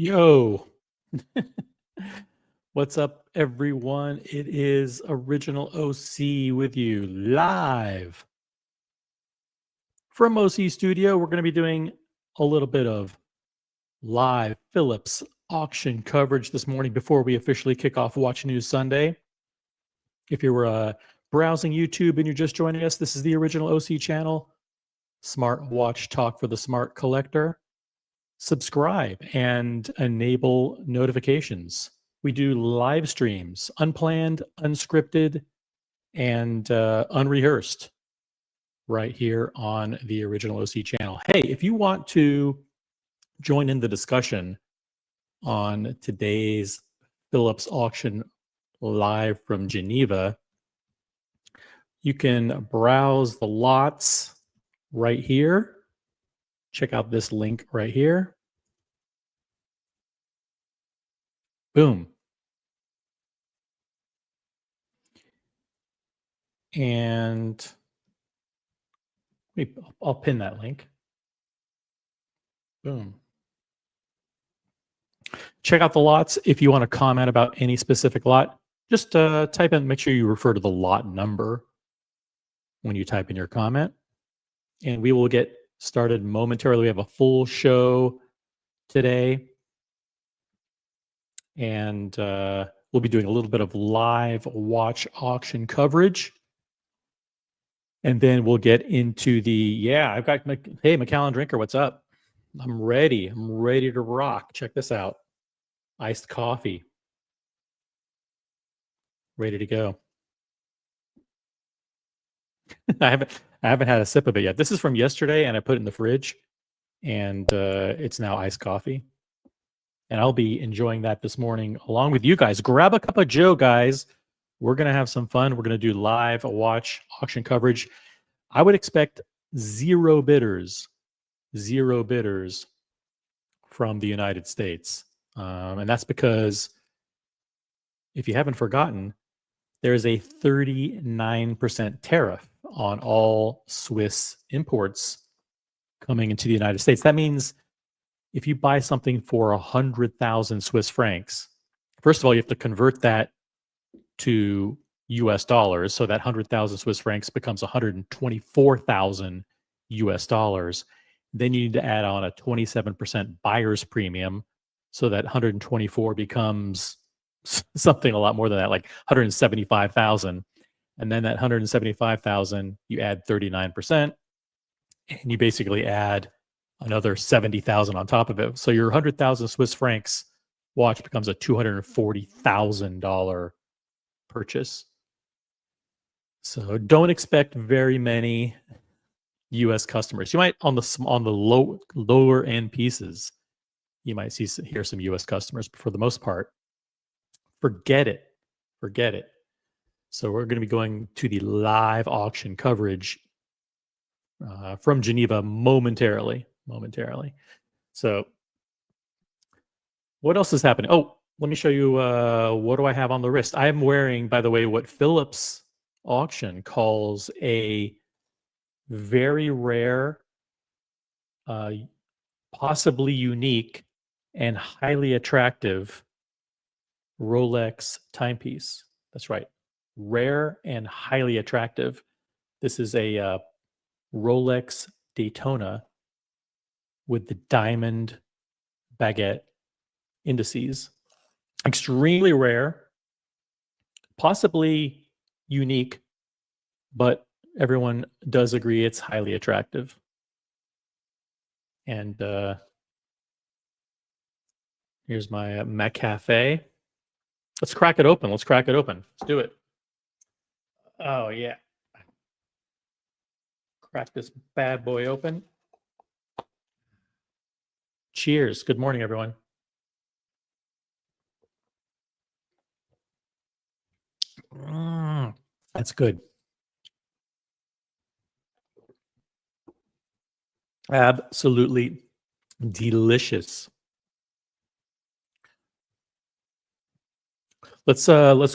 Yo, what's up, everyone? It is Original OC with you live from OC Studio. We're going to be doing a little bit of live Phillips auction coverage this morning before we officially kick off Watch News Sunday. If you're browsing YouTube and you're just joining us, this is the Original OC channel, Smart Watch Talk for the Smart Collector. Subscribe and enable notifications. We do live streams, unplanned, unscripted, and unrehearsed right here on the Original OC channel. Hey, if you want to join in the discussion on today's Phillips auction live from Geneva, you can browse the lots right here. Check out this link right here. Boom. And I'll pin that link. Boom. Check out the lots. If you want to comment about any specific lot, just type in, make sure you refer to the lot number when you type in your comment. And we will get started momentarily. We have a full show today. And we'll be doing a little bit of live watch auction coverage. And then we'll get into I've got, hey, Macallan Drinker, what's up? I'm ready. I'm ready to rock. Check this out. Iced coffee. Ready to go. I haven't had a sip of it yet. This is from yesterday, and I put it in the fridge, and it's now iced coffee. And I'll be enjoying that this morning along with you guys. Grab a cup of Joe, guys. We're going to have some fun. We're going to do live watch auction coverage. I would expect zero bidders from the United States. And that's because, if you haven't forgotten, there's a 39% tariff on all Swiss imports coming into the United States. That means if you buy something for 100,000 Swiss francs, first of all, you have to convert that to US dollars. So that 100,000 Swiss francs becomes 124,000 US dollars. Then you need to add on a 27% buyer's premium. So that 124 becomes something a lot more than that, like 175,000. And then that 175,000, you add 39%, and you basically add another 70,000 on top of it. So your 100,000 Swiss francs watch becomes a $240,000 purchase. So don't expect very many U.S. customers. You might on the lower end pieces, you might hear some U.S. customers, but for the most part, forget it. So we're going to be going to the live auction coverage from Geneva momentarily. So what else is happening? Oh, let me show you what do I have on the wrist. I am wearing, by the way, what Phillips auction calls a very rare, possibly unique, and highly attractive Rolex timepiece. That's right. Rare and highly attractive. This is a Rolex Daytona with the diamond baguette indices. Extremely rare, possibly unique, but everyone does agree it's highly attractive. And here's my McCafe. Let's crack it open. Let's do it. Oh, yeah. Crack this bad boy open. Cheers. Good morning, everyone. That's good. Absolutely delicious. Let's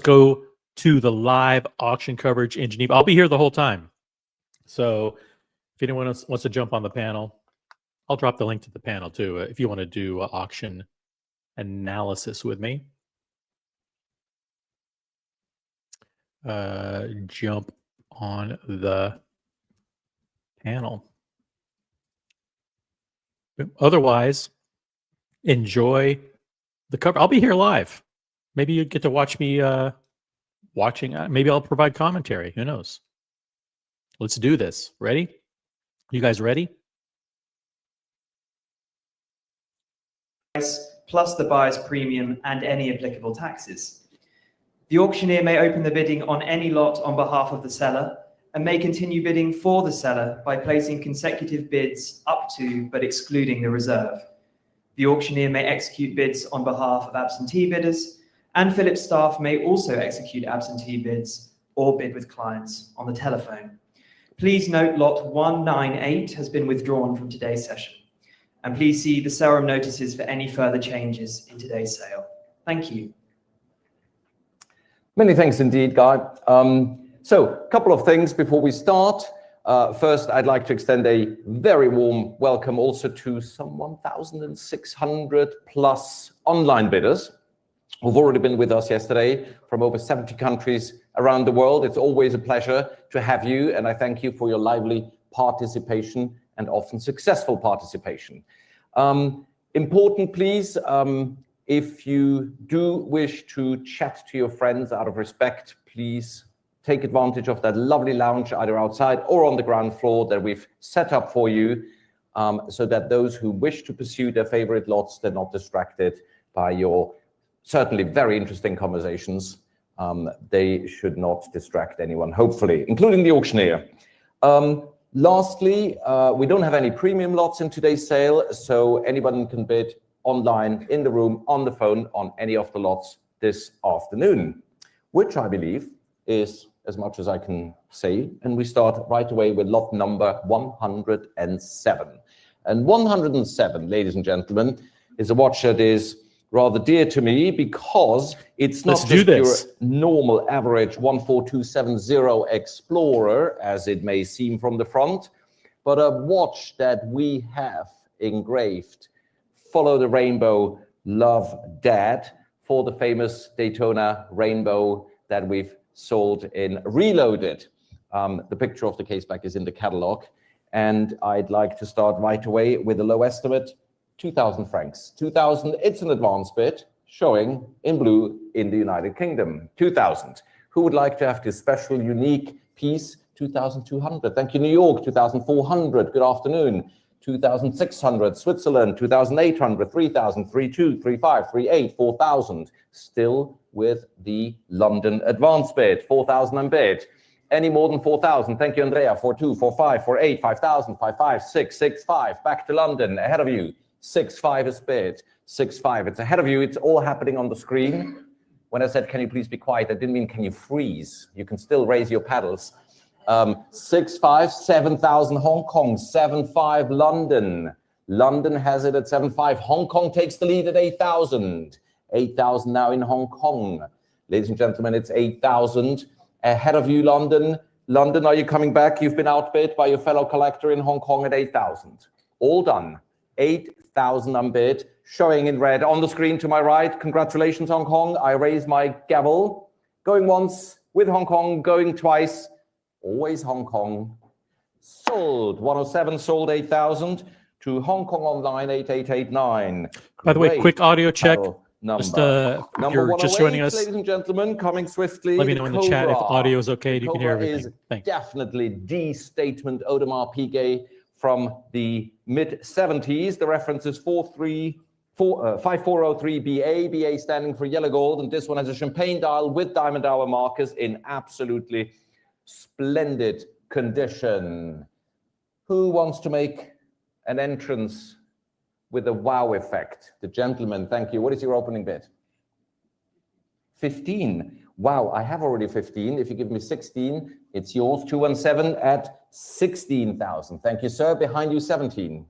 go to the live auction coverage in Geneva. I'll be here the whole time. So if anyone else wants to jump on the panel, I'll drop the link to the panel too. If you want to do auction analysis with me. Jump on the panel. Otherwise, enjoy the cover. I'll be here live. Maybe you get to watch me watching. Maybe I'll provide commentary. Who knows? Let's do this. Ready? You guys ready? Plus the buyer's premium and any applicable taxes. The auctioneer may open the bidding on any lot on behalf of the seller and may continue bidding for the seller by placing consecutive bids up to but excluding the reserve. The auctioneer may execute bids on behalf of absentee bidders, and Phillips staff may also execute absentee bids or bid with clients on the telephone. Please note lot 198 has been withdrawn from today's session, and please see the sale room notices for any further changes in today's sale. Thank you. Many thanks indeed, Guy. So a couple of things before we start. First, I'd like to extend a very warm welcome also to some 1,600 plus online bidders who've already been with us yesterday from over 70 countries around the world. It's always a pleasure to have you, and I thank you for your lively participation and often successful participation. Important, please, if you do wish to chat to your friends out of respect, please take advantage of that lovely lounge either outside or on the ground floor that we've set up for you, so that those who wish to pursue their favorite lots, they're not distracted by your certainly very interesting conversations. They should not distract anyone, hopefully, including the auctioneer. Lastly, we don't have any premium lots in today's sale, so anyone can bid online, in the room, on the phone, on any of the lots this afternoon, which I believe is as much as I can say. And we start right away with lot number 107. And 107, ladies and gentlemen, is a watch that is rather dear to me because it's not just your normal average 14270 Explorer, as it may seem from the front, but a watch that we have engraved "Follow the Rainbow, Love Dad" for the famous Daytona Rainbow that we've sold in Reloaded. The picture of the case back is in the catalog. And I'd like to start right away with a low estimate, 2,000 francs. 2,000, it's an advance bid, showing in blue in the United Kingdom. 2,000. Who would like to have this special, unique piece? 2,200. Thank you, New York. 2,400. Good afternoon. 2,600. Switzerland. 2,800. 3,000. 3,200. 3,500. 3,800. 4,000. Still with the London advance bid. 4,000 and bid. Any more than 4,000? Thank you, Andrea. 4,200. 4,500. 4,800. 5,000. 5,500. 6,000. 6,500. Back to London. Ahead of you. 6,500 is bid. 6,500. It's ahead of you. It's all happening on the screen. When I said, can you please be quiet, I didn't mean, can you freeze? You can still raise your paddles. 6,500, 7,000 Hong Kong, 7,500 London. London has it at 7,500. Hong Kong takes the lead at 8,000. 8,000 now in Hong Kong. Ladies and gentlemen, it's 8,000. Ahead of you, London. London, are you coming back? You've been outbid by your fellow collector in Hong Kong at 8,000. All done. 8,000 unbid, showing in red on the screen to my right. Congratulations, Hong Kong. I raise my gavel. Going once with Hong Kong, going twice. Always Hong Kong. Sold. 107 sold 8,000 to Hong Kong Online 8889. By the way, quick audio check. Just, you're just joining us, ladies and gentlemen, coming swiftly. Let me know in the chat if audio is okay. You can hear everything. Thanks. Definitely the statement Audemars Piguet from the mid-70s. The reference is 5403BA, BA standing for yellow gold, and this one has a champagne dial with diamond hour markers in absolutely splendid condition. Who wants to make an entrance with a wow effect? The gentleman, thank you. What is your opening bid? 15. Wow, I have already 15. If you give me 16, it's yours. 217 at 16,000. Thank you, sir. Behind you, 17.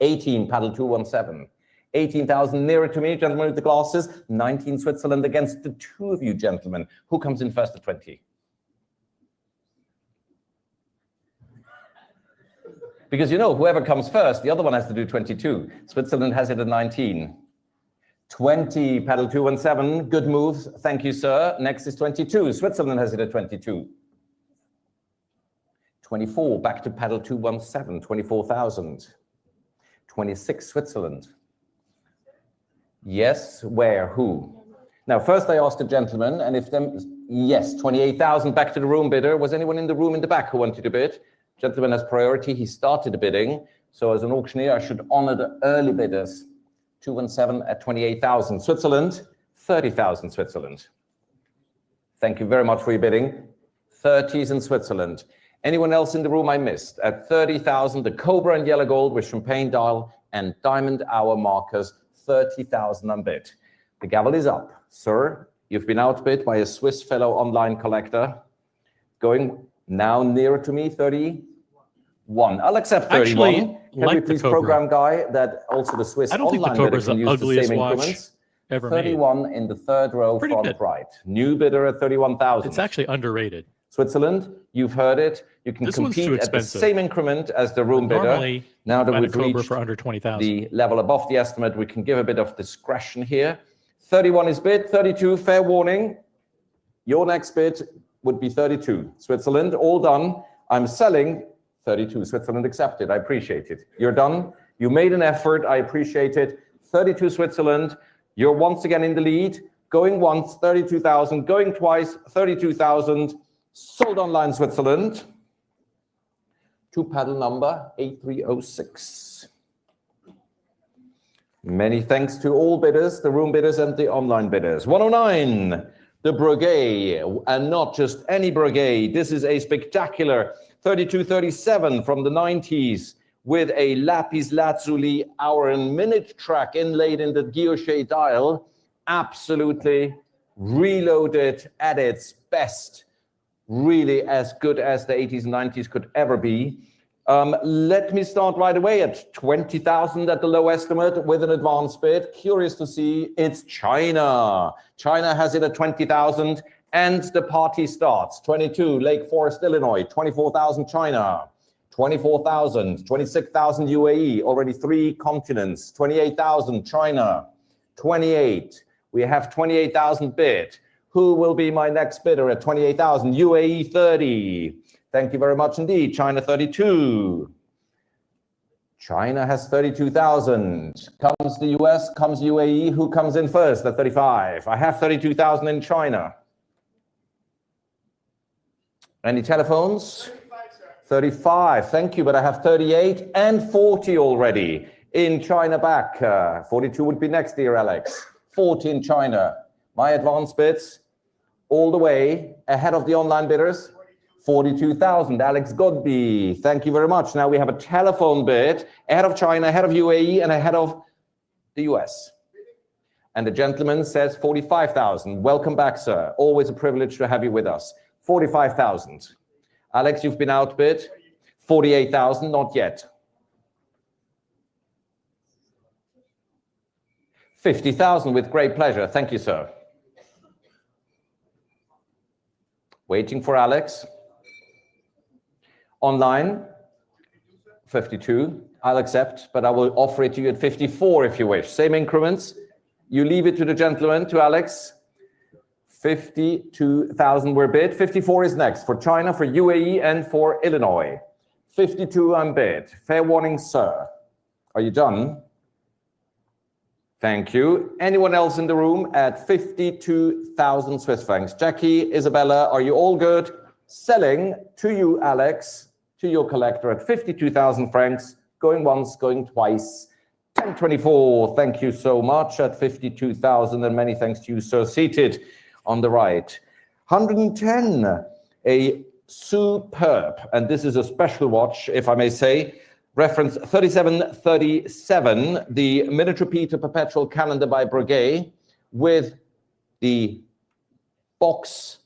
18, paddle 217. 18,000 nearer to me, gentlemen with the glasses. 19, Switzerland against the two of you, gentlemen. Who comes in first at 20? Because you know, whoever comes first, the other one has to do 22. Switzerland has it at 19. 20, paddle 217, good move. Thank you, sir. Next is 22. Switzerland has it at 22. 24, back to paddle 217, 24,000. 26, Switzerland. Yes, where, who? Now, first I asked a gentleman, and if them, yes, 28,000, back to the room bidder. Was anyone in the room in the back who wanted to bid? Gentleman has priority, he started the bidding. So as an auctioneer, I should honor the early bidders. 217 at 28,000. Switzerland, 30,000 Switzerland. Thank you very much for your bidding. 30s in Switzerland. Anyone else in the room I missed? At 30,000, the Cobra and yellow gold with champagne dial and diamond hour markers, 30,000 unbid. The gavel is up. Sir, you've been outbid by a Swiss fellow online collector. Going now nearer to me, 31. I'll accept 31. Actually, Can we please program guy that also the Swiss online bidder can use the same increments? 31 in the third row front right. New bidder at 31,000. It's actually underrated. Switzerland, you've heard it. You can compete at the same increment as the room bidder. Now that we've reached for under 20,000. The level above the estimate, we can give a bit of discretion here. 31 is bid, 32, fair warning. Your next bid would be 32. Switzerland, all done. I'm selling 32. Switzerland accepted. I appreciate it. You're done. You made an effort. I appreciate it. 32 Switzerland. You're once again in the lead. Going once, 32,000. Going twice, 32,000. Sold online Switzerland. To paddle number 8306. Many thanks to all bidders, the room bidders and the online bidders. 109, the Breguet, and not just any Breguet. This is a spectacular 3237 from the 90s with a lapis lazuli hour and minute track inlaid in the guilloche dial. Absolutely reloaded at its best. Really as good as the 80s and 90s could ever be. Let me start right away at 20,000 at the low estimate with an advance bid. Curious to see, it's China. China has it at 20,000 and the party starts. 22, Lake Forest, Illinois, 24,000 China, 24,000, 26,000 UAE, already 3 continents, 28,000 China, 28. We have 28,000 bid. Who will be my next bidder at 28,000? UAE 30. Thank you very much indeed. China 32. China has 32,000. Comes the US, comes UAE. Who comes in first at 35? I have 32,000 in China. Any telephones? 35, thank you, but I have 38 and 40 already in China back. 42 would be next, dear Alex. 40 in China. My advance bids all the way ahead of the online bidders. 42,000, Alex Godby. Thank you very much. Now we have a telephone bid ahead of China, ahead of UAE, and ahead of the US. And the gentleman says 45,000. Welcome back, sir. Always a privilege to have you with us. 45,000. Alex, you've been outbid. 48,000, not yet. 50,000 with great pleasure. Thank you, sir. Waiting for Alex. Online, 52. I'll accept, but I will offer it to you at 54 if you wish. Same increments. You leave it to the gentleman, to Alex. 52,000 were bid. 54 is next for China, for UAE, and for Illinois. 52 I'm bid. Fair warning, sir. Are you done? Thank you. Anyone else in the room at 52,000 Swiss francs? Jackie, Isabella, are you all good? Selling to you, Alex, to your collector at 52,000 francs. Going once, going twice. 1024, thank you so much at 52,000, and many thanks to you, sir. Seated on the right. 110, a superb, and this is a special watch, if I may say, reference 3737, the minute repeater perpetual calendar by Breguet with the box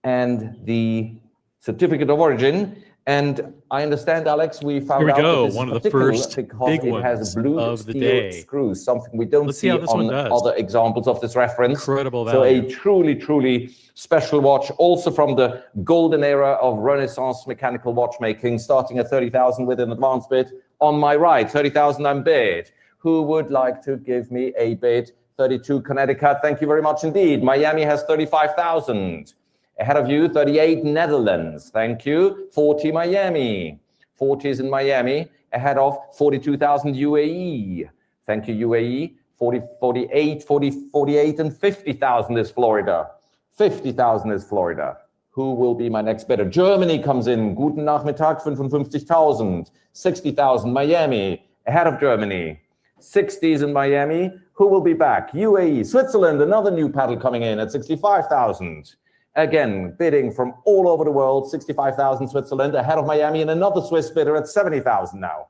and the certificate of origin. And I understand, Alex, we found out that this one is of the first because big it has blue of the steel day. screws, something we don't see on other examples of this reference. Incredible value. So a truly, truly special watch, also from the golden era of Renaissance mechanical watchmaking, starting at 30,000 with an advance bid. On my right, 30,000 I'm bid. Who would like to give me a bid? 32 Connecticut, thank you very much indeed. Miami has 35,000. Ahead of you, 38 Netherlands, thank you. 40 Miami. 40 is in Miami. Ahead of 42,000 UAE. Thank you, UAE. 48, and 50,000 is Florida. 50,000 is Florida. Who will be my next bidder? Germany comes in. Guten Nachmittag, 55,000. 60,000, Miami. Ahead of Germany. 60s in Miami. Who will be back? UAE. Switzerland, another new paddle coming in at 65,000. Again, bidding from all over the world. 65,000 Switzerland. Ahead of Miami, and another Swiss bidder at 70,000 now.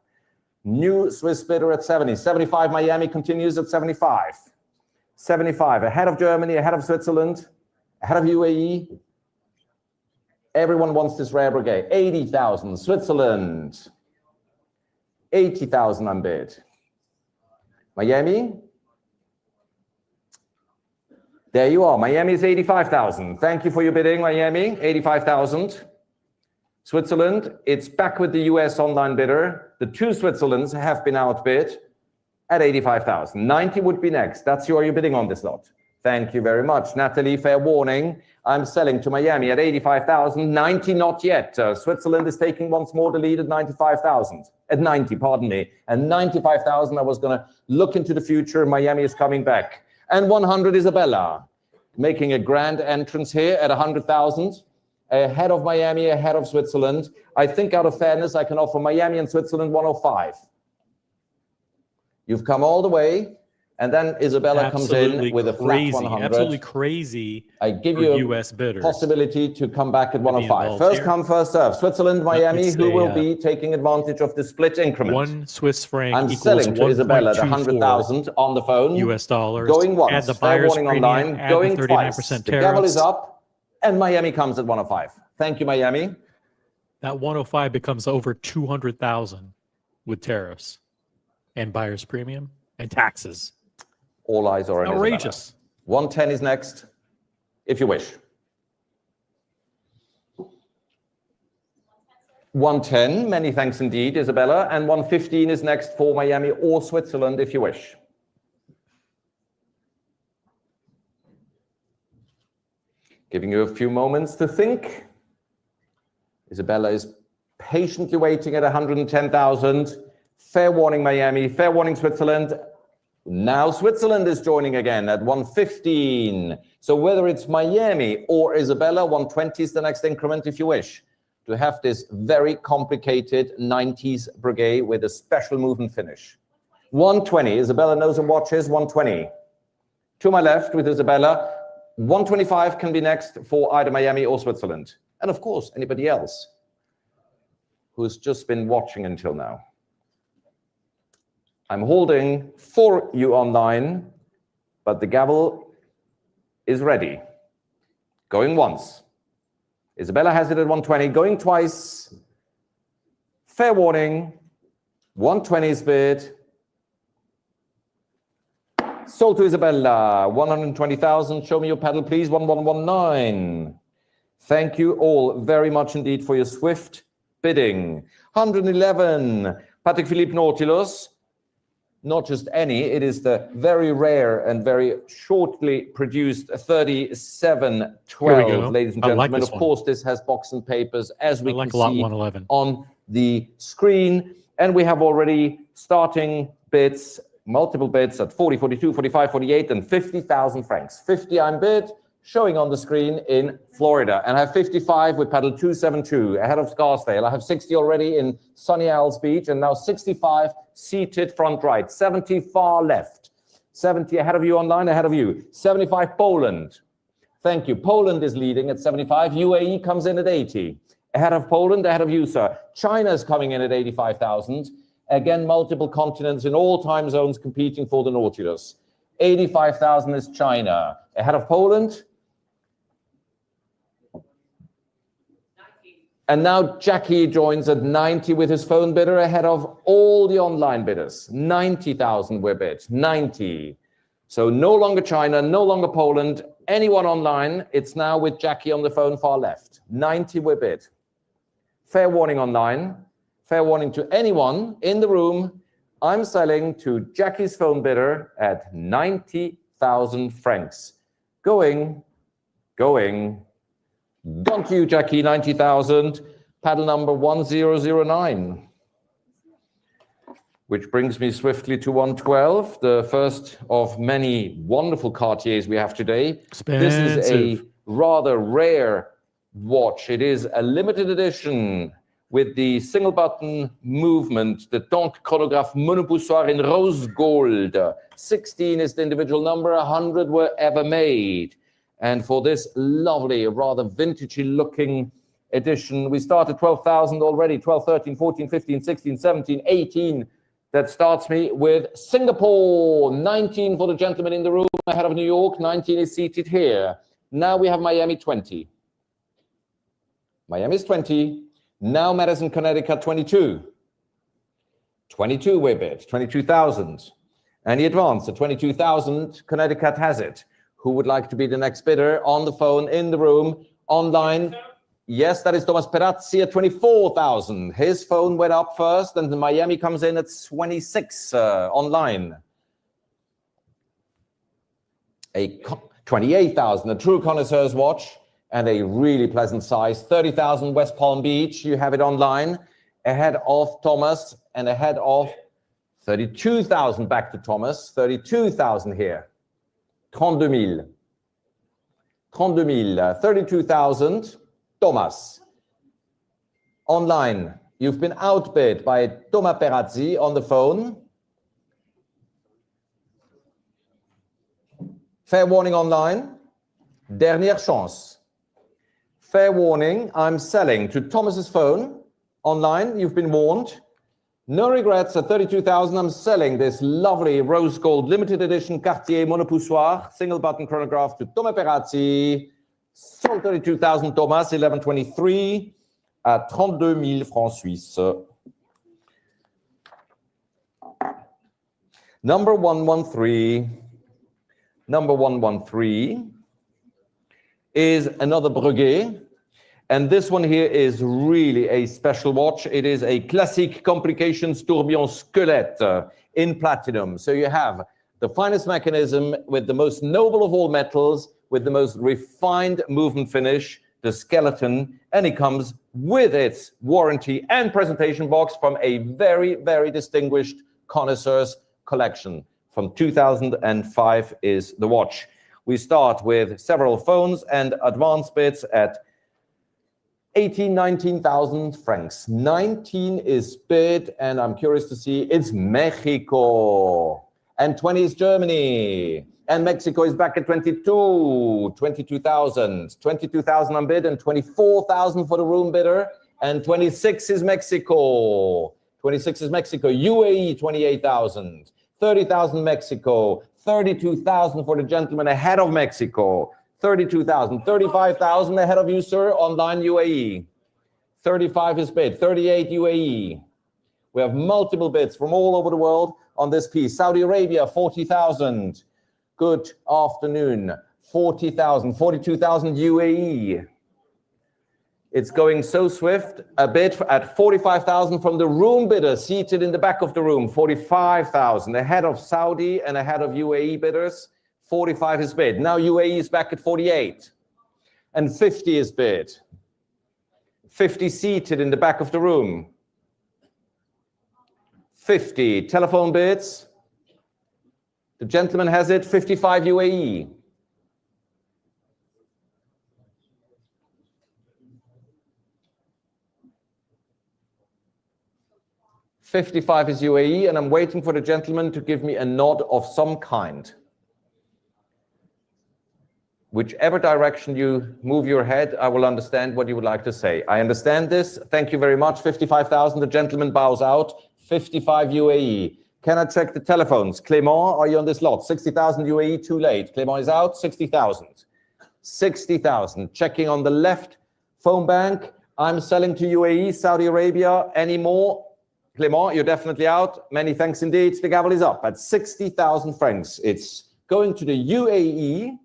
New Swiss bidder at 70. 75 Miami continues at 75. 75 ahead of Germany, ahead of Switzerland, ahead of UAE. Everyone wants this rare brigade. 80,000 Switzerland. 80,000 on bid. Miami. There you are. Miami is 85,000. Thank you for your bidding, Miami. 85,000. Switzerland, it's back with the US online bidder. The two Switzerlands have been outbid at 85,000. 90 would be next. That's who are you bidding on this lot. Thank you very much. Natalie, fair warning. I'm selling to Miami at 85,000. 90 not yet. Switzerland is taking once more the lead at 95,000. At 90, pardon me. And 95,000, I was going to look into the future. Miami is coming back. And 100 Isabella, making a grand entrance here at 100,000. Ahead of Miami, ahead of Switzerland. I think out of fairness, I can offer Miami and Switzerland 105. You've come all the way, and then Isabella comes in with a flat 100. Absolutely crazy. I give you a US bidders. possibility to come back at 105. First come, first serve. Switzerland, Miami, who will be taking advantage of the split increment? 1 Swiss franc I'm equals selling to Isabella the 100,000 on the phone. US dollars. Going once. Add the Fair buyer's warning premium, online. add Going the 39% twice. tariffs. The gavel is up. And Miami comes at 105. Thank you, Miami. That 105 becomes over 200,000 with tariffs and buyer's premium and taxes. All eyes are on outrageous. Isabella. 110 is next, if you wish. 110, many thanks indeed, Isabella. And 115 is next for Miami or Switzerland, if you wish. Giving you a few moments to think. Isabella is patiently waiting at 110,000. Fair warning, Miami. Fair warning, Switzerland. Now Switzerland is joining again at 115. So whether it's Miami or Isabella, 120 is the next increment if you wish to have this very complicated 90s brigade with a special movement finish. 120, Isabella knows and watches, 120. To my left with Isabella, 125 can be next for either Miami or Switzerland. And of course, anybody else who's just been watching until now. I'm holding for you online, but the gavel is ready. Going once. Isabella has it at 120, going twice. Fair warning, 120's bid. Sold to Isabella, 120,000. Show me your paddle, please. 1119. Thank you all very much indeed for your swift bidding. 111. Patrick Philippe Nautilus. Not just any, it is the very rare and very shortly produced 3712, ladies and gentlemen. Of course, this has box and papers, as we can see on the screen. And we have already starting bids, multiple bids at 40, 42, 45, 48, and 50,000 francs. 50 I'm bid, showing on the screen in Florida. And I have 55 with paddle 272 ahead of Scarsdale. I have 60 already in Sunny Isles Beach, and now 65 seated front right, 70 far left, 70 ahead of you online, ahead of you, 75 Poland. Thank you. Poland is leading at 75. UAE comes in at 80. Ahead of Poland, ahead of you, sir. China is coming in at 85,000. Again, multiple continents in all time zones competing for the Nautilus. 85,000 is China. Ahead of Poland. And now Jackie joins at 90 with his phone bidder ahead of all the online bidders. 90,000 were bid, 90. So no longer China, no longer Poland, anyone online. It's now with Jackie on the phone far left. 90 were bid. Fair warning online. Fair warning to anyone in the room. I'm selling to Jackie's phone bidder at 90,000. 22,000 francs. Going. Gone to you, Jackie, 90,000. Paddle number 1009. Which brings me swiftly to 112, the first of many wonderful Cartiers we have today. This is a rather rare watch. It is a limited edition with the single button movement, the Tank chronograph monopoussoir in rose gold. 16 is the individual number, 100 were ever made. And for this lovely, rather vintagey looking edition, we start at 12,000 already, 12, 13, 14, 15, 16, 17, 18. That starts me with Singapore, 19 for the gentleman in the room ahead of New York, 19 is seated here. Now we have Miami 20. Miami's 20. Now Madison, Connecticut, 22. 22 we bid, 22,000. Any advance at 22,000, Connecticut has it. Who would like to be the next bidder? On the phone, in the room, online. Yes, that is Thomas Perazzi at 24,000. His phone went up first, and Miami comes in at 26 online. 28,000, a true connoisseur's watch, and a really pleasant size. 30,000 West Palm Beach. You have it online, ahead of Thomas, and ahead of 32,000 back to Thomas. 32,000 here. 32,000. 32,000. Thomas. Online, you've been outbid by Thomas Perazzi on the phone. Fair warning online. Dernière chance. Fair warning, I'm selling to Thomas's phone. Online, you've been warned. No regrets at 32,000. I'm selling this lovely rose gold limited edition Cartier monopoussoir single button chronograph to Thomas Perazzi. Sold 32,000 Thomas, 1123 à 32 000 francs suisses. Number 113. Number 113 is another Breguet. And this one here is really a special watch. It is a Classique Complications Tourbillon Squelette in platinum. So you have the finest mechanism with the most noble of all metals, with the most refined movement finish, the skeleton, and it comes with its warranty and presentation box from a very, very distinguished connoisseur's collection. From 2005 is the watch. We start with several phones and advance bids at 19,000 francs. 19 is bid, and I'm curious to see, it's Mexico. And 20 is Germany. And Mexico is back at 22,000. 22,000 on bid, and 24,000 for the room bidder. And 26 is Mexico. 26 is Mexico. UAE, 28,000. 30,000 Mexico. 32,000 for the gentleman ahead of Mexico. 32,000. 35,000 ahead of you, sir, online UAE. 35 is bid. 38 UAE. We have multiple bids from all over the world on this piece. Saudi Arabia, 40,000. Good afternoon. 40,000, 42,000 UAE. It's going so swift. A bid at 45,000 from the room bidder seated in the back of the room. 45,000 ahead of Saudi and ahead of UAE bidders. 45 is bid. Now UAE is back at 48. And 50 is bid. 50 seated in the back of the room. 50 telephone bids. The gentleman has it, 55 UAE. $55 is UAE, and I'm waiting for the gentleman to give me a nod of some kind. Whichever direction you move your head, I will understand what you would like to say. I understand this. Thank you very much. 55,000, the gentleman bows out. 55 UAE. Can I check the telephones? Clément, are you on this lot? 60,000 UAE, too late. Clément is out, 60,000. 60,000. Checking on the left phone bank. I'm selling to UAE, Saudi Arabia. Any more? Clément, you're definitely out. Many thanks indeed. The gavel is up at 60,000 francs. It's going to the UAE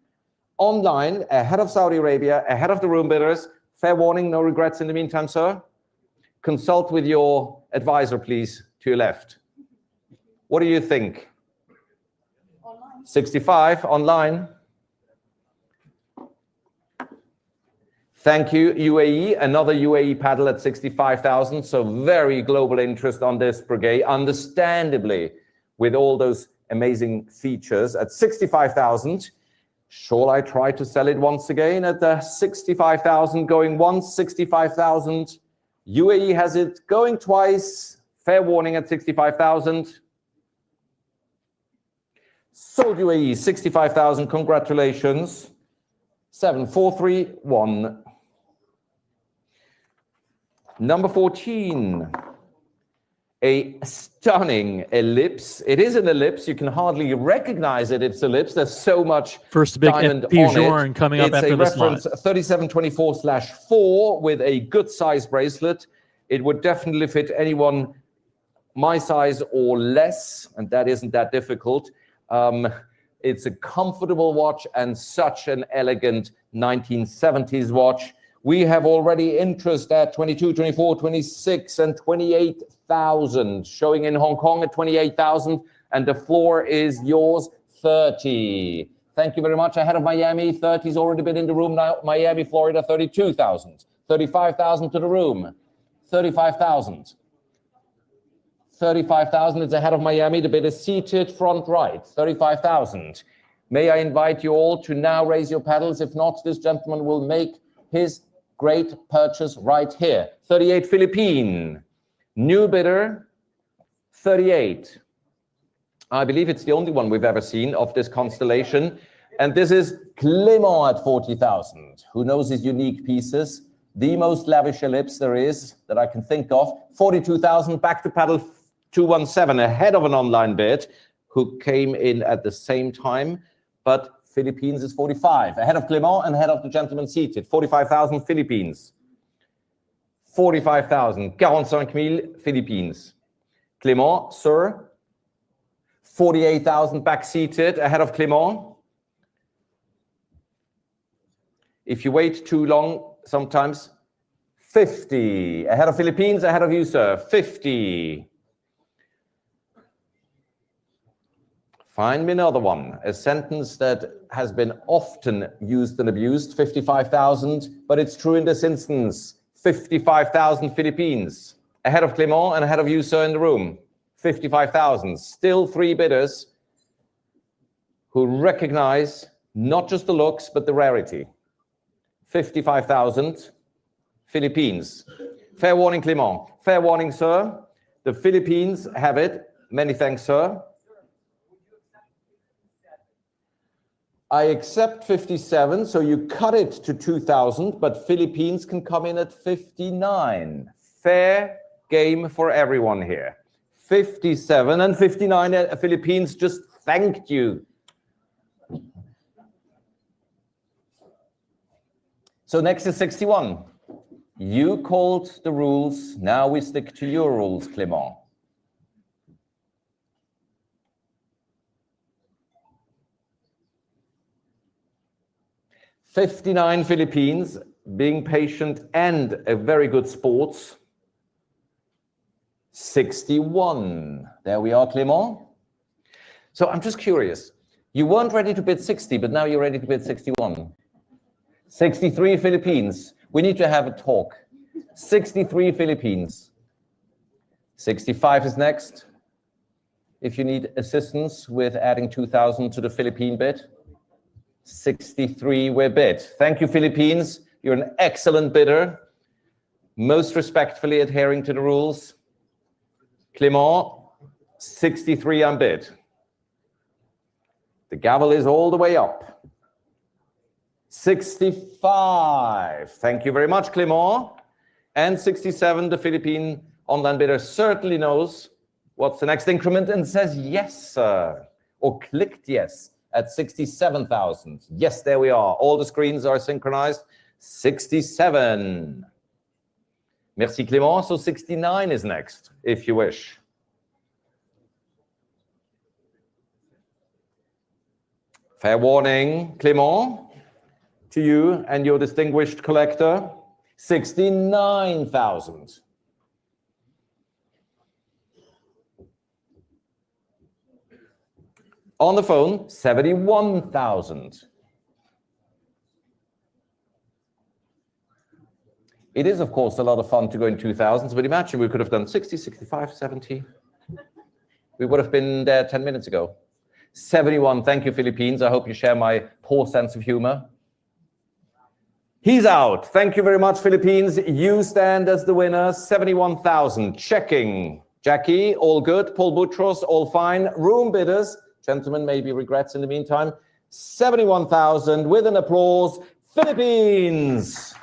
online, ahead of Saudi Arabia, ahead of the room bidders. Fair warning, no regrets in the meantime, sir. Consult with your advisor, please, to your left. What do you think? Online. 65 online. Thank you, UAE. Another UAE paddle at 65,000. So very global interest on this brigade, understandably, with all those amazing features at 65,000. Shall I try to sell it once again at the 65,000? Going once, 65,000. UAE has it going twice. Fair warning at 65,000. Sold UAE, 65,000. Congratulations. 7, 4, 3, 1. Number 14. A stunning ellipse. It is an ellipse. You can hardly recognize it. It's ellipse. There's so much First big diamond on Pigeon it. coming up It's after a this lot. reference 3724/4 with a good size bracelet. It would definitely fit anyone my size or less, and that isn't that difficult. It's a comfortable watch and such an elegant 1970s watch. We have already interest at 22, 24, 26, and 28,000, showing in Hong Kong at 28,000, and the floor is yours, 30. Thank you very much. Ahead of Miami, 30's already been in the room now. Miami, Florida, 32,000. 35,000 to the room. 35,000. 35,000 is ahead of Miami. The bid is seated front right. 35,000. May I invite you all to now raise your paddles? If not, this gentleman will make his great purchase right here. 38 Philippine. New bidder, 38. I believe it's the only one we've ever seen of this constellation. And this is Clément at 40,000. Who knows his unique pieces? The most lavish ellipse there is that I can think of. 42,000, back to paddle 217, ahead of an online bid who came in at the same time. But Philippines is 45, ahead of Clément and ahead of the gentleman seated. 45,000 Philippines. 45,000, 45,000 Philippines. Clément, sir. 48,000 back seated, ahead of Clément. If you wait too long, sometimes 50, ahead of Philippines, ahead of you, sir. 50. Find me another one, a sentence that has been often used and abused, 55,000, but it's true in this instance. 55,000 Philippines, ahead of Clément and ahead of you, sir, in the room. 55,000, still three bidders who recognize not just the looks, but the rarity. 55,000 Philippines. Fair warning, Clément. Fair warning, sir. The Philippines have it. Many thanks, sir. I accept 57, so you cut it to 2,000, but Philippines can come in at 59. Fair game for everyone here. 57 and 59, Philippines just thanked you. So next is 61. You called the rules, now we stick to your rules, Clément. $59 Philippines, being patient and a very good sports. 61. There we are, Clément. So I'm just curious. You weren't ready to bid 60, but now you're ready to bid 61. 63 Philippines. We need to have a talk. 63 Philippines. 65 is next. If you need assistance with adding 2,000 to the Philippine bid. 63 we're bid. Thank you, Philippines. You're an excellent bidder. Most respectfully adhering to the rules. Clément, 63 unbid. The gavel is all the way up. 65. Thank you very much, Clément. And 67, the Philippine online bidder certainly knows what's the next increment and says yes, sir, or clicked yes at 67,000. Yes, there we are. All the screens are synchronized. 67. Merci, Clément. So 69 is next, if you wish. Fair warning, Clément, to you and your distinguished collector. 69,000. On the phone, 71,000. It is, of course, a lot of fun to go in 2000s, but imagine we could have done 60, 65, 70. We would have been there 10 minutes ago. 71, thank you, Philippines. I hope you share my poor sense of humor. He's out. Thank you very much, Philippines. You stand as the winner, 71,000. Checking. Jackie, all good. Paul Boutros, all fine. Room bidders, gentlemen, maybe regrets in the meantime. 71,000 with an applause. Philippines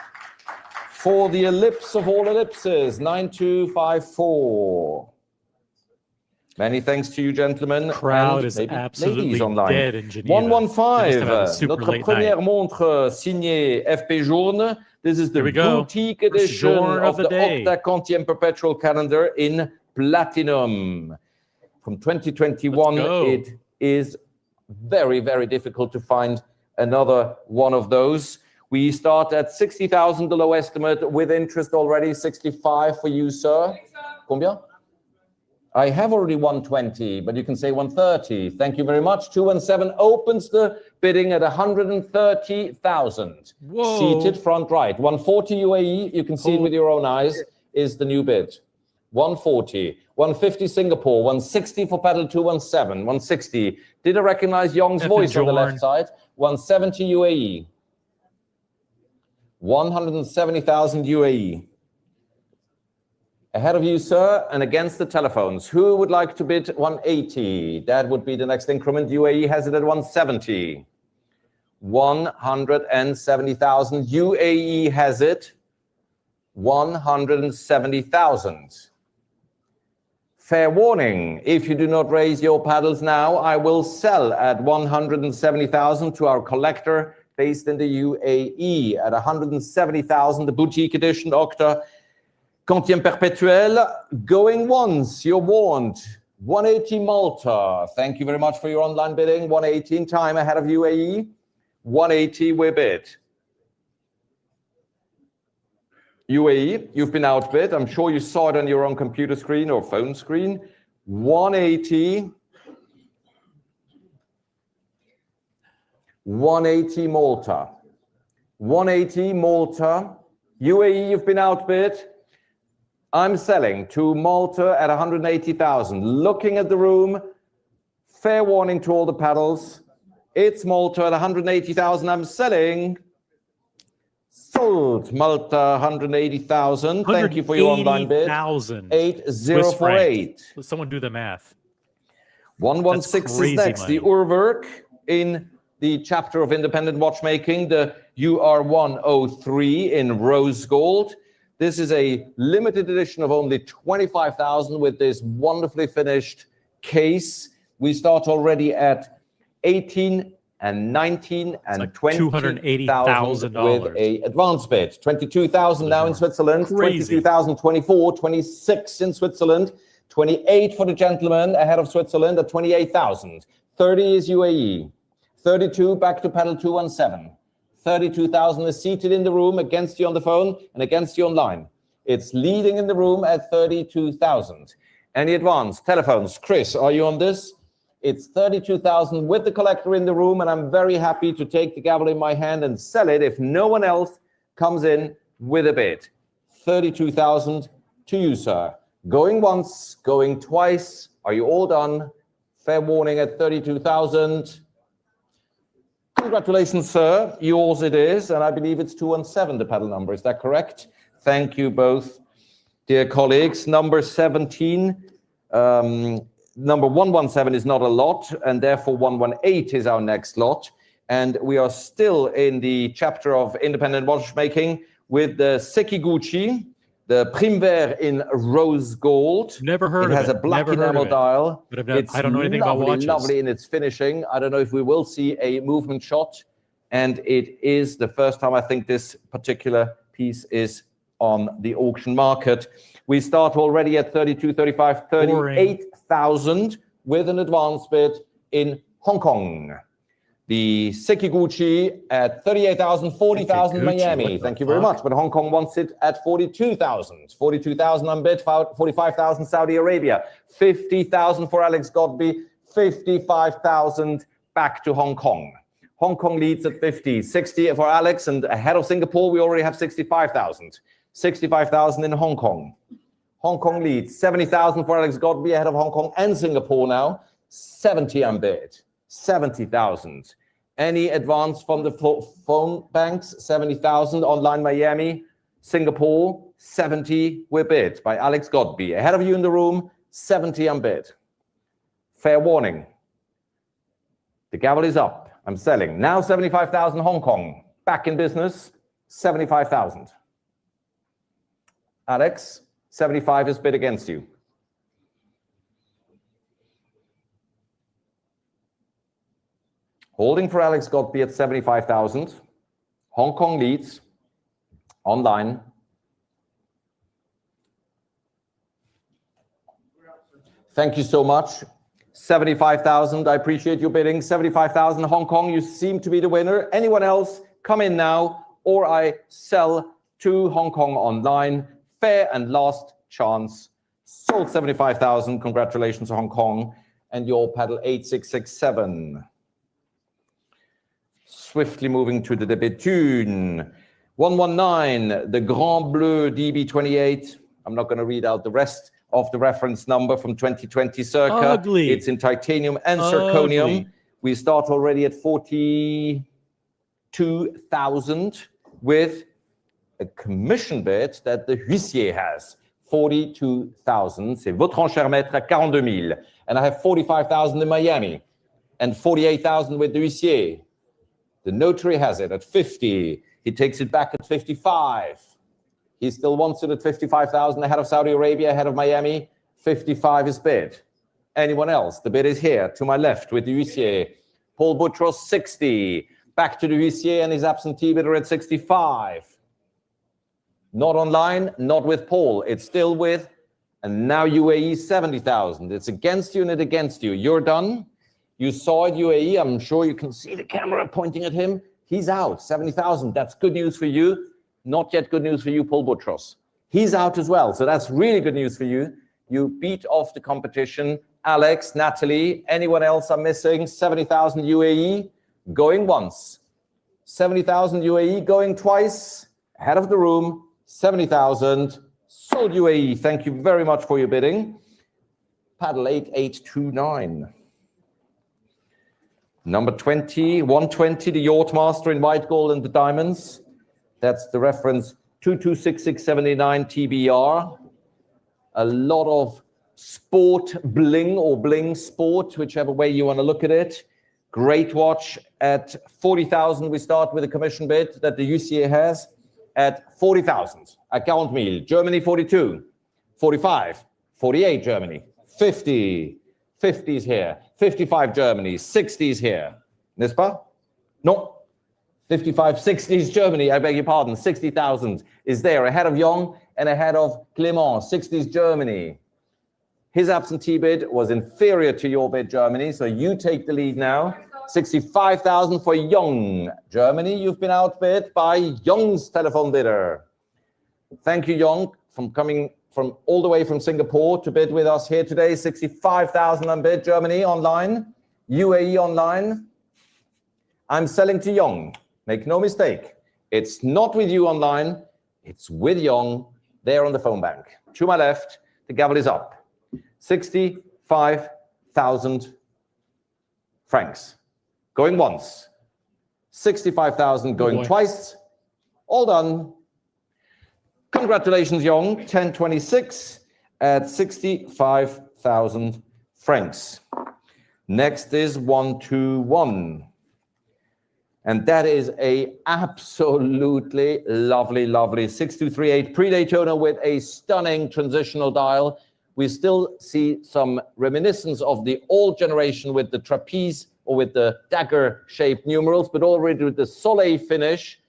for the ellipse of all ellipses, 9254. Many thanks to you, gentlemen. Crowd and is maybe absolutely ladies online. dead in Geneva. 115, notre late première night. montre signée FP Journe. This is the Here we go. boutique edition Journe of the day. Octa Quantième Perpetual Calendar in platinum. From 2021, it is very, very difficult to find another one of those. We start at 60,000, the low estimate, with interest already, 65 for you, sir. Combien? I have already 120, but you can say 130. Thank you very much. 217 opens the bidding at 130,000. Seated front right. 140 UAE, you can see it with your own eyes, is the new bid. 140. 150 Singapore. 160 for paddle 217. 160. Did I recognize Young's voice on the left side? 170 UAE. 170,000 UAE. Ahead of you, sir, and against the telephones. Who would like to bid 180? That would be the next increment. UAE has it at 170. 170,000. UAE has it 170,000. Fair warning, if you do not raise your paddles now, I will sell at 170,000 to our collector based in the UAE at 170,000, the boutique edition Octa Quantième Perpetuel. Going once, you're warned. 180 Malta. Thank you very much for your online bidding. 180 in time ahead of UAE. 180 we bid. UAE, you've been outbid. I'm sure you saw it on your own computer screen or phone screen. 180. 180 Malta. 180 Malta. UAE, you've been outbid. I'm selling to Malta at 180,000. Looking at the room, fair warning to all the paddles. It's Malta at 180,000. I'm selling. Sold Malta 180,000. Thank you for your online bid. 8048. Someone do the math. 116 is next. Money. The Urwerk in the chapter of independent watchmaking, the UR103 in rose gold. This is a limited edition of only 25,000 with this wonderfully finished case. We start already at 18 and 19 and 20,000 with a advance bid. 22,000 now in Switzerland. 22,000, 24, 26 in Switzerland. 28 for the gentleman ahead of Switzerland at 28,000. 30 is UAE. 32 back to paddle 217. 32,000 is seated in the room against you on the phone and against you online. It's leading in the room at 32,000. Any advance? Telephones. Chris, are you on this? It's 32,000 with the collector in the room, and I'm very happy to take the gavel in my hand and sell it if no one else comes in with a bid. 32,000 to you, sir. Going once, going twice. Are you all done? Fair warning at 32,000. Congratulations, sir. Yours it is, and I believe it's 217, the paddle number. Is that correct? Thank you both, dear colleagues. Number 17, number 117 is not a lot, and therefore 118 is our next lot. And we are still in the chapter of independent watchmaking with the Sekiguchi, the Primevère in rose gold. Never heard of it. It has a black enamel dial. It's I don't know anything about watches. Lovely in its finishing. I don't know if we will see a movement shot. And it is the first time I think this particular piece is on the auction market. We start already at 32, 35, 38,000 with an advance bid in Hong Kong. The Sekiguchi at 38,000, 40,000 Miami. Thank you very much. But Hong Kong wants it at 42,000. 42,000 on bid, 45,000 Saudi Arabia. 50,000 for Alex Godby. 55,000 back to Hong Kong. Hong Kong leads at 50, 60 for Alex, and ahead of Singapore, we already have 65,000. 65,000 in Hong Kong. Hong Kong leads, 70,000 for Alex Godby, ahead of Hong Kong and Singapore now. 70 on bid, 70,000. Any advance from the phone banks? 70,000 online Miami, Singapore, 70 we're bid by Alex Godby. Ahead of you in the room, 70 on bid. Fair warning. The gavel is up. I'm selling. Now 75,000 Hong Kong. Back in business, 75,000. Alex, 75 is bid against you. Holding for Alex Godby at 75,000. Hong Kong leads. Online. Thank you so much. 75,000, I appreciate your bidding. 75,000 Hong Kong, you seem to be the winner. Anyone else, come in now, or I sell to Hong Kong online. Fair and last chance. Sold 75,000, congratulations to Hong Kong. And your paddle 8667. Swiftly moving to the debit tune. 119, the Grand Bleu DB28. I'm not going to read out the rest of the reference number from 2020 circa. Ugly. It's in titanium and zirconium. Ugly. We start already at 42,000 with a commission bid that the huissier has. 42,000. C'est votre enchère maître à 42,000. And I have 45,000 in Miami and 48,000 with the huissier. The notary has it at 50. He takes it back at 55. He still wants it at 55,000 ahead of Saudi Arabia, ahead of Miami. 55 is bid. Anyone else? The bid is here to my left with the huissier. Paul Boutros, 60. Back to the huissier and his absentee bidder at 65. Not online, not with Paul. It's still with, and now UAE 70,000. It's against you and it's against you. You're done. You saw it, UAE. I'm sure you can see the camera pointing at him. He's out, 70,000. That's good news for you. Not yet good news for you, Paul Boutros. He's out as well, so that's really good news for you. You beat off the competition. Alex, Natalie, anyone else I'm missing? 70,000 UAE, going once. 70,000 UAE, going twice. Ahead of the room, 70,000. Sold UAE, thank you very much for your bidding. Paddle 8829. Number 20, 120, the Yacht Master in white gold and the diamonds. That's the reference 226679 TBR. A lot of sport bling or bling sport, whichever way you want to look at it. Great watch at 40,000. We start with a commission bid that the UCA has at 40,000. À 40,000. Germany 42, 45, 48 Germany, 50. 50s here, 55 Germany, 60s here. N'est-ce pas? No. 55, 60s Germany, I beg your pardon, 60,000 is there, ahead of Young and ahead of Clément, 60s Germany. His absentee bid was inferior to your bid, Germany, so you take the lead now. 65,000 for Young. Germany, you've been outbid by Young's telephone bidder. Thank you, Young, from coming from all the way from Singapore to bid with us here today. 65,000 on bid, Germany online, UAE online. I'm selling to Young. Make no mistake. It's not with you online. It's with Young there on the phone bank. To my left, the gavel is up. 65,000 francs. Going once. 65,000 going twice. All done. Congratulations, Young. 1026 at 65,000 francs. Next is 121. And that is a absolutely lovely, lovely 6238 pre-Daytona with a stunning transitional dial. We still see some reminiscence of the old generation with the trapeze or with the dagger-shaped numerals, but already with the soleil finish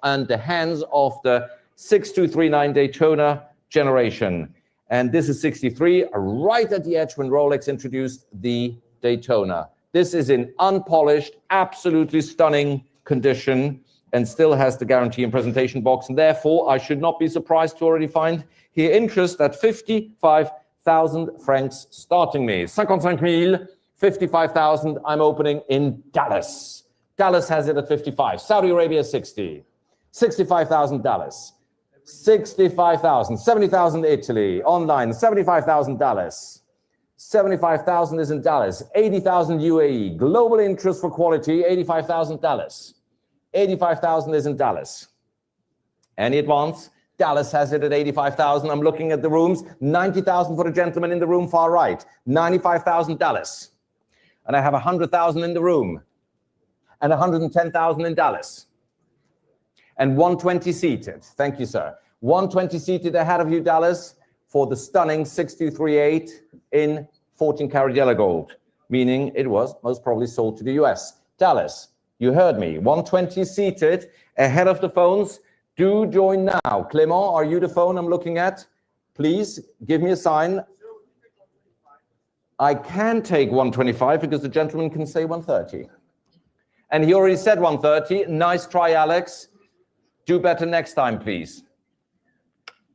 and the hands of the 6239 Daytona generation. And this is 63, right at the edge when Rolex introduced the Daytona. This is in unpolished, absolutely stunning condition and still has the guarantee and presentation box. And therefore, I should not be surprised to already find here interest at 55,000 francs starting me. 55,000, 55,000 I'm opening in Dallas. Dallas has it at 55. Saudi Arabia 60. 65,000 Dallas. 65,000. 70,000 Italy. Online 75,000 Dallas. 75,000 is in Dallas. 80,000 UAE. Global interest for quality 85,000 Dallas. 85,000 is in Dallas. Any advance? Dallas has it at 85,000. I'm looking at the rooms. 90,000 for the gentleman in the room far right. 95,000 Dallas. And I have 100,000 in the room. And 110,000 in Dallas. And 120 seated. Thank you, sir. 120 seated ahead of you, Dallas, for the stunning 6238 in 14 karat yellow gold, meaning it was most probably sold to the US. Dallas, you heard me. 120 seated ahead of the phones. Do join now. Clément, are you the phone I'm looking at? Please give me a sign. I can take 125 because the gentleman can say 130. And he already said 130. Nice try, Alex. Do better next time, please.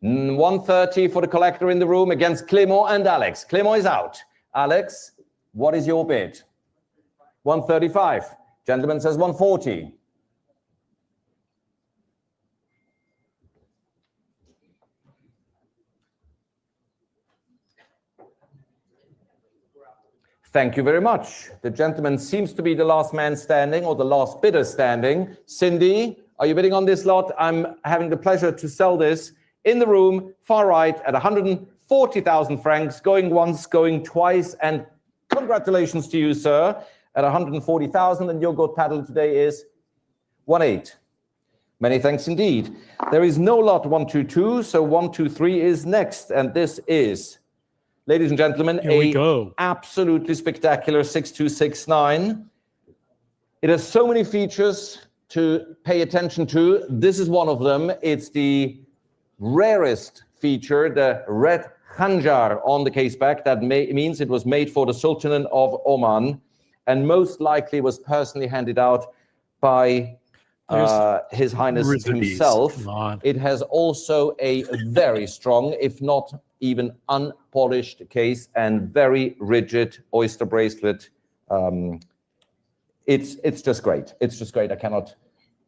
130 for the collector in the room against Clément and Alex. Clément is out. Alex, what is your bid? 135. Gentleman says 140. Thank you very much. The gentleman seems to be the last man standing or the last bidder standing. Cindy, are you bidding on this lot? I'm having the pleasure to sell this in the room, far right, at 140,000 francs, going once, going twice, and congratulations to you, sir, at 140,000, and your gold paddle today is 1.8. Many thanks indeed. There is no lot 122, so 123 is next, and this is, ladies and gentlemen, absolutely spectacular 6269. It has so many features to pay attention to. This is one of them. It's the rarest feature, the red khanjar on the case back. That means it was made for the Sultan of Oman and most likely was personally handed out by His Highness himself. It has also a very strong, if not even unpolished case and very rigid oyster bracelet. It's just great. It's just great. I cannot...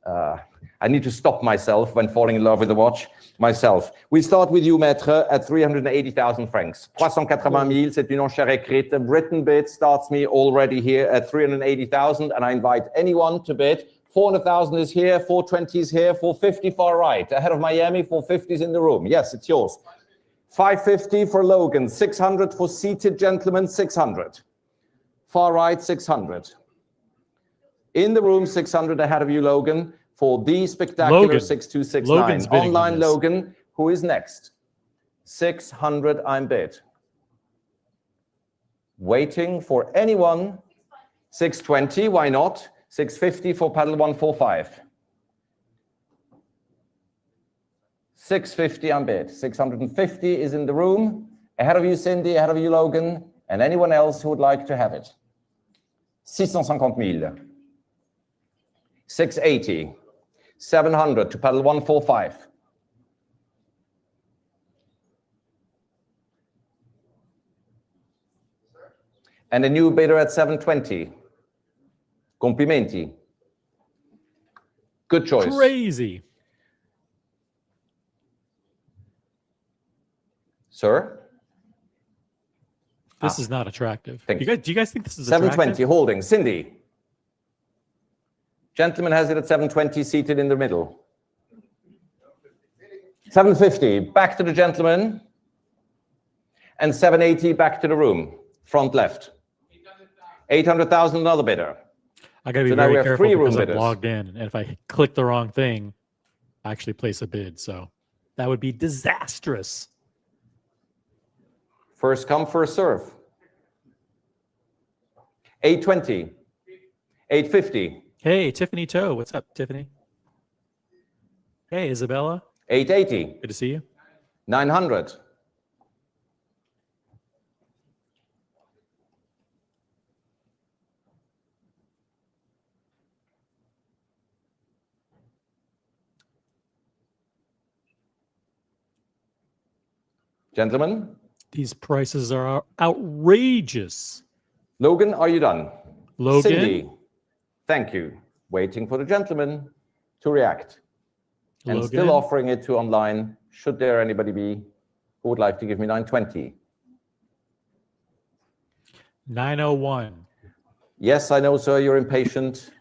I need to stop myself when falling in love with the watch myself. We start with you, Maître, at 380,000 francs. 380,000, c'est une enchère écrite. The written bid starts me already here at 380,000, and I invite anyone to bid. 400,000 is here, 420 is here, 450 far right. Ahead of Miami, 450 is in the room. Yes, it's yours. 550 for Logan, 600 for seated gentlemen, 600. Far right, 600. In the room, 600 ahead of you, Logan, for the spectacular 6269. Online, Logan, who is next? 600, I'm bid. Waiting for anyone. 620, why not? 650 for paddle 145. 650, I'm bid. 650 is in the room. Ahead of you, Cindy, ahead of you, Logan, and anyone else who would like to have it. 650,000. 680, 700 to paddle 145. And a new bidder at 720. Complimenti. Good choice. Crazy. Sir? This is not attractive. Do you guys think this is 720 attractive? holding. Cindy. Gentleman has it at 720 seated in the middle. 750 back to the gentleman. And 780 back to the room. Front left. 800,000 another bidder. I gotta be very careful because I'm logged in, and if I click the wrong thing, I actually place a bid. So that would be disastrous. First come, first serve. 820. 850. Hey, Tiffany Toe. What's up, Tiffany? Hey, Isabella. 880. Good to see you. 900. Gentlemen? These prices are outrageous. Logan, are you done? Logan? Cindy, thank you. Waiting for the gentleman to react. And Logan? still offering it to online, should there anybody be who would like to give me 920? 901. Yes, I know, sir, you're impatient.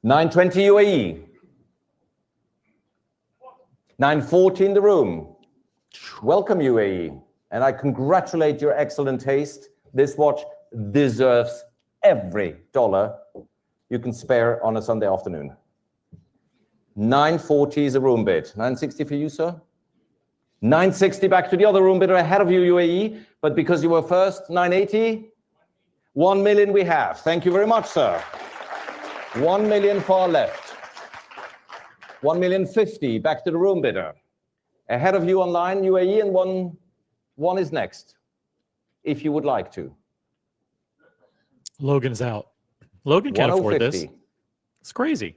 920 UAE. 940 in the room. Welcome, UAE. And I congratulate your excellent taste. This watch deserves every dollar you can spare on a Sunday afternoon. 940 is a room bid. 960 for you, sir? 960 back to the other room bidder ahead of you, UAE. But because you were first, 980? 1 million we have. Thank you very much, sir. 1 million far left. 1,050,000 back to the room bidder. Ahead of you online, UAE, and one is next, if you would like to. Logan's out. Logan can't afford this. 1050. It's crazy.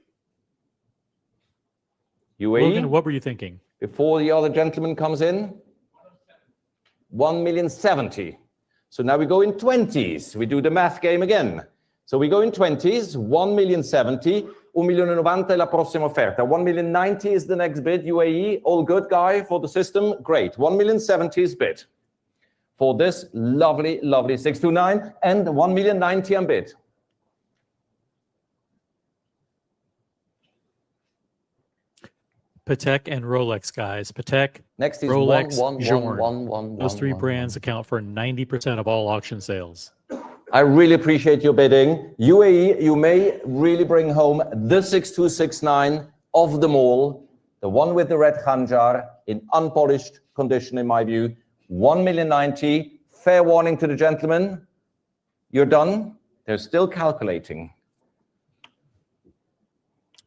UAE, Logan, what were you thinking? before the other gentleman comes in, 1,070,000. So now we go in 20s. We do the math game again. So we go in 20s, 1,070,000, 1,090,000 è la prossima offerta. 1,090,000 is the next bid, UAE. All good, guy, for the system? Great. 1,070,000 is bid for this lovely, lovely 629, and 1,090,000 I'm bid. Patek and Rolex, guys. Patek, Next is Rolex, one, Journe. Those three brands account for 90% of all auction sales. I really appreciate your bidding. UAE, you may really bring home the 6269 of them all, the one with the red khanjar in unpolished condition, in my view. 1,090,000. Fair warning to the gentleman. You're done. They're still calculating.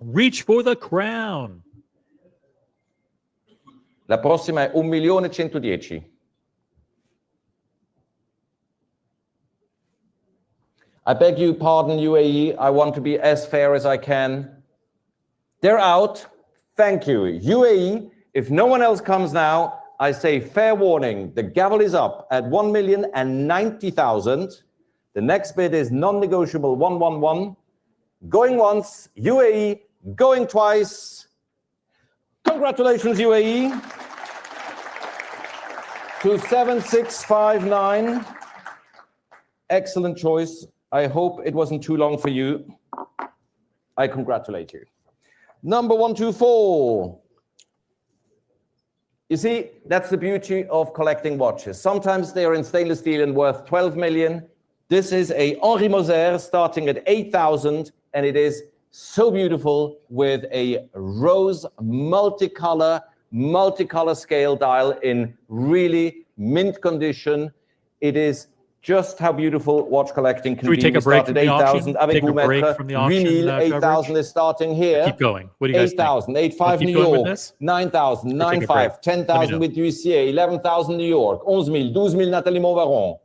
Reach for the crown. La prossima è 1.110.000. I beg you pardon, UAE. I want to be as fair as I can. They're out. Thank you. UAE, if no one else comes now, I say fair warning. The gavel is up at 1,090,000. The next bid is non-negotiable 111. Going once, UAE. Going twice. Congratulations, UAE. To 7659. Excellent choice. I hope it wasn't too long for you. I congratulate you. Number 124. You see, that's the beauty of collecting watches. Sometimes they are in stainless steel and worth 12 million. This is a Henri Moser starting at 8,000, and it is so beautiful with a rose multicolor scale dial in really mint condition. It is just how beautiful watch collecting can be. Should we take a break from the auction? Take a break from the auction. 8,000 is starting here. Keep going. What do you guys 8,000, think? 8,500 New York, 9,000, 9,500, 10,000 with UCA, 11,000 New York, 11,000, 12,000 Nathalie Montvaron,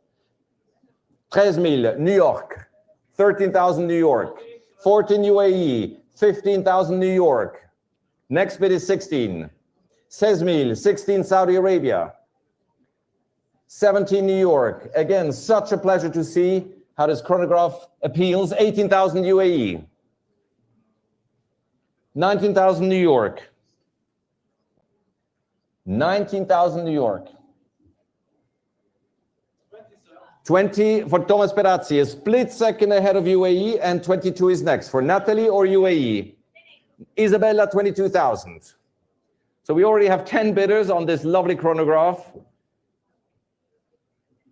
13,000 New York, 13,000 New York, 14 UAE, 15,000 New York. Next bid is 16. 16,000, 16 Saudi Arabia. 17 New York. Again, such a pleasure to see how this chronograph appeals. 18,000 UAE. 19,000 New York. 19,000 New York. 20 for Thomas Perazzi, a split second ahead of UAE, and 22 is next. For Natalie or UAE? Isabella, 22,000. So we already have 10 bidders on this lovely chronograph.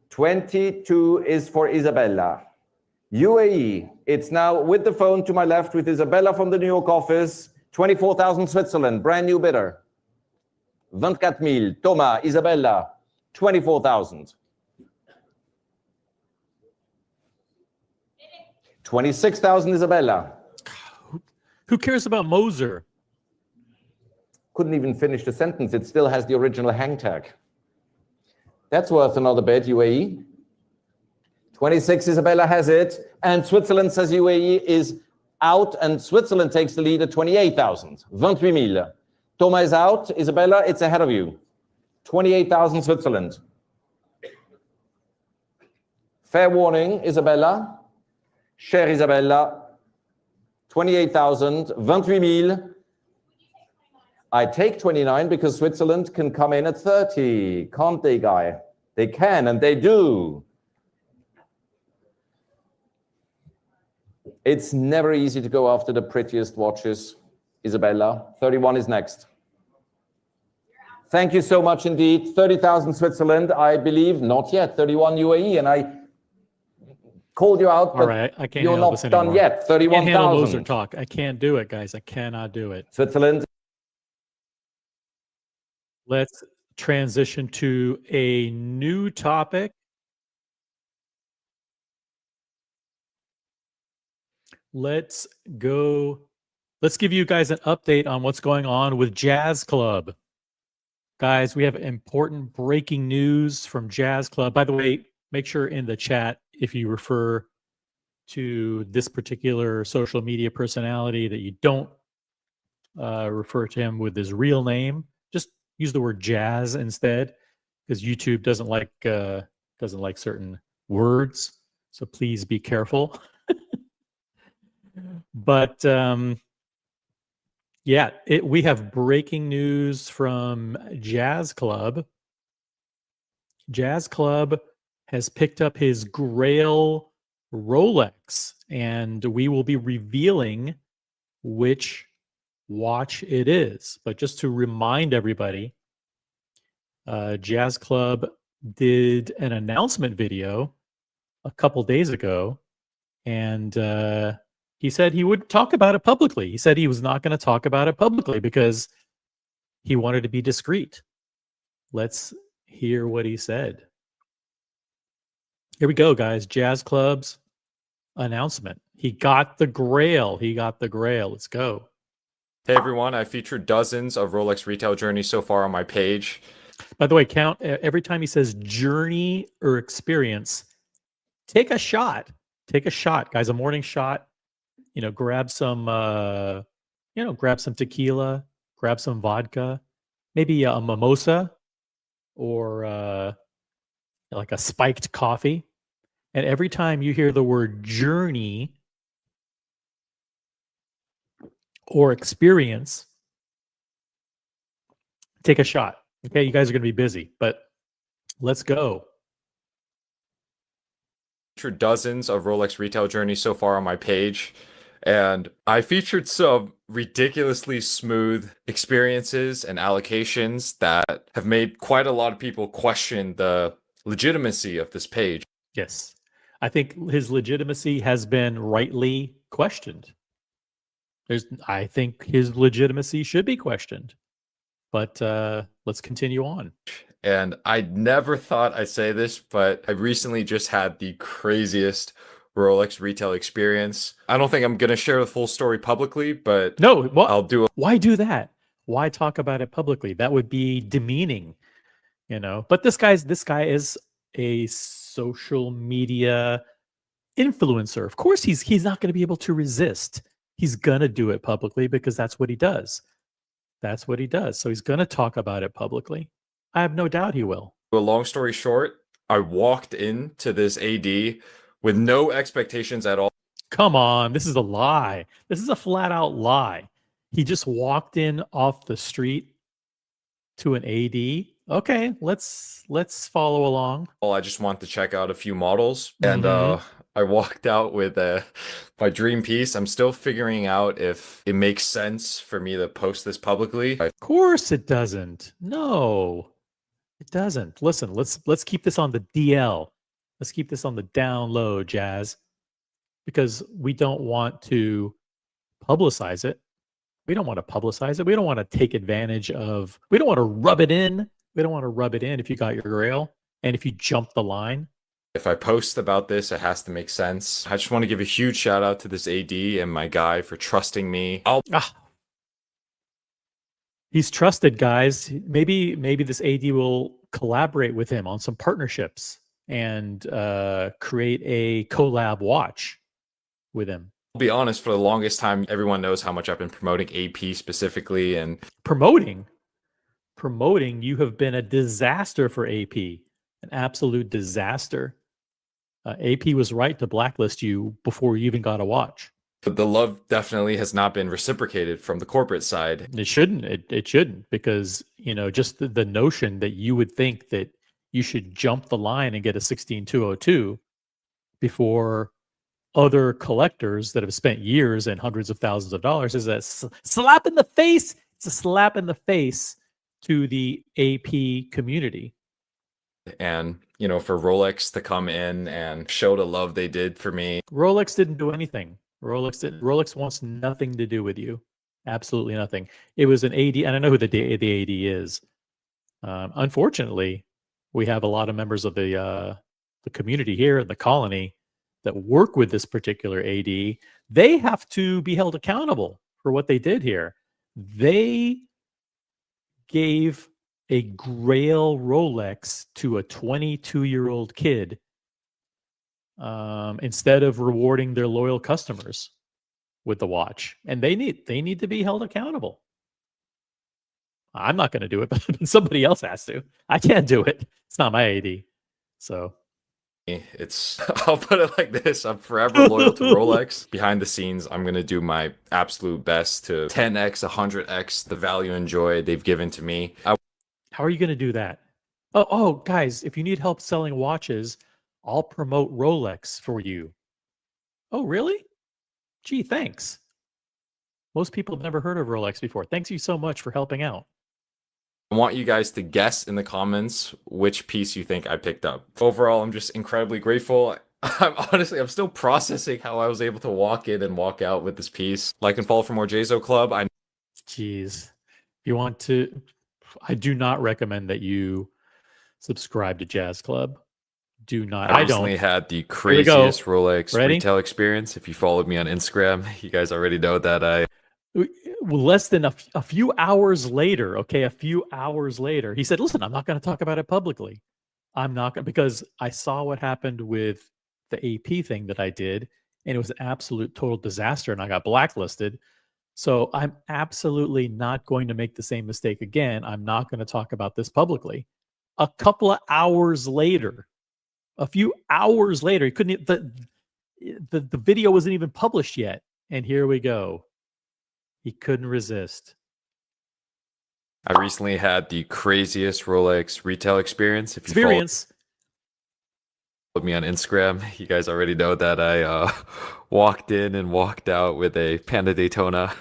22 is for Isabella. UAE, it's now with the phone to my left with Isabella from the New York office. 24,000 Switzerland, brand new bidder. 24,000. Thomas, Isabella, 24,000. 26,000 Isabella. Who cares about Moser? Couldn't even finish the sentence. It still has the original hang tag. That's worth another bid, UAE. 26, Isabella has it. And Switzerland says UAE is out, and Switzerland takes the lead at 28,000. 28,000. Thomas is out. Isabella, it's ahead of you. 28,000 Switzerland. Fair warning, Isabella. Chère Isabella, 28,000, 28,000. I take 29 because Switzerland can come in at 30. Can't they, Guy? They can, and they do. It's never easy to go after the prettiest watches, Isabella. 31 is next. Thank you so much indeed. 30,000 Switzerland, I believe. Not yet. 31 UAE, and I called you out, but All right, I can't you're handle not this done anymore. yet. I can't handle Moser 31,000. talk. I can't do it, guys. I cannot do it. Switzerland. Let's transition to a new topic. Let's give you guys an update on what's going on with Jazz Club. Guys, we have important breaking news from Jazz Club. By the way, make sure in the chat, if you refer to this particular social media personality, that you don't refer to him with his real name. Just use the word Jazz instead, because YouTube doesn't like certain words. So please be careful. But yeah, we have breaking news from Jazz Club. Jazz Club has picked up his Grail Rolex, and we will be revealing which watch it is. But just to remind everybody, Jazz Club did an announcement video a couple days ago, and he said he would talk about it publicly. He said he was not going to talk about it publicly because he wanted to be discreet. Let's hear what he said. Here we go, guys. Jazz Club's announcement. He got the Grail. He got the Grail. Let's go. Hey everyone, I featured dozens of Rolex retail journeys so far on my page. By the way, count every time he says journey or experience, take a shot. Take a shot, guys. A morning shot. Grab some grab some tequila, grab some vodka, maybe a mimosa or like a spiked coffee. And every time you hear the word journey or experience, take a shot. Okay, you guys are going to be busy, but let's go. Featured dozens of Rolex retail journeys so far on my page, and I featured some ridiculously smooth experiences and allocations that have made quite a lot of people question the legitimacy of this page. Yes, I think his legitimacy has been rightly questioned. I think his legitimacy should be questioned, but let's continue on. And I never thought I'd say this, but I recently just had the craziest Rolex retail experience. I don't think I'm going to share the full story publicly, but No, I'll do it. Why do that? Why talk about it publicly? That would be demeaning, But this guy is a social media influencer. Of course, he's not going to be able to resist. He's going to do it publicly because that's what he does. That's what he does. So he's going to talk about it publicly. I have no doubt he will. A long story short, I walked into this AD with no expectations at all. Come on, this is a lie. This is a flat out lie. He just walked in off the street to an AD. Okay, let's follow along. I just want to check out a few models, and I walked out with my dream piece. I'm still figuring out if it makes sense for me to post this publicly. Of course it doesn't. No, it doesn't. Listen, let's keep this on the DL. Let's keep this on the down low, Jazz, because we don't want to publicize it. We don't want to publicize it. We don't want to take advantage of. We don't want to rub it in. We don't want to rub it in if you got your Grail and if you jump the line. If I post about this, it has to make sense. I just want to give a huge shout out to this AD and my guy for trusting me. He's trusted, guys. Maybe this AD will collaborate with him on some partnerships and create a collab watch with him. I'll be honest, for the longest time, everyone knows how much I've been promoting AP specifically, and promoting. You have been a disaster for AP, an absolute disaster. AP was right to blacklist you before you even got a watch. But the love definitely has not been reciprocated from the corporate side. It shouldn't. It shouldn't, because just the notion that you would think that you should jump the line and get a 16202 before other collectors that have spent years and hundreds of thousands of dollars is a slap in the face. It's a slap in the face to the AP community. And, for Rolex to come in and show the love they did for me. Rolex didn't do anything. Rolex wants nothing to do with you. Absolutely nothing. It was an AD, and I know who the AD is. Unfortunately, we have a lot of members of the community here in the colony that work with this particular AD. They have to be held accountable for what they did here. They gave a Grail Rolex to a 22-year-old kid instead of rewarding their loyal customers with the watch, and they need to be held accountable. I'm not going to do it, but somebody else has to. I can't do it. It's not my AD. So I'll put it like this: I'm forever loyal to Rolex. Behind the scenes, I'm gonna do my absolute best to 10x, 100x the value and joy they've given to me. How are you going to do that? Oh, guys, if you need help selling watches, I'll promote Rolex for you. Oh, really? Gee, thanks. Most people have never heard of Rolex before. Thanks you so much for helping out. I want you guys to guess in the comments which piece you think I picked up. Overall, I'm just incredibly grateful. I'm still processing how I was able to walk in and walk out with this piece. Like and follow for more JZO Club. Jeez. If you want to, I do not recommend that you subscribe to Jazz Club. Do not. I I recently don't. had the craziest Rolex Ready? retail experience. If you followed me on Instagram, you guys already know that Less than a few hours later, a few hours later, he said, listen, I'm not going to talk about it publicly. I'm not going to, because I saw what happened with the AP thing that I did, and it was an absolute total disaster, and I got blacklisted. So I'm absolutely not going to make the same mistake again. I'm not going to talk about this publicly. A couple of hours later, a few hours later, he couldn't, the video wasn't even published yet. And here we go. He couldn't resist. I recently had the craziest Rolex retail experience. If you followed me on Instagram, you guys already know that I walked in and walked out with a Panda Daytona.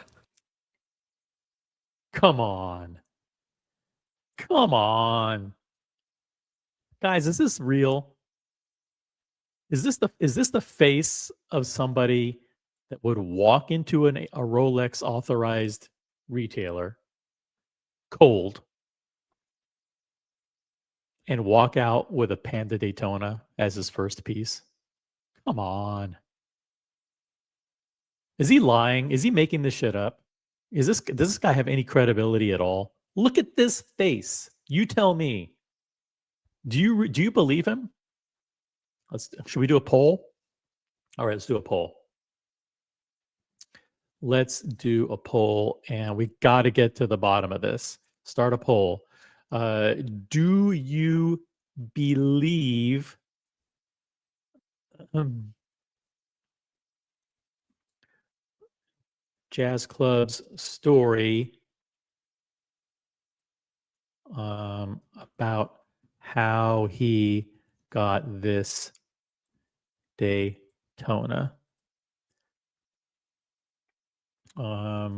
Come on. Come on. Guys, is this real? Is this the face of somebody that would walk into a Rolex authorized retailer cold and walk out with a Panda Daytona as his first piece? Come on. Is he lying? Is he making this shit up? Does this guy have any credibility at all? Look at this face. You tell me. Do you believe him? Should we do a poll? All right, let's do a poll. Let's do a poll, and we got to get to the bottom of this. Start a poll. Do you believe Jazz Club's story about how he got this Daytona? Let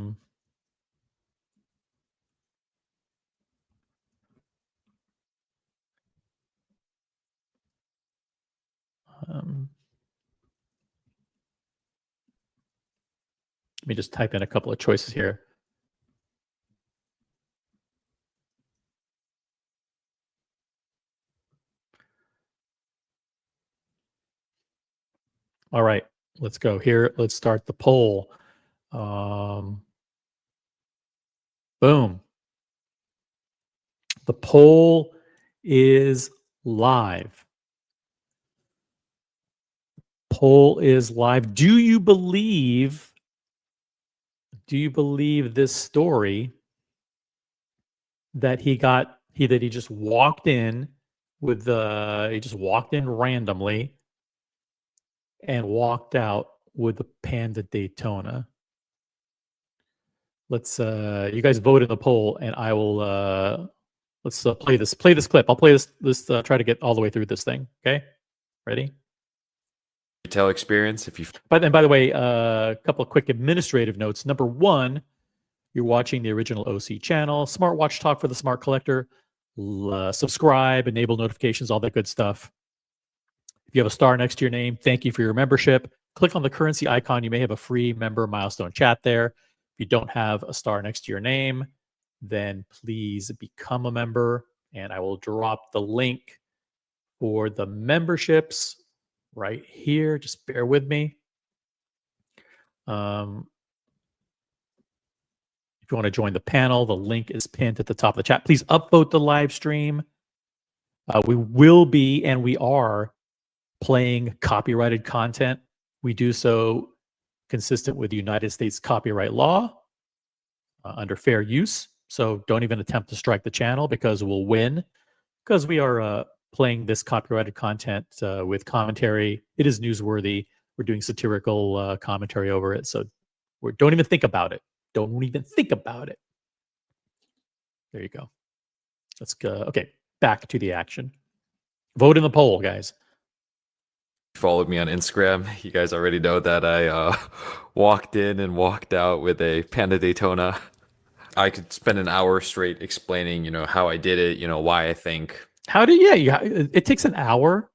me just type in a couple of choices here. All right, let's go here. Let's start the poll. Boom. The poll is live. Poll is live. Do you believe this story that he just walked in with he just walked in randomly and walked out with the Panda Daytona. Let's you guys vote in the poll, and I will let's play this clip. I'll play this try to get all the way through this thing. Okay, ready? Retail experience. If you By the way, a couple of quick administrative notes. Number one, you're watching the original OC channel, Smartwatch Talk for the Smart Collector. Subscribe, enable notifications, all that good stuff. If you have a star next to your name, thank you for your membership. Click on the currency icon. You may have a free member milestone chat there. If you don't have a star next to your name, then please become a member, and I will drop the link for the memberships right here. Just bear with me. If you want to join the panel, the link is pinned at the top of the chat. Please upvote the live stream. We will be, and we are, playing copyrighted content. We do so consistent with the United States copyright law under fair use. So don't even attempt to strike the channel, because we'll win, because we are playing this copyrighted content with commentary. It is newsworthy. We're doing satirical commentary over it. So don't even think about it. Don't even think about it. There you go. Let's go. Okay, back to the action. Vote in the poll, guys. followed me on Instagram, you guys already know that I walked in and walked out with a Panda Daytona. I could spend an hour straight explaining, how I did it, why I think. It takes an hour.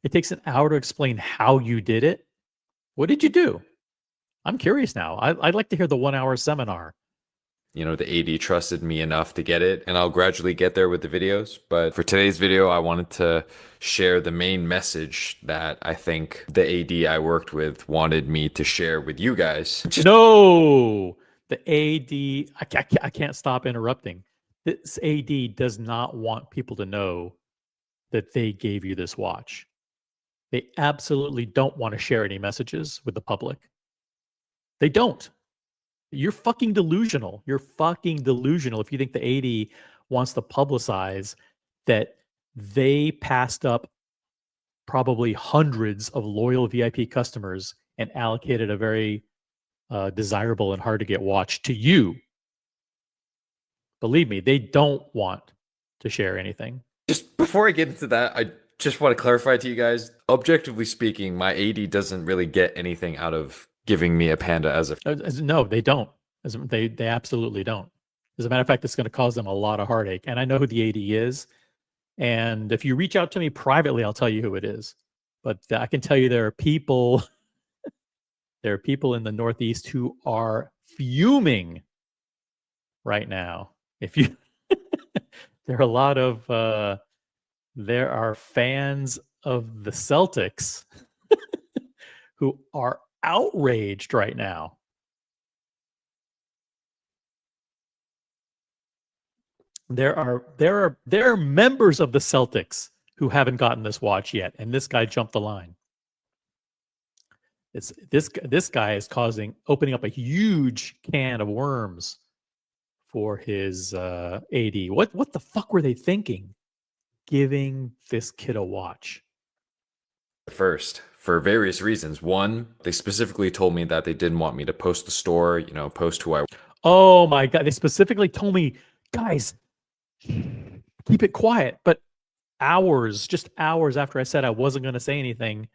It takes an hour to explain how you did it. What did you do? I'm curious now. I'd like to hear the 1 hour seminar. The AD trusted me enough to get it, and I'll gradually get there with the videos. But for today's video, I wanted to share the main message that I think the AD I worked with wanted me to share with you guys. No, the AD, I can't stop interrupting. This AD does not want people to know that they gave you this watch. They absolutely don't want to share any messages with the public. They don't. You're fucking delusional. You're fucking delusional if you think the AD wants to publicize that they passed up probably hundreds of loyal VIP customers and allocated a very desirable and hard to get watch to you. Believe me, they don't want to share anything. Just before I get into that, I just want to clarify to you guys, objectively speaking, my AD doesn't really get anything out of giving me a Panda as a... No, they don't. They absolutely don't. As a matter of fact, it's going to cause them a lot of heartache. And I know who the AD is. And if you reach out to me privately, I'll tell you who it is. But I can tell you there are people in the Northeast who are fuming right now. If you there are fans of the Celtics who are outraged right now. There are members of the Celtics who haven't gotten this watch yet, and this guy jumped the line. This guy is opening up a huge can of worms for his AD. What the fuck were they thinking, giving this kid a watch? First, for various reasons. One, they specifically told me that they didn't want me to post the store, post who I... Oh my God. They specifically told me, guys, keep it quiet. But just hours after I said I wasn't going to say anything,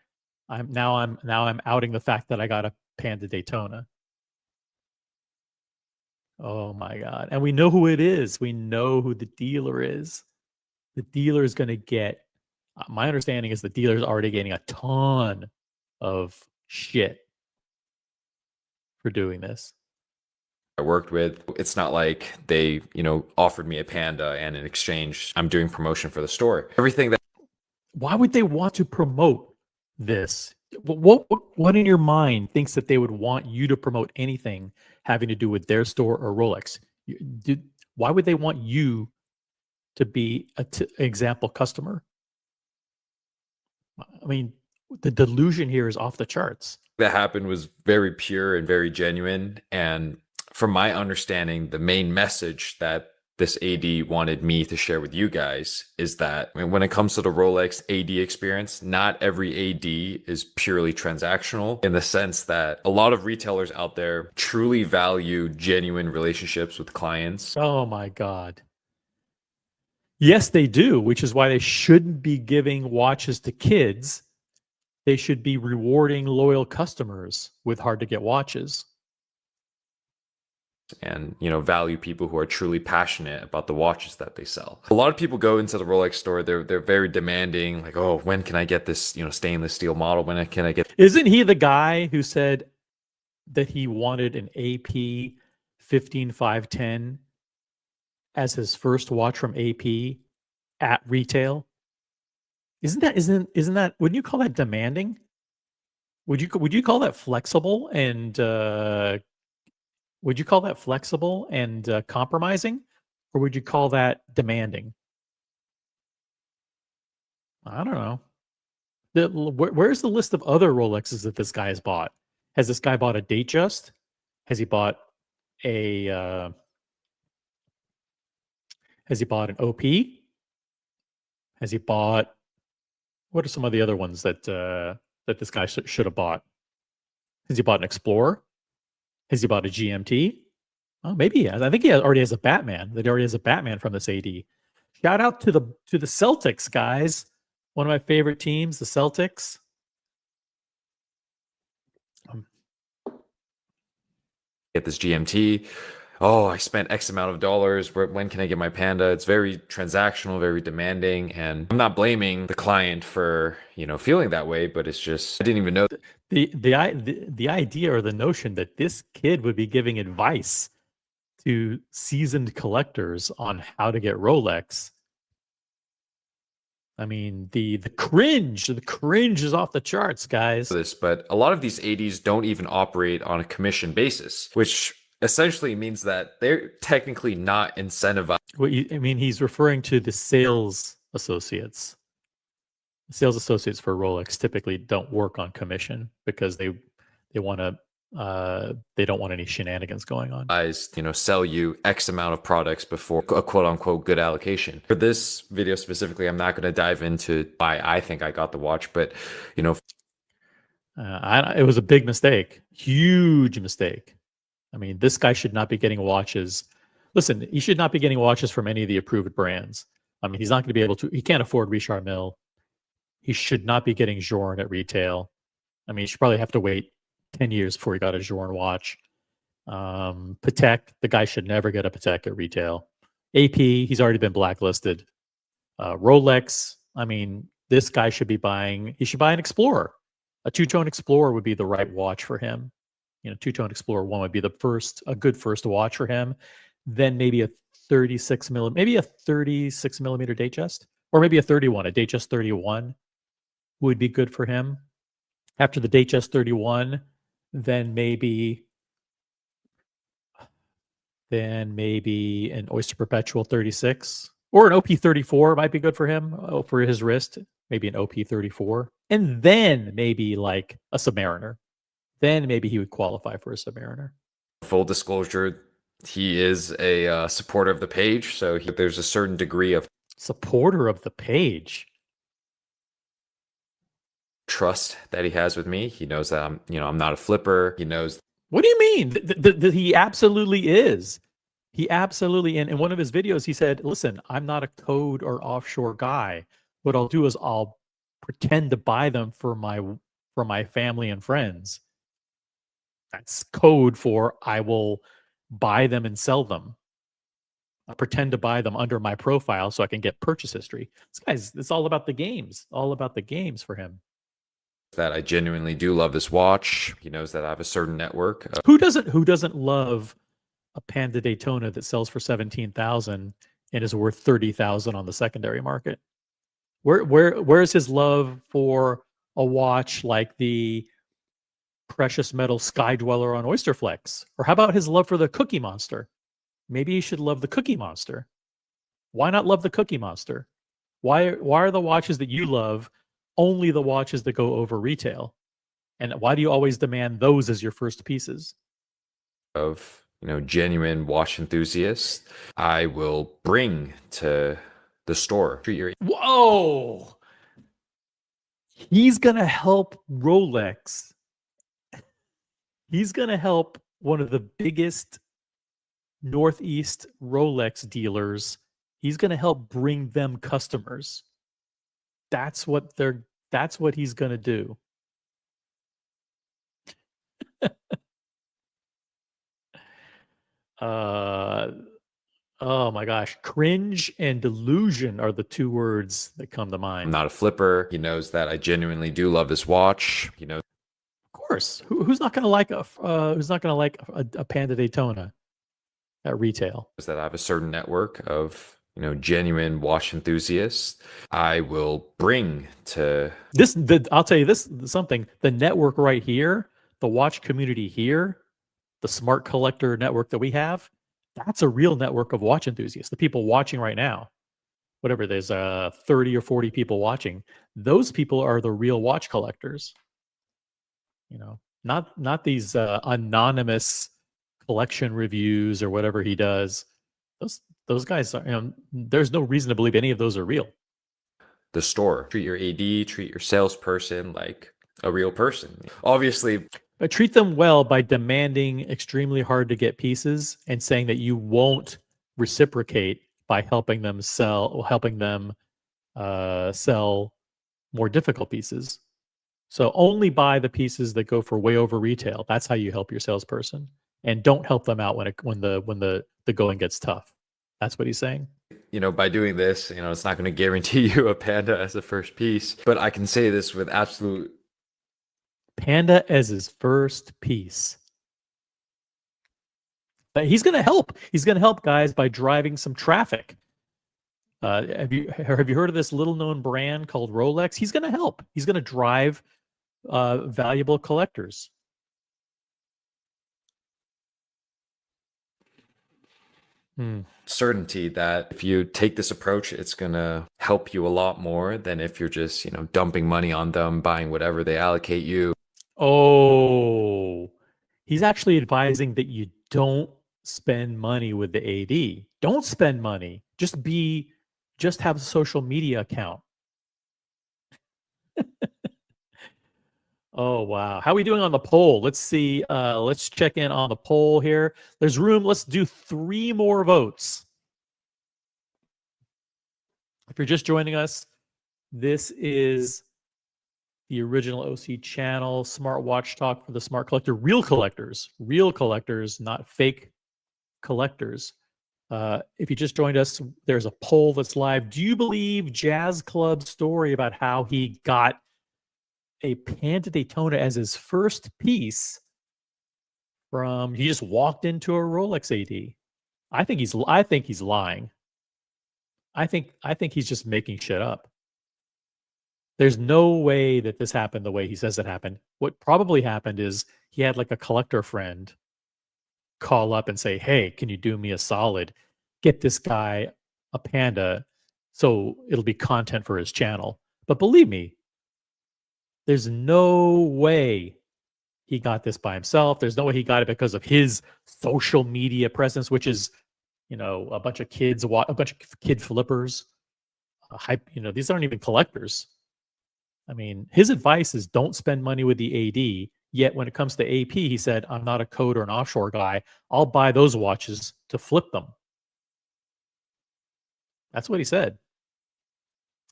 I'm outing the fact that I got a Panda Daytona. Oh my God. And we know who it is. We know who the dealer is. The dealer is going to get, my understanding is the dealer is already getting a ton of shit for doing this. I worked with. It's not like they, offered me a Panda and in exchange, I'm doing promotion for the store. Everything that... Why would they want to promote this? What in your mind thinks that they would want you to promote anything having to do with their store or Rolex? Why would they want you to be an example customer? I mean, the delusion here is off the charts. That happened was very pure and very genuine. And from my understanding, the main message that this AD wanted me to share with you guys is that when it comes to the Rolex AD experience, not every AD is purely transactional, in the sense that a lot of retailers out there truly value genuine relationships with clients. Oh my God. Yes, they do, which is why they shouldn't be giving watches to kids. They should be rewarding loyal customers with hard to get watches. And value people who are truly passionate about the watches that they sell. A lot of people go into the Rolex store, they're very demanding, like, oh, when can I get this stainless steel model, when can I get... Isn't he the guy who said that he wanted an AP 15510 as his first watch from AP at retail? Isn't that wouldn't you call that demanding? Would you call that flexible and compromising, or would you call that demanding? I don't know. Where's the list of other Rolexes that this guy has bought? Has this guy bought a Datejust? Has he bought a? Has he bought an OP? Has he bought? What are some of the other ones that that this guy should have bought? Has he bought an Explorer? Has he bought a GMT? Oh, maybe he has. I think he already has a Batman. That already has a Batman from this AD. Shout out to the Celtics, guys. One of my favorite teams, the Celtics. Get this GMT. Oh, I spent X amount of dollars. When can I get my Panda? It's very transactional, very demanding. And I'm not blaming the client for, feeling that way, but it's just, I didn't even know. The idea or the notion that this kid would be giving advice to seasoned collectors on how to get Rolex. I mean, the cringe is off the charts, guys. But a lot of these ADs don't even operate on a commission basis, which essentially means that they're technically not incentivized. I mean, he's referring to the sales associates. Sales associates for Rolex typically don't work on commission because they want to they don't want any shenanigans going on. Sell you X amount of products before a quote unquote good allocation. For this video specifically, I'm not going to dive into why I think I got the watch, but it was a big mistake, huge mistake. I mean, this guy should not be getting watches. Listen, he should not be getting watches from any of the approved brands. I mean, he's not going to be able to. He can't afford Richard Mille. He should not be getting Journe at retail. I mean, he should probably have to wait 10 years before he got a Journe watch. Patek, the guy should never get a Patek at retail. AP, he's already been blacklisted. Rolex, I mean, this guy should be buying. He should buy an Explorer. A two-tone Explorer would be the right watch for him. Two-tone Explorer 1 would be a good first watch for him. Then maybe a 36 millimeter Datejust, or maybe a Datejust 31 would be good for him. After the Datejust 31, then maybe an Oyster Perpetual 36 or an OP 34 might be good for him for his wrist. Maybe an OP 34, and then maybe like a Submariner. Then maybe he would qualify for a Submariner. Full disclosure, he is a supporter of the page, so there's a certain degree of supporter of the page trust that he has with me. He knows that I'm not a flipper. He knows. What do you mean? He absolutely is. He absolutely, in one of his videos, he said, listen, I'm not a code or offshore guy. What I'll do is I'll pretend to buy them for my family and friends. That's code for I will buy them and sell them. I pretend to buy them under my profile so I can get purchase history. It's all about the games. All about the games for him. That I genuinely do love this watch. He knows that I have a certain network. Who doesn't love a Panda Daytona that sells for 17,000 and is worth 30,000 on the secondary market? Where's his love for a watch like the precious metal Sky Dweller on Oysterflex? Or how about his love for the Cookie Monster? Maybe he should love the Cookie Monster. Why not love the Cookie Monster? Why are the watches that you love only the watches that go over retail? And why do you always demand those as your first pieces? Of genuine watch enthusiasts, I will bring to the store. Treat your Whoa! He's gonna help Rolex. He's gonna help one of the biggest Northeast Rolex dealers. He's gonna help bring them customers. That's what he's gonna do. Oh my gosh, cringe and delusion are the two words that come to mind. I'm not a flipper. He knows that I genuinely do love this watch. Of course, who's not gonna like a Panda Daytona at retail? That I have a certain network of genuine watch enthusiasts. I will bring to I'll tell you this something. The network right here, the watch community here, the smart collector network that we have, that's a real network of watch enthusiasts. The people watching right now, whatever, there's 30 or 40 people watching. Those people are the real watch collectors. Not these anonymous collection reviews or whatever he does. Those guys are, there's no reason to believe any of those are real. The store. Treat your AD, treat your salesperson like a real person. Obviously, But treat them well by demanding extremely hard to get pieces and saying that you won't reciprocate by helping them sell more difficult pieces. So only buy the pieces that go for way over retail. That's how you help your salesperson, and don't help them out when the going gets tough. That's what he's saying. By doing this, it's not going to guarantee you a Panda as a first piece, but I can say this with absolute Panda as his first piece. But he's going to help. He's going to help guys by driving some traffic. Have you heard of this little known brand called Rolex? He's going to help. He's going to drive valuable collectors. certainty that if you take this approach, it's going to help you a lot more than if you're just, dumping money on them, buying whatever they allocate you. Oh, he's actually advising that you don't spend money with the AD. Don't spend money. Just have a social media account. Oh, wow. How are we doing on the poll? Let's see. Let's check in on the poll here. There's room. Let's do 3 more votes. If you're just joining us, this is the original OC channel, Smart Watch Talk for the Smart Collector. Real collectors, not fake collectors. If you just joined us, there's a poll that's live. Do you believe Jazz Club's story about how he got a Panda Daytona as his first piece he just walked into a Rolex AD? I think he's lying. I think he's just making shit up. There's no way that this happened the way he says it happened. What probably happened is he had like a collector friend call up and say, "Hey, can you do me a solid? Get this guy a Panda so it'll be content for his channel." But believe me, there's no way he got this by himself. There's no way he got it because of his social media presence, which is, a bunch of kids, a bunch of kid flippers. These aren't even collectors. I mean, his advice is don't spend money with the AD. Yet when it comes to AP, he said, "I'm not a code or an offshore guy. I'll buy those watches to flip them." That's what he said.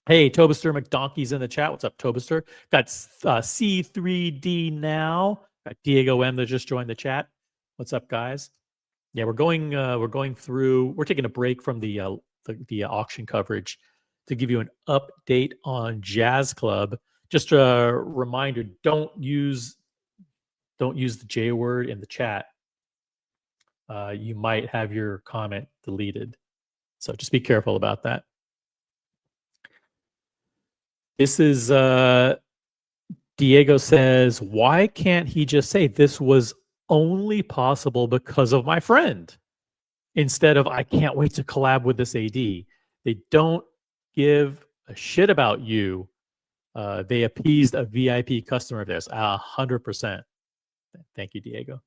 Hey, Tobister McDonkey's in the chat. What's up, Tobister? Got C3D now. Got Diego M that just joined the chat. What's up, guys? Yeah, we're going through. We're taking a break from the auction coverage to give you an update on Jazz Club. Just a reminder: don't use the J word in the chat. You might have your comment deleted, so just be careful about that. This is Diego says, "Why can't he just say this was only possible because of my friend instead of I can't wait to collab with this AD? They don't give a shit about you. They appeased a VIP customer of theirs." 100%. Thank you, Diego.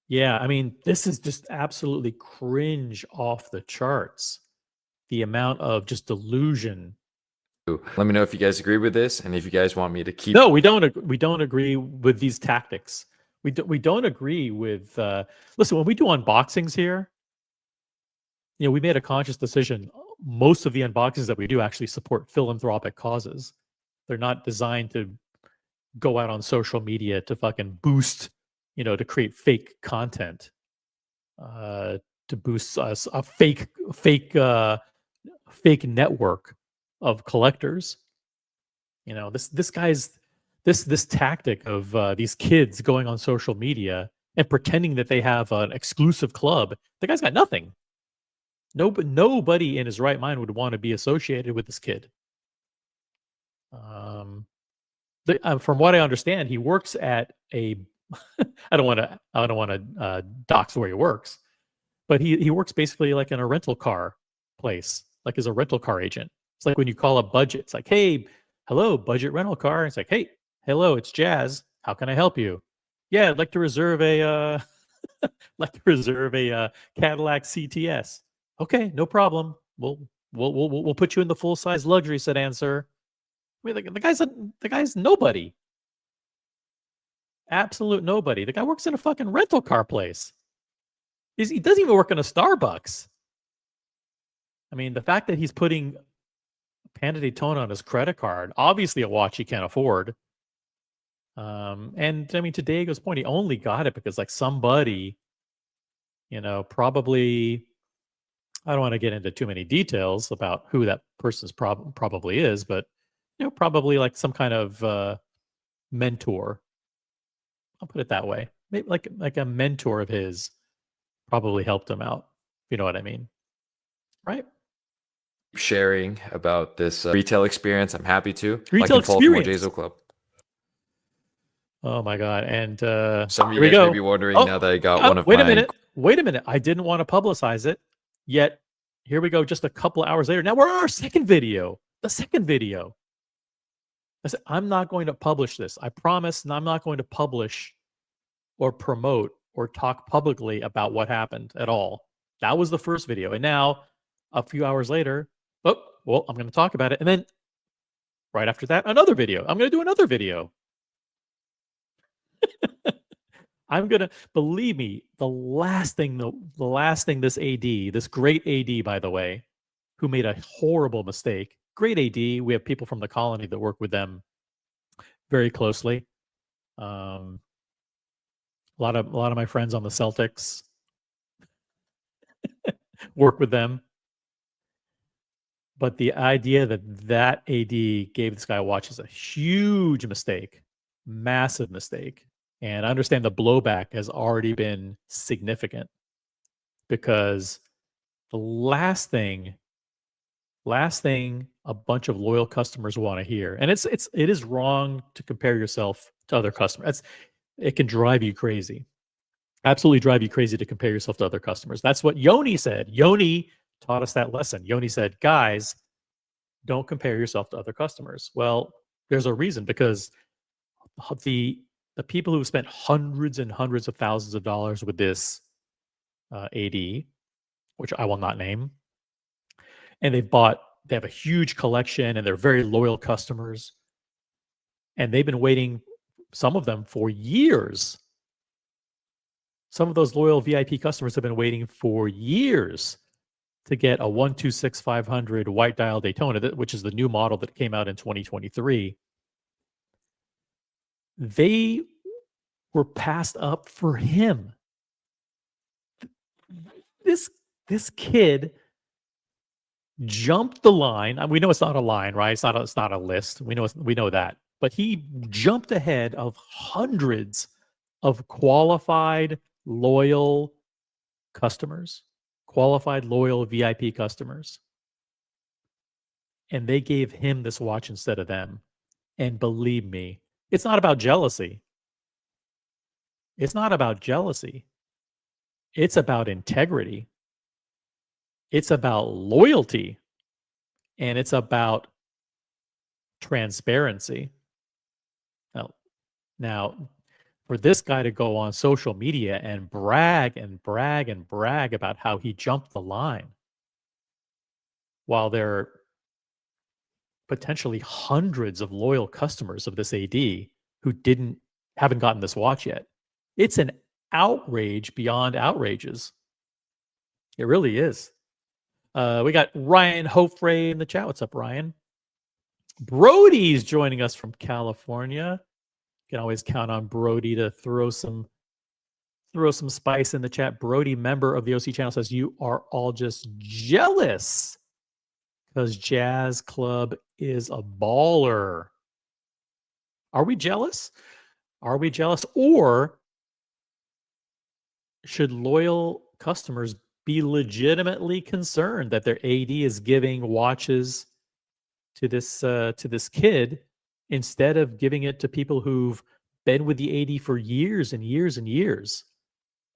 Yeah, I mean, this is just absolutely cringe off the charts. The amount of just delusion. Let me know if you guys agree with this, and if you guys want me to keep. No, we don't. We don't agree with these tactics. We don't agree with. Listen, when we do unboxings here, we made a conscious decision. Most of the unboxings that we do actually support philanthropic causes. They're not designed to go out on social media to fucking boost, to create fake content, to boost us a fake network of collectors. This tactic of these kids going on social media and pretending that they have an exclusive club. The guy's got nothing. Nobody in his right mind would want to be associated with this kid. From what I understand, he works at a. I don't want to dox where he works, but he works basically like in a rental car place, like as a rental car agent. It's like when you call up Budget. It's like, hey, hello, Budget rental car. It's like, hey, hello, it's Jazz. How can I help you? Yeah, I'd like to reserve a Cadillac CTS. Okay, no problem. We'll put you in the full size luxury sedan, sir. I mean, the guy's nobody. Absolute nobody. The guy works in a fucking rental car place. He doesn't even work in a Starbucks. I mean, the fact that he's putting Panda Daytona on his credit card, obviously a watch he can't afford. And I mean, to Diego's point, he only got it because like somebody, probably, I don't want to get into too many details about who that person's probably is, but probably like some kind of mentor. I'll put it that way. Maybe like a mentor of his probably helped him out. If you know what I mean, right? Sharing about this retail experience. I'm happy to. Retail like in Fall from experience. Mojezo Club. Oh my god! And Some of you here we guys may go. be wondering now that I got one of wait my. a minute. Wait a minute. I didn't want to publicize it yet. Here we go. Just a couple of hours later. Now we're on our second video. The second video. I said, I'm not going to publish this. I promise. And I'm not going to publish or promote or talk publicly about what happened at all. That was the first video. And now, a few hours later, I'm going to talk about it. And then right after that, another video. I'm going to do another video. I'm going to, believe me, the last thing this AD, this great AD, by the way, who made a horrible mistake. Great AD. We have people from the colony that work with them very closely. A lot of my friends on the Celtics work with them. But the idea that AD gave this guy a watch is a huge mistake, massive mistake. And I understand the blowback has already been significant because the last thing a bunch of loyal customers want to hear, and it is wrong to compare yourself to other customers. It can drive you crazy. Absolutely drive you crazy to compare yourself to other customers. That's what Yoni said. Yoni taught us that lesson. Yoni said, guys, don't compare yourself to other customers. Well, there's a reason, because the people who spent hundreds and hundreds of thousands of dollars with this AD, which I will not name, and they have a huge collection and they're very loyal customers. And they've been waiting, some of them, for years. Some of those loyal VIP customers have been waiting for years to get a 126-500 white dial Daytona, which is the new model that came out in 2023. They were passed up for him. This kid jumped the line. We know it's not a line, right? It's not a list. We know that. But he jumped ahead of hundreds of qualified, loyal customers, qualified, loyal VIP customers. And they gave him this watch instead of them. And believe me, it's not about jealousy. It's not about jealousy. It's about integrity. It's about loyalty. And it's about transparency. Now, for this guy to go on social media and brag and brag and brag about how he jumped the line while there are potentially hundreds of loyal customers of this AD who haven't gotten this watch yet. It's an outrage beyond outrages. It really is. We got Ryan Hofrey in the chat. What's up, Ryan? Brody's joining us from California. You can always count on Brody to throw some spice in the chat. Brody, member of the OC channel, says you are all just jealous because Jazz Club is a baller. Are we jealous? Are we jealous? Or should loyal customers be legitimately concerned that their AD is giving watches to this kid instead of giving it to people who've been with the AD for years and years and years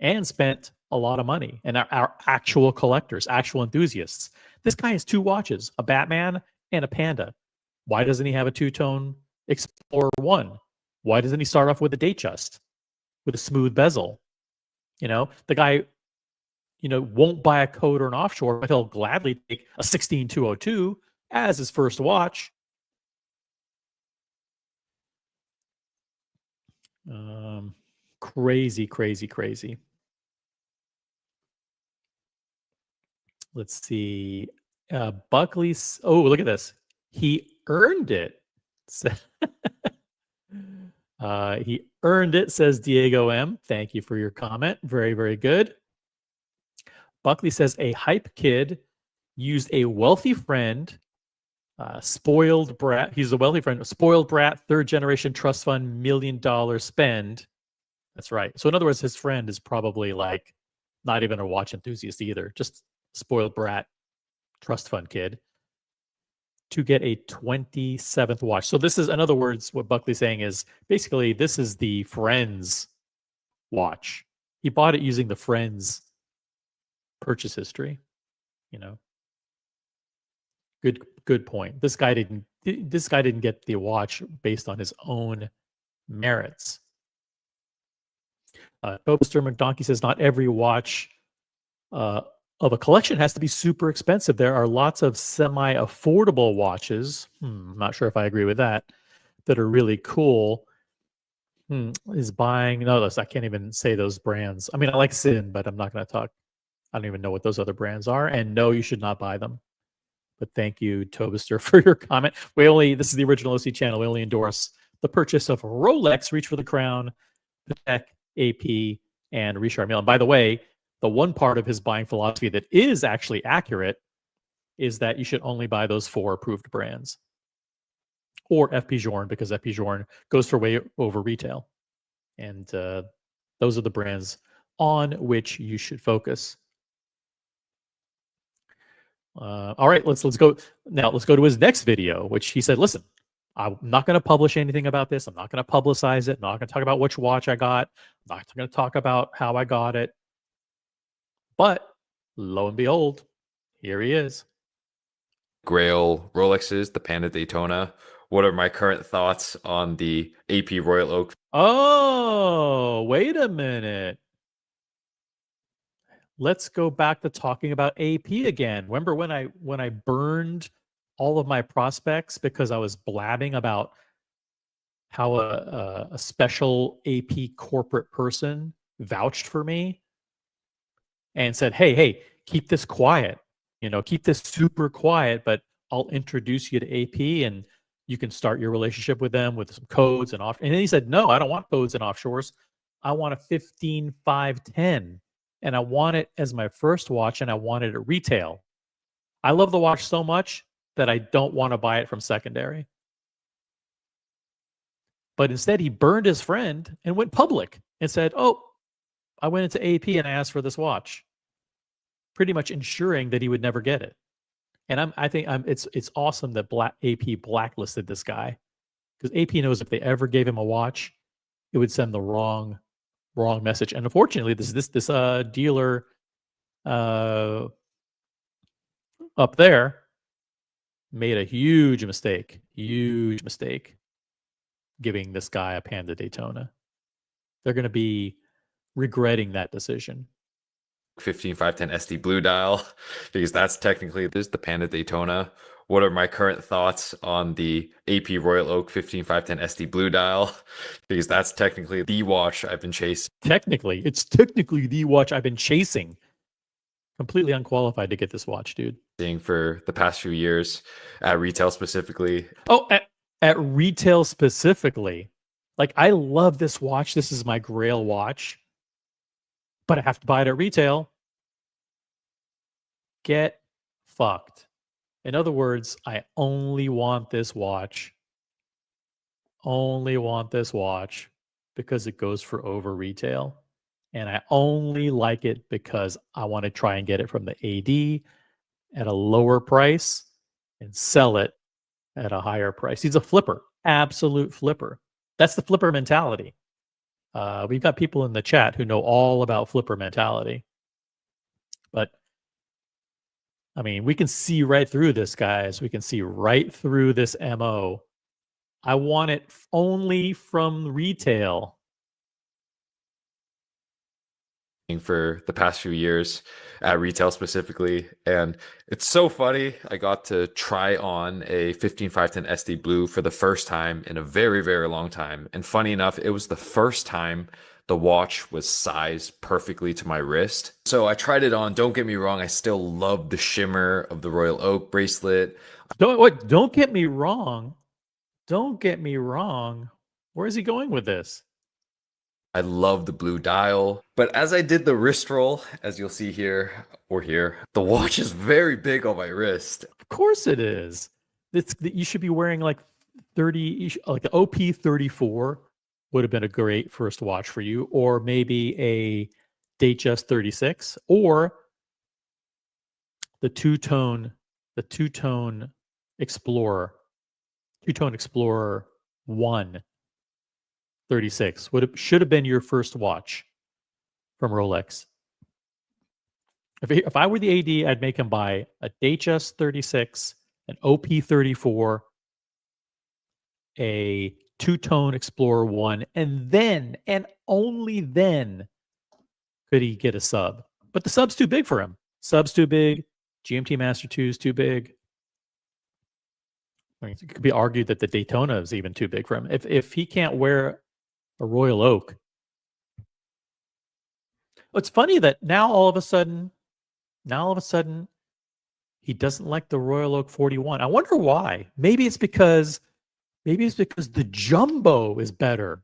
and spent a lot of money and are actual collectors, actual enthusiasts? This guy has 2 watches, a Batman and a Panda. Why doesn't he have a two-tone Explorer 1? Why doesn't he start off with a Datejust with a smooth bezel? The guy, won't buy a code or an offshore, but he'll gladly take a 16202 as his first watch. Crazy, crazy, crazy. Let's see. Buckley's. Oh, look at this. He earned it. He earned it, says Diego M. Thank you for your comment. Very, very good. Buckley says a hype kid used a wealthy friend, spoiled brat. He's a wealthy friend, spoiled brat, 3rd generation trust fund, $1 million spend. That's right. So in other words, his friend is probably like not even a watch enthusiast either, just spoiled brat trust fund kid to get a 27th watch. So this is, in other words, what Buckley's saying is basically this is the friend's watch. He bought it using the friend's purchase history. Good point. This guy didn't get the watch based on his own merits. Mr. McDonkey says not every watch of a collection has to be super expensive. There are lots of semi-affordable watches. I'm not sure if I agree with that are really cool. Is buying I can't even say those brands. I mean, I like Sin, but I'm not going to talk. I don't even know what those other brands are. And no, you should not buy them. But thank you, Tobister, for your comment. This is the original OC channel. We only endorse the purchase of Rolex, Reach for the Crown, Patek, AP, and Richard Mille. And by the way, the one part of his buying philosophy that is actually accurate is that you should only buy those 4 approved brands. Or FP Journe, because FP Journe goes for way over retail. And those are the brands on which you should focus. All right, let's go now. Let's go to his next video, which he said, listen, I'm not going to publish anything about this. I'm not going to publicize it. I'm not going to talk about which watch I got. I'm not going to talk about how I got it. But lo and behold, here he is. Grail Rolexes, the Panda Daytona. What are my current thoughts on the AP Royal Oak? Oh, wait a minute. Let's go back to talking about AP again. Remember when I burned all of my prospects because I was blabbing about how a special AP corporate person vouched for me and said, hey, keep this quiet, keep this super quiet, but I'll introduce you to AP and you can start your relationship with them with some codes and off. And then he said, no, I don't want codes and offshores. I want a 15510. And I want it as my first watch, and I want it at retail. I love the watch so much that I don't want to buy it from secondary. But instead, he burned his friend and went public and said, oh, I went into AP and I asked for this watch, pretty much ensuring that he would never get it. And I think it's awesome that AP blacklisted this guy, because AP knows if they ever gave him a watch, it would send the wrong message. And unfortunately, this dealer up there made a huge mistake giving this guy a Panda Daytona. they're going to be regretting that decision. 15510 SD blue dial, because that's technically this the Panda Daytona. What are my current thoughts on the AP Royal Oak 15510 SD blue dial? Because that's technically the watch I've been chasing It's technically the watch I've been chasing. Completely unqualified to get this watch, dude. for the past few years at retail specifically. Oh, at retail specifically. Like, I love this watch. This is my grail watch, but I have to buy it at retail. Get fucked. In other words, I only want this watch. Only want this watch because it goes for over retail. And I only like it because I want to try and get it from the AD at a lower price and sell it at a higher price. He's a flipper, absolute flipper. That's the flipper mentality. We've got people in the chat who know all about flipper mentality. But I mean, we can see right through this, guys. We can see right through this MO. I want it only from retail. For the past few years at retail specifically, and it's so funny. I got to try on a 15510 SD blue for the first time in a very, very long time, and funny enough, it was the first time the watch was sized perfectly to my wrist. So I tried it on. Don't get me wrong, I still love the shimmer of the Royal Oak bracelet. Don't get me wrong. Don't get me wrong. Where is he going with this? I love the blue dial, but as I did the wrist roll, as you'll see here or here, the watch is very big on my wrist. Of course it is. You should be wearing like 30, like the OP34 would have been a great first watch for you, or maybe a Datejust 36, or the two-tone Explorer, two-tone Explorer 1 36 should have been your first watch from Rolex. If I were the AD, I'd make him buy a Datejust 36, an OP34, a two-tone Explorer 1, and then, and only then, could he get a sub. But the sub's too big for him. Sub's too big. GMT Master 2 is too big. I mean, it could be argued that the Daytona is even too big for him. If he can't wear a Royal Oak. It's funny that now all of a sudden, he doesn't like the Royal Oak 41. I wonder why. Maybe it's because the Jumbo is better.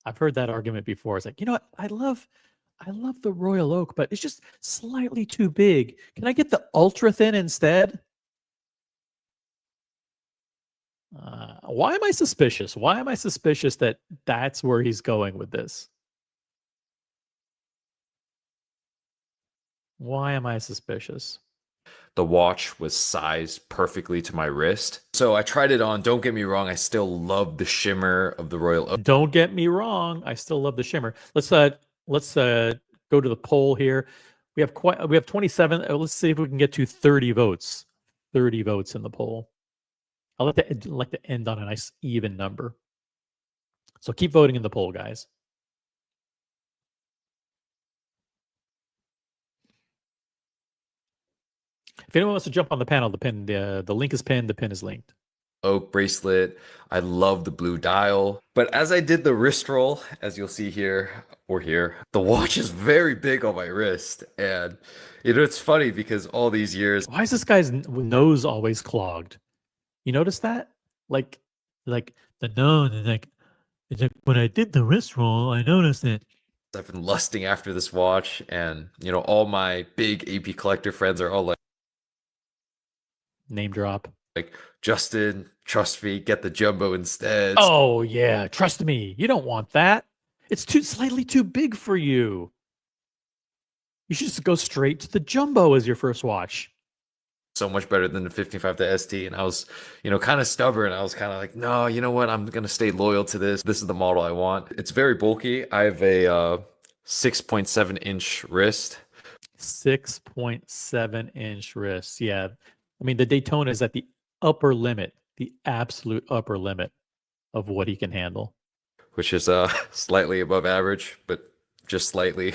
I've heard that argument before. It's like, you know what? I love the Royal Oak, but it's just slightly too big. Can I get the ultra thin instead? Why am I suspicious? Why am I suspicious that that's where he's going with this? Why am I suspicious? The watch was sized perfectly to my wrist. So I tried it on. Don't get me wrong, I still love the shimmer of the Royal Oak. Don't get me wrong, I still love the shimmer. Let's go to the poll here. We have 27. Let's see if we can get to 30 votes. 30 votes in the poll. I like to end on a nice even number. So keep voting in the poll, guys. If anyone wants to jump on the panel, the link is pinned, the pin is linked. Oak bracelet. I love the blue dial. But as I did the wrist roll, as you'll see here or here, the watch is very big on my wrist. And it's funny because all these years. Why is this guy's nose always clogged? You notice that? Like the nose, like when I did the wrist roll, I noticed it. I've been lusting after this watch, and all my big AP collector friends are all like, name drop. Like, Justin, trust me, get the Jumbo instead. Oh yeah, trust me. You don't want that. It's slightly too big for you. You should just go straight to the Jumbo as your first watch. So much better than the 55 to ST, and I was kind of stubborn. I was kind of like, no, you know what, I'm gonna stay loyal to this is the model I want. It's very bulky. I have a 6.7 inch wrist. 6.7 inch wrist. Yeah, I mean the Daytona is at the upper limit, the absolute upper limit of what he can handle. which is slightly above average, but just slightly.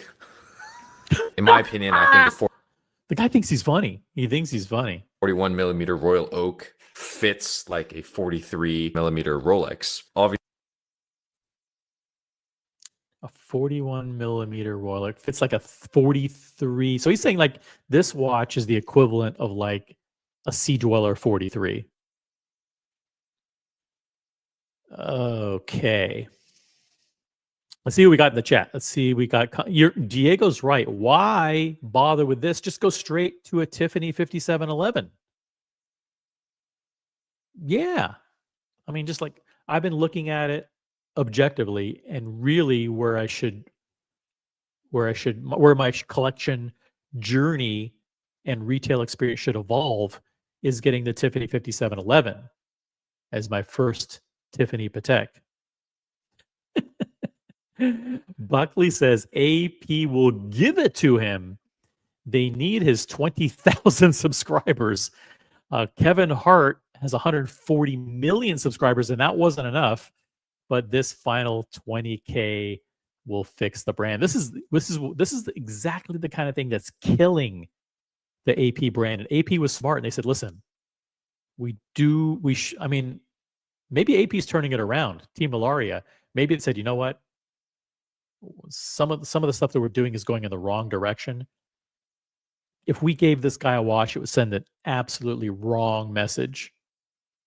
In my opinion, I think the The guy thinks he's funny. He thinks he's funny. 41 millimeter Royal Oak fits like a 43 millimeter Rolex. Obviously, A 41 millimeter Rolex fits like a 43. So he's saying like this watch is the equivalent of like a Sea Dweller 43. Okay. Let's see what we got in the chat. Let's see. We got Diego's right. Why bother with this? Just go straight to a Tiffany 5711. Yeah. I mean, just like I've been looking at it objectively, and really where my collection journey and retail experience should evolve is getting the Tiffany 5711 as my first Tiffany Patek. Buckley says AP will give it to him. They need his 20,000 subscribers. Kevin Hart has 140 million subscribers, and that wasn't enough. But this final 20K will fix the brand. This is exactly the kind of thing that's killing the AP brand. And AP was smart, and they said, "Listen, I mean, maybe AP is turning it around. Team Ilaria, maybe it said, you know what? Some of the stuff that we're doing is going in the wrong direction. If we gave this guy a watch, it would send an absolutely wrong message.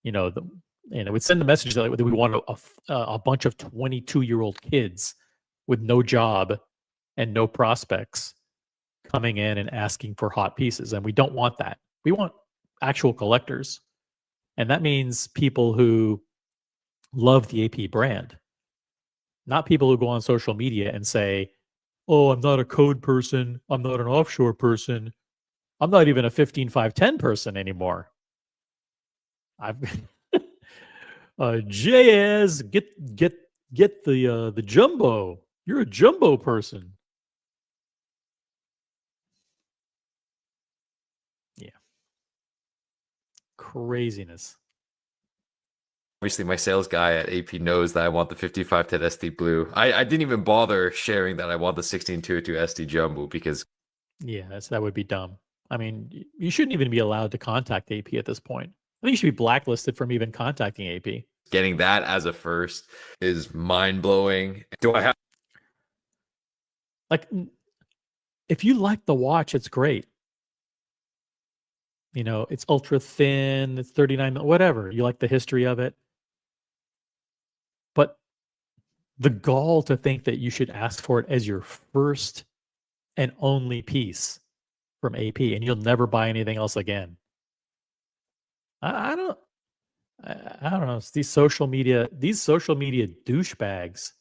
It would send the message that we want a bunch of 22-year-old kids with no job and no prospects coming in and asking for hot pieces. And we don't want that. We want actual collectors. And that means people who love the AP brand, not people who go on social media and say, oh, I'm not a code person. I'm not an offshore person. I'm not even a 15-5-10 person anymore. I've Jazz, get the jumbo. You're a jumbo person. Yeah. Craziness. obviously my sales guy at AP knows that I want the 5510 ST Blue. I didn't even bother sharing that I want the 16202 ST Jumbo because that would be dumb. I mean, you shouldn't even be allowed to contact AP at this point. I think you should be blacklisted from even contacting AP. getting that as a first is mind-blowing. Do I have Like, if you like the watch, it's great. It's ultra thin, it's 39, whatever. You like the history of it. But the gall to think that you should ask for it as your first and only piece from AP, and you'll never buy anything else again. I don't know. It's these social media douchebags.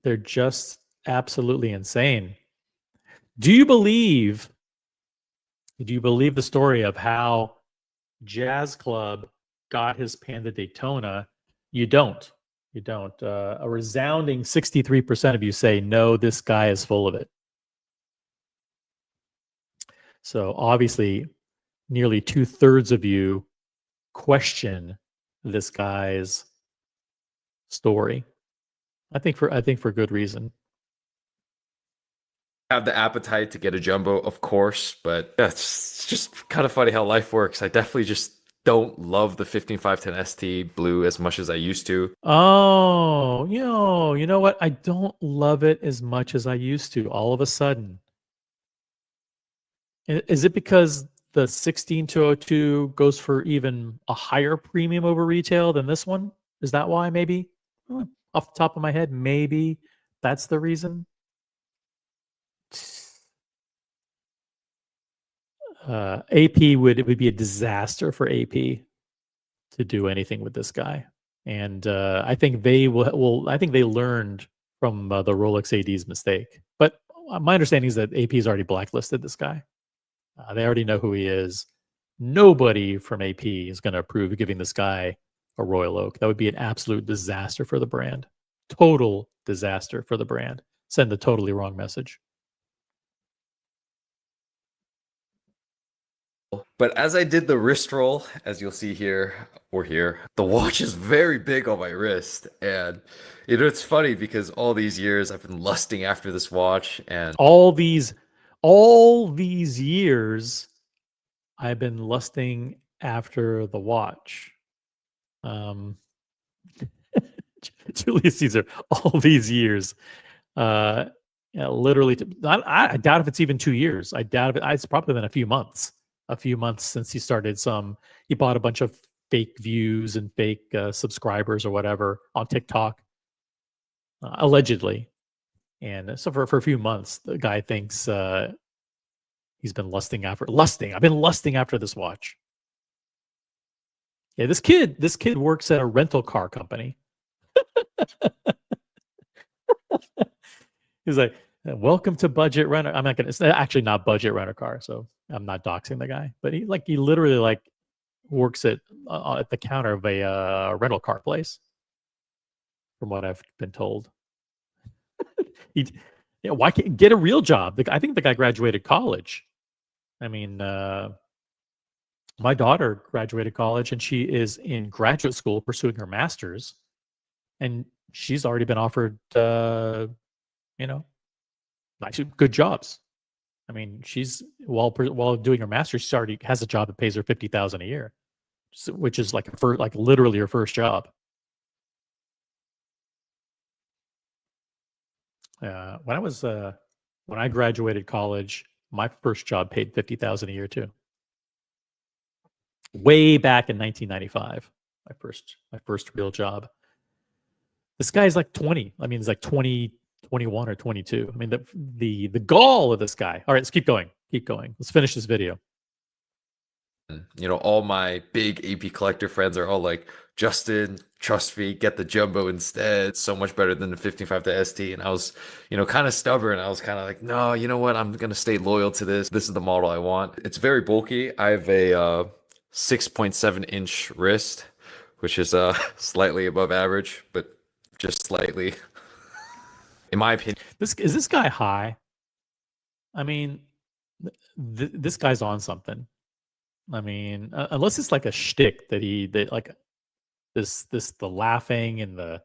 They're just absolutely insane. Do you believe the story of how Jazz Club got his Panda Daytona? You don't. A resounding 63% of you say, no, this guy is full of it. So obviously, nearly 2/3 of you question this guy's story. I think for good reason. have the appetite to get a jumbo, of course, but yeah, it's just kind of funny how life works. I definitely just don't love the 15510 ST Blue as much as I used to. Oh, you know what? I don't love it as much as I used to all of a sudden. Is it because the 16202 goes for even a higher premium over retail than this one? Is that why maybe? Off the top of my head, maybe that's the reason. AP would be a disaster for AP to do anything with this guy, and I think they will. I think they learned from the Rolex AD's mistake. But my understanding is that AP has already blacklisted this guy. They already know who he is. Nobody from AP is going to approve of giving this guy a Royal Oak. That would be an absolute disaster for the brand. Total disaster for the brand. Send the totally wrong message. But as I did the wrist roll, as you'll see here or here, the watch is very big on my wrist. And it's funny because all these years I've been lusting after this watch, and all these years I've been lusting after the watch. Julius Caesar, all these years. Yeah, literally, I doubt if it's even 2 years. I doubt if it's probably been a few months since he started he bought a bunch of fake views and fake subscribers or whatever on TikTok, allegedly. And so for a few months, the guy thinks he's been lusting. I've been lusting after this watch. Yeah, this kid works at a rental car company. He's like, welcome to budget renter. I'm not gonna. It's actually not budget renter car, so I'm not doxing the guy. But he literally works at the counter of a rental car place, from what I've been told. Why can't get a real job? I think the guy graduated college. I mean, my daughter graduated college, and she is in graduate school pursuing her master's, and she's already been offered, actually good jobs. I mean, she's while doing her master's, she already has a job that pays her $50,000 a year, which is literally her first job. When I graduated college, my first job paid $50,000 a year too. Way back in 1995, my first real job. This guy's like 20. I mean, he's like 20, 21 or 22. I mean, the gall of this guy. All right, let's keep going. Let's finish this video. All my big AP collector friends are all like, Justin, trust me, get the jumbo instead. It's so much better than the 15.5 to ST. And I was, kind of stubborn. I was kind of like, no, you know what? I'm going to stay loyal to this. This is the model I want. It's very bulky. I have a 6.7-inch wrist, which is slightly above average, but just slightly. In my opinion. Is this guy high? I mean, this guy's on something. I mean, unless it's like a shtick the laughing and the.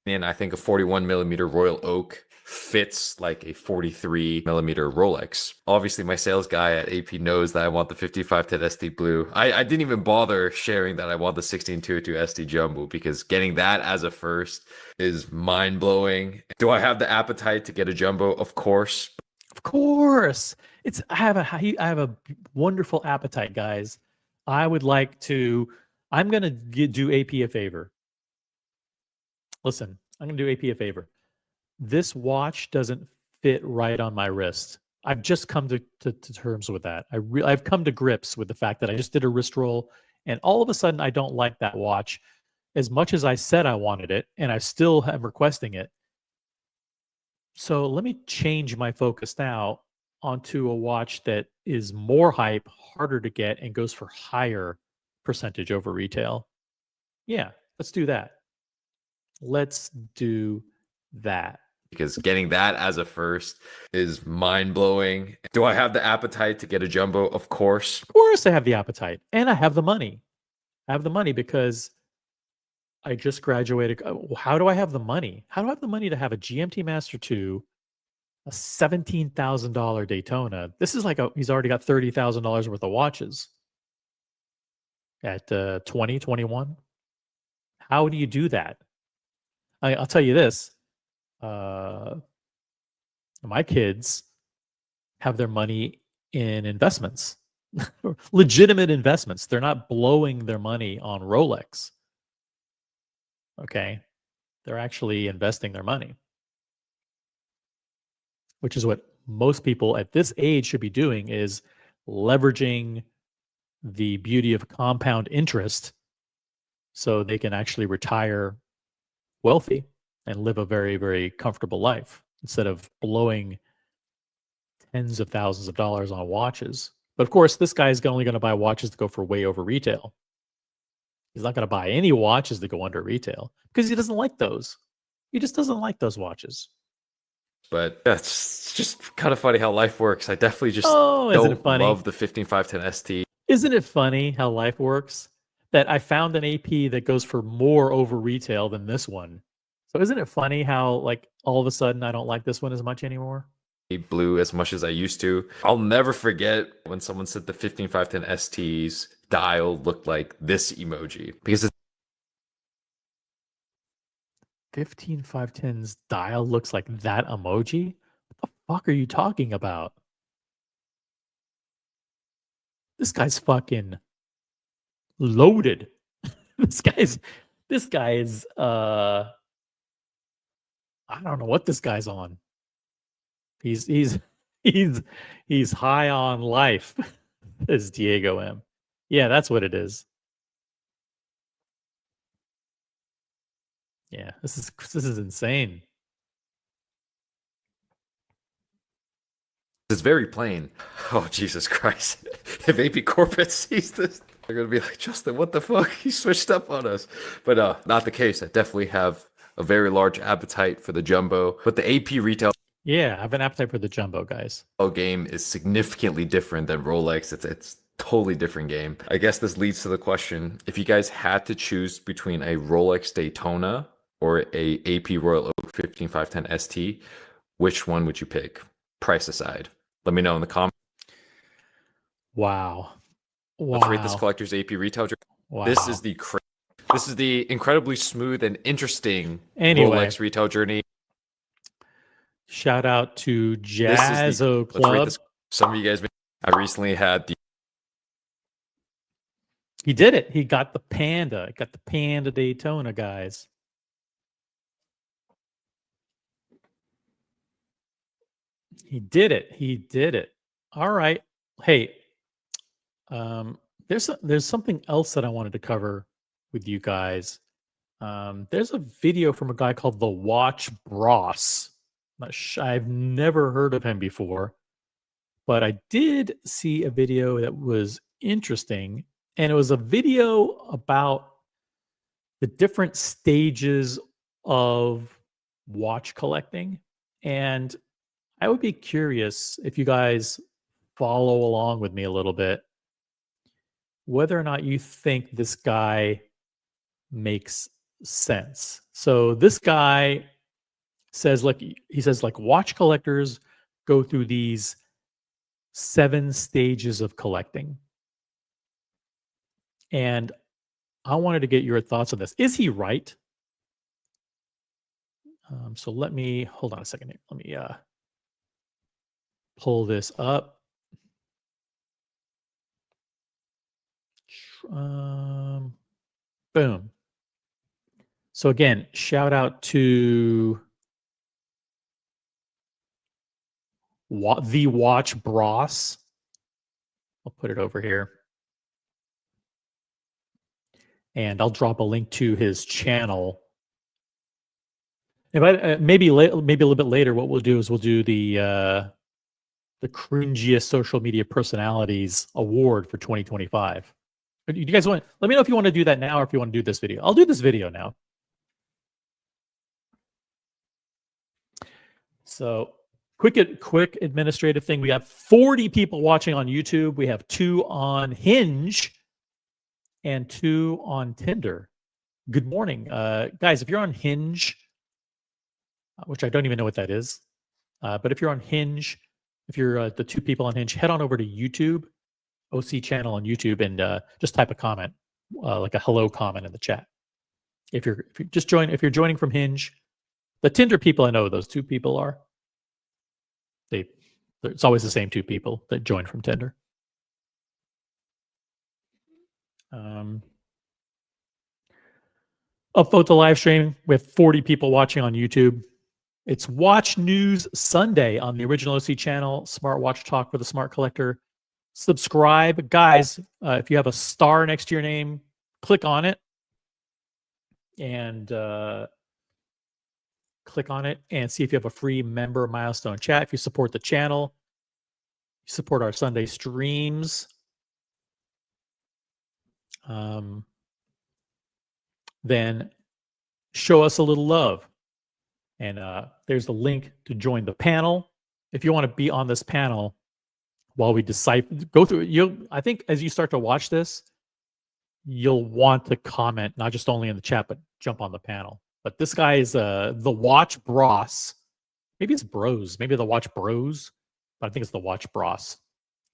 And I think a 41mm Royal Oak fits like a 43mm Rolex. Obviously, my sales guy at AP knows that I want the 5510 ST Blue. I didn't even bother sharing that I want the 16202 ST Jumbo, because getting that as a first is mind-blowing. Do I have the appetite to get a Jumbo? Of course. Of course. I have a wonderful appetite, guys. I'm going to do AP a favor. Listen, I'm going to do AP a favor. This watch doesn't fit right on my wrist. I've just come to terms with that. I've come to grips with the fact that I just did a wrist roll, and all of a sudden I don't like that watch as much as I said I wanted it, and I still am requesting it. So let me change my focus now onto a watch that is more hype, harder to get, and goes for higher percentage over retail. Yeah, let's do that. Because getting that as a first is mind-blowing. Do I have the appetite to get a Jumbo? Of course. Of course I have the appetite, and I have the money. I have the money because I just graduated. How do I have the money? How do I have the money to have a GMT Master 2, a $17,000 Daytona? This is he's already got $30,000 worth of watches at 20, 21. How do you do that? I'll tell you this. My kids have their money in investments, legitimate investments. They're not blowing their money on Rolex. Okay. They're actually investing their money, which is what most people at this age should be doing, is leveraging the beauty of compound interest so they can actually retire wealthy and live a very, very comfortable life instead of blowing tens of thousands of dollars on watches. But of course, this guy's only going to buy watches that go for way over retail. He's not going to buy any watches that go under retail because he doesn't like those. He just doesn't like those watches. But that's just kind of funny how life works. I definitely just Isn't it don't funny? love the 15510 ST. Isn't it funny how life works? That I found an AP that goes for more over retail than this one. So isn't it funny how like all of a sudden I don't like this one as much anymore? Blue as much as I used to. I'll never forget when someone said the 15510 ST's dial looked like this emoji because it's 15510's dial looks like that emoji? What the fuck are you talking about? This guy's fucking loaded. this guy is I don't know what this guy's on. He's he's he's high on life. Is Diego M. Yeah, that's what it is. Yeah, this is insane. very plain. Oh Jesus Christ! If AP Corporate sees this, they're gonna be like, Justin, what the fuck? He switched up on us. But not the case. I definitely have a very large appetite for the jumbo, but the AP retail Yeah, I have an appetite for the jumbo, guys. game is significantly different than Rolex. It's totally different game. I guess this leads to the question: if you guys had to choose between a Rolex Daytona or a AP Royal Oak 15510 ST, which one would you pick? Price aside. Let me know in the comments. Wow. Let's rate this Wow. collector's AP retail journey. Wow. This is the incredibly smooth and interesting Anyway. Rolex retail journey. Shout out to This is Jazzo let's rate Club. this. Some of you guys, I recently had the He did it. He got the Panda. Got the Panda Daytona, guys. He did it. He did it. All right. Hey, there's something else that I wanted to cover with you guys. There's a video from a guy called the Watch Bros. I've never heard of him before, but I did see a video that was interesting, and it was a video about the different stages of watch collecting. And I would be curious if you guys follow along with me a little bit, whether or not you think this guy makes sense. So this guy says, like, he says, like, watch collectors go through these 7 stages of collecting. And I wanted to get your thoughts on this. Is he right? So let me hold on a second here. Let me pull this up. Boom. So again, shout out to the Watch Bros. I'll put it over here. And I'll drop a link to his channel. If I maybe a little bit later, what we'll do is we'll do the cringiest social media personalities award for 2025. Do you guys want? Let me know if you want to do that now or if you want to do this video. I'll do this video now. So quick administrative thing. We have 40 people watching on YouTube. We have 2 on Hinge and 2 on Tinder. Good morning, guys. If you're on Hinge, which I don't even know what that is, but if you're on Hinge, if you're the 2 people on Hinge, head on over to YouTube, OC channel on YouTube, and just type a comment, like a hello comment in the chat. If you're joining from Hinge, the Tinder people, I know who those 2 people are. It's always the same 2 people that join from Tinder. Upvote the live stream. We have 40 people watching on YouTube. It's Watch News Sunday on the original OC channel, Smartwatch Talk for the Smart Collector. Subscribe. Guys, if you have a star next to your name, click on it. And click on it and see if you have a free member milestone chat. If you support the channel, you support our Sunday streams, then show us a little love. And there's a link to join the panel. If you want to be on this panel while we decipher, go through it. I think as you start to watch this, you'll want to comment, not just only in the chat, but jump on the panel. But this guy is the Watch Bros. Maybe it's Bros. Maybe the Watch Bros. But I think it's the Watch Bros.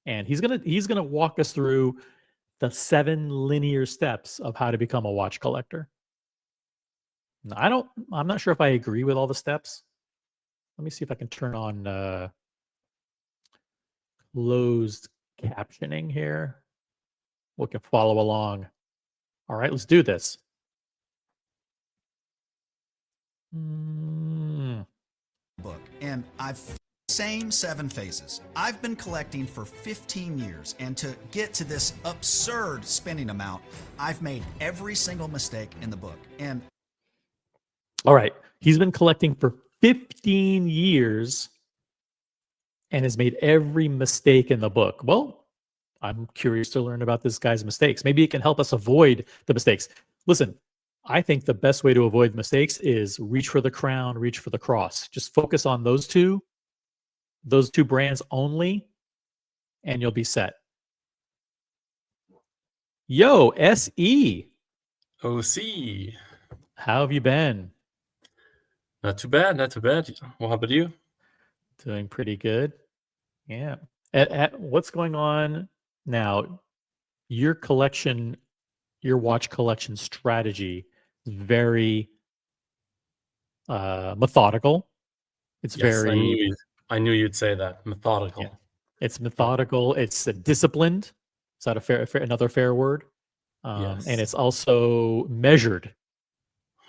And he's gonna walk us through the 7 linear steps of how to become a watch collector. Now, I'm not sure if I agree with all the steps. Let me see if I can turn on closed captioning here. We can follow along. All right, let's do this. Book, and same 7 phases. I've been collecting for 15 years, and to get to this absurd spending amount, I've made every single mistake in the book. And all right, he's been collecting for 15 years and has made every mistake in the book. Well, I'm curious to learn about this guy's mistakes. Maybe it can help us avoid the mistakes. Listen, I think the best way to avoid mistakes is reach for the crown, reach for the cross. Just focus on those two brands only, and you'll be set. Yo, SE. OC. How have you been? Not too bad, not too bad. Well, how about you? Doing pretty good. Yeah. What's going on now? Your watch collection strategy is very methodical. It's Yes, very. I knew you'd say that. Methodical. Yeah. It's methodical. It's disciplined. Is that another fair word? Yes. And it's also measured.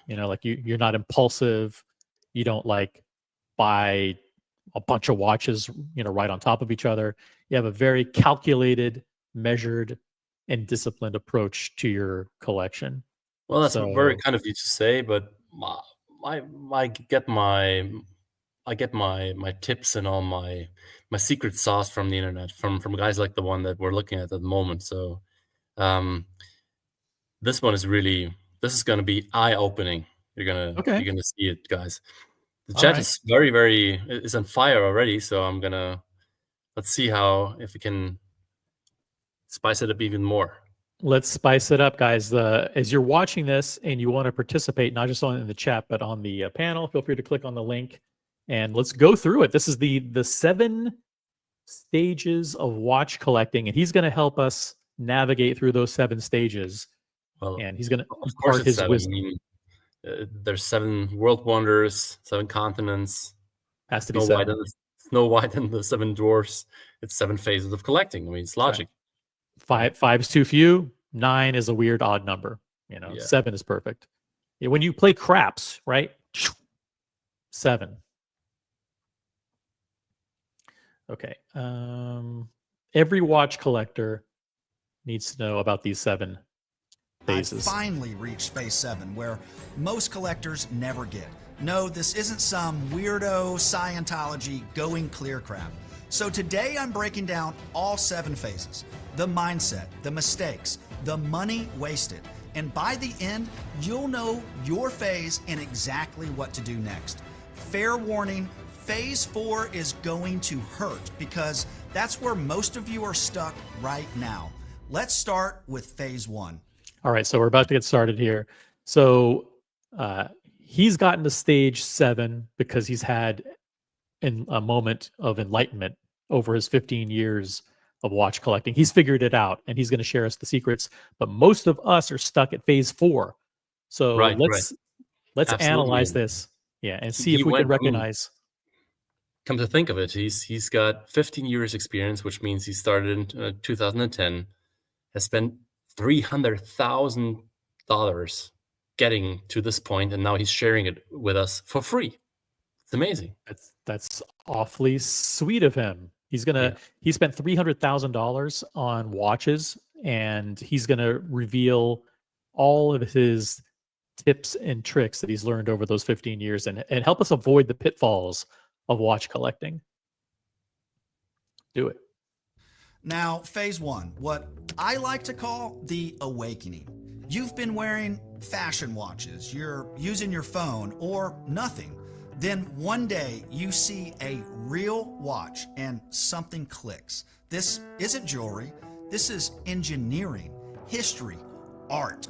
Like you're not impulsive. You don't like buy a bunch of watches, right on top of each other. You have a very calculated, measured, and disciplined approach to your collection. Well, that's very kind of you to say, but I get my tips and all my secret sauce from the internet, from guys like the one that we're looking at the moment. So this is going to be eye-opening. You're gonna see it, guys. The chat is is on fire already, so let's see if we can spice it up even more. Let's spice it up, guys. As you're watching this and you want to participate, not just in the chat, but on the panel, feel free to click on the link and let's go through it. This is the 7 stages of watch collecting, and he's going to help us navigate through those 7 stages. Well, and he's going to impart his wisdom. There's 7 world wonders, 7 continents. Has to be Snow White and the 7 dwarfs. It's 7 phases of collecting. I mean, it's logic. Right. 5's too few. 9 is a weird odd number. 7 is perfect. When you play craps, right? 7. Okay. Every watch collector needs to know about these 7 phases. I finally reached phase 7, where most collectors never get. No, this isn't some weirdo Scientology going clear crap. So today I'm breaking down all 7 phases: the mindset, the mistakes, the money wasted. And by the end, you'll know your phase and exactly what to do next. Fair warning, phase 4 is going to hurt, because that's where most of you are stuck right now. Let's start with phase 1. All right, so we're about to get started here. So he's gotten to stage 7 because he's had a moment of enlightenment over his 15 years of watch collecting. He's figured it out, and he's going to share us the secrets. But most of us are stuck at phase 4. So let's analyze this, and see if we can recognize. Come to think of it, he's got 15 years experience, which means he started in 2010, has spent $300,000 getting to this point, and now he's sharing it with us for free. It's amazing. That's awfully sweet of him. He spent $300,000 on watches, and he's gonna reveal all of his tips and tricks that he's learned over those 15 years and help us avoid the pitfalls of watch collecting. Do it. Now, phase 1, what I like to call the awakening. You've been wearing fashion watches, you're using your phone, or nothing. Then one day you see a real watch and something clicks. This isn't jewelry. This is engineering, history, art.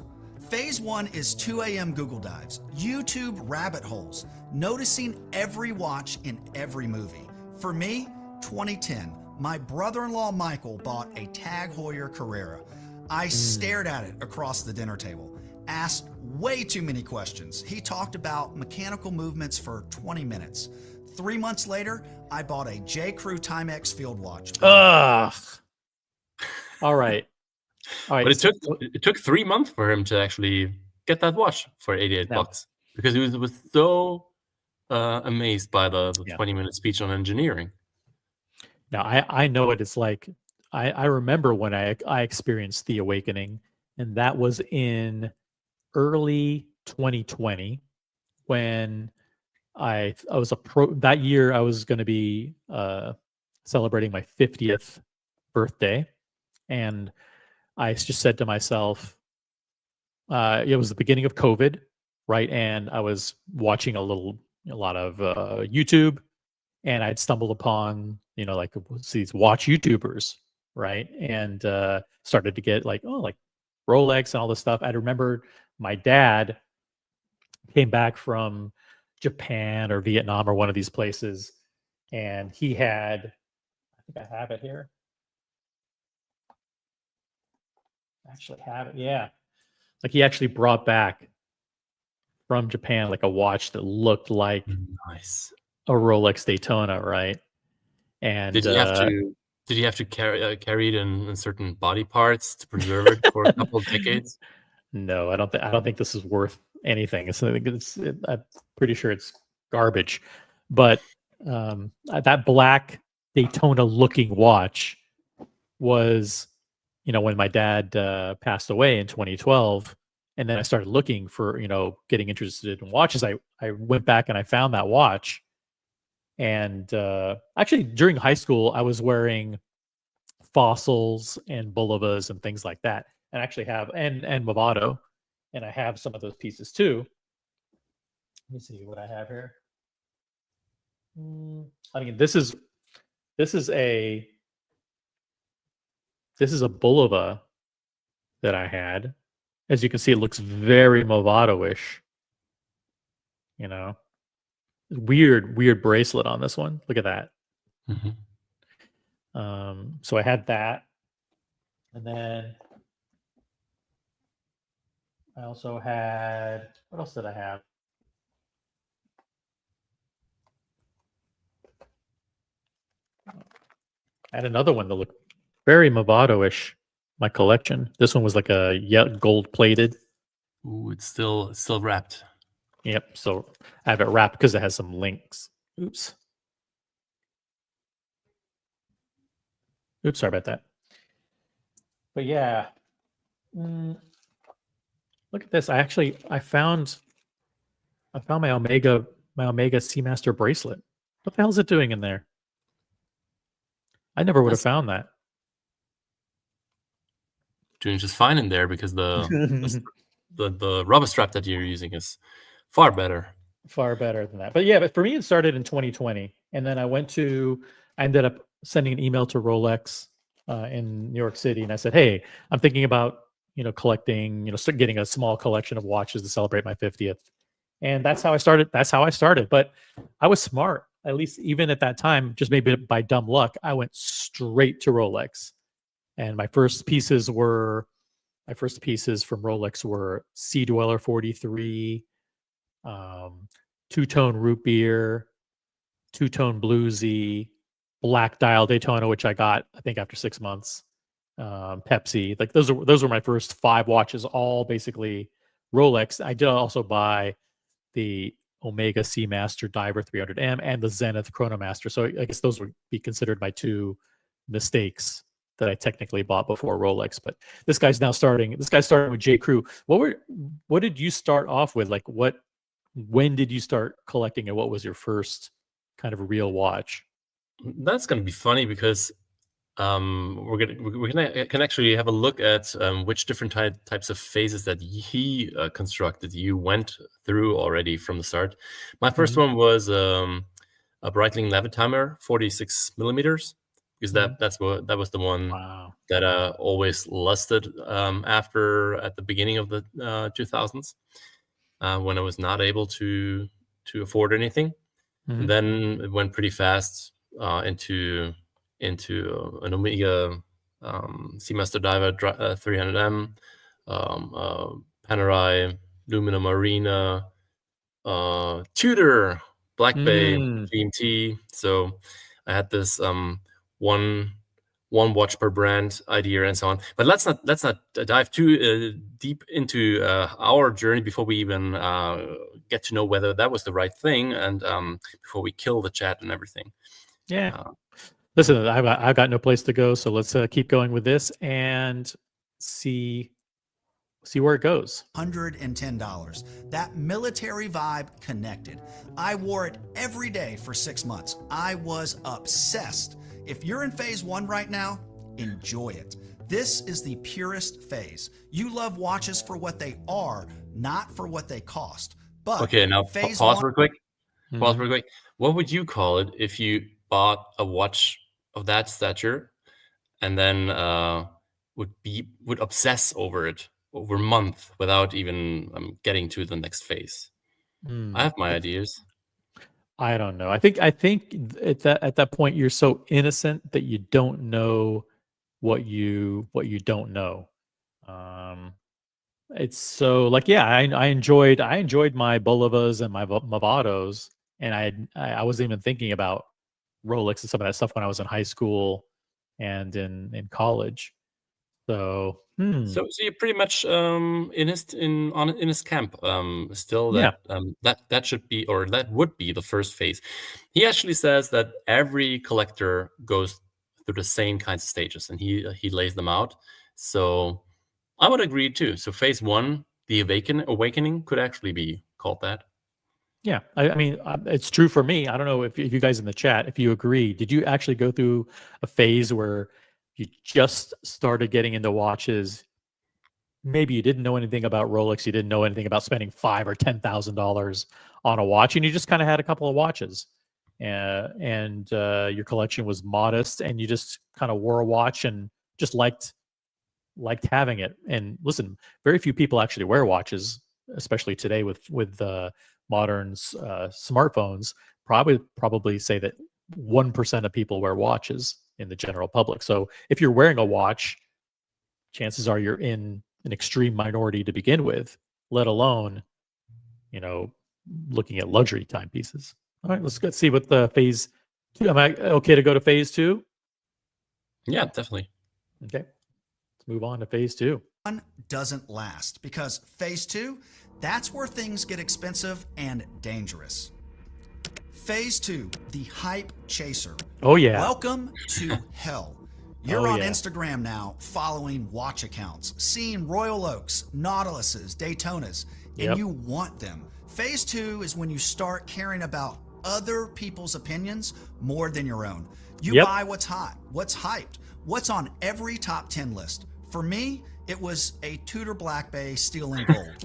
Phase 1 is 2 a.m. Google dives, YouTube rabbit holes, noticing every watch in every movie. For me, 2010, my brother-in-law Michael bought a Tag Heuer Carrera. I stared at it across the dinner table, asked way too many questions. He talked about mechanical movements for 20 minutes. 3 months later, I bought a J. Crew Timex field watch. Ugh. All right. But it took 3 months for him to actually get that watch for $88 because he was so amazed by the 20-minute speech on engineering. Now I know what it's like. I remember when I experienced the awakening, and that was in early 2020 when I was that year I was going to be celebrating my 50th birthday, and I just said to myself, it was the beginning of COVID, right? And I was watching a lot of YouTube, and I'd stumbled upon, like these watch YouTubers, right? And started to get like Rolex and all this stuff. I remember my dad came back from Japan or Vietnam or one of these places, and he had, I think I have it here. Actually have it, yeah. Like he actually brought back from Japan like a watch that looked like nice a Rolex Daytona, right? And did you have to carry it in certain body parts to preserve it for a couple of decades? No, I don't think this is worth anything. I'm pretty sure it's garbage. But that black Daytona looking watch was, when my dad passed away in 2012, and then I started looking for, getting interested in watches. I went back and I found that watch. And actually, during high school, I was wearing Fossils and Bulivas and things like that, and actually have and Movado, and I have some of those pieces too. Let me see what I have here. I mean, this is a Bulova that I had. As you can see, it looks very Movado-ish. Weird bracelet on this one. Look at that. Mm-hmm. So I had that, and then I also had, what else did I have? I had another one that looked very Movado-ish. My collection. This one was like a gold plated. Ooh, it's still wrapped. Yep. So I have it wrapped because it has some links. Oops, sorry about that. But yeah, look at this. I found my Omega Seamaster bracelet. What the hell is it doing in there? I never would have found that. Doing just fine in there because the rubber strap that you're using is far better. Far better than that. But for me, it started in 2020, and then I ended up sending an email to Rolex in New York City, and I said, "Hey, I'm thinking about collecting, start getting a small collection of watches to celebrate my 50th." And that's how I started. But I was smart, at least even at that time. Just maybe by dumb luck, I went straight to Rolex, and my first pieces from Rolex were Sea Dweller 43. Two-tone root beer, two-tone bluesy, black dial Daytona, which I got I think after 6 months. Pepsi, like those were my first 5 watches, all basically Rolex. I did also buy the Omega Seamaster Diver 300M and the Zenith Chronomaster. So I guess those would be considered my 2 mistakes that I technically bought before Rolex. But this guy's starting with J. Crew. What did you start off with? Like when did you start collecting, and what was your first kind of real watch? That's going to be funny because can actually have a look at which different types of phases that he constructed. You went through already from the start. My first one was a Breitling Levitimer, 46 millimeters, because that was the one that I always lusted after at the beginning of the 2000s when I was not able to afford anything. And then it went pretty fast into an Omega Seamaster Diver 300M, Panerai, Lumina Marina, Tudor, Black Bay, GMT. So I had this one watch per brand idea and so on. But let's not dive too deep into our journey before we even get to know whether that was the right thing, and before we kill the chat and everything. Yeah. Listen, I've got no place to go, so let's keep going with this and see where it goes. $110. That military vibe connected. I wore it every day for 6 months. I was obsessed. If you're in phase 1 right now, enjoy it. This is the purest phase. You love watches for what they are, not for what they cost. But okay, now pause real quick. Pause real quick. What would you call it if you bought a watch of that stature and then would obsess over it over a month without even getting to the next phase? I have my ideas. I don't know. I think at that point you're so innocent that you don't know what you don't know. It's so like, yeah, I enjoyed my Bulivas and my Movados, and I wasn't even thinking about Rolex and some of that stuff when I was in high school and in college. So, so you're pretty much in his camp still. That that should be, or that would be, the first phase. He actually says that every collector goes through the same kinds of stages, and he lays them out. So I would agree too. So phase 1, the awakening, could actually be called that. Yeah, I mean, it's true for me. I don't know if you guys in the chat, if you agree. Did you actually go through a phase where you just started getting into watches? Maybe you didn't know anything about Rolex. You didn't know anything about spending $5,000 or $10,000 on a watch, and you just kind of had a couple of watches, and your collection was modest, and you just kind of wore a watch and just liked having it. And listen, very few people actually wear watches, especially today with modern smartphones. Probably say that 1% of people wear watches in the general public. So if you're wearing a watch, chances are you're in an extreme minority to begin with, let alone, looking at luxury timepieces. All right, let's see what the phase 2. Am I okay to go to phase 2? Yeah, definitely. Okay. Let's move on to phase 2. One doesn't last, because phase 2, that's where things get expensive and dangerous. Phase 2, the hype chaser. Oh yeah. Welcome to hell. You're on Instagram now, following watch accounts, seeing Royal Oaks, Nautiluses, Daytonas, and you want them. Phase 2 is when you start caring about other people's opinions more than your own. You buy what's hot, what's hyped, what's on every top 10 list. For me, it was a Tudor Black Bay steel and gold.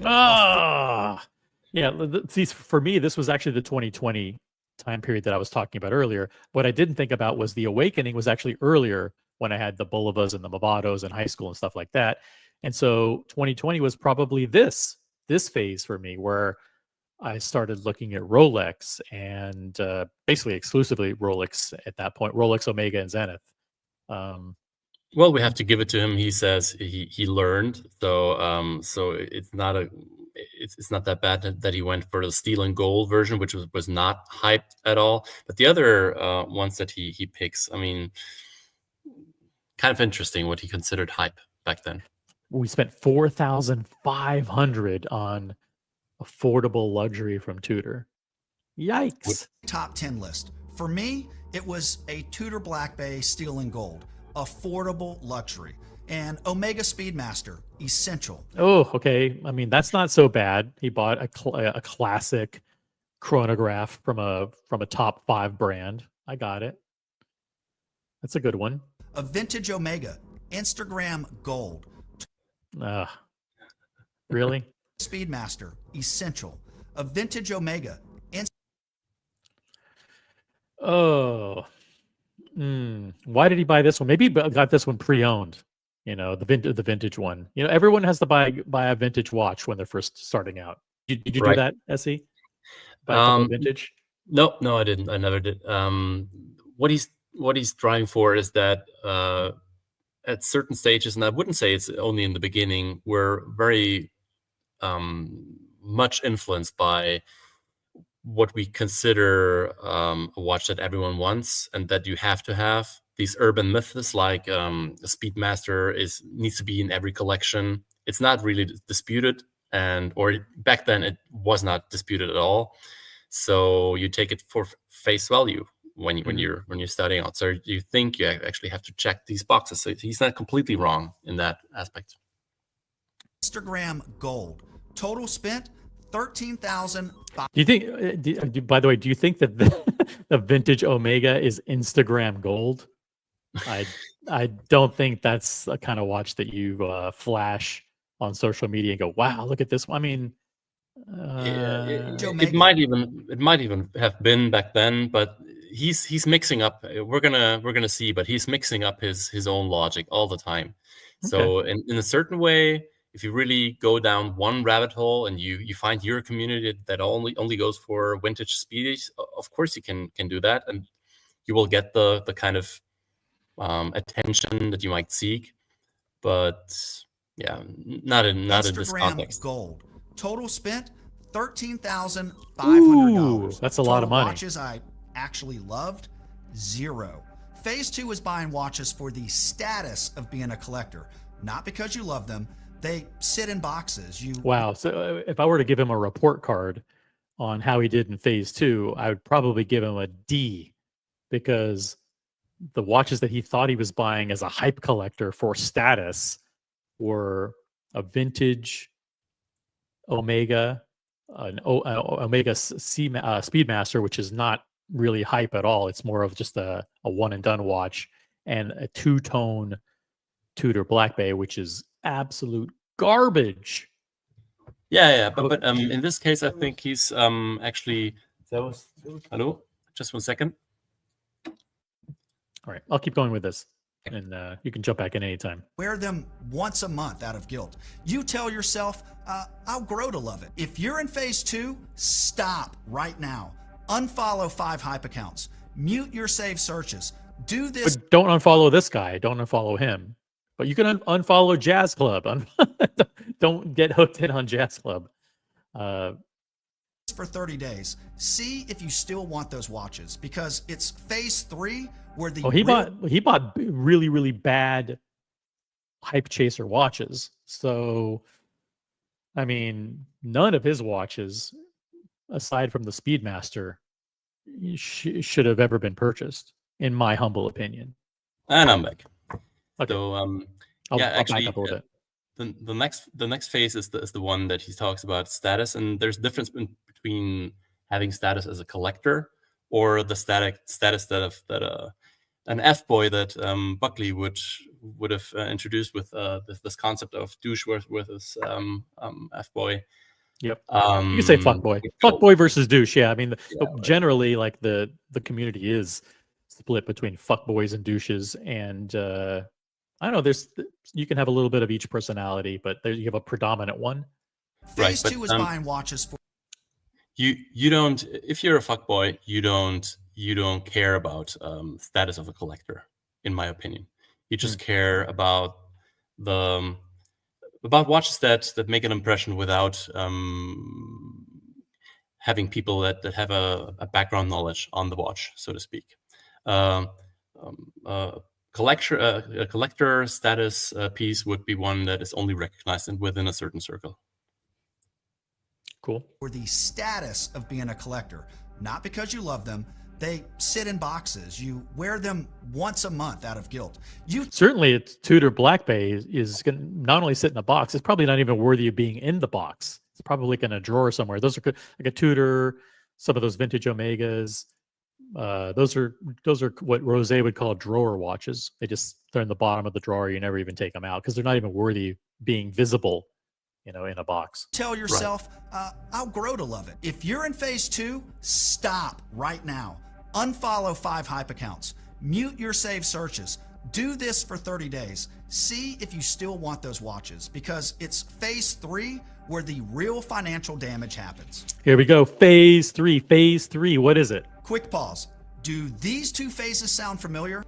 Yeah. See, for me, this was actually the 2020 time period that I was talking about earlier. What I didn't think about was the awakening was actually earlier, when I had the Bulivas and the Movados in high school and stuff like that. And so 2020 was probably this phase for me, where I started looking at Rolex, and basically exclusively Rolex at that point, Rolex, Omega, and Zenith. Well, we have to give it to him. He says he learned, so it's not that bad that he went for the steel and gold version, which was not hyped at all. But the other ones that he picks, I mean, kind of interesting what he considered hype back then. We spent $4,500 on affordable luxury from Tudor. Yikes! Top 10 list. For me, it was a Tudor Black Bay steel and gold, affordable luxury, and Omega Speedmaster, essential. Oh, okay. I mean, that's not so bad. He bought a classic chronograph from a top 5 brand. I got it. That's a good one. A vintage Omega, Instagram Gold. Really? Speedmaster, Essential. A vintage Omega. Oh. Why did he buy this one? Maybe he got this one pre-owned. The vintage one. Everyone has to buy a vintage watch when they're first starting out. Did you do that, Essie? Buy a couple of vintage? No, I didn't. I never did. What he's trying for is that at certain stages, and I wouldn't say it's only in the beginning, we're very much influenced by what we consider a watch that everyone wants and that you have to have. These urban myths like a Speedmaster needs to be in every collection. It's not really disputed, or back then it was not disputed at all. So you take it for face value when you're starting out. So you think you actually have to check these boxes. So he's not completely wrong in that aspect. Instagram Gold. Total spent $13,000. Do you think? By the way, do you think that the vintage Omega is Instagram Gold? I don't think that's the kind of watch that you flash on social media and go, "Wow, look at this one." I mean, it might even have been back then, but he's mixing up. We're gonna see, but he's mixing up his own logic all the time. Okay. So in a certain way, if you really go down one rabbit hole and you find your community that only goes for vintage speedies, of course you can do that, and you will get the kind of attention that you might seek. But yeah, not in this context. Gold. Total spent $13,500. That's a lot of money. Watches I actually loved, 0. Phase 2 is buying watches for the status of being a collector, not because you love them. They sit in boxes. Wow. So if I were to give him a report card on how he did in phase 2, I would probably give him a D, because the watches that he thought he was buying as a hype collector for status were a vintage Omega, an Omega Speedmaster, which is not really hype at all. It's more of just a one and done watch, and a two-tone Tudor Black Bay, which is absolute garbage. Yeah, but in this case, I think he's actually. Hello, just 1 second. All right, I'll keep going with this, and you can jump back in anytime. Wear them once a month out of guilt. You tell yourself, I'll grow to love it. If you're in phase 2, stop right now. Unfollow 5 hype accounts. Mute your saved searches. Do this. But don't unfollow this guy. Don't unfollow him. But you can unfollow Jazz Club. Don't get hooked in on Jazz Club. For 30 days. See if you still want those watches, because it's phase 3 where the he bought really, really bad hype chaser watches. So I mean, none of his watches, aside from the Speedmaster, should have ever been purchased, in my humble opinion. And I'm back. Okay. So I'll actually, back up a little bit. The next phase is the one that he talks about, status, and there's a difference between having status as a collector or the status that an F-boy that Buckley would have introduced with this concept of douche with his F-boy. Yep. You can say fuckboy. Fuckboy versus douche. Yeah, I mean, generally, like the community is split between fuckboys and douches, and I don't know. You can have a little bit of each personality, but you have a predominant one. Phase 2 is buying watches for. You don't. If you're a fuckboy, you don't care about status of a collector, in my opinion. You just care about watches that make an impression without having people that have a background knowledge on the watch, so to speak. A collector status piece would be one that is only recognized within a certain circle. Cool. For the status of being a collector, not because you love them. They sit in boxes. You wear them once a month out of guilt. Certainly, it's Tudor Black Bay is going to not only sit in a box, it's probably not even worthy of being in the box. It's probably like in a drawer somewhere. Those are like a Tudor, some of those vintage Omegas. Those are what Rose would call drawer watches. They're in the bottom of the drawer. You never even take them out because they're not even worthy being visible, in a box. Tell yourself, I'll grow to love it. If you're in phase 2, stop right now. Unfollow 5 hype accounts. Mute your saved searches. Do this for 30 days. See if you still want those watches, because it's phase 3 where the real financial damage happens. Here we go. Phase 3. Phase 3. What is it? Quick pause. Do these 2 phases sound familiar?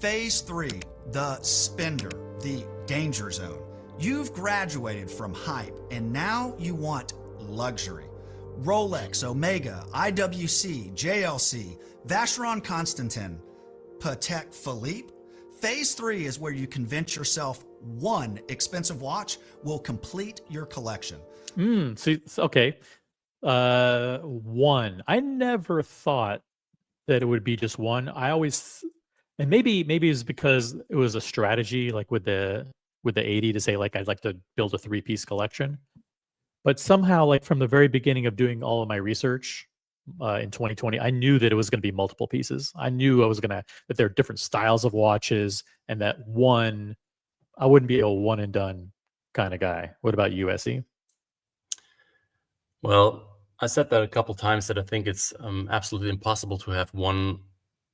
Phase 3, the spender, the danger zone. You've graduated from hype and now you want luxury. Rolex, Omega, IWC, JLC, Vacheron Constantin, Patek Philippe. Phase 3 is where you convince yourself one expensive watch will complete your collection. Okay. One. I never thought that it would be just one. I always, and maybe it's because it was a strategy, like with the 80, to say, like, I'd like to build a 3-piece collection. But somehow, like, from the very beginning of doing all of my research in 2020, I knew that it was going to be multiple pieces. I knew that there are different styles of watches, and that I wouldn't be a one and done kind of guy. What about you, SE? Well, I said that a couple times, that I think it's absolutely impossible to have one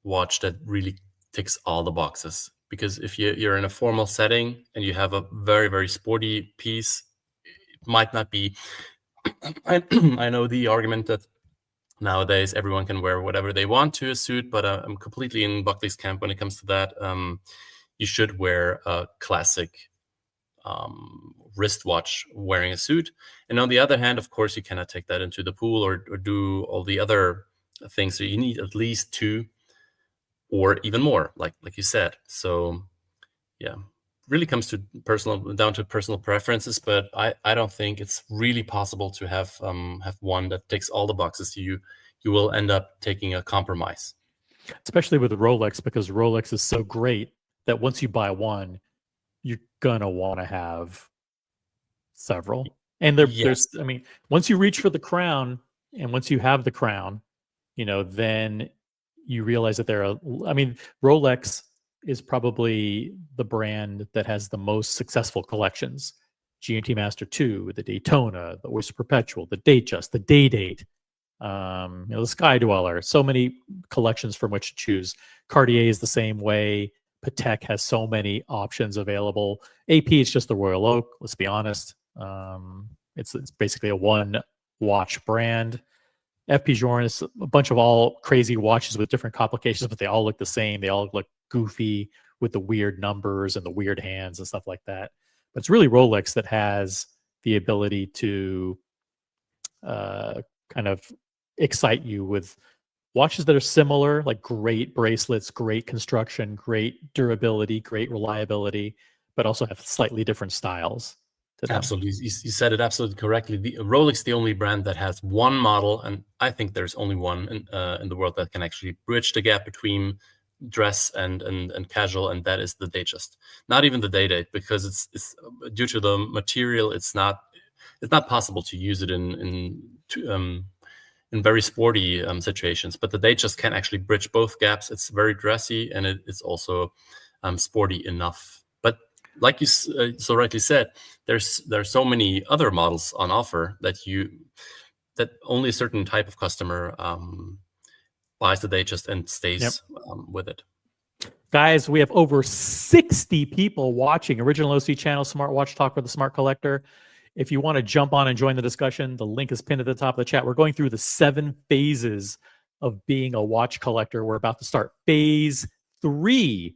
watch that really ticks all the boxes. Because if you're in a formal setting and you have a very, very sporty piece, it might not be. I know the argument that nowadays everyone can wear whatever they want to a suit, but I'm completely in Buckley's camp when it comes to that. You should wear a classic wristwatch wearing a suit. And on the other hand, of course, you cannot take that into the pool or do all the other things. So you need at least 2 or even more, like you said. So yeah, really comes down to personal preferences, but I don't think it's really possible to have one that ticks all the boxes. You will end up taking a compromise. Especially with Rolex, because Rolex is so great that once you buy one, you're gonna want to have several. And there's, I mean, once you reach for the crown, and once you have the crown, then you realize that Rolex is probably the brand that has the most successful collections. GMT Master 2, the Daytona, the Oyster Perpetual, the Datejust, the Day-Date, the Sky Dweller. So many collections from which to choose. Cartier is the same way. Patek has so many options available. AP is just the Royal Oak. Let's be honest. It's basically a one watch brand. FP Journe is a bunch of all crazy watches with different complications, but they all look the same. They all look goofy with the weird numbers and the weird hands and stuff like that. But it's really Rolex that has the ability to kind of excite you with watches that are similar, like great bracelets, great construction, great durability, great reliability, but also have slightly different styles to them. Absolutely. You said it absolutely correctly. Rolex is the only brand that has one model, and I think there's only one in the world that can actually bridge the gap between dress and casual, and that is the Datejust. Not even the Day-Date, because it's due to the material, it's not possible to use it in very sporty situations. But the Datejust can actually bridge both gaps. It's very dressy, and it's also sporty enough. But like you so rightly said, there's so many other models on offer that only a certain type of customer buys the Datejust and stays with it. Guys, we have over 60 people watching Original OC channel, Smartwatch Talk with the Smart Collector. If you want to jump on and join the discussion, the link is pinned at the top of the chat. We're going through the 7 phases of being a watch collector. We're about to start phase 3.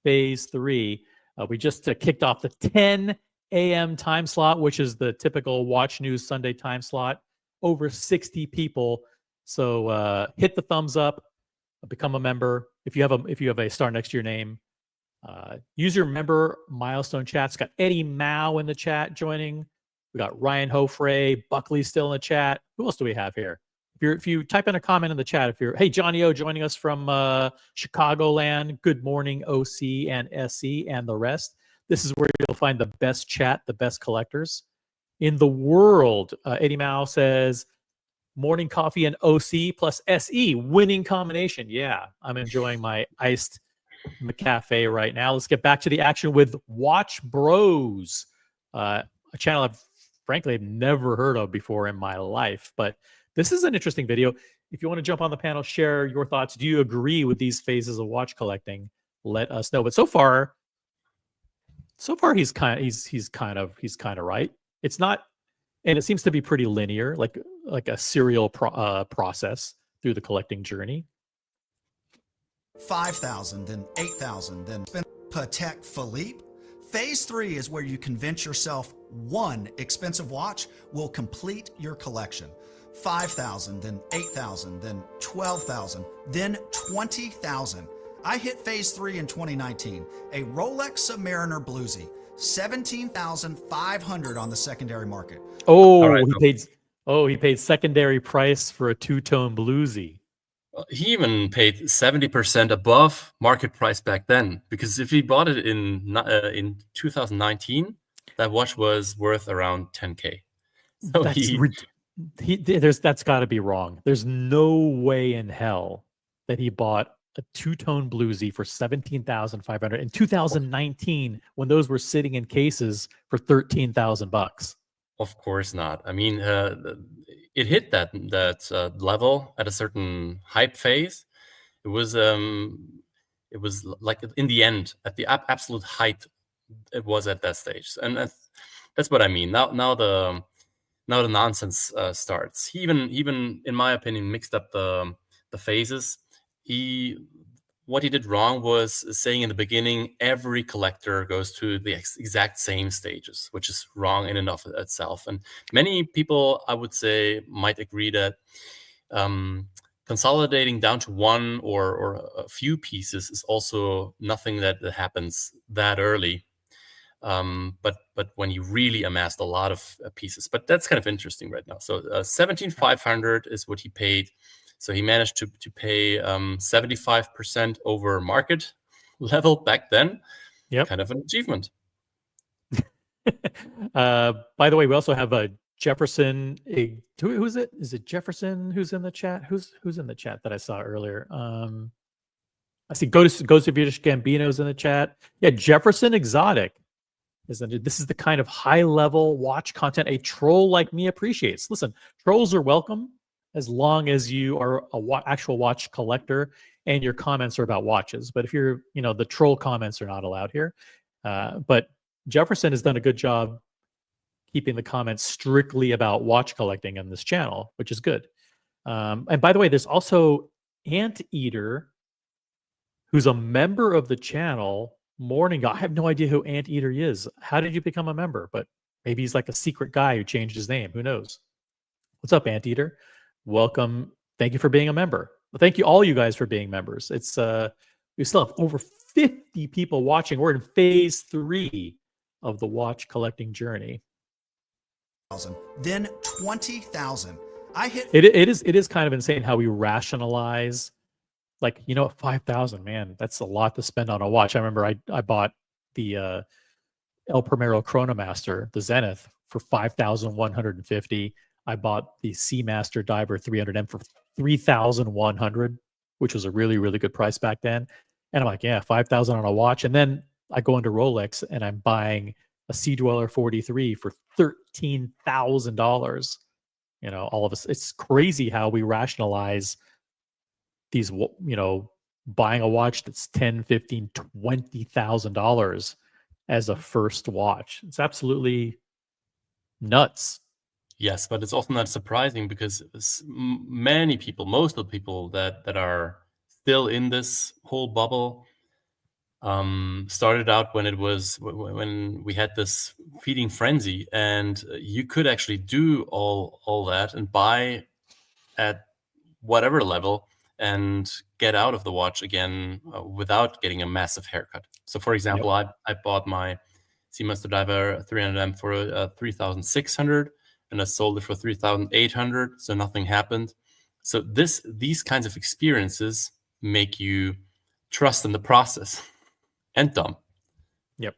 Phase 3. We just kicked off the 10 a.m. time slot, which is the typical Watch News Sunday time slot. Over 60 people. So hit the thumbs up, become a member. If you have a star next to your name, use your member milestone chats. Got Eddie Mao in the chat joining. We got Ryan Hofrey, Buckley still in the chat. Who else do we have here? If you type in a comment in the chat, hey, Johnny O joining us from Chicagoland. Good morning, OC and SC and the rest. This is where you'll find the best chat, the best collectors in the world. Eddie Mao says, morning coffee and OC plus SE, winning combination. Yeah, I'm enjoying my iced McCafe right now. Let's get back to the action with Watch Bros, a channel I've frankly never heard of before in my life. But this is an interesting video. If you want to jump on the panel, share your thoughts. Do you agree with these phases of watch collecting? Let us know. But so far he's kind of right. It's not, and it seems to be pretty linear, like a serial process through the collecting journey. 5,000, then 8,000, then Patek Philippe. Phase 3 is where you convince yourself one expensive watch will complete your collection. 5,000, then 8,000, then 12,000, then 20,000. I hit phase 3 in 2019, a Rolex Submariner Bluesy, 17,500 on the secondary market. Oh, right, he paid secondary price for a two-tone Bluesy. He even paid 70% above market price back then, because if he bought it in 2019, that watch was worth around 10K. So that's got to be wrong. There's no way in hell that he bought a two-tone Bluesy for 17,500 in 2019 when those were sitting in cases for $13,000. Of course not. I mean, it hit that level at a certain hype phase. It was like in the end, at the absolute height, it was at that stage, and that's what I mean. Now the nonsense starts. He even in my opinion mixed up the phases. What he did wrong was saying in the beginning every collector goes through the exact same stages, which is wrong in and of itself. And many people, I would say, might agree that consolidating down to one or a few pieces is also nothing that happens that early. But when you really amassed a lot of pieces, but that's kind of interesting right now. So 17,500 is what he paid. So he managed to pay 75% over market level back then. Yep. Kind of an achievement. By the way, we also have a Jefferson. Who is it? Is it Jefferson who's in the chat? Who's in the chat that I saw earlier? I see Ghost of British Gambino's in the chat. Yeah, Jefferson Exotic. This is the kind of high-level watch content a troll like me appreciates. Listen, trolls are welcome as long as you are a actual watch collector and your comments are about watches. But if you're, the troll comments are not allowed here. But Jefferson has done a good job keeping the comments strictly about watch collecting on this channel, which is good. And by the way, there's also Anteater, who's a member of the channel. Morning, I have no idea who Anteater is. How did you become a member? But maybe he's like a secret guy who changed his name. Who knows? What's up, Anteater? Welcome. Thank you for being a member. Well, thank you all you guys for being members. It's we still have over 50 people watching. We're in phase 3 of the watch collecting journey. Then 20,000. I hit it is kind of insane how we rationalize. Like, 5,000, man, that's a lot to spend on a watch. I remember I bought the El Primero Chronomaster, the Zenith, for 5,150. I bought the Seamaster Diver 300M for 3,100, which was a really, really good price back then. And I'm like, yeah, 5,000 on a watch. And then I go into Rolex and I'm buying a Sea Dweller 43 for $13,000. All of us, it's crazy how we rationalize these, buying a watch that's $10,000, $15,000, $20,000 as a first watch. It's absolutely nuts. Yes, but it's also not surprising because many people, most of the people that are still in this whole bubble, started out when we had this feeding frenzy, and you could actually do all that and buy at whatever level and get out of the watch again without getting a massive haircut. So, for example, I bought my Seamaster Diver 300M for 3,600, and I sold it for 3,800. So nothing happened. So these kinds of experiences make you trust in the process and dumb. Yep.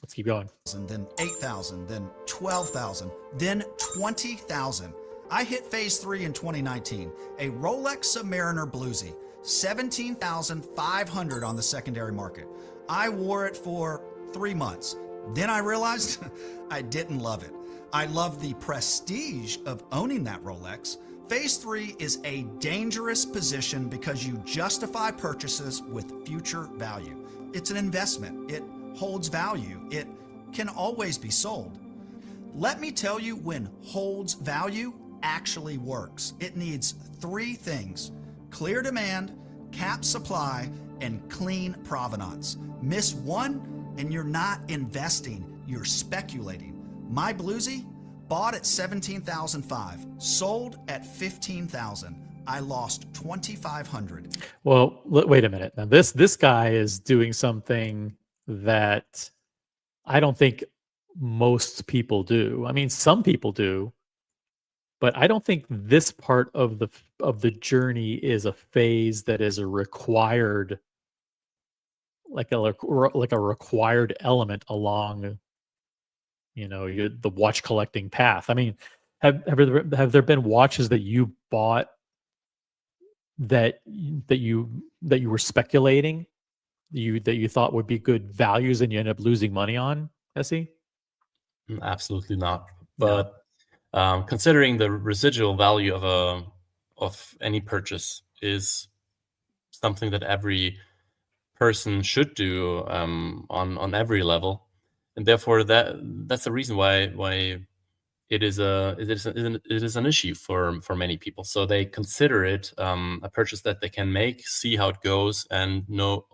Let's keep going. Then 8,000, then 12,000, then 20,000. I hit phase 3 in 2019, a Rolex Submariner Bluesy, $17,500 on the secondary market. I wore it for 3 months. Then I realized I didn't love it. I love the prestige of owning that Rolex. Phase 3 is a dangerous position because you justify purchases with future value. It's an investment. It holds value. It can always be sold. Let me tell you when holds value actually works. It needs 3 things: clear demand, cap supply, and clean provenance. Miss one and you're not investing, you're speculating. My Bluesy, bought at $17,500, sold at $15,000. I lost $2,500. Well, wait a minute. Now this guy is doing something that I don't think most people do. I mean, some people do, but I don't think this part of the journey is a phase that is a required, like a required element along, the watch collecting path. I mean, have there been watches that you bought that you were speculating, that you thought would be good values and you end up losing money on, Essie? Absolutely not. But considering the residual value of any purchase is something that every person should do on every level, and therefore that's the reason why it is an issue for many people. So they consider it a purchase that they can make, see how it goes, and know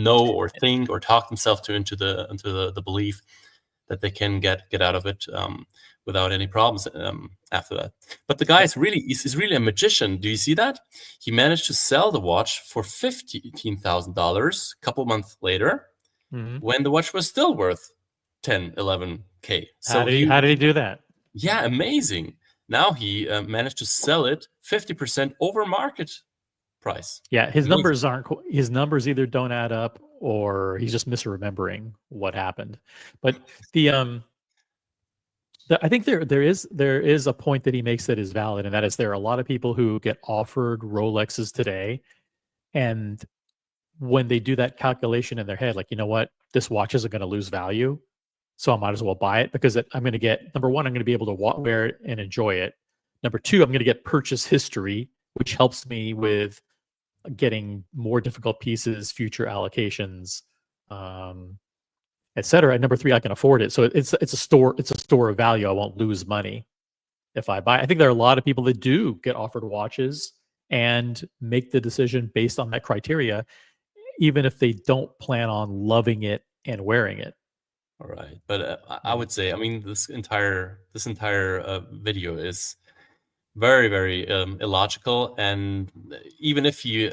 or think or talk themselves into the belief that they can get out of it without any problems after that. But the guy is really a magician. Do you see that? He managed to sell the watch for $15,000 a couple months later, when the watch was still worth 10, 11K. So how did he do that? Yeah, amazing. Now he managed to sell it 50% over market price. Yeah, his numbers either don't add up or he's just misremembering what happened. But I think there is a point that he makes that is valid, and that is there are a lot of people who get offered Rolexes today, and when they do that calculation in their head, like, you know what, this watch isn't going to lose value, so I might as well buy it because I'm going to get, number one, I'm going to be able to wear it and enjoy it. Number two, I'm going to get purchase history, which helps me with getting more difficult pieces, future allocations, etc. And number three, I can afford it. So it's a store of value. I won't lose money if I buy. I think there are a lot of people that do get offered watches and make the decision based on that criteria, even if they don't plan on loving it and wearing it. All right, but I would say, I mean, this entire video is very, very illogical, and even if he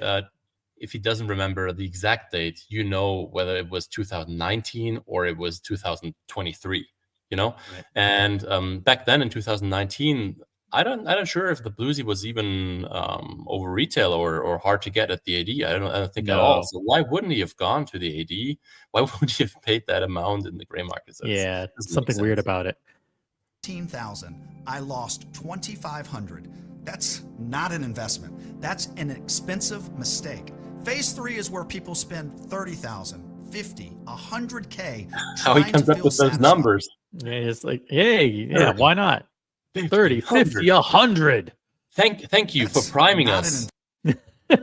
doesn't remember the exact date, whether it was 2019 or it was 2023, Right. And back then in 2019, I'm not sure if the Bluesy was even over retail or hard to get at the AD. I don't think at all. So why wouldn't he have gone to the AD? Why wouldn't he have paid that amount in the gray market? Yeah, something weird about it. $15,000. I lost $2,500. That's not an investment. That's an expensive mistake. Phase 3 is where people spend $30,000, $50,000, $100K. How he comes up with those numbers? Yeah, it's like, hey, yeah, why not? 30, 50, 100. Thank you for priming us.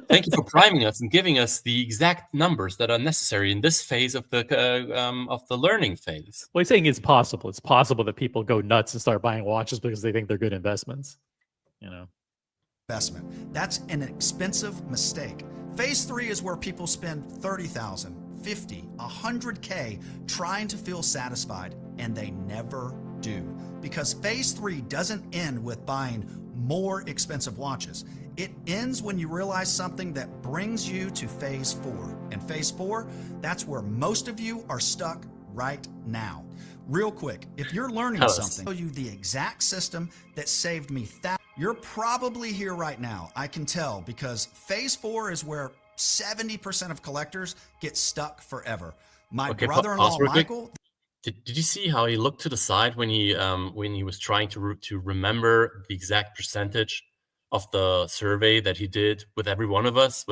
Thank you for priming us and giving us the exact numbers that are necessary in this phase of the learning phase. Well, he's saying it's possible. It's possible that people go nuts and start buying watches because they think they're good investments. Investment. That's an expensive mistake. Phase 3 is where people spend $30,000, $50,000, $100K trying to feel satisfied, and they never do. Because phase 3 doesn't end with buying more expensive watches. It ends when you realize something that brings you to phase 4. And phase 4, that's where most of you are stuck right now. Real quick, if you're learning something, I'll show you the exact system that saved me thousands. You're probably here right now, I can tell, because phase 4 is where 70% of collectors get stuck forever. My brother-in-law, Michael... Did you see how he looked to the side when he was trying to remember the exact percentage of the survey that he did with every one of us,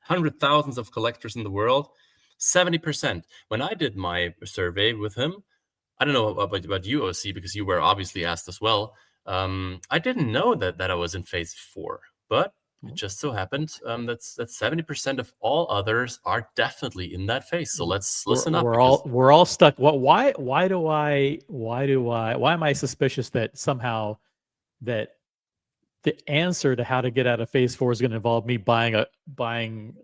hundred thousands of collectors in the world? 70%. When I did my survey with him, I don't know about you, OC, because you were obviously asked as well. I didn't know that I was in phase 4, but it just so happened that 70% of all others are definitely in that phase. So let's listen up. We're all stuck. Why am I suspicious that somehow that the answer to how to get out of phase 4 is going to involve me buying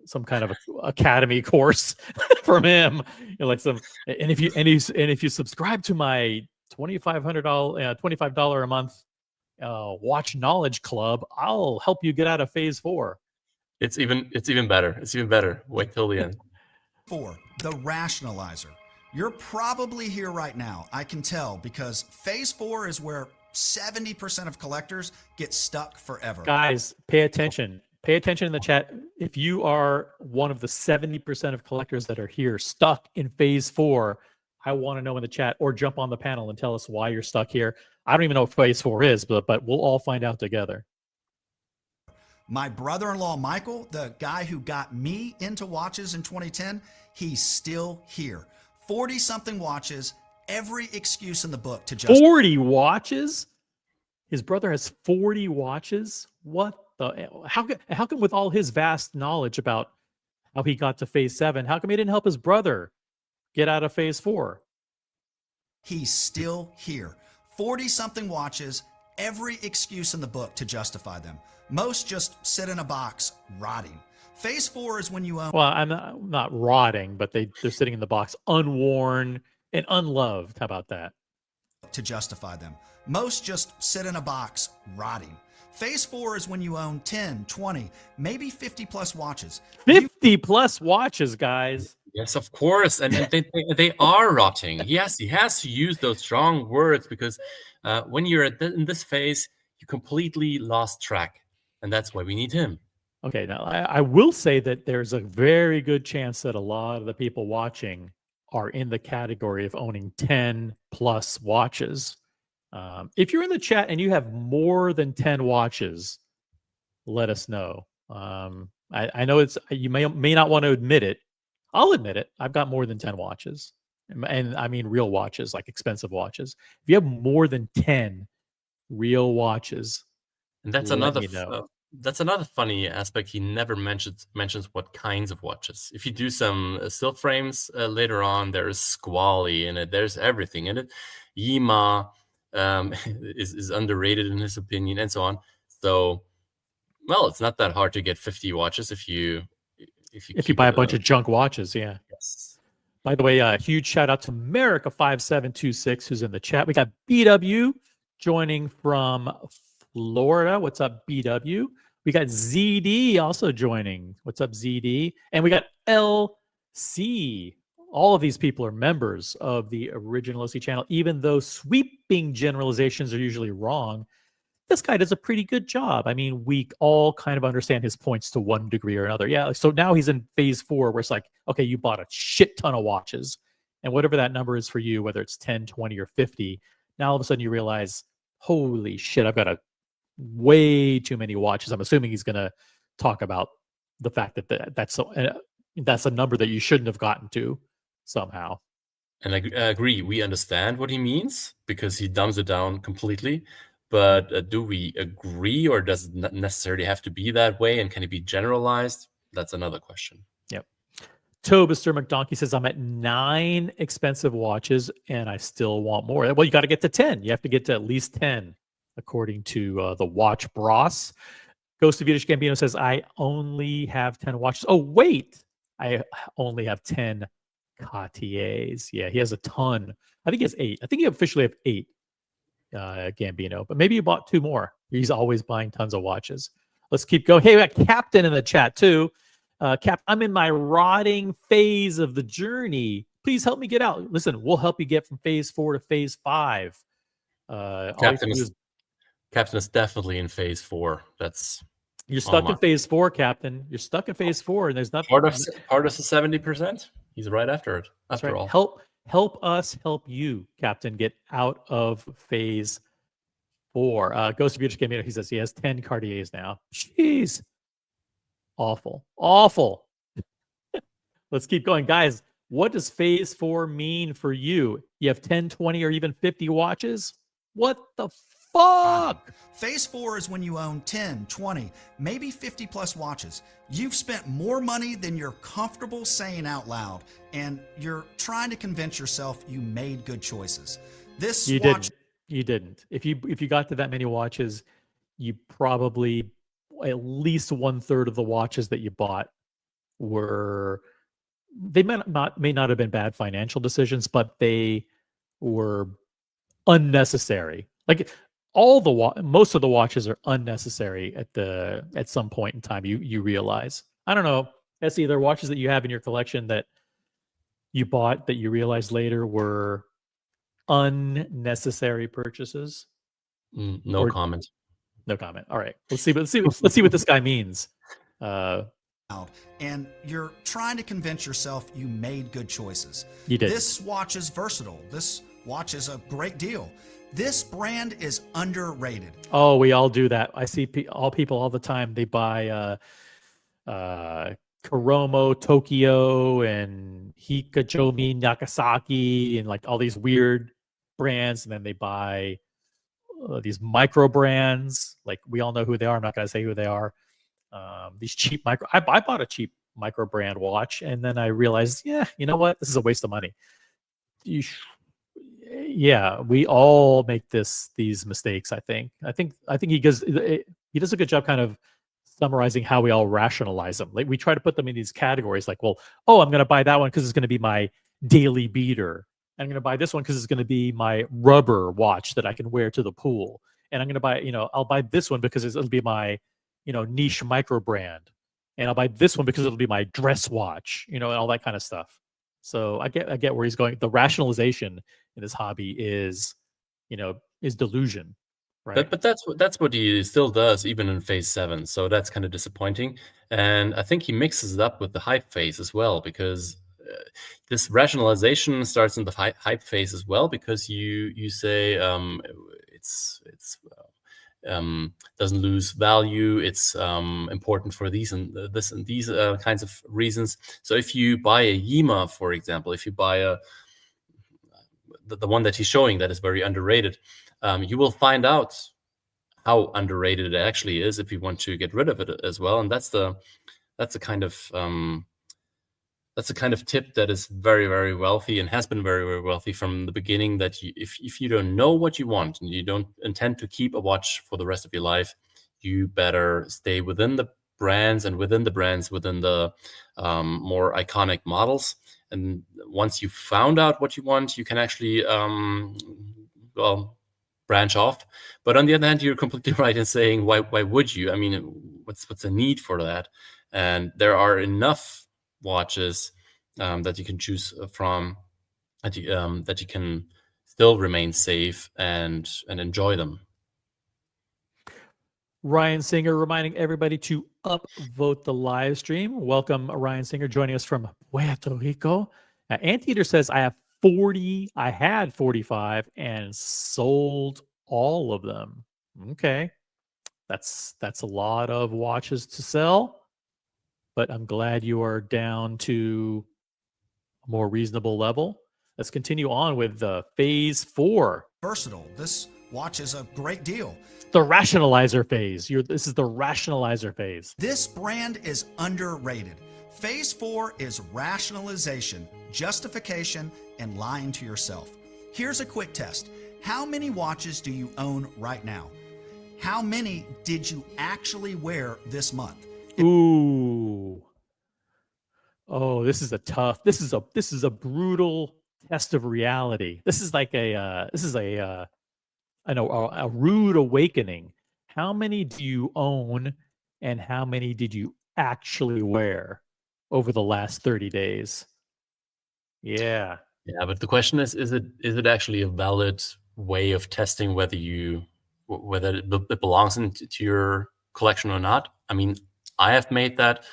some kind of academy course from him, like some. And if you subscribe to my $25 a month watch knowledge club, I'll help you get out of phase 4. It's even better. It's even better. Wait till the end. 4, the rationalizer. You're probably here right now. I can tell, because phase 4 is where 70% of collectors get stuck forever. Guys, pay attention. Pay attention in the chat. If you are one of the 70% of collectors that are here stuck in phase 4, I want to know in the chat, or jump on the panel and tell us why you're stuck here. I don't even know what phase 4 is, but we'll all find out together. My brother-in-law, Michael, the guy who got me into watches in 2010, he's still here. 40-something watches, every excuse in the book to just 40 watches. His brother has 40 watches. What the? How come with all his vast knowledge about how he got to phase 7, how come he didn't help his brother get out of phase 4? He's still here. 40-something watches, every excuse in the book to justify them. Most just sit in a box rotting. Phase 4 is when you own. Well, I'm not rotting, but they're sitting in the box unworn and unloved. How about that? To justify them. Most just sit in a box rotting. Phase 4 is when you own 10, 20, maybe 50 plus watches. 50 plus watches, guys. Yes, of course. And they are rotting. Yes, he has to use those strong words, because when you're in this phase, you completely lost track. And that's why we need him. Okay, now I will say that there's a very good chance that a lot of the people watching are in the category of owning 10 plus watches. If you're in the chat and you have more than 10 watches, let us know. I know you may not want to admit it. I'll admit it. I've got more than 10 watches. And I mean real watches, like expensive watches. If you have more than 10 real watches, and that's another funny aspect. He never mentions what kinds of watches. If you do some still frames later on, there's Squally in it. There's everything in it. Yima is underrated in his opinion, and so on. So, well, it's not that hard to get 50 watches if you buy a bunch of junk watches. Yeah. Yes. By the way, a huge shout out to America5726 who's in the chat. We got BW joining from Florida. What's up, BW? We got ZD also joining. What's up, ZD? And we got LC. All of these people are members of the original OC channel, even though sweeping generalizations are usually wrong. This guy does a pretty good job. I mean, we all kind of understand his points to one degree or another. Yeah, so now he's in phase 4 where it's like, okay, you bought a shit ton of watches. And whatever that number is for you, whether it's 10, 20, or 50, now all of a sudden you realize, holy shit, I've got way too many watches. I'm assuming he's going to talk about the fact that that's a number that you shouldn't have gotten to somehow. And I agree. We understand what he means because he dumbs it down completely. But do we agree, or does it not necessarily have to be that way? And can it be generalized? That's another question. Yep. Tobister McDonkey says, I'm at 9 expensive watches and I still want more. Well, you got to get to 10. You have to get to at least 10. According to the Watch Bros. Ghost of Yiddish Gambino says, I only have 10 watches. Oh, wait. I only have 10 Cartiers. Yeah, he has a ton. I think he has 8. I think you officially have 8, Gambino. But maybe you bought 2 more. He's always buying tons of watches. Let's keep going. Hey, we got Captain in the chat, too. Cap, I'm in my rotting phase of the journey. Please help me get out. Listen, we'll help you get from phase 4 to phase 5. Captain is definitely in phase 4. You're stuck in phase 4, Captain. You're stuck in phase 4, and there's nothing. Part of the 70%. He's right after it. That's After right. all, Help us help you, Captain, get out of phase 4. Ghost of Future Camino, he says he has 10 Cartiers now. Jeez. Awful. Let's keep going. Guys, what does phase 4 mean for you? You have 10, 20, or even 50 watches? What the fuck? Phase 4 is when you own 10, 20, maybe 50 plus watches. You've spent more money than you're comfortable saying out loud, and you're trying to convince yourself you made good choices. You didn't. If you got to that many watches, you probably, at least 1/3 of the watches that you bought they may not have been bad financial decisions, but they were unnecessary. Like most of the watches are unnecessary at some point in time. You realize. I don't know. That's either watches that you have in your collection that you bought that you realized later were unnecessary purchases. No comment. No comment. All right. Let's see what this guy means. And you're trying to convince yourself you made good choices. You did. This watch is versatile. This watch is a great deal. This brand is underrated. Oh, we all do that. I see people all the time. They buy Kuromo Tokyo and Hikajomi Nagasaki and like all these weird brands, and then they buy these micro brands. Like we all know who they are. I'm not going to say who they are. These cheap micro. I bought a cheap micro brand watch, and then I realized, yeah, you know what? This is a waste of money. Yeah, we all make these mistakes. I think he does a good job kind of summarizing how we all rationalize them. Like we try to put them in these categories. Like, well, I'm going to buy that one because it's going to be my daily beater. I'm going to buy this one because it's going to be my rubber watch that I can wear to the pool. And I'm going to buy, I'll buy this one because it'll be my, niche micro brand. And I'll buy this one because it'll be my dress watch, and all that kind of stuff. So I get where he's going. The rationalization in this hobby is delusion, right? But that's what he still does even in phase 7. So that's kind of disappointing. And I think he mixes it up with the hype phase as well, because this rationalization starts in the hype phase as well, because you say it's doesn't lose value. It's important for these and these kinds of reasons. So if you buy a Yima, for example, if you buy the one that he's showing that is very underrated, you will find out how underrated it actually is if you want to get rid of it as well. And that's the kind of tip that is very, very wealthy and has been very, very wealthy from the beginning, that if you don't know what you want and you don't intend to keep a watch for the rest of your life, you better stay within the brands and within the more iconic models. And once you found out what you want, you can actually branch off. But on the other hand, you're completely right in saying, why would you? I mean, what's the need for that? And there are enough watches that you can choose from, that you can still remain safe and enjoy them. Ryan Singer reminding everybody to upvote the live stream. Welcome, Ryan Singer, joining us from Puerto Rico. Anteater says, I had 45 and sold all of them. Okay. That's a lot of watches to sell, but I'm glad you are down to a more reasonable level. Let's continue on with phase 4. Versatile. This watch is a great deal. The rationalizer phase. This is the rationalizer phase. This brand is underrated. Phase 4 is rationalization, justification, and lying to yourself. Here's a quick test. How many watches do you own right now? How many did you actually wear this month? Ooh. Oh, this is a brutal test of reality. This is like a rude awakening. How many do you own and how many did you actually wear over the last 30 days? Yeah. Yeah, but the question is it actually a valid way of testing whether it belongs into your collection or not? I mean, I have made that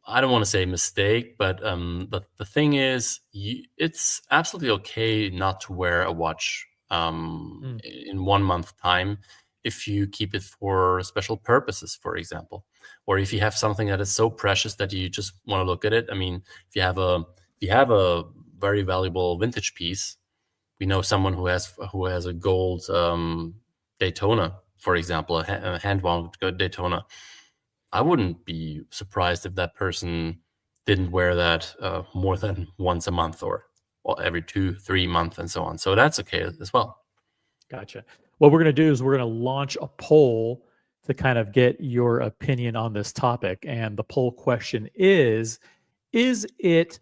I don't want to say mistake, but the thing is, it's absolutely okay not to wear a watch in 1 month time if you keep it for special purposes, for example, or if you have something that is so precious that you just want to look at it. I mean, if you have a very valuable vintage piece, we know someone who has a gold Daytona, for example, a hand-wound Daytona. I wouldn't be surprised if that person didn't wear that more than once a month or every 2-3 months and so on. So that's okay as well. Gotcha. What we're going to do is we're going to launch a poll to kind of get your opinion on this topic. And the poll question is it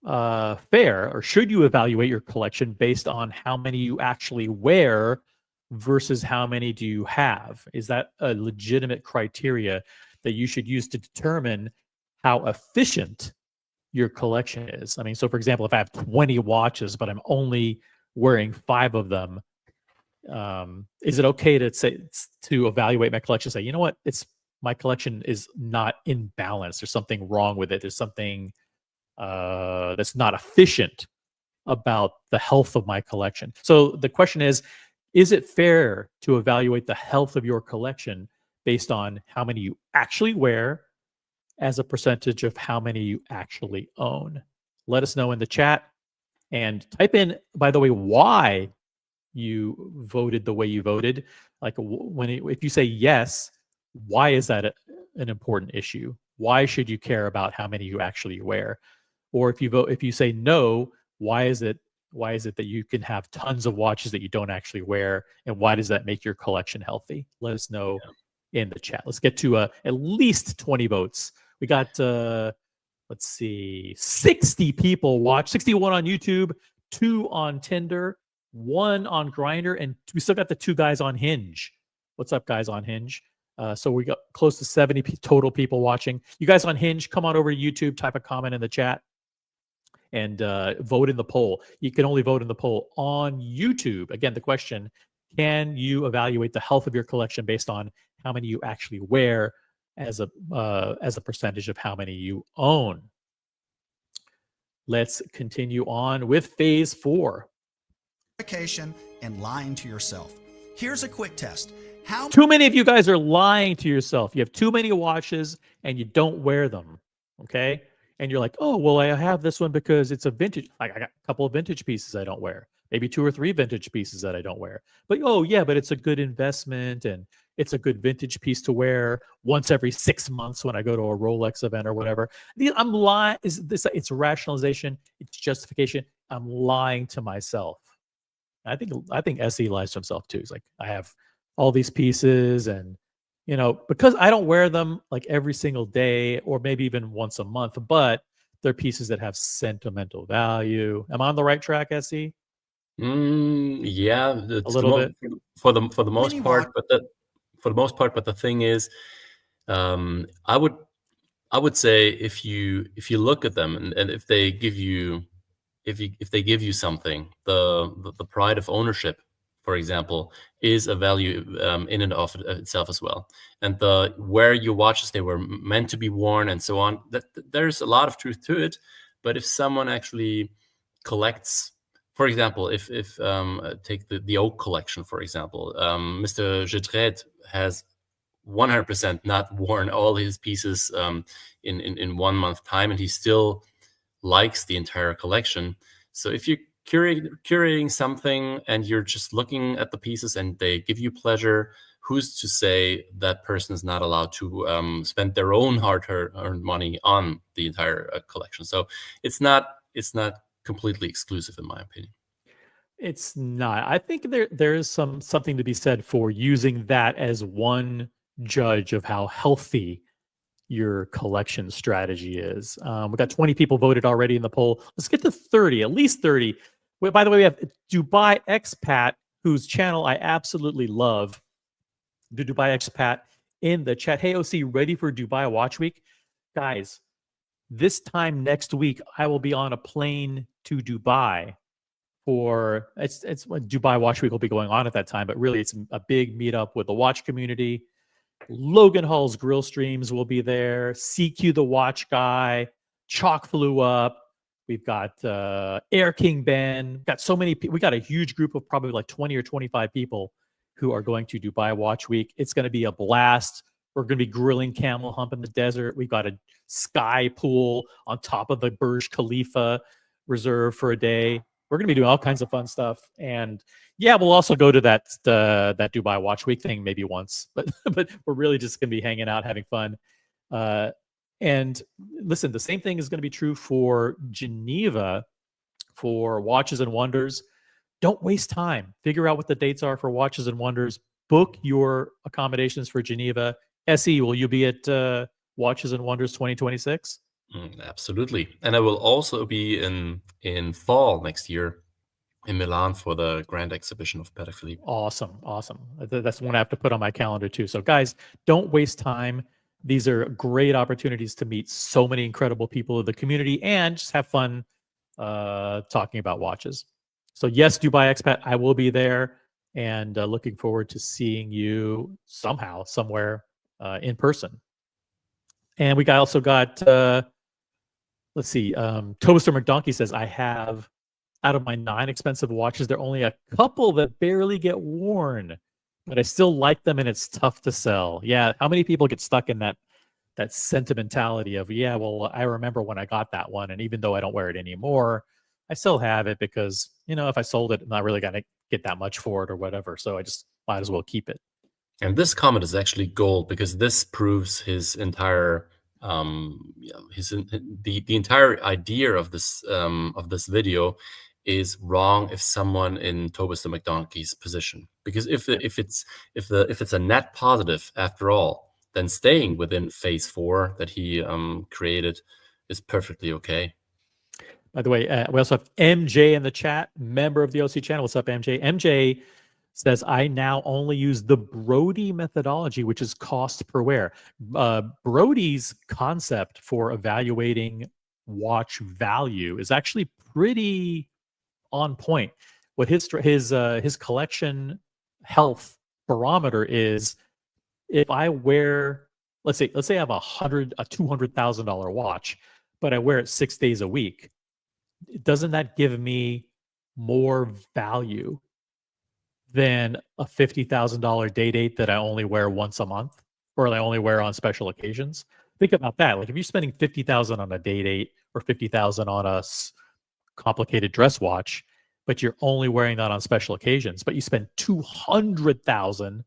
fair, or should you evaluate your collection based on how many you actually wear versus how many do you have? Is that a legitimate criteria that you should use to determine how efficient your collection is? I mean, so for example, if I have 20 watches, but I'm only wearing 5 of them, is it okay to evaluate my collection? Say, you know what, my collection is not in balance. There's something wrong with it. There's something that's not efficient about the health of my collection. So the question is it fair to evaluate the health of your collection based on how many you actually wear as a percentage of how many you actually own? Let us know in the chat, and type in, by the way, why you voted the way you voted. Like if you say yes, why is that an important issue? Why should you care about how many you actually wear? Or if you say no, why is it that you can have tons of watches that you don't actually wear, and why does that make your collection healthy? Let us know in the chat. Let's get to at least 20 votes. We got let's see, 60 people watch, 61 on YouTube, 2 on Tinder, 1 on Grindr, and we still got the 2 guys on Hinge. What's up, guys on Hinge? So we got close to 70 total people watching. You guys on Hinge, come on over to YouTube, type a comment in the chat, and vote in the poll. You can only vote in the poll on YouTube. Again, the question: can you evaluate the health of your collection based on how many you actually wear as a percentage of how many you own? Let's continue on with phase 4. And lying to yourself. Here's a quick test. Too many of you guys are lying to yourself. You have too many watches and you don't wear them. Okay. And you're like, oh, well, I have this one because it's a vintage. I got a couple of vintage pieces I don't wear. Maybe 2 or 3 vintage pieces that I don't wear. But oh yeah, but it's a good investment, and it's a good vintage piece to wear once every 6 months when I go to a Rolex event or whatever. I'm lying. It's rationalization. It's justification. I'm lying to myself. I think SE lies to himself too. He's like, I have all these pieces, and because I don't wear them like every single day or maybe even once a month, but they're pieces that have sentimental value. Am I on the right track, SE? Yeah, a little bit for the most part, but the thing is, I would say if you look at them and if they give you something, the pride of ownership, for example, is a value in and of itself as well. And where your watches, they were meant to be worn and so on, that there's a lot of truth to it. But if someone actually collects, for example, if take the oak collection, for example, Mr. Jetred has 100% not worn all his pieces in 1 month time, and he still likes the entire collection. So if you're curating something and you're just looking at the pieces and they give you pleasure, who's to say that person is not allowed to spend their own hard-earned money on the entire collection? So it's not completely exclusive, in my opinion. It's not. I think there is something to be said for using that as one judge of how healthy your collection strategy is. We got 20 people voted already in the poll. Let's get to 30, at least 30. By the way, we have Dubai Expat, whose channel I absolutely love. The Dubai Expat in the chat. Hey, OC, ready for Dubai Watch Week? Guys, this time next week, I will be on a plane to Dubai for it's Dubai Watch Week will be going on at that time, but really it's a big meetup with the watch community. Logan Hall's Grill Streams will be there. CQ the Watch Guy. Chalk Flew Up. We've got Air King Ben. Got so many people. We got a huge group of probably like 20 or 25 people who are going to Dubai Watch Week. It's going to be a blast. We're going to be grilling camel hump in the desert. We've got a sky pool on top of the Burj Khalifa reserved for a day. We're going to be doing all kinds of fun stuff. And yeah, we'll also go to that Dubai Watch Week thing maybe once. But we're really just going to be hanging out, having fun. And listen, the same thing is going to be true for Geneva for Watches and Wonders. Don't waste time. Figure out what the dates are for Watches and Wonders. Book your accommodations for Geneva. SE, will you be at Watches and Wonders 2026? Absolutely. And I will also be in fall next year in Milan for the Grand Exhibition of Patek Philippe. Awesome. That's one I have to put on my calendar too. So guys, don't waste time. These are great opportunities to meet so many incredible people of the community and just have fun talking about watches. So yes, Dubai Expat, I will be there, and looking forward to seeing you somehow, somewhere in person. And we also got, let's see, Toaster McDonkey says, I have, out of my 9 expensive watches, there are only a couple that barely get worn, but I still like them and it's tough to sell. Yeah, how many people get stuck in that sentimentality of, yeah, well, I remember when I got that one, and even though I don't wear it anymore, I still have it because, if I sold it, I'm not really going to get that much for it or whatever. So I just might as well keep it. And this comment is actually gold because this proves his entire the entire idea of this video is wrong if someone in Toaster McDonkey's position, because if it's a net positive after all, then staying within phase 4 that he created is perfectly okay. By the way, we also have MJ in the chat, member of the OC channel. What's up, MJ? MJ says, I now only use the Brody methodology, which is cost per wear. Brody's concept for evaluating watch value is actually pretty on point. What his collection health barometer is, if I wear, let's say I have a $200,000 watch, but I wear it 6 days a week, doesn't that give me more value than a $50,000 day date that I only wear once a month, or I only wear on special occasions? Think about that. Like if you're spending $50,000 on a day date or $50,000 on a complicated dress watch, but you're only wearing that on special occasions, but you spend $200,000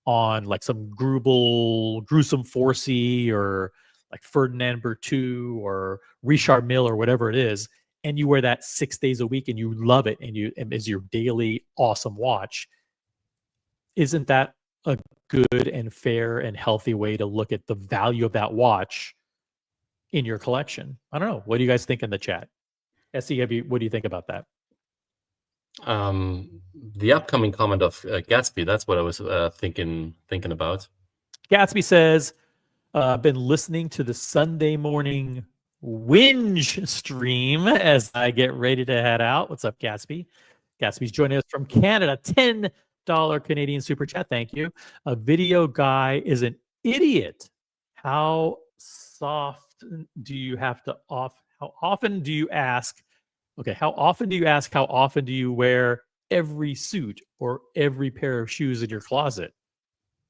on like some gruesome 4C or like Ferdinand Berthoud or Richard Mille or whatever it is, and you wear that 6 days a week and you love it and is your daily awesome watch, isn't that a good and fair and healthy way to look at the value of that watch in your collection? I don't know. What do you guys think in the chat? SE, what do you think about that? The upcoming comment of Gatsby, that's what I was thinking about. Gatsby says, been listening to the Sunday morning whinge stream as I get ready to head out. What's up, Gatsby? Gatsby's joining us from Canada. $10 Canadian super chat. Thank you. A video guy is an idiot. How often do you ask? Okay, how often do you ask? How often do you wear every suit or every pair of shoes in your closet?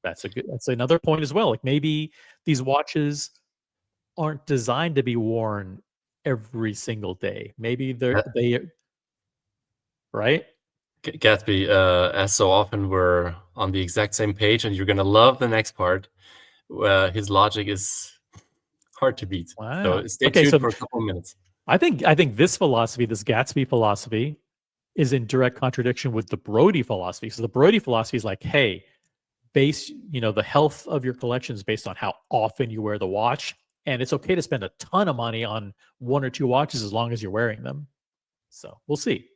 That's another point as well. Like maybe these watches aren't designed to be worn every single day. Maybe they right? Gatsby, as so often we're on the exact same page, and you're gonna love the next part. His logic is hard to beat. Wow. So stay tuned for a couple of minutes. I think this philosophy, this Gatsby philosophy, is in direct contradiction with the Brody philosophy. So the Brody philosophy is like, hey, the health of your collection is based on how often you wear the watch. And it's okay to spend a ton of money on 1 or 2 watches as long as you're wearing them. So we'll see.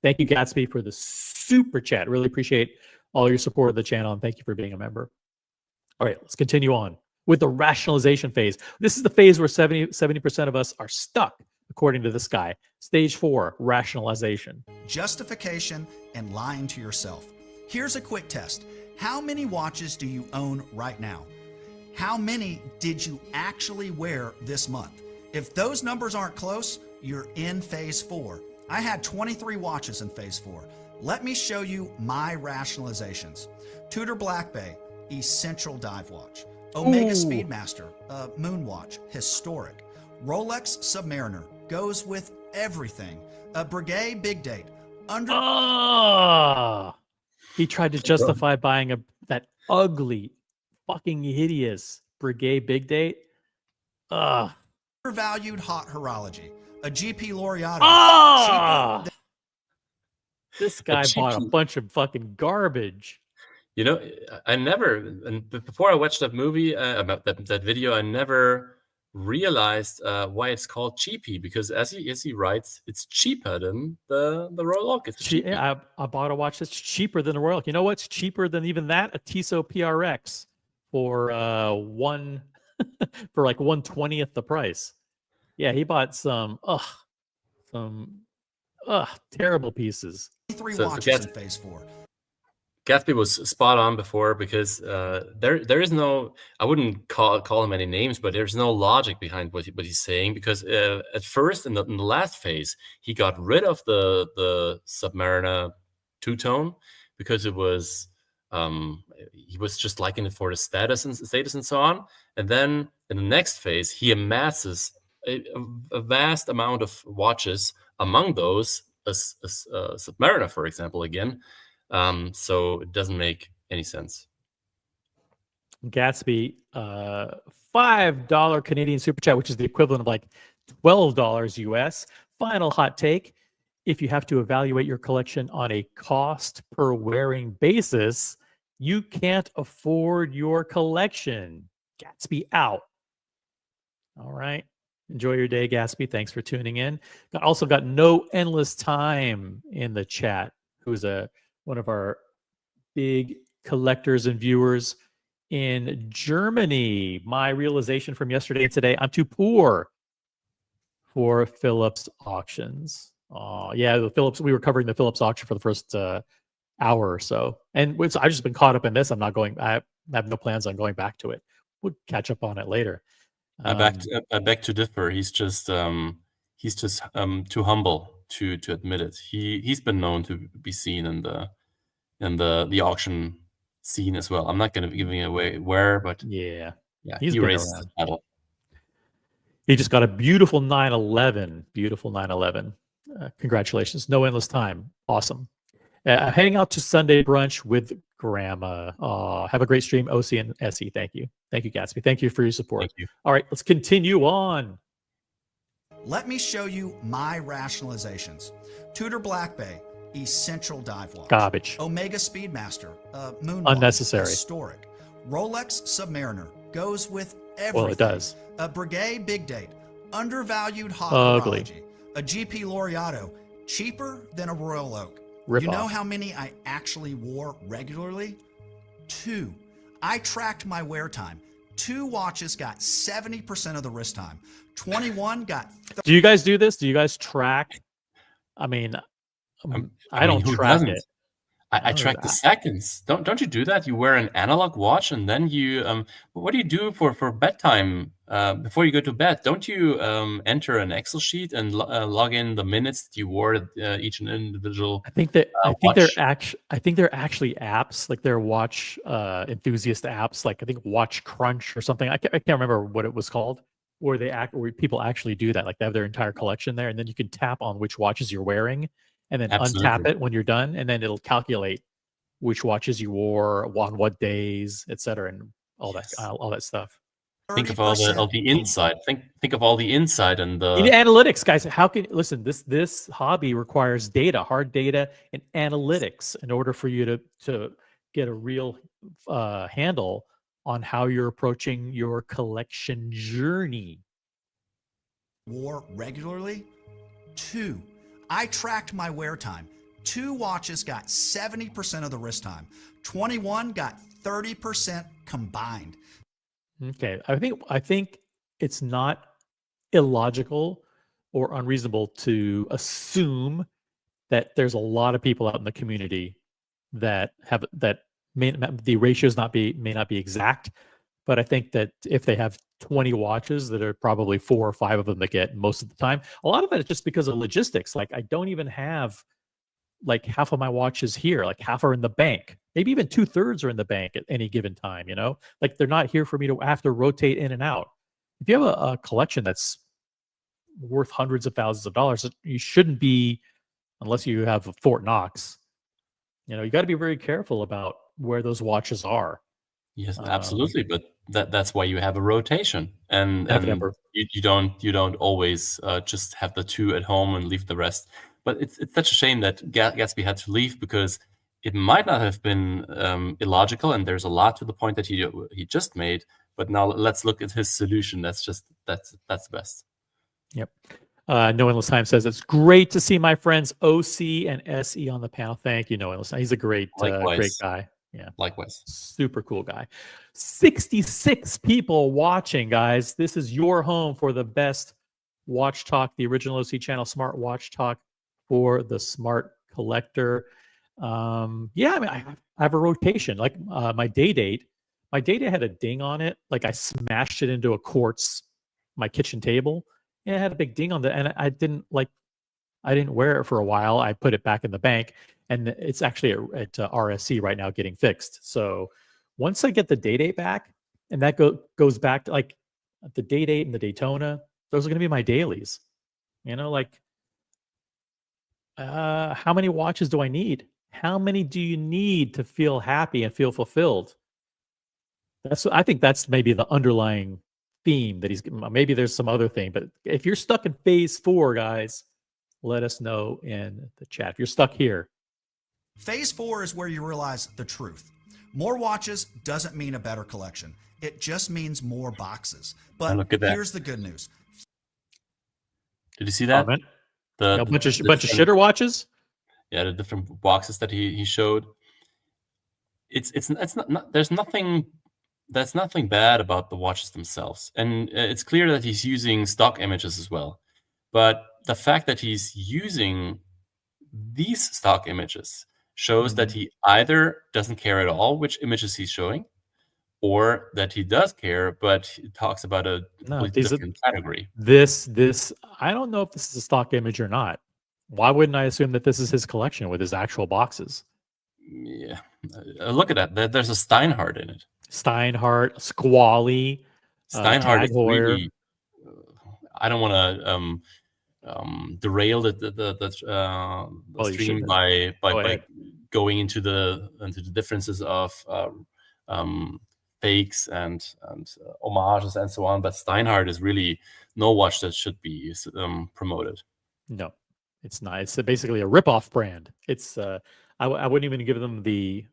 Thank you, Gatsby, for the super chat. Really appreciate all your support of the channel, and thank you for being a member. All right, let's continue on with the rationalization phase. This is the phase where 70% of us are stuck, according to this guy. Stage 4, rationalization. Justification and lying to yourself. Here's a quick test. How many watches do you own right now? How many did you actually wear this month? If those numbers aren't close, you're in phase 4. I had 23 watches in phase 4. Let me show you my rationalizations. Tudor Black Bay, essential dive watch. Omega Speedmaster, moon watch, historic. Rolex Submariner, goes with everything. A Breguet Big Date, he tried to justify buying that ugly, fucking hideous Breguet Big Date. Undervalued hot horology. A GP Laureato. This guy bought a bunch of fucking garbage. You know, I never, and before I watched that movie, about that video, I never realized why it's called cheapy, because as he writes, it's cheaper than the Royal Oak. It's I bought a watch that's cheaper than the Royal Oak. You know what's cheaper than even that? A Tissot PRX for for like 1/20th the price. Yeah, he bought some terrible pieces. 3 watches in phase 4. Gatsby was spot on before, because there is no, I wouldn't call him any names, but there's no logic behind what he's saying, because at first in the last phase he got rid of the Submariner two-tone because it was he was just liking it for the status and so on, and then in the next phase he amasses a vast amount of watches, among those a Submariner, for example, again. So it doesn't make any sense. Gatsby, $5 Canadian super chat, which is the equivalent of like $12 US. Final hot take: if you have to evaluate your collection on a cost per wearing basis, you can't afford your collection. Gatsby out. All right. Enjoy your day, Gatsby. Thanks for tuning in. Also got No Endless Time in the chat, who's one of our big collectors and viewers in Germany. My realization from yesterday and today: I'm too poor for Phillips auctions. Yeah, the Phillips. We were covering the Phillips auction for the first hour or so, and I've just been caught up in this. I'm not going. I have no plans on going back to it. We'll catch up on it later. I beg to differ. He's just too humble to admit it. He's been known to be seen in the auction scene as well. I'm not going to be giving away where, but yeah, he raised his medal. He just got a beautiful 911. Beautiful 911. Congratulations. No Endless Time. Awesome. Heading out to Sunday brunch with Grandma. Have a great stream, OC and SE. Thank you. Thank you, Gatsby. Thank you for your support. Thank you. All right, let's continue on. Let me show you my rationalizations. Tudor Black Bay, essential dive watch. Garbage. Omega Speedmaster, moon unnecessary. Watch, historic. Rolex Submariner, goes with everything. Well, it does. A Breguet Big Date, undervalued hot Ugly. horology. A GP Laureato, cheaper than a Royal Oak. Rip you know off. how many I actually wore regularly? 2. I tracked my wear time. 2 watches got 70% of the wrist time. 21 got. Do you guys do this? Do you guys track? I mean, I don't track it. I track the seconds. Don't you do that? You wear an analog watch, and then you what do you do for bedtime before you go to bed? Don't you enter an Excel sheet and log in the minutes that you wore at each individual? I think they're actually apps, like they're watch enthusiast apps, like I think Watch Crunch or something. I can't remember what it was called. Where people actually do that, like they have their entire collection there, and then you can tap on which watches you're wearing, and then untap it when you're done, and then it'll calculate which watches you wore on what days, etc., and all that stuff. Think of all the inside. Think of all the inside and the analytics, guys. How can listen? This hobby requires data, hard data, and analytics in order for you to get a real handle on how you're approaching your collection journey. Wore regularly? 2. I tracked my wear time. 2 watches got 70% of the wrist time. 21 got 30% combined. Okay, I think it's not illogical or unreasonable to assume that there's a lot of people out in the community that the ratios may not be exact, but I think that if they have 20 watches, that are probably 4 or 5 of them that get most of the time. A lot of it is just because of logistics. Like I don't even have like half of my watches here, like half are in the bank. Maybe even 2/3 are in the bank at any given time, Like they're not here for me to have to rotate in and out. If you have a collection that's worth hundreds of thousands of dollars, you shouldn't be, unless you have a Fort Knox, you got to be very careful about where those watches are. Yes, absolutely. But that's why you have a rotation, and Never. you don't always just have the 2 at home and leave the rest. But it's such a shame that Gatsby had to leave, because it might not have been illogical, and there's a lot to the point that he just made. But now let's look at his solution. That's the best. Yep. No Endless Time says it's great to see my friends OC and SE on the panel. Thank you, No Endless Time. He's a great guy. Yeah. Likewise. Super cool guy. 66 people watching, guys. This is your home for the best watch talk, the original OC channel, Smart Watch Talk for the smart collector. I have a rotation. Like my day date had a ding on it. Like I smashed it into a quartz, my kitchen table. And it had a big ding on it, and I didn't wear it for a while. I put it back in the bank, and it's actually at RSC right now getting fixed. So once I get the day date back, and that goes back to like the day date and the Daytona, those are going to be my dailies. How many watches do I need? How many do you need to feel happy and feel fulfilled? I think that's maybe the underlying theme that maybe there's some other thing, but if you're stuck in phase 4, guys, let us know in the chat. If you're stuck here. Phase 4 is where you realize the truth. More watches doesn't mean a better collection. It just means more boxes. But look at that. Here's the good news. Did you see that? A bunch of shitter watches. Yeah, the different boxes that he showed. It's not there's nothing bad about the watches themselves, and it's clear that he's using stock images as well. But the fact that he's using these stock images shows that he either doesn't care at all which images he's showing, or that he does care, but he talks about a completely different category. This I don't know if this is a stock image or not. Why wouldn't I assume that this is his collection with his actual boxes? Yeah, look at that. There's a Steinhardt in it. Steinhardt, Squally, Steinhardt is really. I don't want to derail the stream by going into the differences of fakes and homages and so on. But Steinhardt is really no watch that should be promoted. No, it's not. It's basically a rip-off brand. It's I wouldn't even give them the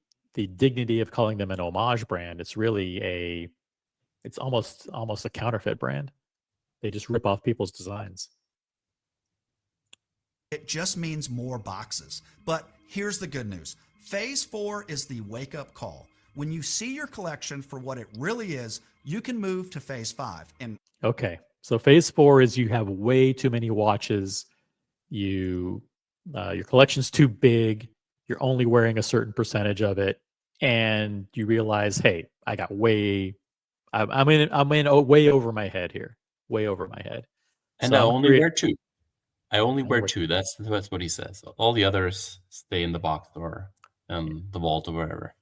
dignity of calling them an homage brand. It's really it's almost a counterfeit brand. They just rip off people's designs. It just means more boxes. But here's the good news. Phase 4 is the wake-up call. When you see your collection for what it really is, you can move to phase 5. Okay, so phase 4 is you have way too many watches. Your collection's too big. You're only wearing a certain percentage of it, and you realize, hey, I got I'm in way over my head here, way over my head. And so I only wear 2. I only wear 2. That's what he says. All the others stay in the box or the vault or wherever.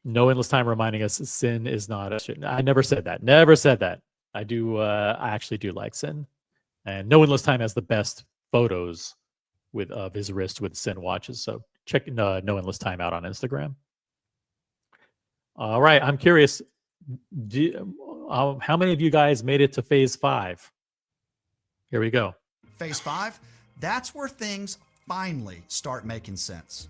No Endless Time reminding us Sin is not a. I never said that. Never said that. I do. I actually do like Sin, and No Endless Time has the best photos of his wrist with Sin watches. So check No Endless Time out on Instagram. All right, I'm curious. How many of you guys made it to phase 5? Here we go. Phase 5, that's where things finally start making sense.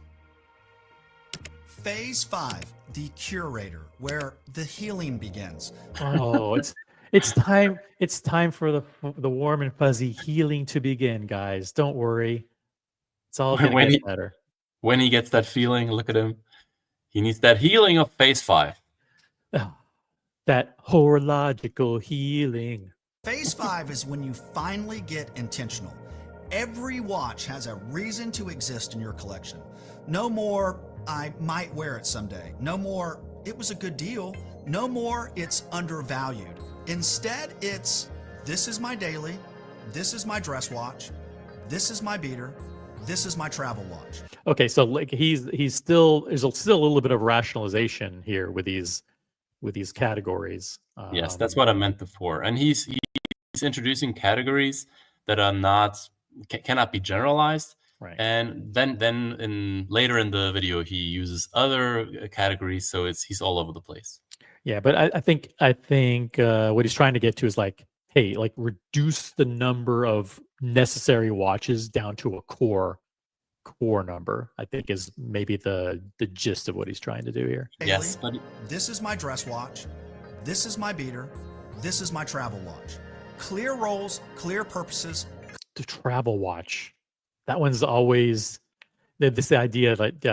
Phase 5, the curator, where the healing begins. Oh, it's time. It's time for the warm and fuzzy healing to begin, guys. Don't worry. It's all going to get better. When he gets that feeling, look at him. He needs that healing of phase 5. Oh, that horological healing. Phase 5 is when you finally get intentional. Every watch has a reason to exist in your collection. No more, I might wear it someday. No more, it was a good deal. No more, it's undervalued. Instead, it's, this is my daily, this is my dress watch, this is my beater, this is my travel watch. Okay, so like he's still, there's still a little bit of rationalization here with these categories. Yes, that's what I meant before. And he's introducing categories that are cannot be generalized. Right. And then later in the video he uses other categories, so he's all over the place. Yeah, but I think what he's trying to get to is like, hey, like reduce the number of necessary watches down to a core number. I think is maybe the gist of what he's trying to do here. Yes, but this is my dress watch, this is my beater, this is my travel watch. Clear roles, clear purposes. The travel watch, that one's always this idea like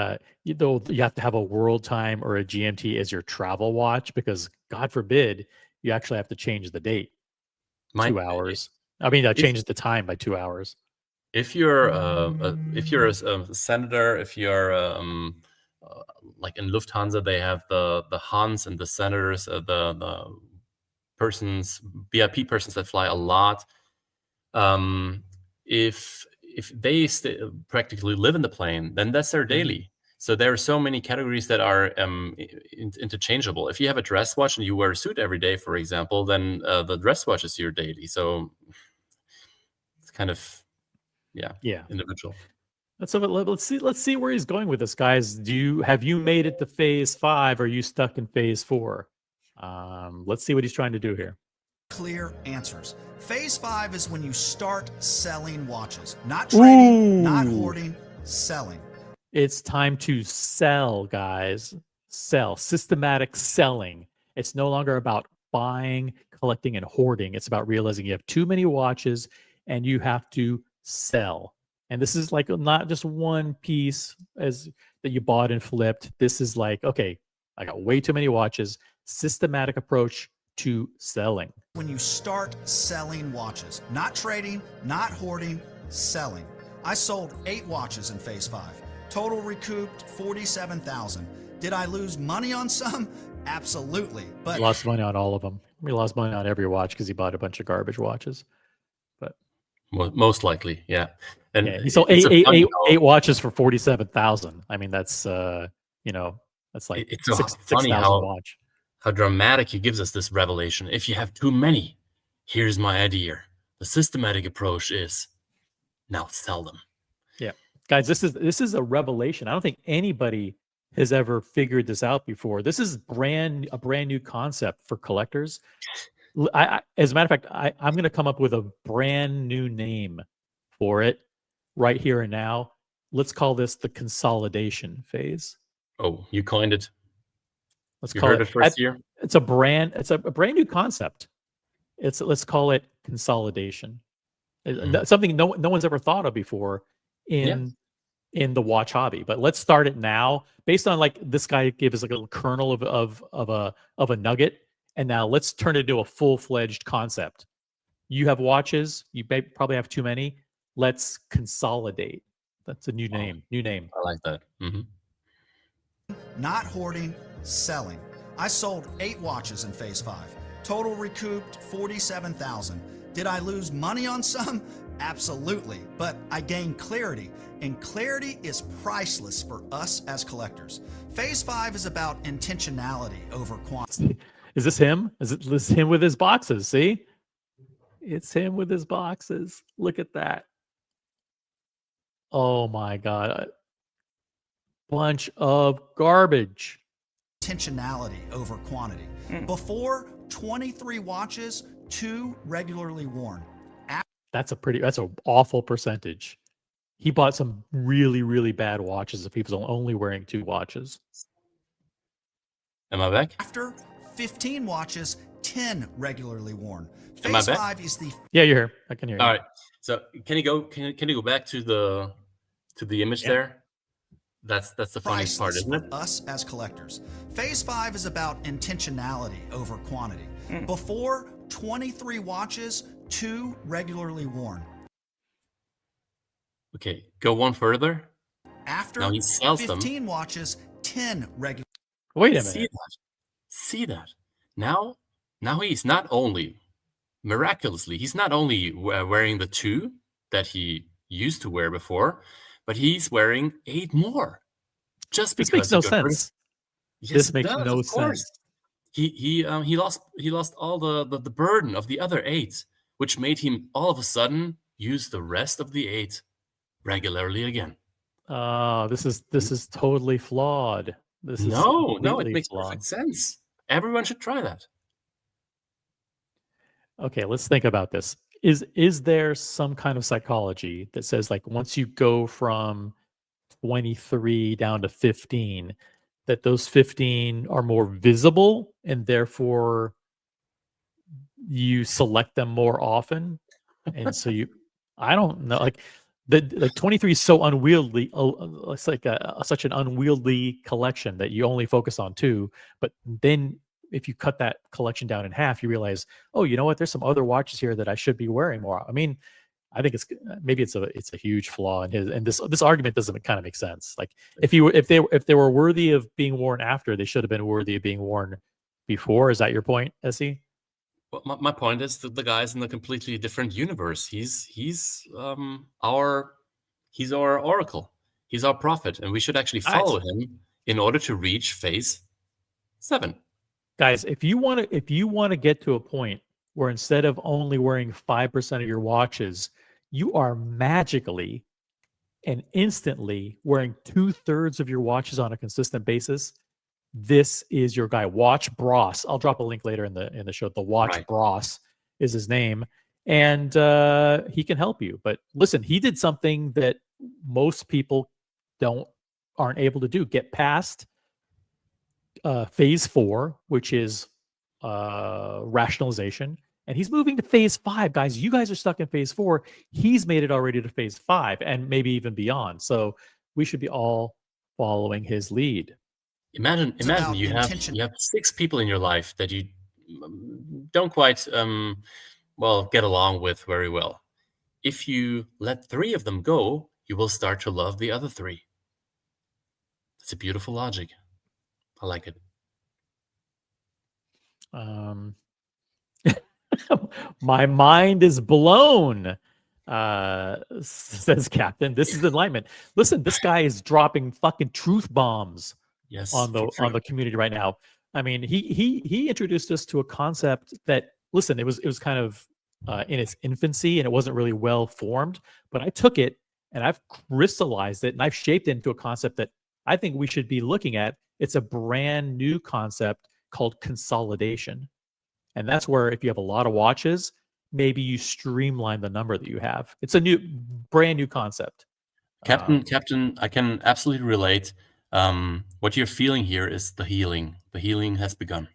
you have to have a world time or a GMT as your travel watch, because God forbid you actually have to change the date 2 hours. I mean, that changes the time by 2 hours. If you're a senator, if you're like in Lufthansa, they have the Hans and the senators, the persons, VIP persons that fly a lot. If they practically live in the plane, then that's their daily. So there are so many categories that are interchangeable. If you have a dress watch and you wear a suit every day, for example, then the dress watch is your daily. So it's kind of individual. Let's see where he's going with this, guys. Have you made it to phase 5? Or are you stuck in phase 4? Let's see what he's trying to do here. Clear answers. Phase 5 is when you start selling watches. Not trading, not hoarding, selling. It's time to sell, guys. Sell. Systematic selling. It's no longer about buying, collecting, and hoarding. It's about realizing you have too many watches and you have to sell. And this is like not just one piece that you bought and flipped. This is like, okay, I got way too many watches. Systematic approach to selling. When you start selling watches, not trading, not hoarding, selling. I sold 8 watches in phase 5. Total recouped $47,000. Did I lose money on some? Absolutely. But he lost money on all of them. He lost money on every watch because he bought a bunch of garbage watches. But most likely, yeah. And he sold eight watches for $47,000. I mean, that's that's like it's $6,000 watch. How dramatic he gives us this revelation. If you have too many, here's my idea. The systematic approach is now sell them. Yeah, guys, this is a revelation. I don't think anybody has ever figured this out before. This is a brand new concept for collectors. As a matter of fact, I'm going to come up with a brand new name for it right here and now. Let's call this the consolidation phase. Oh, you coined it. Let's you call heard it first year. It's a brand new concept. Let's call it consolidation. Something no one's ever thought of before in the watch hobby. But let's start it now, based on like this guy gave us like a little kernel of a nugget, and now let's turn it into a full-fledged concept. You have watches, you probably have too many. Let's consolidate. That's a new name. New name. I like that. Mm-hmm. Not hoarding, selling. I sold 8 watches in phase 5. Total recouped $47,000. Did I lose money on some? Absolutely. But I gained clarity, and clarity is priceless for us as collectors. Phase 5 is about intentionality over quantity. Is this him? Is this him with his boxes? See? It's him with his boxes. Look at that. Oh my God. Bunch of garbage. Intentionality over quantity. Before, 23 watches, 2 regularly worn. That's an awful percentage. He bought some really, really bad watches if he was only wearing 2 watches. Am I back? After 15 watches, 10 regularly worn. Am I Phase back? 5 is the Yeah, you're here. I can hear you. All right. So can you go back to the image there? That's the funniest part, isn't it? Us as collectors. Phase 5 is about intentionality over quantity. Before, 23 watches, 2 regularly worn. Okay, go one further. After Now he sells 15 them. watches, 10 regular. Wait a See minute. that? See that? Now he's not only miraculously, he's not only wearing the 2 that he used to wear before, but he's wearing 8 more just This because makes he no got rid. sense. Yes, This it makes does. no Of course, sense. he lost all the burden of the other 8, which made him all of a sudden use the rest of the 8 regularly again. This is totally flawed. This is No, it completely makes flawed. perfect sense. Everyone should try that. Okay, let's think about this. Is there some kind of psychology that says like once you go from 23 down to 15, that those 15 are more visible and therefore you select them more often? And so I don't know, like 23 is so unwieldy. It's like such an unwieldy collection that you only focus on 2. But then if you cut that collection down in half, you realize, oh, you know what? There's some other watches here that I should be wearing more. I mean, I think maybe it's a huge flaw in his, and this argument doesn't kind of make sense. Like if they were worthy of being worn after, they should have been worthy of being worn before. Is that your point, Essie? Well, my point is that the guy's in a completely different universe. He's our oracle. He's our prophet, and we should actually follow him in order to reach phase 7. Guys, if you want to get to a point where instead of only wearing 5% of your watches, you are magically and instantly wearing 2/3 of your watches on a consistent basis, this is your guy. Watch Bros. I'll drop a link later in the show. The Watch Bros is his name, and he can help you. But listen, he did something that most people aren't able to do. Get past phase 4, which is rationalization, and he's moving to phase 5. Guys, you guys are stuck in phase 4. He's made it already to phase 5 and maybe even beyond. So we should be all following his lead. Imagine you have 6 people in your life that you don't quite get along with very well. If you let 3 of them go, you will start to love the other 3. It's a beautiful logic. I like it. My mind is blown, says Captain. This is enlightenment. Listen, this guy is dropping fucking truth bombs on the community right now. I mean, he introduced us to a concept that, listen, it was kind of in its infancy and it wasn't really well formed, but I took it and I've crystallized it and I've shaped it into a concept that I think we should be looking at. It's a brand new concept called consolidation. And that's where if you have a lot of watches, maybe you streamline the number that you have. It's a brand new concept. Captain, I can absolutely relate. What you're feeling here is the healing. The healing has begun.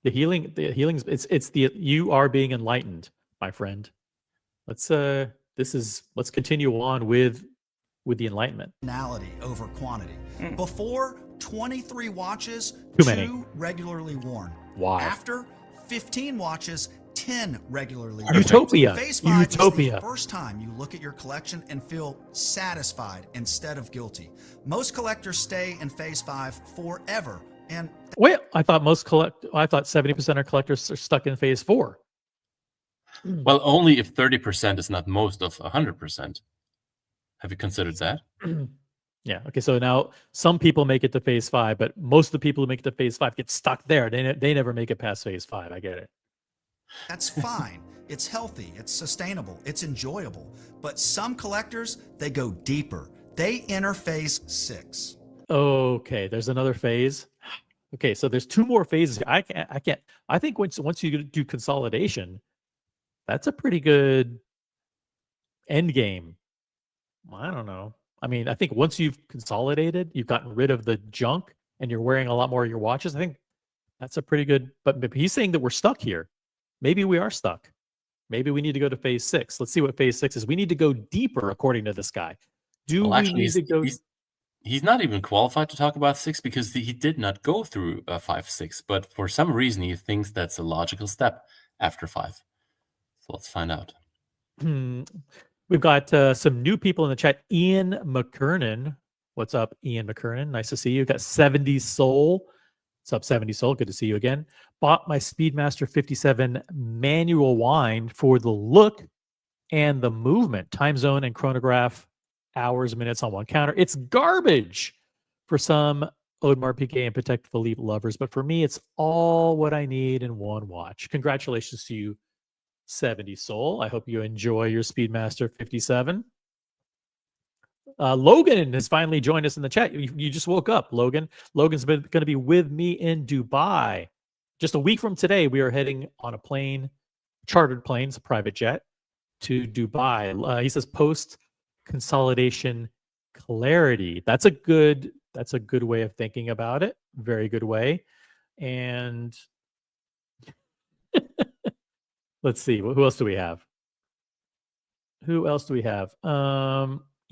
The healing, you are being enlightened, my friend. Let's continue on with the enlightenment. Over quantity. Before 23 watches, Too many. 2 regularly worn. Why? After 15 watches, 10 regularly worn. Utopia. Phase 5 Utopia. is the first time you look at your collection and feel satisfied instead of guilty. Most collectors stay in phase 5 forever. And wait, I thought 70% of collectors are stuck in phase 4. Well, only if 30% is not most of 100%. Have you considered that? Yeah. Okay. So now some people make it to phase 5, but most of the people who make it to phase 5 get stuck there. They never make it past phase 5. I get it. That's fine. It's healthy. It's sustainable. It's enjoyable. But some collectors, they go deeper. They enter phase 6. Okay. There's another phase. Okay. So there's 2 more phases. I can't. I think once you do consolidation, that's a pretty good end game. I don't know. I mean, I think once you've consolidated, you've gotten rid of the junk and you're wearing a lot more of your watches. I think that's a pretty good, but he's saying that we're stuck here. Maybe we are stuck. Maybe we need to go to phase 6. Let's see what phase 6 is. We need to go deeper, according to this guy. He's not even qualified to talk about 6 because he did not go through 5, 6, but for some reason he thinks that's a logical step after 5. So let's find out. We've got some new people in the chat. Ian McKernan What's up, Ian McKernan? Nice to see you. Got 70 Soul. What's up, 70 Soul? Good to see you again. Bought my Speedmaster 57 manual wind for the look and the movement, time zone and chronograph, hours, minutes on one counter. It's garbage for some Audemars Piguet and Patek Philippe lovers, but for me, it's all what I need in one watch. Congratulations to you, 70 Soul. I hope you enjoy your Speedmaster 57. Logan has finally joined us in the chat. You just woke up, Logan. Logan's going to be with me in Dubai. Just a week from today, we are heading on a plane, chartered plane, it's a private jet, to Dubai. He says post consolidation clarity. That's a good way of thinking about it. Very good way. And let's see, who else do we have?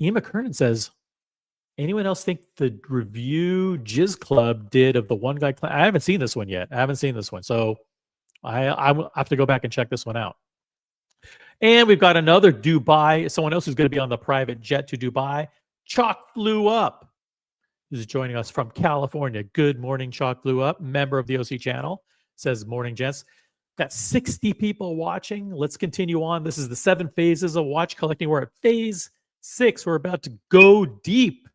Ian McKernan says, anyone else think the review Jizz Club did of the one guy? I haven't seen this one yet. So I will have to go back and check this one out. And we've got another Dubai, someone else who's going to be on the private jet to Dubai. Chalk Flew Up, who's joining us from California. Good morning, Chalk Flew Up, member of the OC channel. Says, morning, gents. Got 60 people watching. Let's continue on. This is the 7 phases of watch collecting. We're at phase 6. We're about to go deep.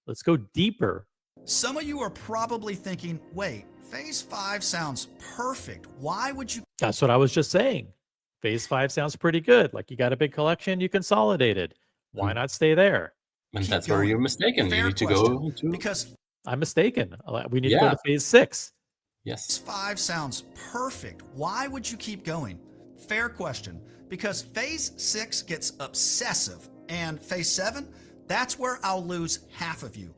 Let's go deeper. Some of you are probably thinking, wait, phase 5 sounds perfect. Why would you? That's what I was just saying. Phase 5 sounds pretty good. Like, you got a big collection, you consolidated. Why not stay there? And that's where you're mistaken. Fair You need to question, go to... because I'm mistaken. We need to go to phase 6. Yes. phase 5 sounds perfect. Why would you keep going? Fair question, because phase 6 gets obsessive, and phase 7, that's where I'll lose half of you.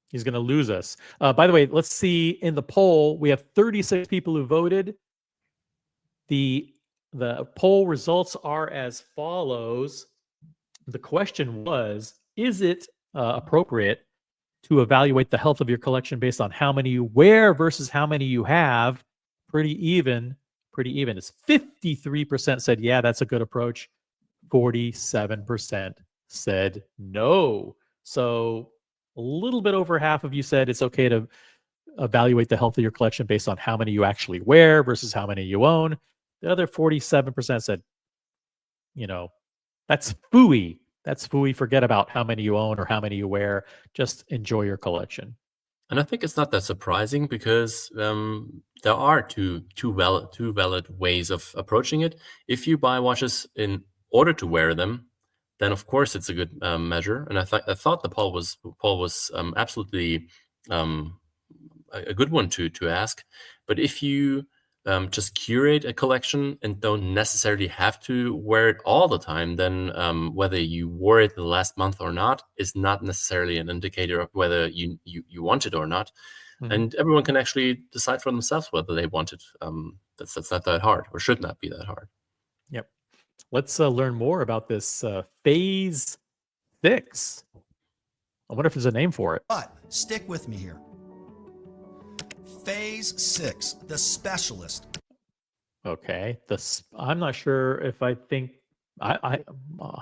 He's going to lose us. By the way, let's see in the poll. We have 36 people who voted. The poll results are as follows. The question was, is it appropriate to evaluate the health of your collection based on how many you wear versus how many you have? Pretty even. It's 53% said, yeah, that's a good approach. 47% said no. So a little bit over half of you said it's okay to evaluate the health of your collection based on how many you actually wear versus how many you own. The other 47% said, that's phooey. That's phooey. Forget about how many you own or how many you wear. Just enjoy your collection. And I think it's not that surprising because there are two valid ways of approaching it. If you buy watches in order to wear them, then of course it's a good measure. And I thought the poll was absolutely a good one to ask. But if you just curate a collection and don't necessarily have to wear it all the time, then whether you wore it the last month or not is not necessarily an indicator of whether you want it or not. Mm-hmm. And everyone can actually decide for themselves whether they want it. That's not that hard, or should not be that hard. Yep. Let's learn more about this phase 6. I wonder if there's a name for it. But stick with me here. Phase 6, the specialist. Okay, I'm not sure if I think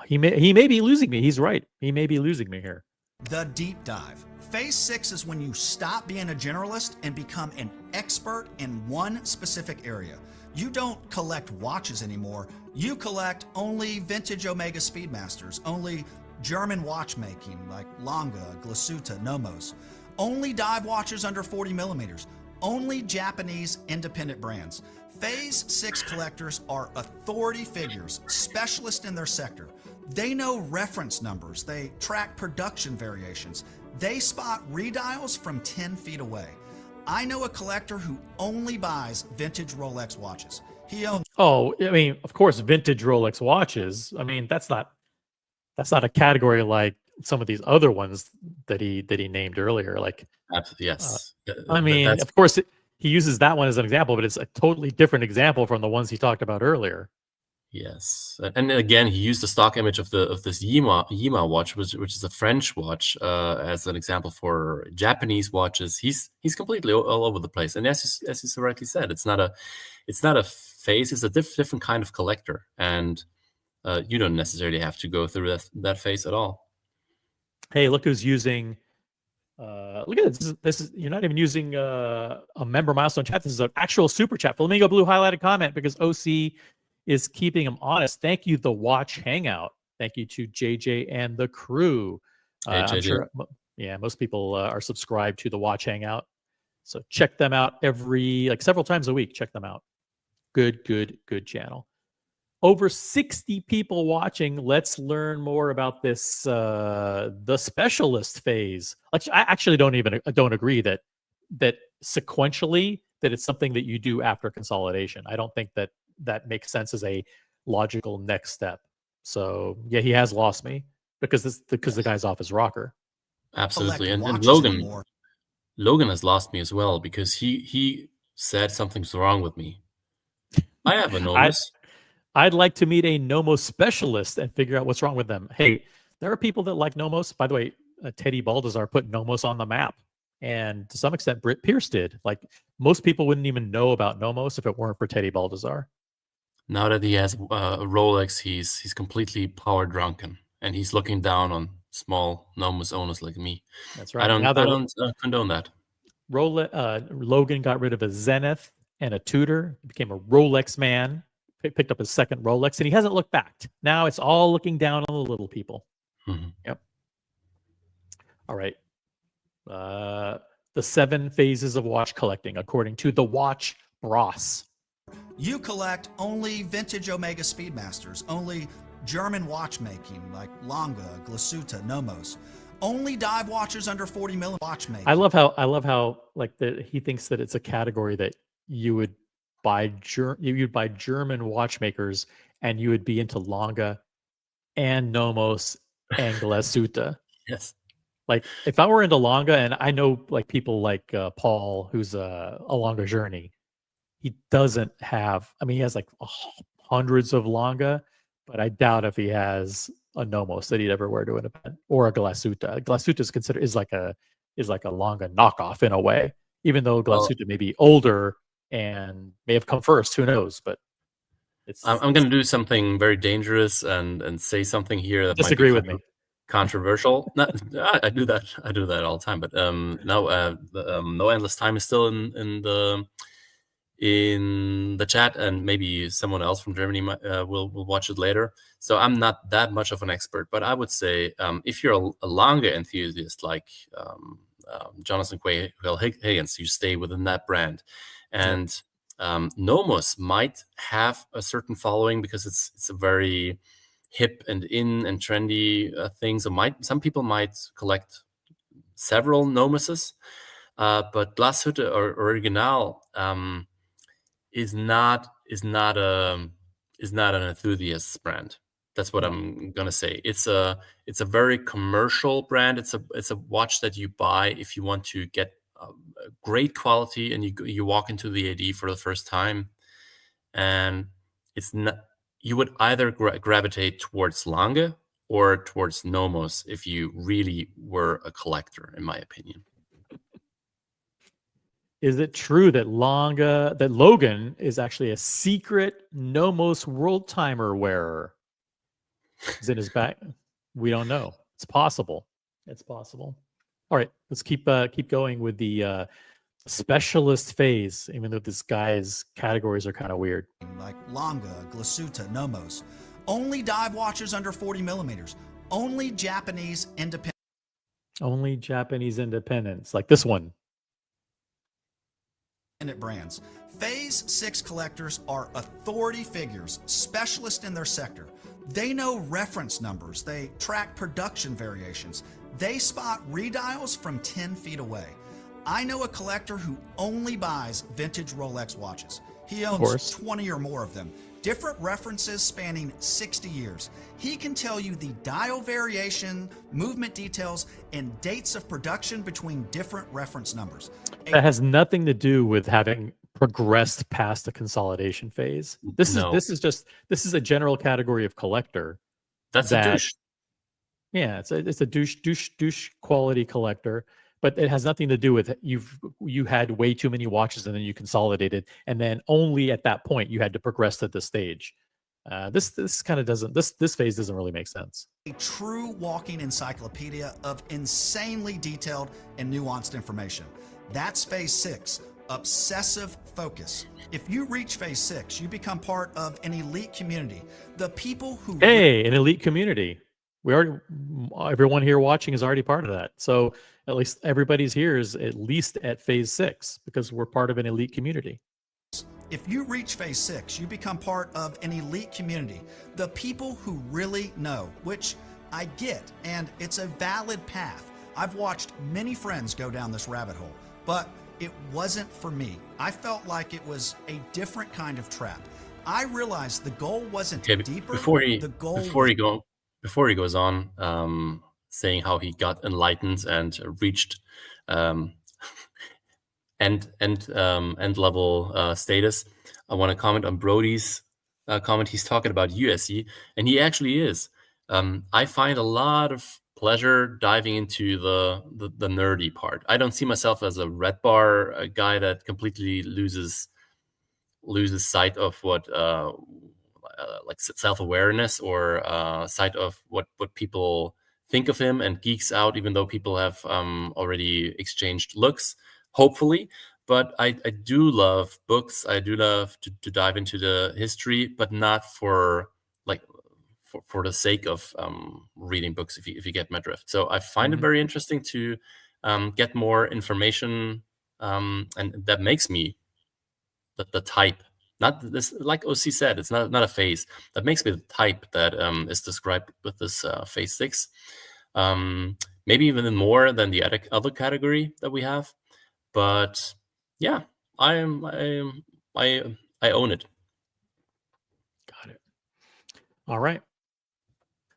he may be losing me. He's right. He may be losing me here. The deep dive. Phase 6 is when you stop being a generalist and become an expert in one specific area. You don't collect watches anymore. You collect only vintage Omega Speedmasters, only German watchmaking like Longa, Glasuta, Nomos, only dive watches under 40 millimeters, only Japanese independent brands. Phase 6 collectors are authority figures, specialists in their sector. They know reference numbers. They track production variations. They spot redials from 10 feet away. I know a collector who only buys vintage Rolex watches. He owns... Oh, I mean, of course, vintage Rolex watches. I mean, that's not a category like some of these other ones that he named earlier. Like, yes. I mean, of course, he uses that one as an example, but it's a totally different example from the ones he talked about earlier. Yes, and again, he used the stock image of this Yima watch, which is a French watch, as an example for Japanese watches. He's completely all over the place, and as you so rightly said, it's not a phase. It's a different kind of collector, and you don't necessarily have to go through that phase at all. Hey, look who's using. Look at this. This is you're not even using a member milestone chat. This is an actual super chat. Flamingo Blue highlighted comment because OC is keeping him honest. Thank you, the Watch Hangout. Thank you to JJ and the crew. Hey, I'm JJ. sure, yeah, most people are subscribed to the Watch Hangout. So check them out several times a week. Check them out. Good channel. Over 60 people watching. Let's learn more about this, the specialist phase. I actually don't agree that sequentially that it's something that you do after consolidation. I don't think that makes sense as a logical next step. So yeah, he has lost me because the guy's off his rocker. Absolutely, and watches Logan anymore. Logan has lost me as well because he said something's wrong with me. I have a Nomos. I'd like to meet a Nomos specialist and figure out what's wrong with them. Hey, there are people that like Nomos. By the way, Teddy Baldazar put Nomos on the map. And to some extent, Britt Pierce did. Like, most people wouldn't even know about Nomos if it weren't for Teddy Baldazar. Now that he has a Rolex, he's completely power drunken, and he's looking down on small Nomos owners like me. That's right. I don't condone that. Logan got rid of a Zenith and a Tudor, became a Rolex man, picked up his second Rolex, and he hasn't looked back. Now it's all looking down on the little people. Mm-hmm. Yep. All right. The 7 phases of watch collecting, according to the Watch Bros. You collect only vintage Omega Speedmasters, only German watchmaking like Lange, Glasuta, Nomos, only dive watchers under 40 mm watchmaking. I love how like he thinks that it's a category that you would buy you'd buy German watchmakers and you would be into Lange and Nomos and Glasuta. Yes. Like, if I were into Lange, and I know like people like Paul, who's a Lange journey, he doesn't have. I mean, he has like hundreds of Lange, but I doubt if he has a Nomos that he'd ever wear to an event, or a Glasuta. Glasuta is considered is like a Lange knockoff in a way, even though Glasuta may be older and may have come first. Who knows? But I'm going to do something very dangerous and say something here that disagree might be with me. Controversial. I do that. I do that all the time. But no endless time is still in the chat, and maybe someone else from Germany will watch it later. So I'm not that much of an expert, but I would say if you're a Lange enthusiast like Jonathan Quay-Higgins, you stay within that brand, and Nomos might have a certain following because it's a very hip and in and trendy thing. So some people might collect several Nomoses, but Glashütte or Original is not an enthusiast brand. That's what I'm gonna say. It's a very commercial brand. It's a watch that you buy if you want to get great quality, and you walk into the AD for the first time, and it's not. You would either gravitate towards Lange or towards Nomos if you really were a collector, in my opinion. Is it true that Logan is actually a secret Nomos world timer wearer? Is in his back? We don't know. It's possible. It's possible. All right, let's keep going with the specialist phase, even though this guy's categories are kind of weird. Like Lange, Glasuta, Nomos. Only dive watchers under 40 millimeters. Only Japanese independent. Only Japanese independents, like this one. Brands. Phase 6 collectors are authority figures, specialists in their sector. They know reference numbers. They track production variations. They spot redials from 10 feet away. I know a collector who only buys vintage Rolex watches. He owns 20 or more of them, different references spanning 60 years. He can tell you the dial variation, movement details, and dates of production between different reference numbers. That has nothing to do with having progressed past the consolidation phase. This is a general category of collector. That's a douche. Yeah, it's a douche quality collector. But it has nothing to do with you had way too many watches and then you consolidated, and then only at that point you had to progress to the stage. This kind of doesn't this phase doesn't really make sense. A true walking encyclopedia of insanely detailed and nuanced information. That's phase 6, obsessive focus. If you reach phase 6, you become part of an elite community. The people who an elite community. Everyone here watching is already part of that. So at least everybody's here is at least at phase 6 because we're part of an elite community. If you reach phase 6, you become part of an elite community. The people who really know, which I get, and it's a valid path. I've watched many friends go down this rabbit hole, but it wasn't for me. I felt like it was a different kind of trap. I realized the goal wasn't deeper. Before he goes on, saying how he got enlightened and reached end level status, I want to comment on Brody's comment. He's talking about USC, and he actually is. I find a lot of pleasure diving into the nerdy part. I don't see myself as a red bar guy that completely loses sight of what like self-awareness or sight of what people think of him and geeks out, even though people have already exchanged looks, hopefully. But I do love books. I do love to dive into the history, but not for the sake of reading books, if you get my drift. So I find it very interesting to get more information, and that makes me the type. Not this, like OC said, it's not a phase. That makes me the type that is described with this phase 6. Maybe even more than the other category that we have. But yeah, I own it. Got it. All right.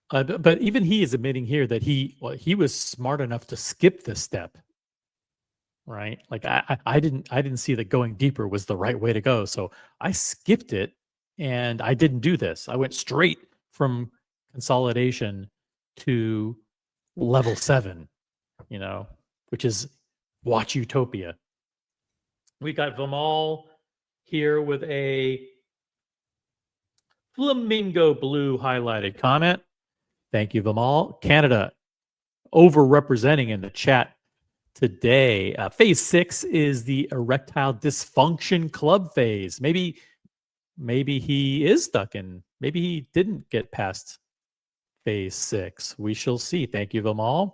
But even he is admitting here that he was smart enough to skip this step, right? Like I didn't see that going deeper was the right way to go, so I skipped it and I didn't do this. I went straight from consolidation to level 7, which is Watch Utopia. We got Vimal here with a flamingo blue highlighted comment. Thank you, Vimal. Canada overrepresenting in the chat today. Phase 6 is the erectile dysfunction club phase. Maybe he is stuck in. Maybe he didn't get past phase 6. We shall see. Thank you, Vimal.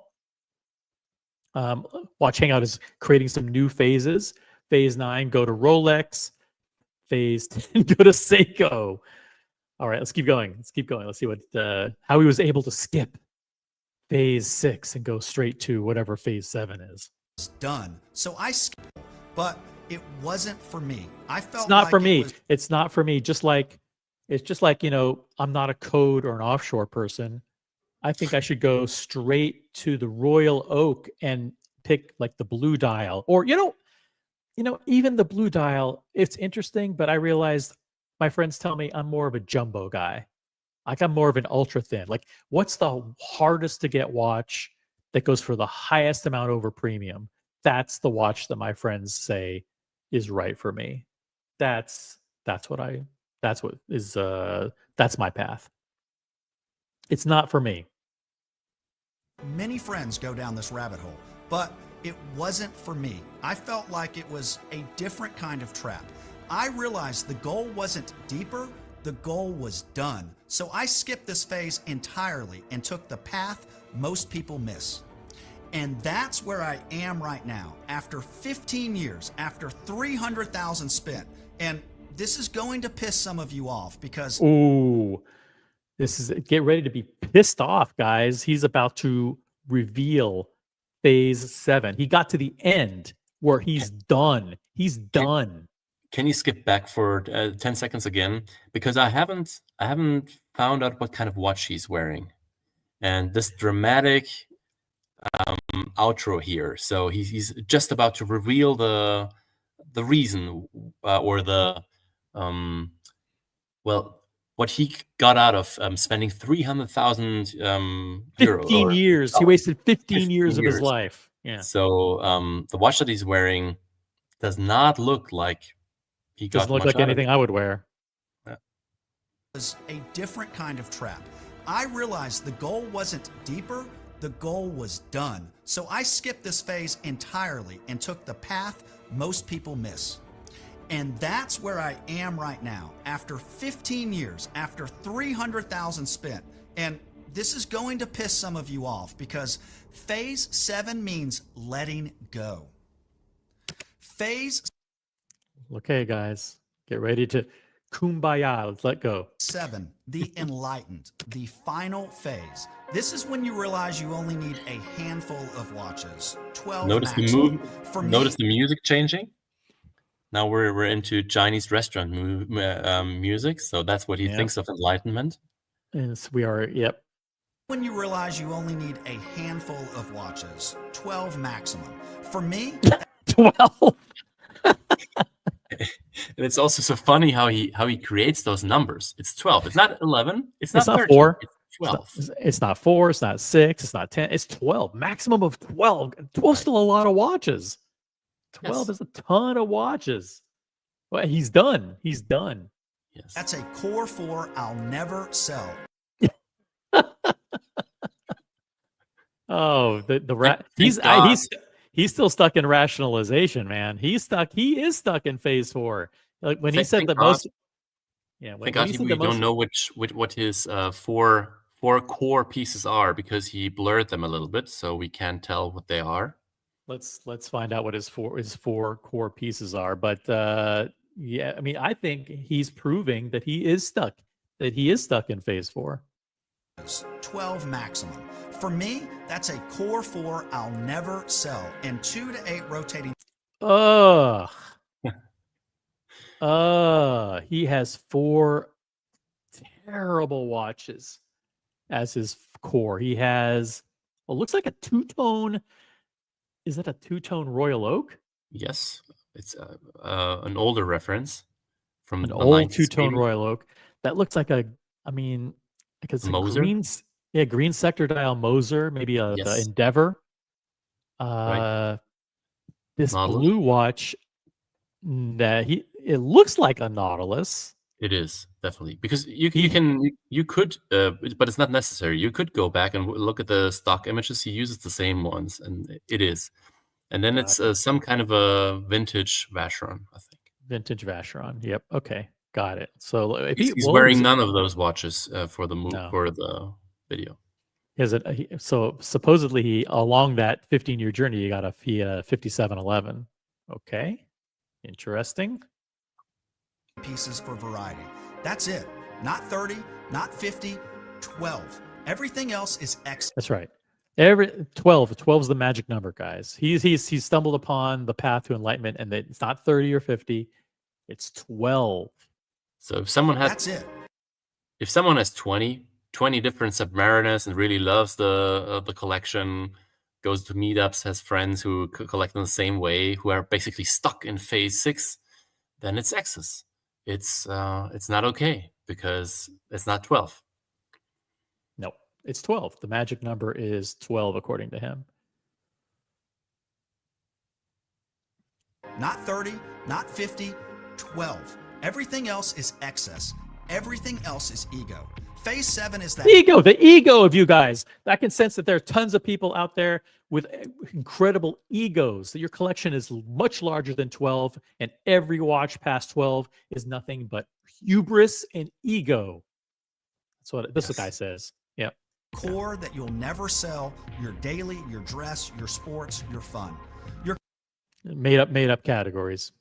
Watch Hangout is creating some new phases. Phase 9, go to Rolex. Phase 10, go to Seiko. All right, let's keep going. Let's see what how he was able to skip phase 6 and go straight to whatever phase 7 is. It's done. So I skipped, but it wasn't for me. I felt it's not like for me. Was... It's not for me. It's just like I'm not a code or an offshore person. I think I should go straight to the Royal Oak and pick like the blue dial, or even the blue dial. It's interesting, but I realized my friends tell me I'm more of a jumbo guy. Like I'm more of an ultra thin. Like, what's the hardest to get watch that goes for the highest amount over premium? That's the watch that my friends say is right for me. That's my path. It's not for me. Many friends go down this rabbit hole, but it wasn't for me. I felt like it was a different kind of trap. I realized the goal wasn't deeper, the goal was done. So I skipped this phase entirely and took the path most people miss. And that's where I am right now, after 15 years, after 300,000 spent. And this is going to piss some of you off because... Ooh, get ready to be pissed off, guys. He's about to reveal phase 7. He got to the end where he's done. He's done. Can you skip back for 10 seconds again? Because I haven't found out what kind of watch he's wearing. And this dramatic outro here. So he's just about to reveal the reason or the what he got out of spending 300,000 euros. 15 years. He wasted 15 years of his life. Yeah. So the watch that he's wearing does not look like he got doesn't look like anything I would wear. Was was a different kind of trap. I realized the goal wasn't deeper, the goal was done. So I skipped this phase entirely and took the path most people miss. And that's where I am right now, after 15 years, after 300,000 spent. And this is going to piss some of you off because phase 7 means letting go. Phase Okay, guys, get ready to kumbaya. Let's let go. 7, the enlightened, the final phase. This is when you realize you only need a handful of watches, 12 Notice the maximum. move. For Notice me, the music changing. Now we're into Chinese restaurant music, so that's what he Yep. thinks of enlightenment. Yes, we are. Yep. when you realize you only need a handful of watches, 12 maximum. For me, 12. And it's also so funny how he creates those numbers. It's 12. It's not 11. It's not It's not 13. 4. It's 12. It's not 4. It's not 6. It's not 10. It's 12. Maximum of 12. 12 is still a lot of watches. 12 Yes. is a ton of watches. Well, he's done. He's done. Yes. that's a core 4 I'll never sell. Oh, Thank he's God. he's still stuck in rationalization, man. He is stuck in phase 4. Like when he said Thank the God. most. Yeah, Thank when God he said we the don't most. know what his four core pieces are because he blurred them a little bit, so we can't tell what they are. Let's find out what his four core pieces are. But yeah, I mean, I think he's proving that he is stuck in phase 4. 12 maximum. For me, that's a core 4 I'll never sell, and 2 to 8 rotating. Ugh. He has 4 terrible watches as his core. He has, well, looks like a two-tone. Is that a two-tone Royal Oak? Yes, it's an older reference from An the old two-tone 1980s. Royal Oak. That looks like a, I mean, like it's a Moser? green sector dial Moser, maybe the Yes. Endeavor. This Nautilus? blue watch, it looks like a Nautilus. It is definitely because you could, but it's not necessary. You could go back and look at the stock images. He uses the same ones, and it is. And then it's some kind of a vintage Vacheron, I think. Vintage Vacheron. Yep. Okay. Got it. So if He's wearing none of those watches for the video. So supposedly he, along that 15-year journey, he got a 5711. Okay. Interesting. Pieces for variety. That's it. Not 30, not 50, 12. Everything else is X. That's right. 12 is the magic number, guys. He's stumbled upon the path to enlightenment, and it's not 30 or 50, it's 12. So if someone has That's it. If someone has 20 different Submariners and really loves the collection, goes to meetups, has friends who collect in the same way, who are basically stuck in phase 6, then it's excess. It's not okay because it's not 12. No, it's 12. The magic number is 12 according to him. Not 30, not 50, 12. Everything else is excess. Everything else is ego. Phase 7 is that The ego of you guys. I can sense that there are tons of people out there with incredible egos, that your collection is much larger than 12, and every watch past 12 is nothing but hubris and ego. That's what this guy says. Yeah. core that you'll never sell, your daily, your dress, your sports, your fun. Your Made up categories.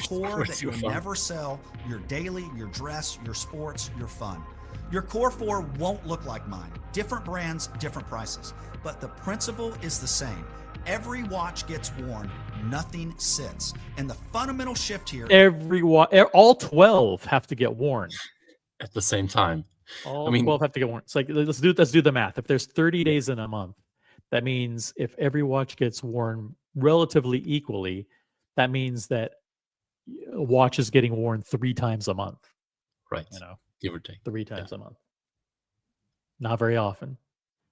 core that you'll never sell, your daily, your dress, your sports, your fun. Your core 4 won't look like mine. Different brands, different prices. But the principle is the same. Every watch gets worn, nothing sits. And the fundamental shift here, all 12 have to get worn. At the same time. All 12 have to get worn. It's like, let's do the math. If there's 30 days in a month, that means if every watch gets worn relatively equally, that means that a watch is getting worn 3 times a month. Right. Give or take. 3 times a month. Not very often.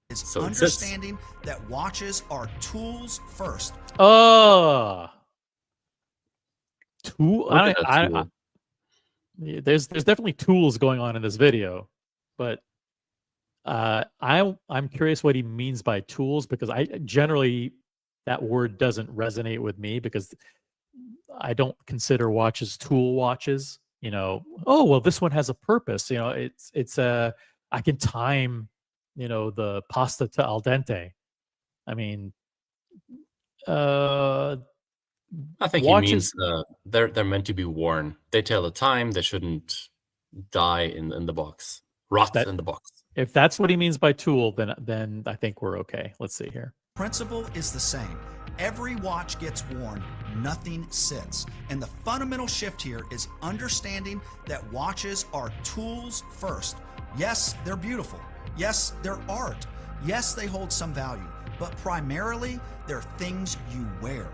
is understanding that watches are tools first. Tool. there's definitely tools going on in this video, but I'm curious what he means by tools, because I generally, that word doesn't resonate with me, because I don't consider watches tool watches. Oh well, this one has a purpose. It's I can time, the pasta to al dente. I mean, I think he watches. means they're meant to be worn. They tell the time. They shouldn't die in the box, rot in the box. If that's what he means by tool, then I think we're okay. Let's see here. Principle is the same. Every watch gets worn, nothing sits. And the fundamental shift here is understanding that watches are tools first. Yes, they're beautiful. Yes, they're art. Yes, they hold some value, but primarily they're things you wear.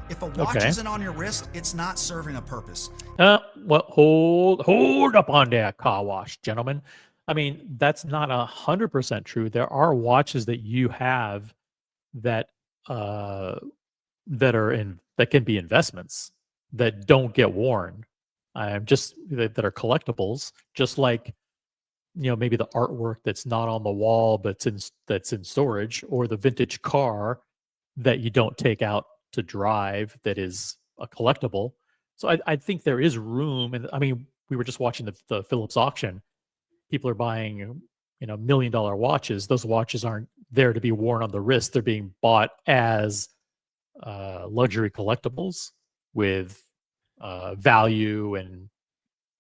If a watch isn't on your wrist, it's not serving a purpose. Well, hold up on that car wash, gentlemen. I mean, that's not 100% true. There are watches that you have that that can be investments that don't get worn. Just that are collectibles, just like maybe the artwork that's not on the wall but that's in storage, or the vintage car that you don't take out to drive that is a collectible. So I think there is room, and I mean, we were just watching the Phillips auction. People are buying $1 million watches. Those watches aren't there to be worn on the wrist. They're being bought as luxury collectibles with value and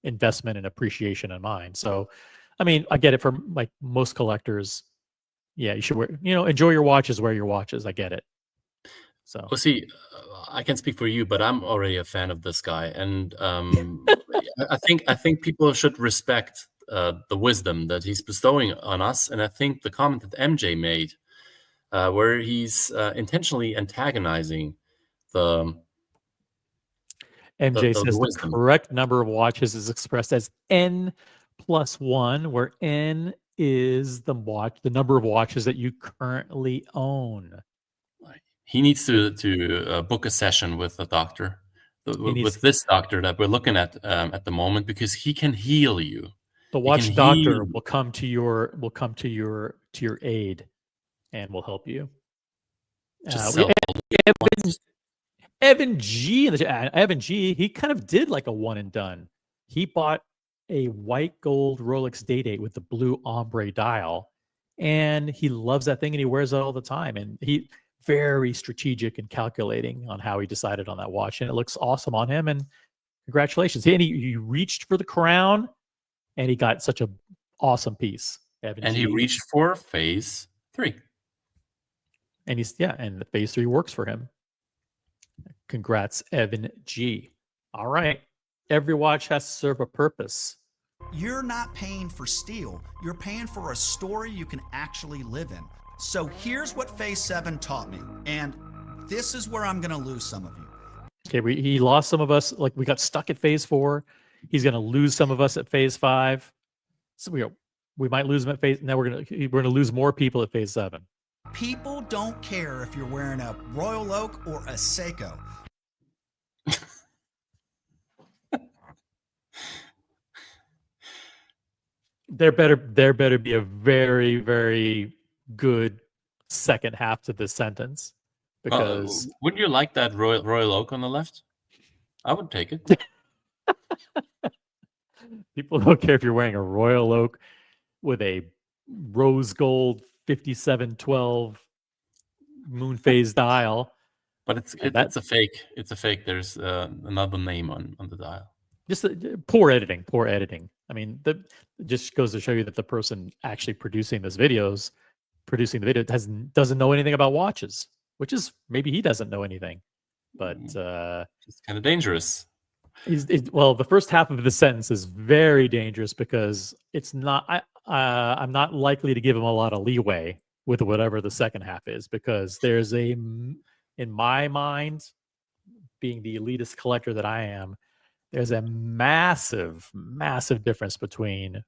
investment and appreciation in mind. So, I mean, I get it. For like most collectors, yeah, you should wear, enjoy your watches, wear your watches. I get it. So, well, see, I can speak for you, but I'm already a fan of this guy, and I think people should respect the wisdom that he's bestowing on us. And I think the comment that MJ made, where he's intentionally antagonizing the MJ says the wisdom. correct number of watches is expressed as N+1, where N is the number of watches that you currently own. He needs to book a session with a doctor, with this doctor that we're looking at the moment, because he can heal you. The watch doctor will come to your aid and will help you. Evan G. Evan G. He kind of did like a one and done. He bought a white gold Rolex Day-Date with the blue ombre dial, and he loves that thing, and he wears it all the time. And he very strategic and calculating on how he decided on that watch, and it looks awesome on him. And congratulations! And he reached for the crown, and he got such a awesome piece. Evan G. He reached for phase 3, and and the phase 3 works for him. Congrats, Evan G. All right. Every watch has to serve a purpose. You're not paying for steel. You're paying for a story you can actually live in. So here's what phase 7 taught me. And this is where I'm going to lose some of you. Okay, he lost some of us. Like, we got stuck at phase 4. He's going to lose some of us at phase 5. So we might lose him at phase. Now we're going to lose more people at phase 7. People don't care if you're wearing a Royal Oak or a Seiko. There better be a very, very good second half to this sentence, because wouldn't you like that Royal Oak on the left? I would take it. People don't care if you're wearing a Royal Oak with a rose gold 5712 moon phase dial. But it's a fake. It's a fake. There's another name on the dial. Just poor editing. I mean, that just goes to show you that the person actually producing the video doesn't know anything about watches, which is, maybe he doesn't know anything, but it's kind of dangerous. Well, the first half of the sentence is very dangerous, because it's not. I'm not likely to give him a lot of leeway with whatever the second half is, because there's in my mind, being the elitist collector that I am, there's a massive, massive difference between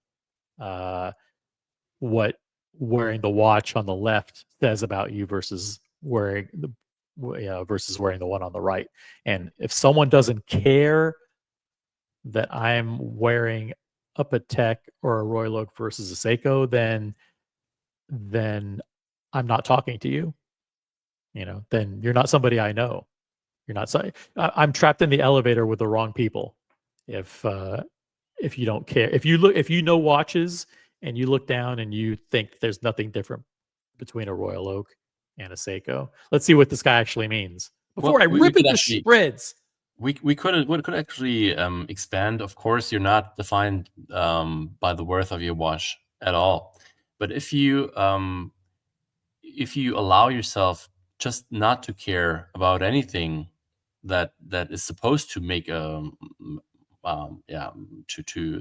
what wearing the watch on the left says about you versus wearing the one on the right. And if someone doesn't care that I'm wearing a Patek or a Royal Oak versus a Seiko, then I'm not talking to you. Then you're not somebody I know. You're not. I'm trapped in the elevator with the wrong people. If you don't care, if you know watches and you look down and you think there's nothing different between a Royal Oak and a Seiko, let's see what this guy actually means before I rip it to shreds. We could actually expand. Of course, you're not defined by the worth of your watch at all. But if you allow yourself just not to care about anything that is supposed to make to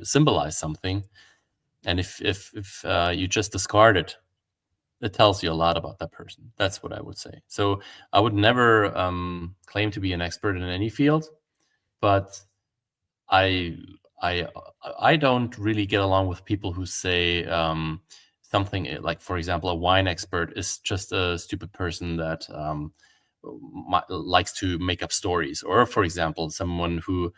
symbolize something, and if you just discard it, it tells you a lot about that person. That's what I would say. So I would never claim to be an expert in any field, but I don't really get along with people who say something like, for example, a wine expert is just a stupid person that likes to make up stories, or, for example, someone who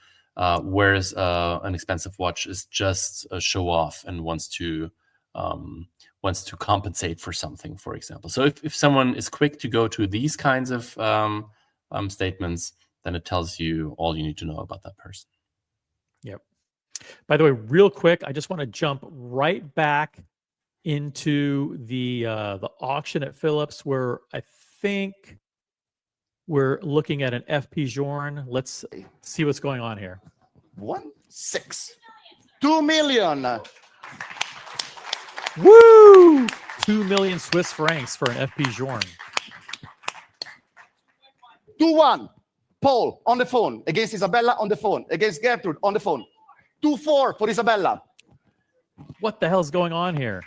wears an expensive watch is just a show off and wants to compensate for something, for example. So if someone is quick to go to these kinds of statements, then it tells you all you need to know about that person. Yep. By the way, real quick, I just want to jump right back into the auction at Phillips, where I think we're looking at an FP Journe. Let's see what's going on here. 1.6. 2 million. Woo! 2 million Swiss francs for an FP Journe. 2-1. Paul on the phone against Isabella on the phone against Gertrude on the phone. 2-4 for Isabella. What the hell's going on here?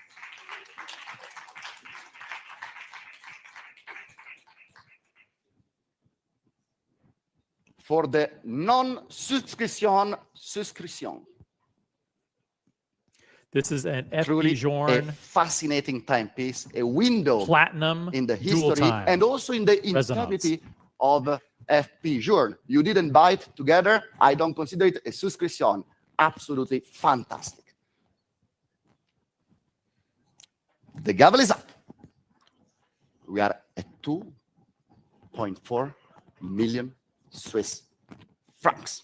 For the non-subscription. This is an Truly FP Journe, a fascinating timepiece, a window platinum in the dual history time and also in the resonance integrity of FP Journe. You didn't buy it together. I don't consider it a subscription. Absolutely fantastic. The gavel is up. We are at 2.4 million Swiss francs.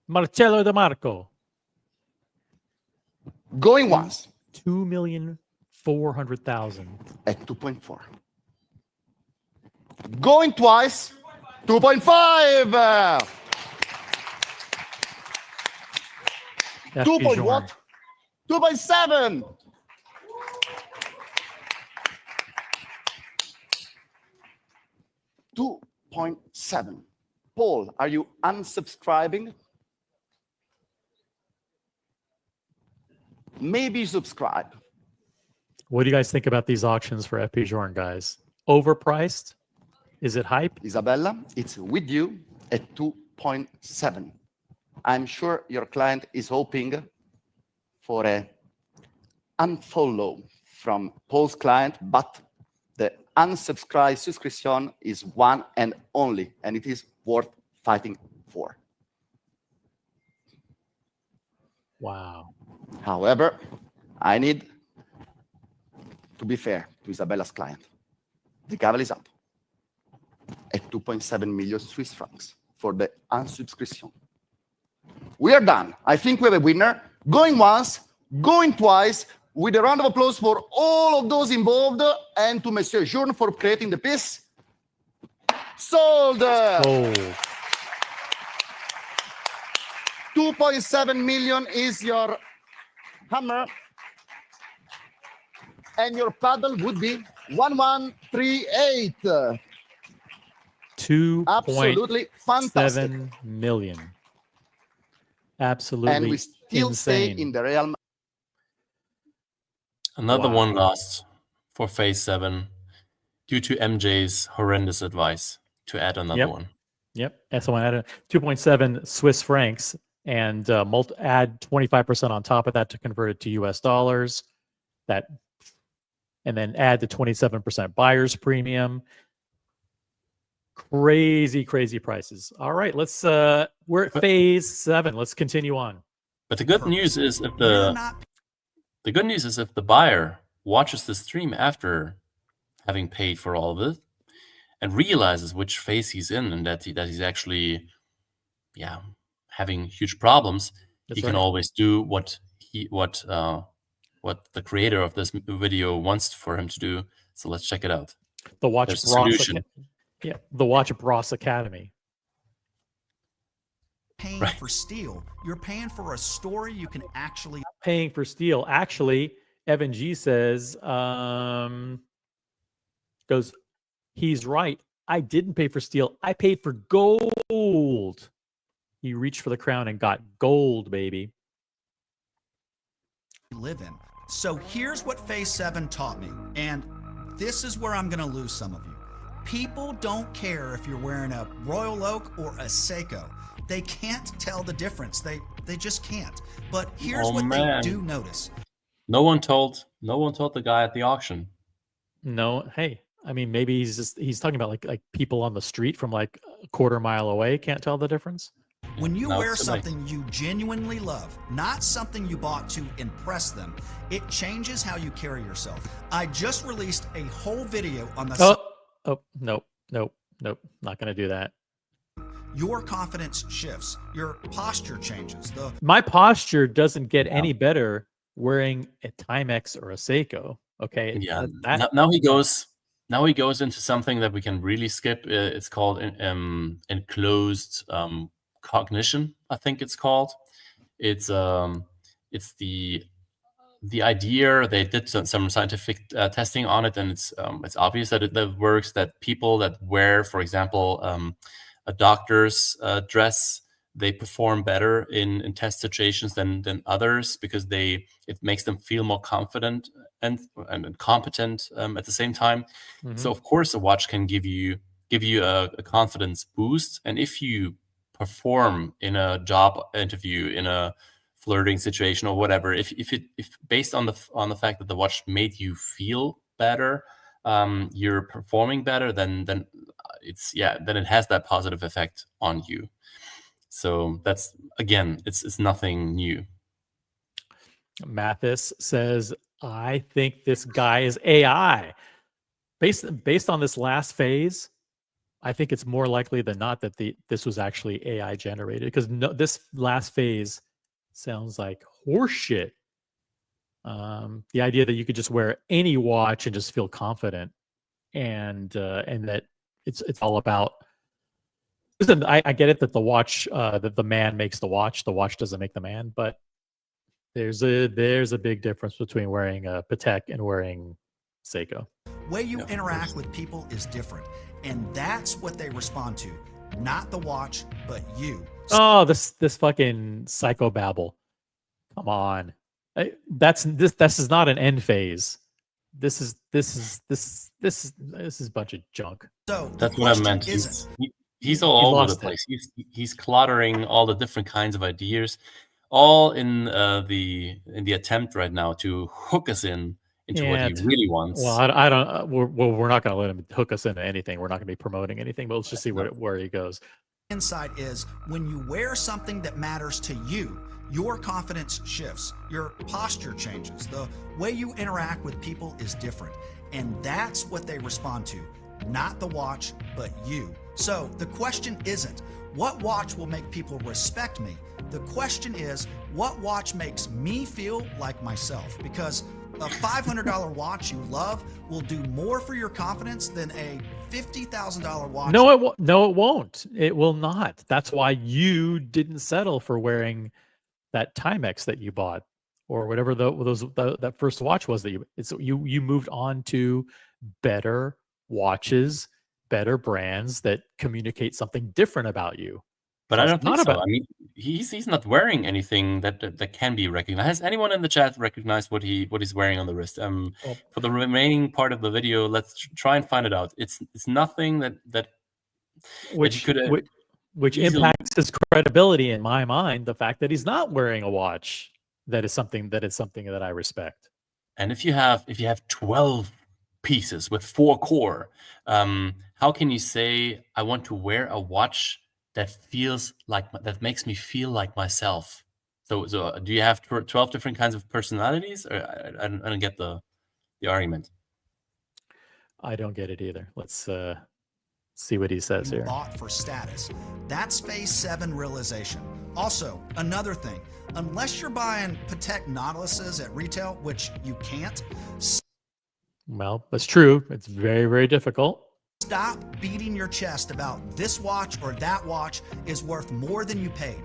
Marcello De Marco. Going once. 2,400,000 at 2.4. Going twice. 2.5. 2 point what? 2.7. 2.7. Paul, are you unsubscribing? Maybe subscribe. What do you guys think about these auctions for FP Journe, guys? Overpriced? Is it hype? Isabella, it's with you at 2.7. I'm sure your client is hoping for a unfollow from Paul's client, but the unsubscribed subscription is one and only, and it is worth fighting for. Wow. However, I need to be fair to Isabella's client. The gavel is up at 2.7 million Swiss francs for the unsubscription. We are done. I think we have a winner. Going once, going twice, with a round of applause for all of those involved and to Monsieur Journe for creating the piece. Sold. 2.7 million is your hammer, and your paddle would be 1138. 2.7 fantastic. million. Absolutely. And we still insane. stay in the realm. Another one lost for phase 7 due to MJ's horrendous advice to add another one. Yep. And someone added 2.7 Swiss francs and add 25% on top of that to convert it to US dollars. And then add the 27% buyer's premium. Crazy prices. All right, let's we're at phase 7. Let's continue on. But the good news is if the buyer watches the stream after having paid for all of it and realizes which phase he's in and that he's actually having huge problems, he can always do what the creator of this video wants for him to do. So let's check it out. The Watch Bros. The Watch Bros Academy. Paying for steel. You're paying for a story you can actually paying for steel. Actually, Evan G says, goes, he's right. I didn't pay for steel. I paid for gold. He reached for the crown and got gold, baby. Live in. So here's what phase 7 taught me, and this is where I'm going to lose some of you. People don't care if you're wearing a Royal Oak or a Seiko. They can't tell the difference. They just can't. But here's they do notice. No one told the guy at the auction. No, hey, I mean, maybe he's talking about like people on the street from like a quarter mile away can't tell the difference. When you wear something you genuinely love, not something you bought to impress them, it changes how you carry yourself. I just released a whole video on the... Nope. Not going to do that. Your confidence shifts. Your posture changes. My posture doesn't get any better wearing a Timex or a Seiko. Okay. Yeah. Now he goes into something that we can really skip. It's called enclosed cognition, I think it's called. It's the idea. They did some scientific testing on it, and it's obvious that it works. That people that wear, for example, a doctor's dress, they perform better in test situations than others because it makes them feel more confident and competent at the same time. Mm-hmm. So of course a watch can give you a confidence boost, and if you perform in a job interview, in a flirting situation or whatever, if based on the fact that the watch made you feel better, you're performing better, then it has that positive effect on you. So that's, again, it's nothing new. Mathis says, I think this guy is AI. Based on this last phase, I think it's more likely than not that this was actually AI generated, because this last phase sounds like horseshit. The idea that you could just wear any watch and just feel confident, and that it's all about. Listen, I get it that the watch, that the man makes the watch doesn't make the man, but there's a big difference between wearing a Patek and wearing Seiko. The way you interact with people is different, and that's what they respond to, not the watch, but you. Oh, this fucking psychobabble. Come on. This is not an end phase. This is a bunch of junk. So that's what I meant. He's all over the place. He's cluttering all the different kinds of ideas, all in the attempt right now to hook us into what he really wants. Well, I don't. We're not going to let him hook us into anything. We're not going to be promoting anything. But let's just see where he goes. Insight is when you wear something that matters to you, your confidence shifts, your posture changes, the way you interact with people is different, and that's what they respond to, not the watch, but you. So the question isn't, what watch will make people respect me? The question is, what watch makes me feel like myself? Because a $500 watch you love will do more for your confidence than a $50,000 watch. No, it won't. It will not. That's why you didn't settle for wearing that Timex that you bought, or whatever that first watch was that you moved on to better watches, better brands that communicate something different about you. But I don't think so. I mean, he's not wearing anything that can be recognized. Has anyone in the chat recognized what he's wearing on the wrist? For the remaining part of the video, let's try and find it out. It's nothing that which impacts his credibility in my mind. The fact that he's not wearing a watch that is something that I respect. And if you have 12 pieces with 4 core. How can you say I want to wear a watch that makes me feel like myself? So do you have 12 different kinds of personalities? Or I don't get the argument. I don't get it either. Let's see what he says here. Bought for status. That's phase 7 realization. Also, another thing, unless you're buying Patek Nautiluses at retail, which you can't. Well, that's true. It's very, very difficult. Stop beating your chest about this watch or that watch is worth more than you paid.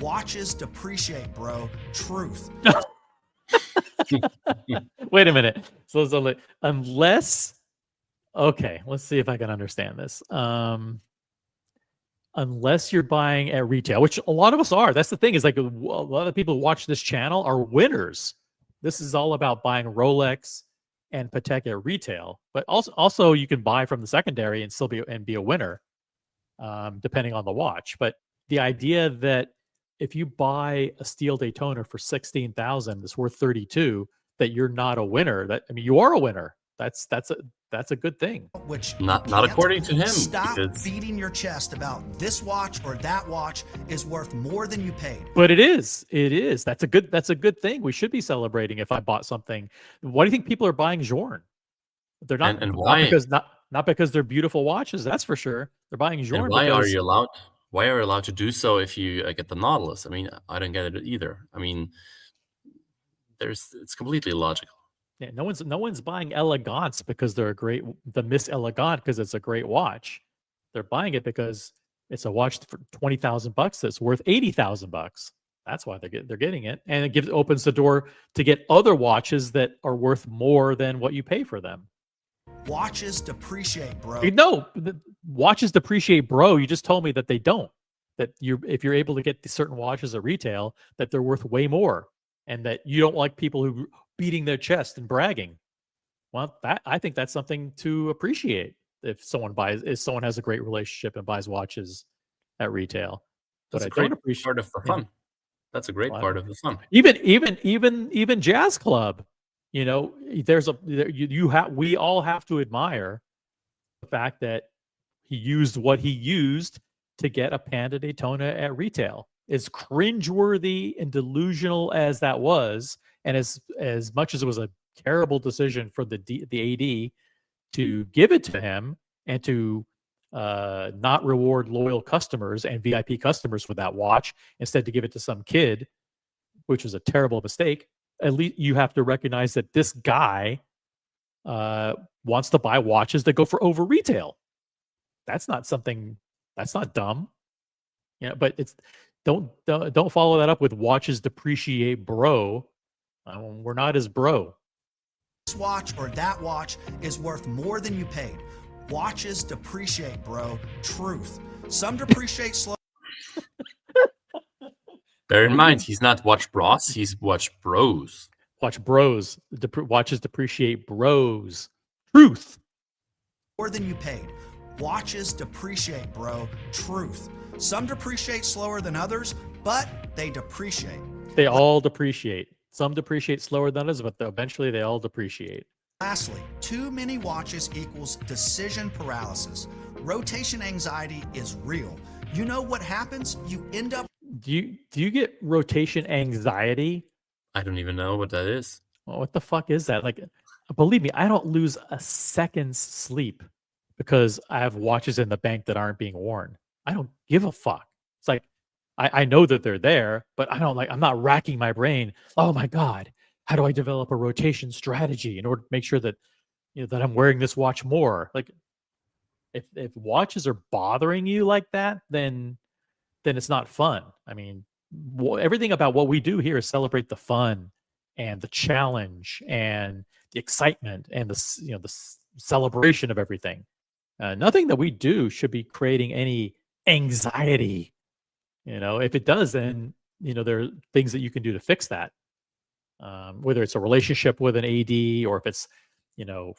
Watches depreciate, bro. Truth. Wait a minute. So unless, okay, let's see if I can understand this. Unless you're buying at retail, which a lot of us are. That's the thing, is like a lot of people who watch this channel are winners. This is all about buying Rolex and Patek at retail, but also you can buy from the secondary and still be a winner, depending on the watch. But the idea that if you buy a steel Daytona for 16,000, it's worth 32, that you're not a winner. You are a winner. That's a good thing. Which not according to him. Stop beating your chest about this watch or that watch is worth more than you paid. But it is. That's a good thing. We should be celebrating if I bought something. Why do you think people are buying Journe? They're not, and why? Not because they're beautiful watches, that's for sure. They're buying Journe. And why are you allowed to do so if you get the Nautilus? I don't get it either. It's completely illogical. Yeah, no one's buying Elegance because they're the Miss Elegant because it's a great watch. They're buying it because it's a watch for $20,000 that's worth $80,000. That's why they're getting it, and it opens the door to get other watches that are worth more than what you pay for them. Watches depreciate, bro. No, watches depreciate, bro. You just told me that they don't. That if you're able to get certain watches at retail, that they're worth way more, and that you don't like people who beating their chest and bragging. Well, I think that's something to appreciate if someone has a great relationship and buys watches at retail. That's a great part of the fun. That's a great part of the fun. Even Jazz Club, we all have to admire the fact that he used what he used to get a Panda Daytona at retail. As cringeworthy and delusional as that was, and as much as it was a terrible decision for the AD to give it to him and to not reward loyal customers and VIP customers with that watch, instead to give it to some kid, which was a terrible mistake. At least you have to recognize that this guy wants to buy watches that go for over retail. That's not dumb. But it's don't follow that up with watches depreciate, bro. We're not as bro. This watch or that watch is worth more than you paid. Watches depreciate, bro. Truth. Some depreciate slow. Bear in mind, he's not watch bros, he's watch bros. Watch bros. Watches depreciate, bros. Truth. More than you paid. Watches depreciate, bro. Truth. Some depreciate slower than others, but they depreciate. They all depreciate. Some depreciate slower than others, but eventually they all depreciate. Lastly, too many watches equals decision paralysis. Rotation anxiety is real. You know what happens? You end up. Do you get rotation anxiety? I don't even know what that is. Well, what the fuck is that? Believe me, I don't lose a second's sleep because I have watches in the bank that aren't being worn. I don't give a fuck. It's like, I know that they're there, but I'm not racking my brain. Oh my God, how do I develop a rotation strategy in order to make sure that, that I'm wearing this watch more? If watches are bothering you like that, then it's not fun. Everything about what we do here is celebrate the fun and the challenge and the excitement and the celebration of everything. Nothing that we do should be creating any anxiety. If it does, then there are things that you can do to fix that. Whether it's a relationship with an AD or if it's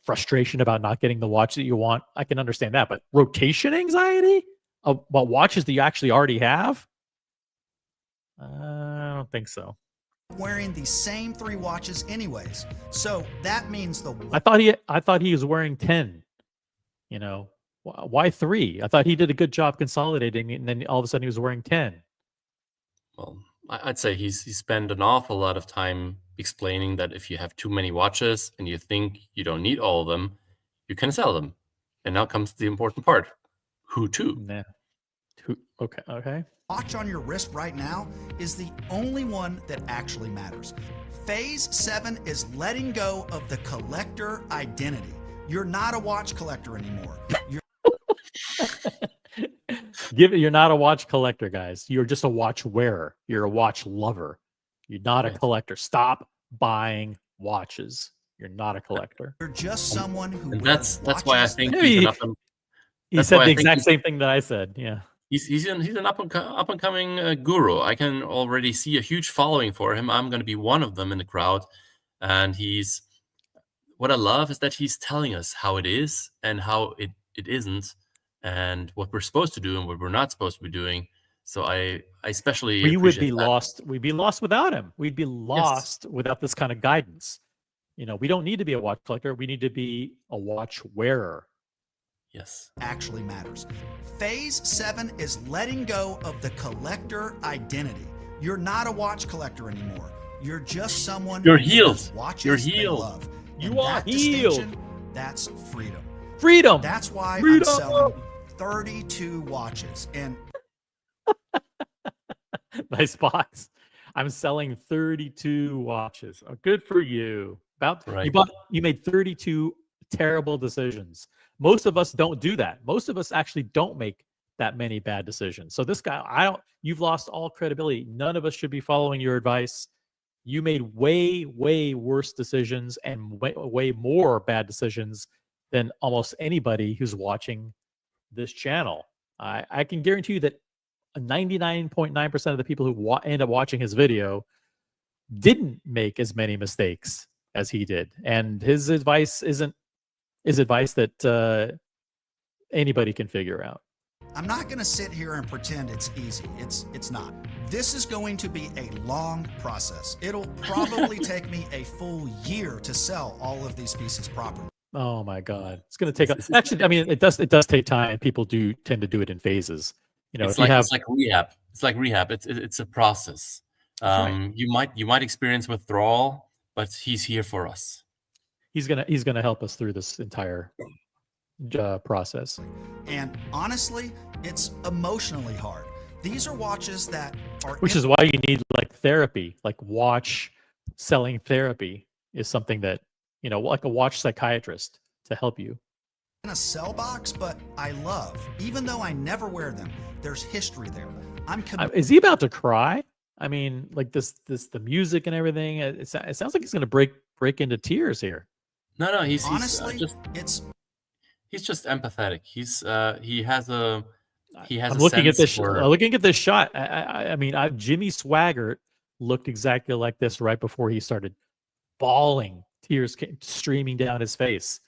frustration about not getting the watch that you want, I can understand that. But rotation anxiety about watches that you actually already have, I don't think so. wearing the same 3 watches anyways. So that means I thought he was wearing 10. You know, why 3? I thought he did a good job consolidating, and then all of a sudden he was wearing 10. Well, I'd say he spent an awful lot of time explaining that if you have too many watches and you think you don't need all of them, you can sell them. And now comes the important part. Who to? Nah. Okay. watch on your wrist right now is the only one that actually matters. Phase 7 is letting go of the collector identity. You're not a watch collector anymore. You're not a watch collector, guys. You're just a watch wearer. You're a watch lover. You're not a collector. Stop buying watches. You're not a collector. You're just someone who. And that's why I think he said the exact same thing that I said. Yeah. He's an up and coming guru. I can already see a huge following for him. I'm going to be one of them in the crowd, and what I love is that he's telling us how it is and how it isn't, and what we're supposed to do and what we're not supposed to be doing. So I especially we would be that. lost. We'd be lost without him. We'd be lost without this kind of guidance. You know, we don't need to be a watch collector. We need to be a watch wearer. Yes. Actually matters. Phase 7 is letting go of the collector identity. You're not a watch collector anymore. You're just someone You're who healed. has watches You're they healed. love. You And are that healed. distinction, that's freedom. Freedom. That's why Freedom. I'm selling 32 watches. And Nice box. I'm selling 32 watches. Oh, good for you. You made 32 terrible decisions. Most of us don't do that. Most of us actually don't make that many bad decisions. So this guy, you've lost all credibility. None of us should be following your advice. You made way, way worse decisions and way more bad decisions than almost anybody who's watching this channel. I can guarantee you that 99.9% of the people who end up watching his video didn't make as many mistakes as he did. And his advice is advice that anybody can figure out. I'm not going to sit here and pretend it's easy. It's not. This is going to be a long process. It'll probably take me a full year to sell all of these pieces properly. Oh my God. It's going to take actually, I mean, it does take time. People do tend to do it in phases. You know, it's like rehab. It's like rehab. It's a process. Right. You might experience withdrawal, but he's here for us. He's gonna help us through this entire process. And honestly, it's emotionally hard. These are watches that are which is why you need like therapy, like watch selling therapy is something that, you know, like a watch psychiatrist to help you. in a sell box, but I love. Even though I never wear them, there's history there. Is he about to cry? I mean, like the music and everything. It sounds like he's gonna break into tears here. No, he's just empathetic. He has a I'm looking at this shot. I mean, Jimmy Swaggart looked exactly like this right before he started bawling, tears streaming down his face.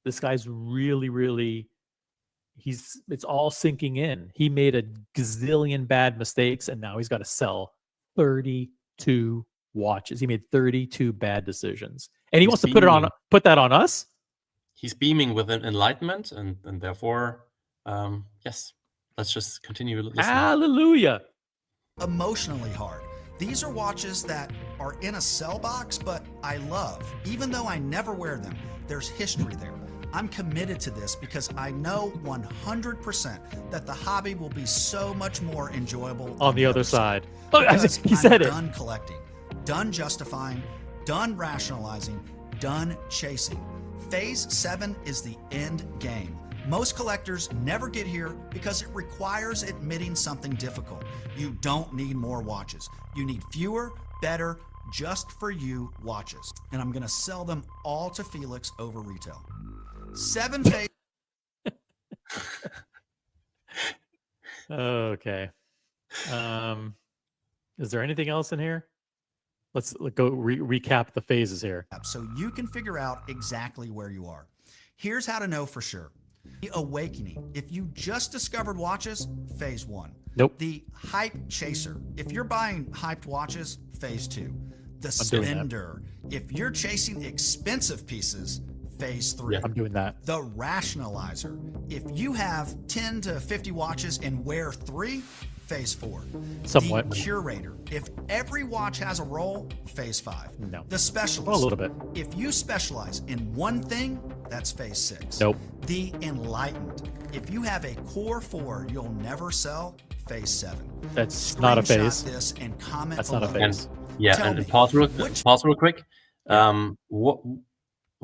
This guy's really, it's all sinking in. He made a gazillion bad mistakes, and now he's got to sell 32 watches. He made 32 bad decisions, and he wants to put that on us. He's beaming with an enlightenment, and therefore, yes. Let's just continue listening. Hallelujah. Emotionally hard. These are watches that are in a sell box, but I love. Even though I never wear them, there's history there. I'm committed to this because I know 100% that the hobby will be so much more enjoyable on the other side. Because he said it. Done collecting, done justifying, done rationalizing, done chasing. Phase 7 is the end game. Most collectors never get here because it requires admitting something difficult. You don't need more watches. You need fewer, better, just for you watches. And I'm going to sell them all to Felix over retail. 7 phase. Okay. Is there anything else in here? Let's go recap the phases here. So you can figure out exactly where you are. Here's how to know for sure. The awakening. If you just discovered watches, phase 1. Nope. The hype chaser. If you're buying hyped watches, phase 2. The doing that. spender. If you're chasing expensive pieces, phase 3. Yeah. I'm doing that. The rationalizer. If you have 10 to 50 watches and wear 3, phase 4. Somewhat. The curator. If every watch has a role, phase 5. No. The specialist. Well, a little bit. If you specialize in one thing, that's phase 6. Nope. The enlightened. If you have a core 4 you'll never sell, phase 7. That's not a Screenshot phase. this and comment That's not a below. phase. Yeah, Tell and me, pause real quick. Yeah.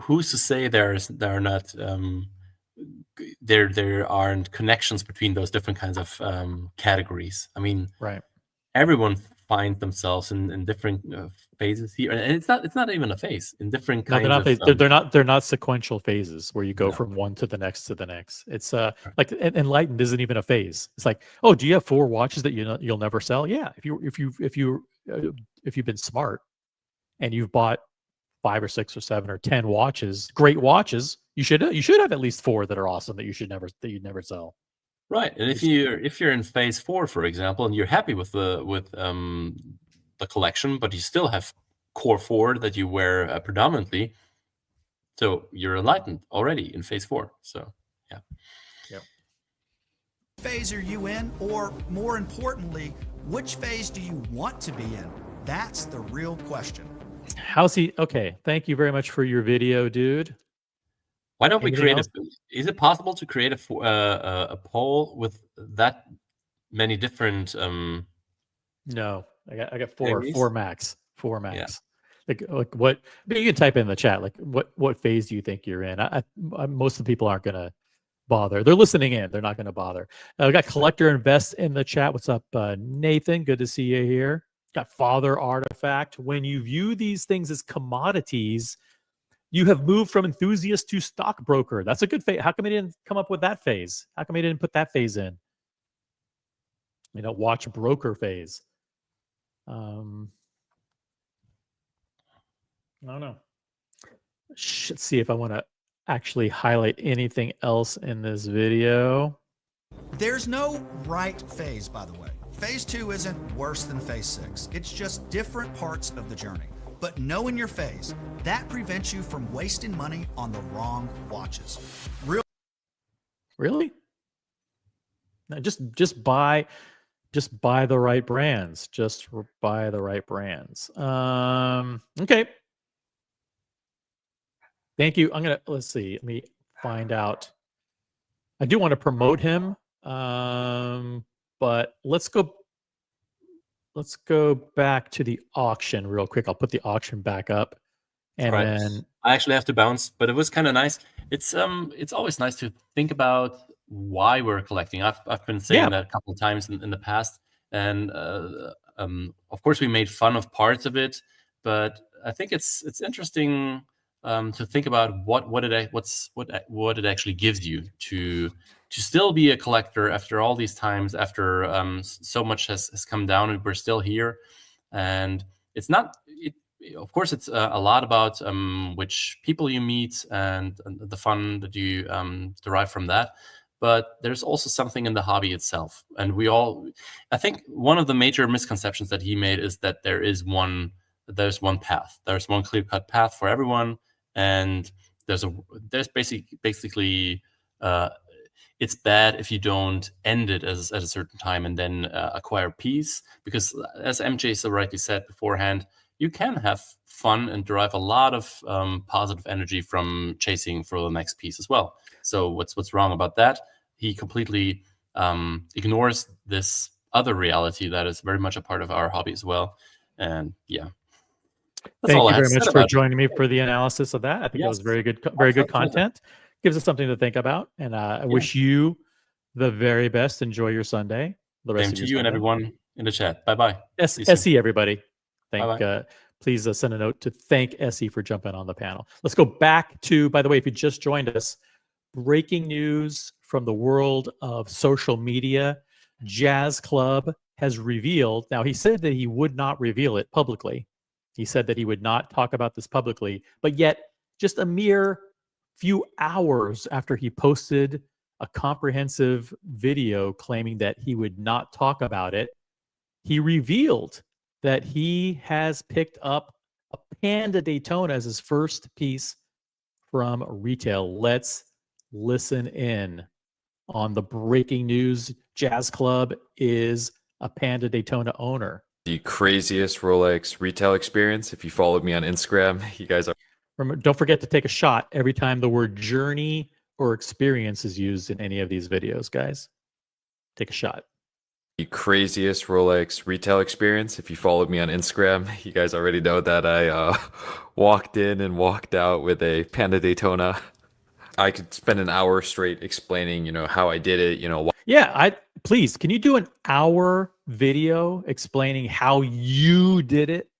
Who's to say there are not there aren't connections between those different kinds of categories? I mean, Right. everyone finds themselves in different phases here, and it's not even a phase in different No, kinds they're not of. phases. They're not sequential phases where you go No. from one to the next to the next. It's like enlightened isn't even a phase. It's like, oh, do you have 4 watches that you'll never sell? Yeah, if you've been smart and you've bought 5 or 6 or 7 or 10 watches, great watches, you should have at least 4 that are awesome that you'd never sell. Right, and if you're in phase 4, for example, and you're happy with the collection, but you still have core 4 that you wear predominantly, so you're enlightened already in phase 4. So yeah. Yep. Phase are you in, or more importantly, which phase do you want to be in? That's the real question. How's he? Okay, thank you very much for your video, dude. Why don't we Anything create else? is it possible to create a poll with that many different No, I got 4 Theories? max. 4 Yeah. max. Like what? But you can type in the chat. Like what phase do you think you're in? Most of the people aren't gonna bother. They're listening in. They're not gonna bother. We got Collector Invest in the chat. What's up, Nathan? Good to see you here. Got Father Artifact. When you view these things as commodities, you have moved from enthusiast to stockbroker. That's a good phase. How come he didn't come up with that phase? How come he didn't put that phase in? Watch broker phase. I don't know. Let's see if I want to actually highlight anything else in this video. There's no right phase, by the way. Phase 2 isn't worse than phase 6. It's just different parts of the journey. But knowing your phase, that prevents you from wasting money on the wrong watches. Really? No, just buy the right brands. Just buy the right brands. Okay. Thank you. Let's see. Let me find out. I do want to promote him. But let's go back to the auction real quick. I'll put the auction back up. And right. then I actually have to bounce, but it was kind of nice. It's always nice to think about why we're collecting. I've been saying that a couple of times in the past, and of course we made fun of parts of it, but I think it's interesting to think about what it actually gives you to still be a collector after all these times, after so much has come down and we're still here. And it's not. Of course, it's a lot about which people you meet and the fun that you derive from that. But there's also something in the hobby itself. And I think one of the major misconceptions that he made is that there's one path. There's one clear-cut path for everyone. And there's basically it's bad if you don't end it at a certain time and then acquire peace. Because as MJ so rightly said beforehand, you can have fun and derive a lot of positive energy from chasing for the next piece as well. So what's wrong about that? He completely ignores this other reality that is very much a part of our hobby as well. And yeah. Thank you very much for joining me for the analysis of that. I think that was very good content. Gives us something to think about. And I wish you the very best. Enjoy your Sunday. The rest Same of to your you Sunday. and everyone in the chat. Bye-bye. SE, everybody. Bye-bye. Please send a note to thank SE for jumping on the panel. Let's go back to, by the way, if you just joined us, breaking news from the world of social media. Jazz Club has revealed, now he said that he would not reveal it publicly. He said that he would not talk about this publicly, but yet just a mere few hours after he posted a comprehensive video claiming that he would not talk about it, he revealed that he has picked up Panda Daytona as his first piece from retail. Let's listen in on the breaking news. Jazz Club is a Panda Daytona owner. The craziest Rolex retail experience. If you followed me on Instagram, you guys are. Remember, don't forget to take a shot every time the word journey or experience is used in any of these videos, guys. Take a shot. The craziest Rolex retail experience. If you followed me on Instagram, you guys already know that I walked in and walked out with a Panda Daytona. I could spend an hour straight explaining, how I did it, Yeah, please, can you do an hour video explaining how you did it?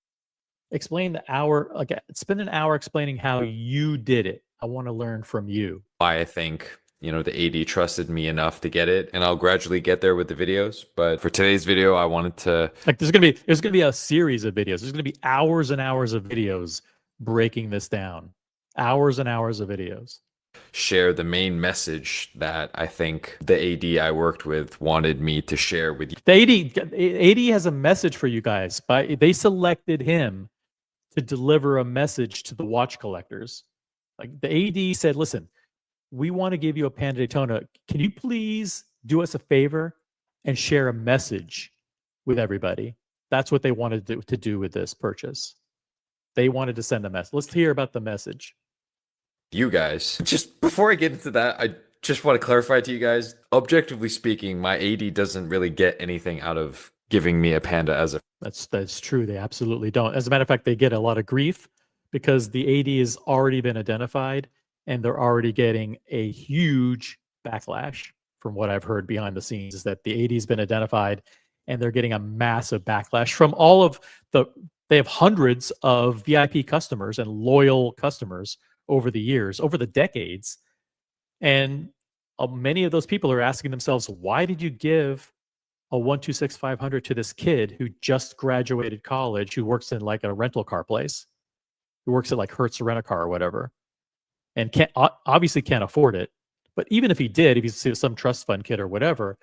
Explain the hour, like spend an hour explaining how you did it. I want to learn from you. why I think, the AD trusted me enough to get it, and I'll gradually get there with the videos. But for today's video, I wanted to there's gonna be a series of videos. There's gonna be hours and hours of videos breaking this down. Hours and hours of videos. share the main message that I think the AD I worked with wanted me to share with you. The AD has a message for you guys. They selected him to deliver a message to the watch collectors. Like the AD said, listen, we want to give you a Panda Daytona. Can you please do us a favor and share a message with everybody? That's what they wanted to do with this purchase. They wanted to send a message. Let's hear about the message. You guys, just before I get into that, I just want to clarify to you guys, objectively speaking, my AD doesn't really get anything out of giving me a Panda as a. That's true. They absolutely don't. As a matter of fact, they get a lot of grief because the AD has already been identified and they're already getting a huge backlash from what I've heard behind the scenes is that the AD has been identified and they're getting a massive backlash from all of they have hundreds of VIP customers and loyal customers over the years, over the decades. And many of those people are asking themselves, why did you give a 126-500 to this kid who just graduated college, who works in like a rental car place, who works at like Hertz Rent-A-Car or whatever, and obviously can't afford it. But even if he did, if he's some trust fund kid or whatever,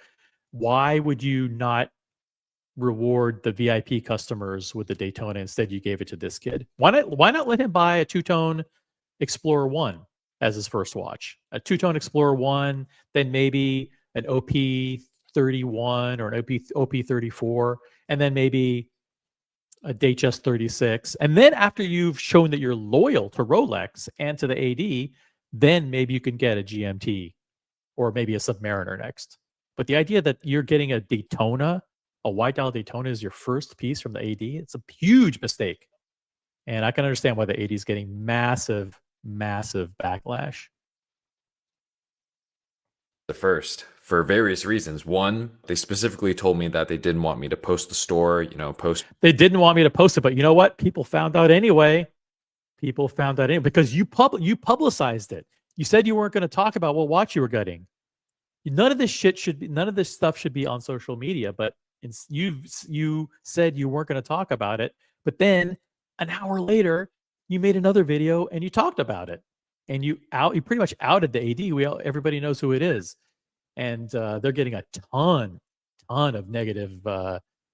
why would you not reward the VIP customers with the Daytona? Instead, you gave it to this kid. Why not let him buy a two-tone Explorer 1 as his first watch? A two-tone Explorer 1, then maybe an OP31 or an OP34, and then maybe a Datejust 36. And then after you've shown that you're loyal to Rolex and to the AD, then maybe you can get a GMT or maybe a Submariner next. But the idea that you're getting a Daytona, a white dial Daytona is your first piece from the AD, it's a huge mistake. And I can understand why the AD is getting massive, massive backlash. The first, for various reasons. One, they specifically told me that they didn't want me to post the store, They didn't want me to post it, but you know what? People found out anyway. People found out anyway because you publicized it. You said you weren't going to talk about what watch you were getting. None of this stuff should be on social media, but you said you weren't going to talk about it. But then an hour later, you made another video and you talked about it. And you pretty much outed the AD. Everybody knows who it is, and they're getting a ton of negative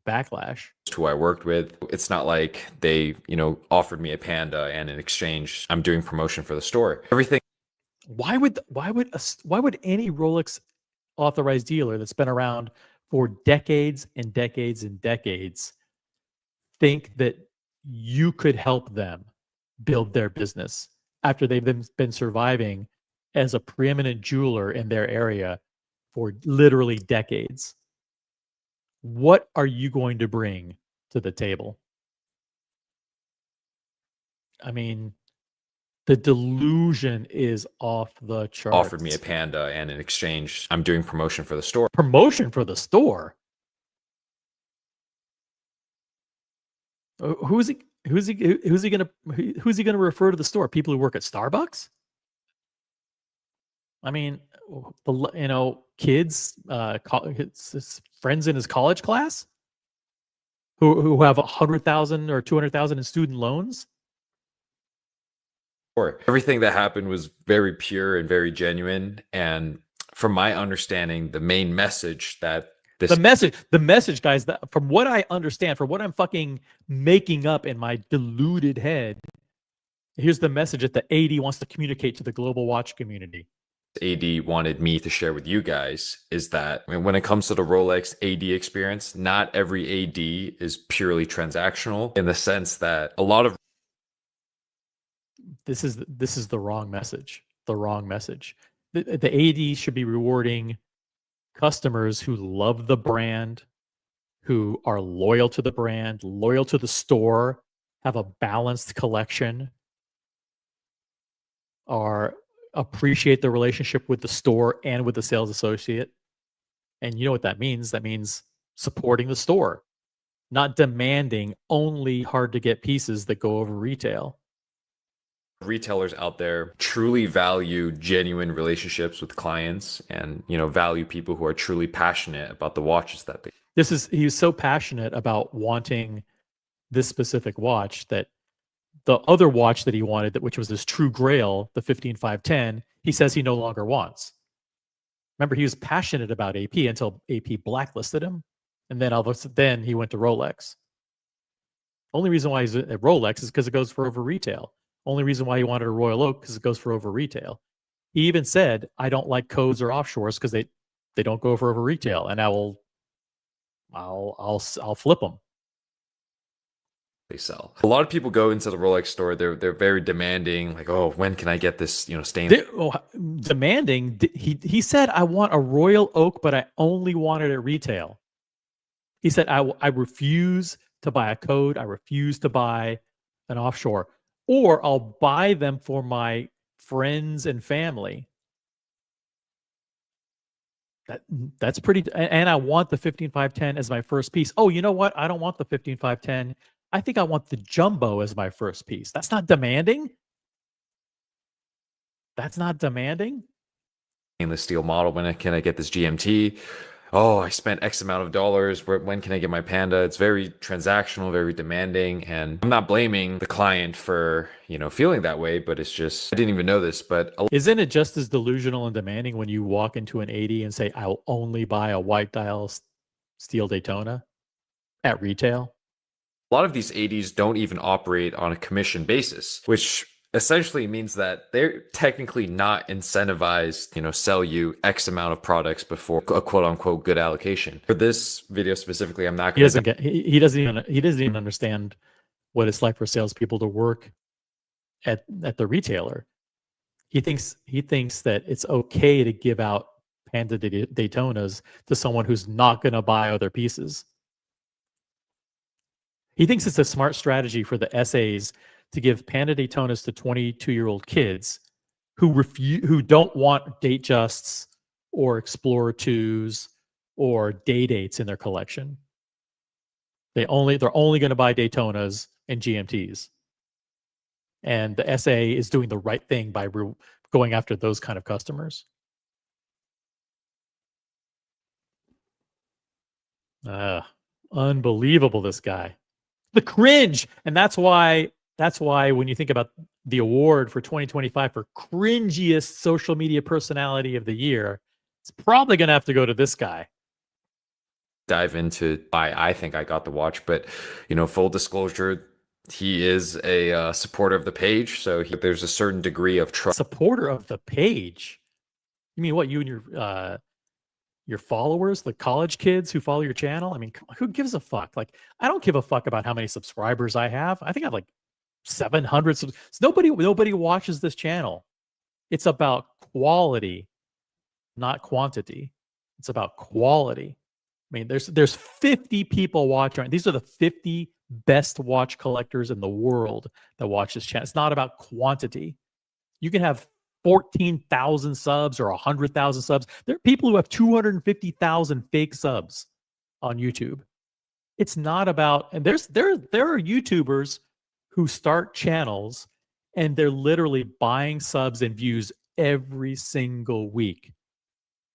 backlash. Who I worked with, it's not like they, offered me a Panda and in exchange, I'm doing promotion for the store. Everything. Why would any Rolex authorized dealer that's been around for decades and decades and decades think that you could help them build their business after they've been surviving as a preeminent jeweler in their area for literally decades? What are you going to bring to the table? I mean, the delusion is off the charts. Offered me a Panda and in exchange, I'm doing promotion for the store. Promotion for the store? Who's he gonna refer to the store? People who work at Starbucks? I mean, kids, his friends in his college class who have 100,000 or 200,000 in student loans. Everything that happened was very pure and very genuine. And from my understanding, the main message that The message, guys, that from what I understand, from what I'm fucking making up in my deluded head, here's the message that the AD wants to communicate to the global watch community. AD wanted me to share with you guys is that when it comes to the Rolex AD experience, not every AD is purely transactional, in the sense that a lot of this is the wrong message. The wrong message. The AD should be rewarding customers who love the brand, who are loyal to the brand, loyal to the store, have a balanced collection, appreciate the relationship with the store and with the sales associate. And you know what that means? That means supporting the store, not demanding only hard to get pieces that go over retail. Retailers out there truly value genuine relationships with clients and, value people who are truly passionate about the watches that they. He was so passionate about wanting this specific watch that the other watch that he wanted, which was his true grail, the 15510, he says he no longer wants. Remember, he was passionate about AP until AP blacklisted him, and then he went to Rolex. Only reason why he's at Rolex is because it goes for over retail. Only reason why he wanted a Royal Oak because it goes for over retail. He even said, "I don't like codes or offshores because they don't go for over retail, and I'll flip them." They sell. A lot of people go into the Rolex store. They're very demanding, like, "Oh, when can I get this? Stainless." Demanding. He said, "I want a Royal Oak, but I only want it at retail." He said, "I refuse to buy a code. I refuse to buy an offshore, or I'll buy them for my friends and family." That's pretty. And I want the 15510 as my first piece. Oh, you know what? I don't want the 15510. I think I want the jumbo as my first piece. That's not demanding. That's not demanding. Stainless steel model. When can I get this GMT? Oh, I spent X amount of dollars. When can I get my Panda? It's very transactional, very demanding. And I'm not blaming the client for, feeling that way, but it's just, I didn't even know this, but. Isn't it just as delusional and demanding when you walk into an 80 and say, "I'll only buy a white dial steel Daytona at retail"? A lot of these ADs don't even operate on a commission basis, which essentially means that they're technically not incentivized, sell you X amount of products before a quote unquote good allocation. For this video specifically, I'm not going to. He doesn't even understand what it's like for salespeople to work at the retailer. He thinks that it's okay to give out Panda Daytonas to someone who's not going to buy other pieces. He thinks it's a smart strategy for the SAs to give Panda Daytonas to 22-year-old kids who don't want Datejusts or Explorer 2s or Day Dates in their collection. They're only going to buy Daytonas and GMTs. And the SA is doing the right thing by going after those kind of customers. Unbelievable, this guy. The cringe. And that's why when you think about the award for 2025 for cringiest social media personality of the year, it's probably going to have to go to this guy. Dive into why I think I got the watch, but full disclosure, he is a supporter of the page, so there's a certain degree of trust. Supporter of the page? You mean what? You and your followers, the college kids who follow your channel? I mean, who gives a fuck? Like, I don't give a fuck about how many subscribers I have. I think I have like 700. Nobody watches this channel. It's about quality, not quantity. It's about quality. I mean, there's 50 people watching. These are the 50 best watch collectors in the world that watch this channel. It's not about quantity. You can have 14,000 subs or 100,000 subs. There are people who have 250,000 fake subs on YouTube. It's not about, and there are YouTubers who start channels and they're literally buying subs and views every single week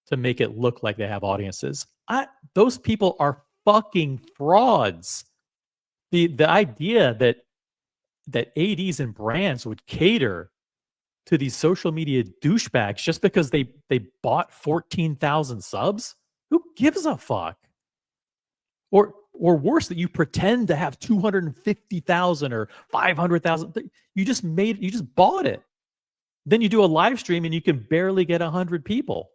to make it look like they have audiences. Those people are fucking frauds. The idea that ADs and brands would cater to these social media douchebags just because they bought 14,000 subs? Who gives a fuck? or worse, that you pretend to have 250,000 or 500,000. You just bought it. Then you do a live stream and you can barely get 100 people.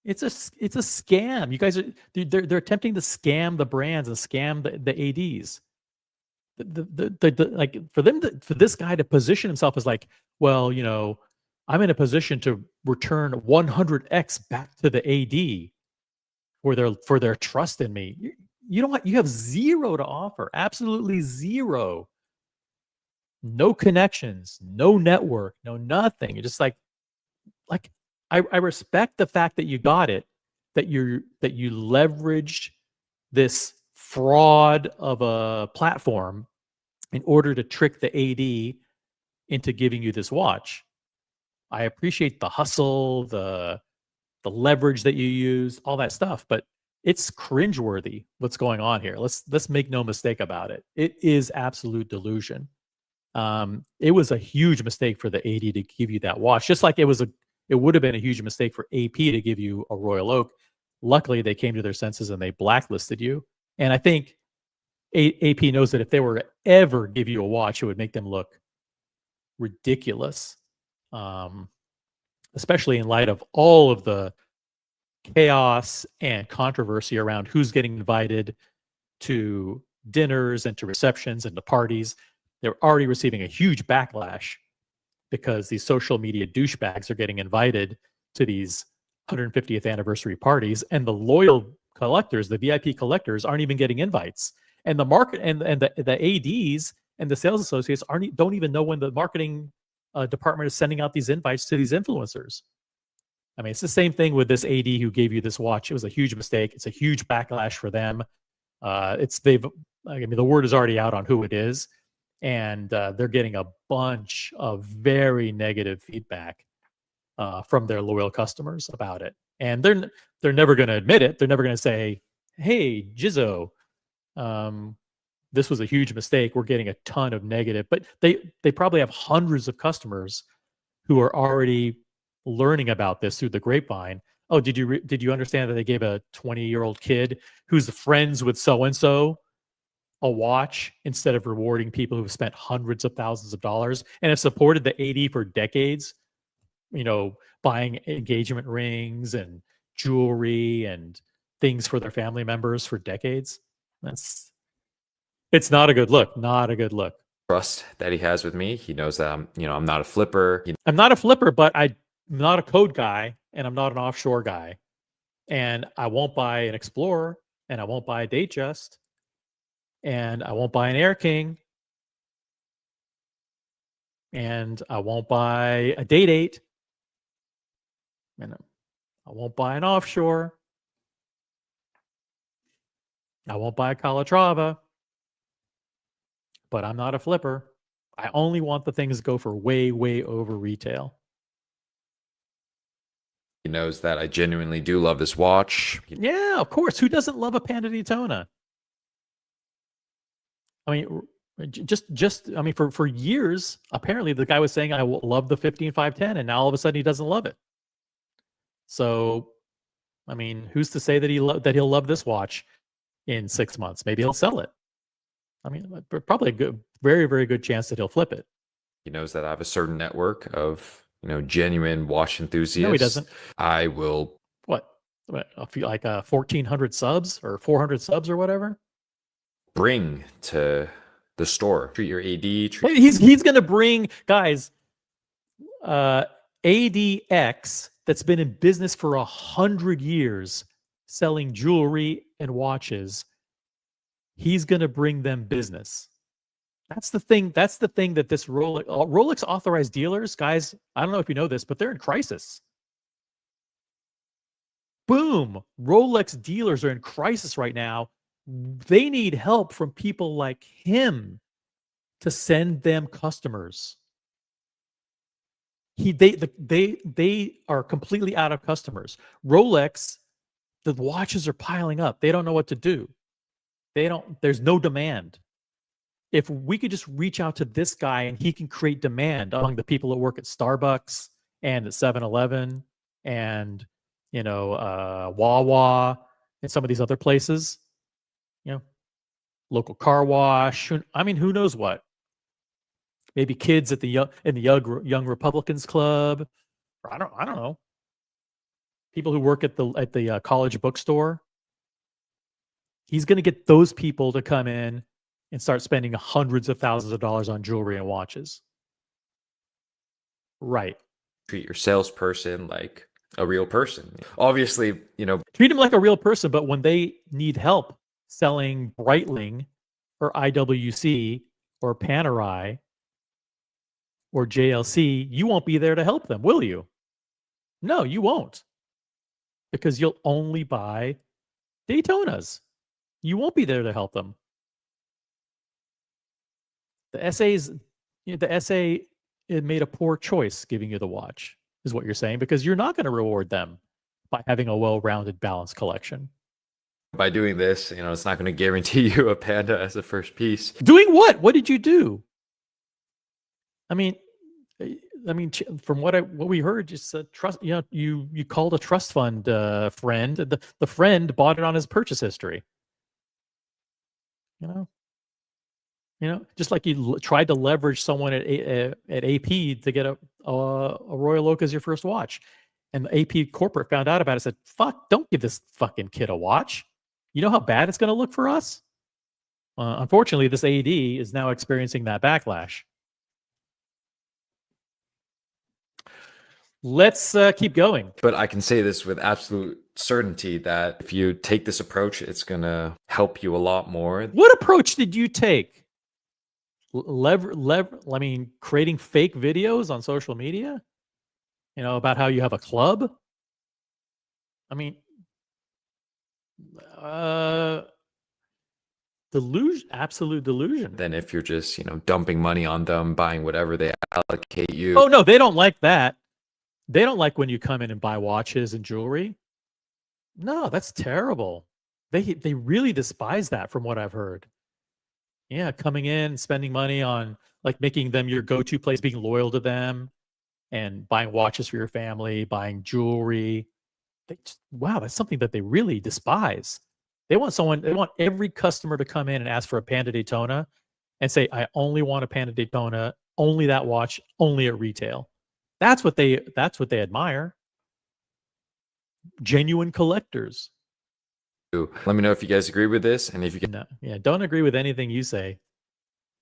It's a scam. You guys they're attempting to scam the brands and scam the ADs. Like for this guy to position himself as like, well, I'm in a position to return 100x back to the AD for their trust in me. You have zero to offer, absolutely zero. No connections, no network, no nothing. You're just like I respect the fact that you got it, that you leveraged this fraud of a platform in order to trick the AD into giving you this watch. I appreciate the hustle, the leverage that you use, all that stuff, but it's cringeworthy what's going on here. Let's make no mistake about it. It is absolute delusion. It was a huge mistake for the AD to give you that watch, just like it would have been a huge mistake for AP to give you a Royal Oak. Luckily, they came to their senses and they blacklisted you. And I think AP knows that if they were to ever give you a watch, it would make them look ridiculous, especially in light of all of the chaos and controversy around who's getting invited to dinners and to receptions and to parties. They're already receiving a huge backlash because these social media douchebags are getting invited to these 150th anniversary parties, and the loyal collectors, the VIP collectors, aren't even getting invites. And the market and the ADs and the sales associates don't even know when the marketing department is sending out these invites to these influencers. I mean, it's the same thing with this AD who gave you this watch. It was a huge mistake. It's a huge backlash for them. The word is already out on who it is, and they're getting a bunch of very negative feedback from their loyal customers about it. And they're never going to admit it. They're never going to say, "Hey, Jizzo, this was a huge mistake. We're getting a ton of negative." But they probably have hundreds of customers who are already learning about this through the grapevine. Oh, did you understand that they gave a 20-year-old kid who's friends with so and so a watch instead of rewarding people who've spent hundreds of thousands of dollars and have supported the AD for decades? Buying engagement rings and jewelry and things for their family members for decades. It's not a good look. Not a good look. Trust that he has with me. He knows that I'm not a flipper. I'm not a flipper, but I'm not a code guy, and I'm not an offshore guy. And I won't buy an Explorer, and I won't buy a Datejust, and I won't buy an Air King, and I won't buy a Date 8, and I won't buy an offshore. I won't buy a Calatrava, but I'm not a flipper. I only want the things that go for way, way over retail. He knows that I genuinely do love this watch. Yeah, of course. Who doesn't love a Panda Daytona? I mean, for years, apparently the guy was saying, I love the 15510, and now all of a sudden he doesn't love it. So, I mean, who's to say that he'll love this watch in 6 months? Maybe he'll sell it. I mean, probably a very, very good chance that he'll flip it. He knows that I have a certain network of genuine watch enthusiasts. No, he doesn't. I will. What? Like 1,400 subs or 400 subs or whatever? Bring to the store. Treat your AD. He's going to bring, guys, ADX that's been in business for 100 years selling jewelry and watches. He's going to bring them business. That's the thing. That's the thing that this Rolex authorized dealers, guys, I don't know if you know this, but they're in crisis. Boom. Rolex dealers are in crisis right now. They need help from people like him to send them customers. They are completely out of customers. Rolex, the watches are piling up. They don't know what to do. There's no demand. If we could just reach out to this guy and he can create demand among the people that work at Starbucks and at 7-Eleven and Wawa in some of these other places, you know, local car wash. I mean, who knows what? Maybe kids at the young Republicans club. Or I don't know. People who work at the college bookstore. He's going to get those people to come in and start spending hundreds of thousands of dollars on jewelry and watches. Right. Treat your salesperson like a real person. Obviously, treat them like a real person, but when they need help selling Breitling or IWC or Panerai or JLC, you won't be there to help them, will you? No, you won't. Because you'll only buy Daytonas. You won't be there to help them. The SA it made a poor choice giving you the watch, is what you're saying, because you're not going to reward them by having a well-rounded, balanced collection. By doing this, it's not going to guarantee you a Panda as a first piece. Doing what? What did you do? I mean, from what we heard, just trust. You called a trust fund friend. The friend bought it on his purchase history. Just like you tried to leverage someone at AP to get a Royal Oak as your first watch, and the AP corporate found out about it. Said, "Fuck! Don't give this fucking kid a watch. You know how bad it's going to look for us." Unfortunately, this AD is now experiencing that backlash. Let's keep going. But I can say this with absolute certainty that if you take this approach, it's going to help you a lot more. What approach did you take? Creating fake videos on social media? About how you have a club? Delusion, absolute delusion. Then if you're just, dumping money on them, buying whatever they allocate you. Oh, no, they don't like that. They don't like when you come in and buy watches and jewelry. No, that's terrible. They really despise that, from what I've heard. Yeah, coming in, spending money on making them your go-to place, being loyal to them, and buying watches for your family, buying jewelry. Wow, that's something that they really despise. They want every customer to come in and ask for a Panda Daytona and say, "I only want a Panda Daytona, only that watch, only at retail." That's what they admire. Genuine collectors. Let me know if you guys agree with this, and if you can. No, don't agree with anything you say.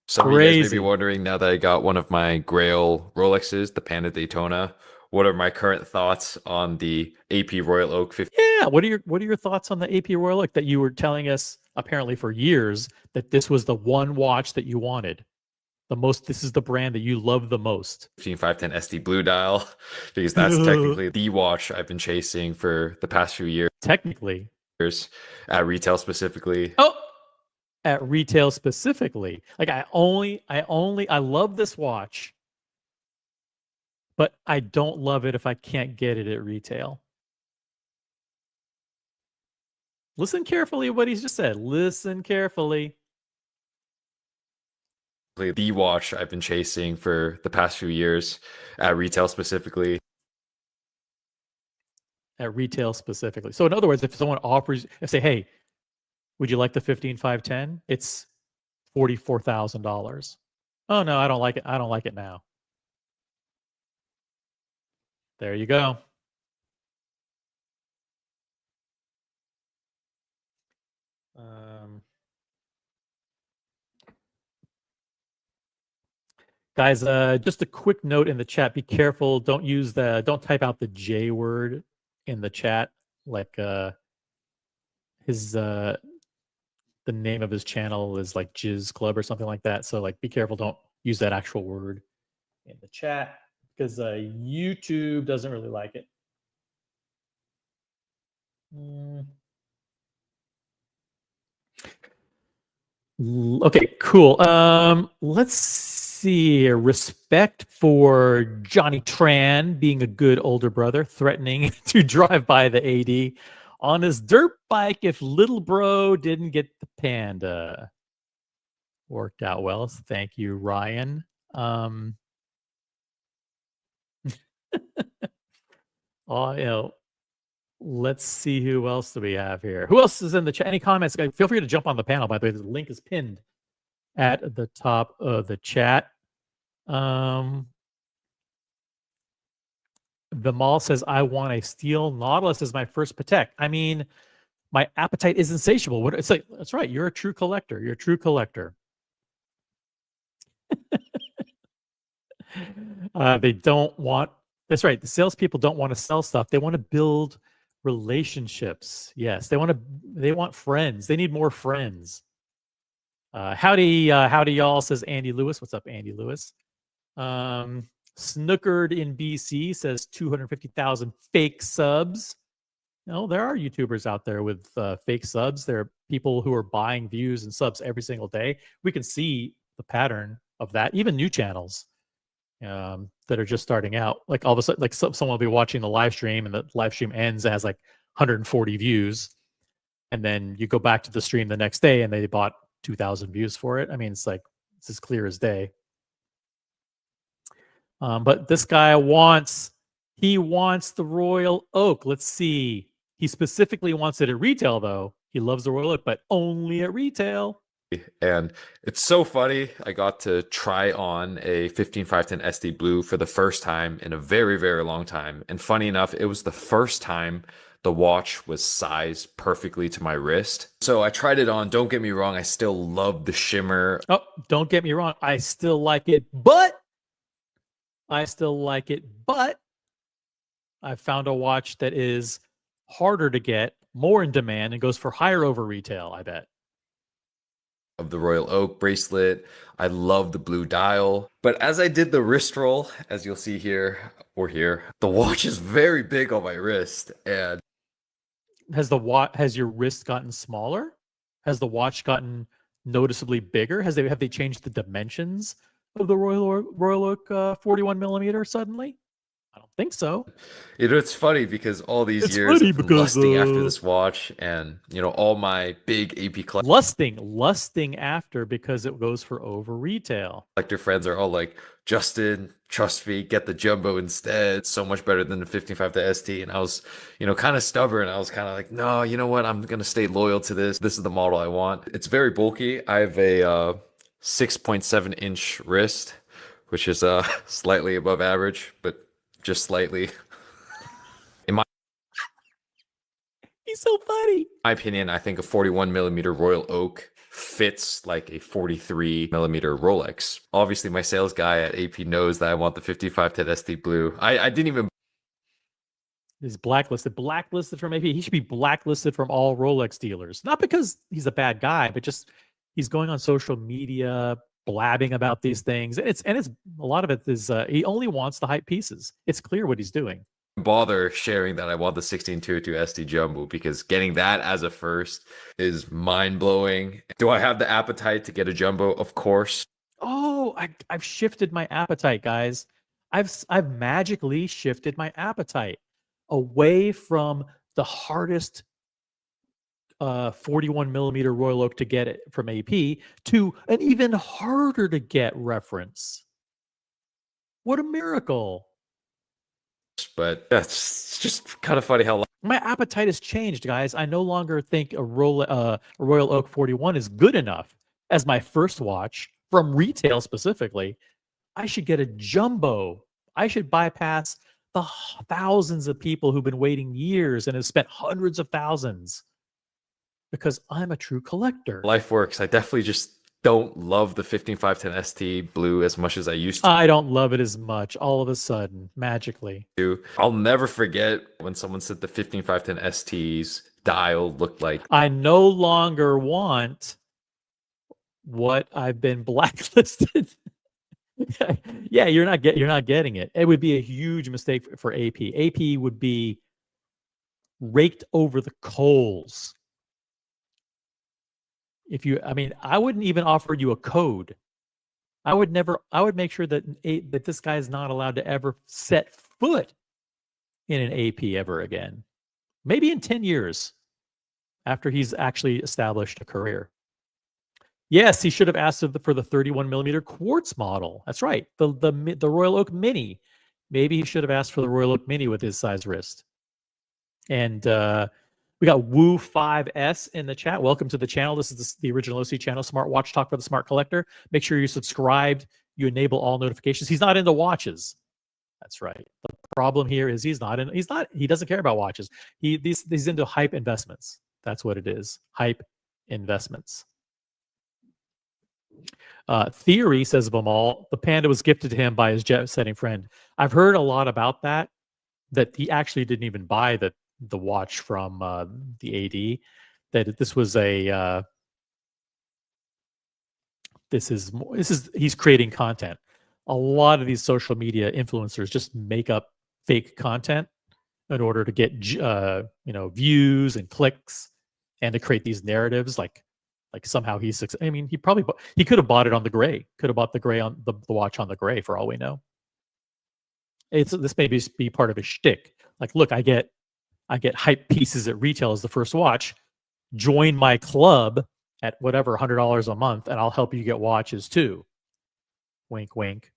Some of you guys may be wondering, now that I got one of my Grail Rolexes, the Panda Daytona, what are my current thoughts on the AP Royal Oak 50? Yeah, what are your thoughts on the AP Royal Oak that you were telling us apparently for years that this was the one watch that you wanted? This is the brand that you love the most. 15510 SD Blue Dial, because that's technically the watch I've been chasing for the past few years. Technically. At retail specifically. Oh, at retail specifically. I love this watch, but I don't love it if I can't get it at retail. Listen carefully to what he's just said. Listen carefully. The watch I've been chasing for the past few years at retail specifically. At retail specifically. So in other words, if someone say, "Hey, would you like the 15510?" It's $44,000. Oh no, I don't like it. I don't like it now. There you go. Guys, just a quick note in the chat. Be careful. Don't type out the J word in the chat. The name of his channel is Jizz Club or something like that. So be careful. Don't use that actual word in the chat because YouTube doesn't really like it. Okay, cool. Let's see here. Respect for Johnny Tran being a good older brother, threatening to drive by the AD on his dirt bike if little bro didn't get the Panda. Worked out well. So thank you, Ryan. Let's see who else do we have here. Who else is in the chat? Any comments? Feel free to jump on the panel, by the way. The link is pinned at the top of the chat. The Mall says, I want a steel Nautilus as my first Patek. I mean, my appetite is insatiable. It's like, that's right. You're a true collector. You're a true collector. They don't want, that's right. The salespeople don't want to sell stuff. They want to build relationships. Yes. They want friends. They need more friends. Howdy y'all, says Andy Lewis. What's up, Andy Lewis? Snookered in BC says 250,000 fake subs. No, there are YouTubers out there with fake subs. There are people who are buying views and subs every single day. We can see the pattern of that. Even new channels that are just starting out. Like all of a sudden, like someone will be watching the live stream and the live stream ends and has like 140 views. And then you go back to the stream the next day and they bought 2,000 views for it. I mean, it's as clear as day. But this guy wants the Royal Oak. Let's see. He specifically wants it at retail, though. He loves the Royal Oak, but only at retail. And it's so funny. I got to try on a 15510 SD Blue for the first time in a very, very long time. And funny enough, it was the first time the watch was sized perfectly to my wrist. So I tried it on. Don't get me wrong. I still love the shimmer. Oh, don't get me wrong. I still like it, but I found a watch that is harder to get, more in demand, and goes for higher over retail, I bet. Of the Royal Oak bracelet. I love the blue dial. But as I did the wrist roll, as you'll see here or here, the watch is very big on my wrist. And has your wrist gotten smaller? Has the watch gotten noticeably bigger? Have they changed the dimensions of the Royal Oak 41 millimeter suddenly? I don't think so. It's funny because all these years I've been lusting after this watch, and all my big AP lusting after because it goes for over retail. Collector friends are all like, Justin, trust me, get the jumbo instead. It's so much better than the 55 to ST. And I was, kind of stubborn. I was kind of like, no, you know what? I'm gonna stay loyal to this. This is the model I want. It's very bulky. I have a 6.7-inch wrist, which is slightly above average, but just slightly. He's so funny. In my opinion, I think a 41 millimeter Royal Oak fits like a 43 millimeter Rolex. Obviously, my sales guy at AP knows that I want the 5510 SD Blue. I didn't even. He's blacklisted from AP. He should be blacklisted from all Rolex dealers. Not because he's a bad guy, but just he's going on social media, blabbing about these things. And it's a lot of it is he only wants the hype pieces. It's clear what he's doing. Bother sharing that I want the 16202 SD Jumbo because getting that as a first is mind-blowing. Do I have the appetite to get a jumbo? Of course. Oh, I've shifted my appetite, guys. I've magically shifted my appetite away from the hardest 41 millimeter Royal Oak to get it from AP to an even harder to get reference. What a miracle. But that's just kind of funny how my appetite has changed, guys. I no longer think a Royal Oak 41 is good enough as my first watch from retail specifically. I should get a jumbo. I should bypass the thousands of people who've been waiting years and have spent hundreds of thousands because I'm a true collector. Life works. I definitely just don't love the 15510 ST Blue as much as I used to. I don't love it as much all of a sudden, magically. I'll never forget when someone said the 15510 ST's dial looked like. I no longer want what I've been blacklisted. Yeah, you're not getting it. It would be a huge mistake for AP. AP would be raked over the coals. I wouldn't even offer you a code. I would make sure that this guy is not allowed to ever set foot in an AP ever again. Maybe in 10 years after he's actually established a career. Yes, he should have asked for the 31 millimeter quartz model. That's right. The Royal Oak Mini. Maybe he should have asked for the Royal Oak Mini with his size wrist. And we got Woo5S in the chat. Welcome to the channel. This is the original OC channel, Smart Watch Talk for the Smart Collector. Make sure you're subscribed. You enable all notifications. He's not into watches. That's right. The problem here is he doesn't care about watches. He's into hype investments. That's what it is. Hype investments. Theory, says Bamal, the Panda was gifted to him by his jet-setting friend. I've heard a lot about that he actually didn't even buy the watch from the AD, that this was a he's creating content. A lot of these social media influencers just make up fake content in order to get views and clicks and to create these narratives like somehow he's I mean, he could have bought it on the gray. Could have bought the gray on the watch on the gray for all we know. This may be part of his shtick. Like, look, I get hype pieces at retail as the first watch. Join my club at whatever $100 a month, and I'll help you get watches too. Wink, wink.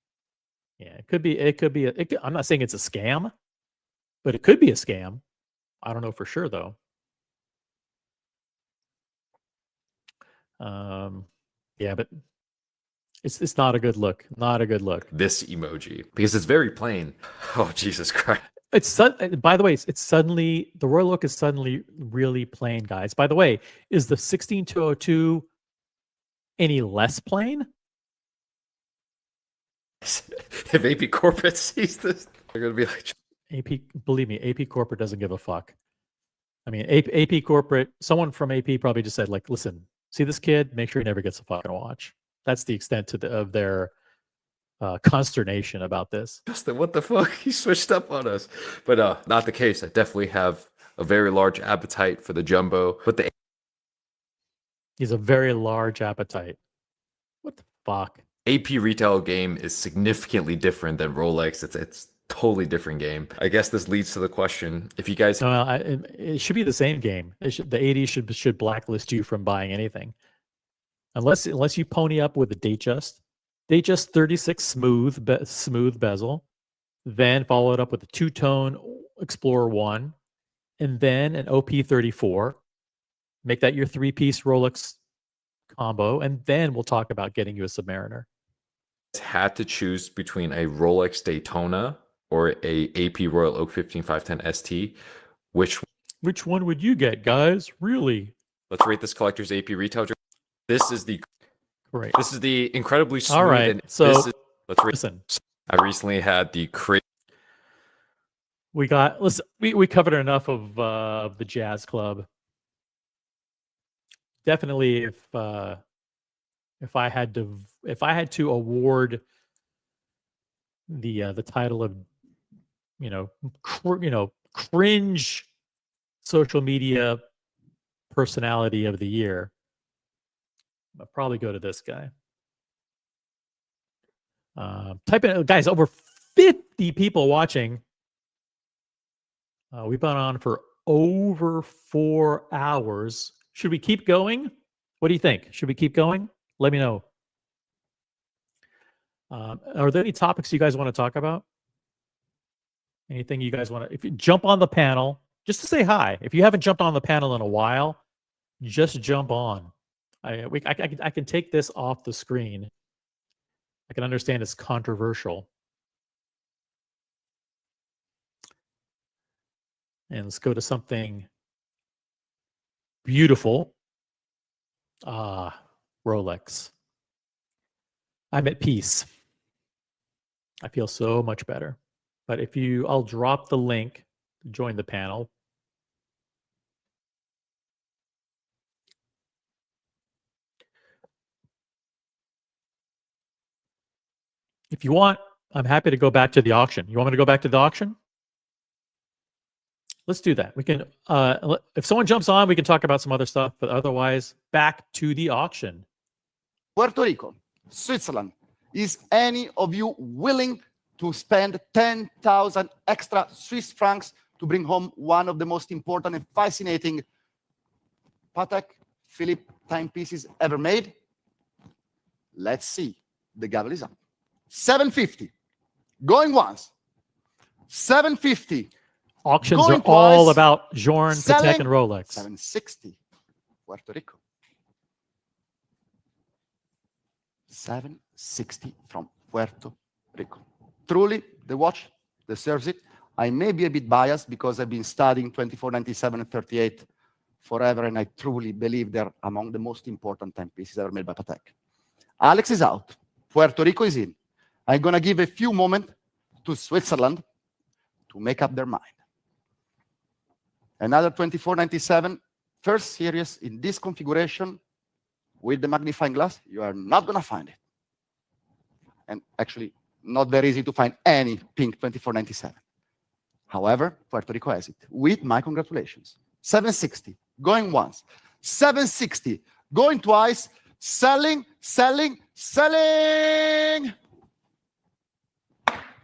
Yeah, it could be. I'm not saying it's a scam, but it could be a scam. I don't know for sure though. Yeah, but it's not a good look. Not a good look. This emoji, because it's very plain. Oh, Jesus Christ. By the way, it's suddenly, the royal look is suddenly really plain, guys. By the way, is the 16202 any less plain? If AP Corporate sees this, they're gonna be like, AP, believe me, AP Corporate doesn't give a fuck. I mean, AP Corporate, someone from AP probably just said, like, listen, see this kid, make sure he never gets a fucking watch. That's the extent of their consternation about this. Justin, what the fuck? He switched up on us. But not the case. I definitely have a very large appetite for the jumbo. But he's a very large appetite. What the fuck? AP retail game is significantly different than Rolex. It's totally different game. I guess this leads to the question: if you guys, no, it should be the same game. The AD should blacklist you from buying anything, unless you pony up with a Datejust 36 smooth bezel, then follow it up with a two-tone Explorer 1, and then an OP34. Make that your three-piece Rolex combo, and then we'll talk about getting you a Submariner. Had to choose between a Rolex Daytona or a AP Royal Oak 15510 ST, which one would you get, guys? Really? Let's rate this collector's AP retail. This is the great. This is the incredibly smooth. All right. And so let's listen. I recently had the crazy. We covered enough of the Jazz Club. Definitely, if I had to award the title of cringe social media personality of the year, I'll probably go to this guy. Type in, guys, over 50 people watching. We've been on for over 4 hours. Should we keep going? What do you think? Should we keep going? Let me know. Are there any topics you guys want to talk about? Anything you guys want to? If you jump on the panel, just to say hi. If you haven't jumped on the panel in a while, just jump on. I can take this off the screen. I can understand it's controversial. And let's go to something beautiful. Rolex. I'm at peace. I feel so much better. But I'll drop the link to join the panel. If you want, I'm happy to go back to the auction. You want me to go back to the auction? Let's do that. We can, if someone jumps on, we can talk about some other stuff, but otherwise, back to the auction. Puerto Rico, Switzerland. Is any of you willing to spend 10,000 extra Swiss francs to bring home one of the most important and fascinating Patek Philippe timepieces ever made? Let's see. The gavel is up. 750. Going once. 750. Auctions Going are all twice, about Jorn, Patek, selling and Rolex. 760, Puerto Rico. 760 from Puerto Rico. Truly, the watch deserves it. I may be a bit biased because I've been studying 2497 and 38 forever, and I truly believe they're among the most important timepieces ever made by Patek. Alex is out. Puerto Rico is in. I'm going to give a few moments to Switzerland to make up their mind. Another 2497, first series in this configuration with the magnifying glass. You are not going to find it. And actually, not very easy to find any pink 2497. However, Puerto Rico has it, with my congratulations. 760, going once. 760, going twice. Selling, selling, selling.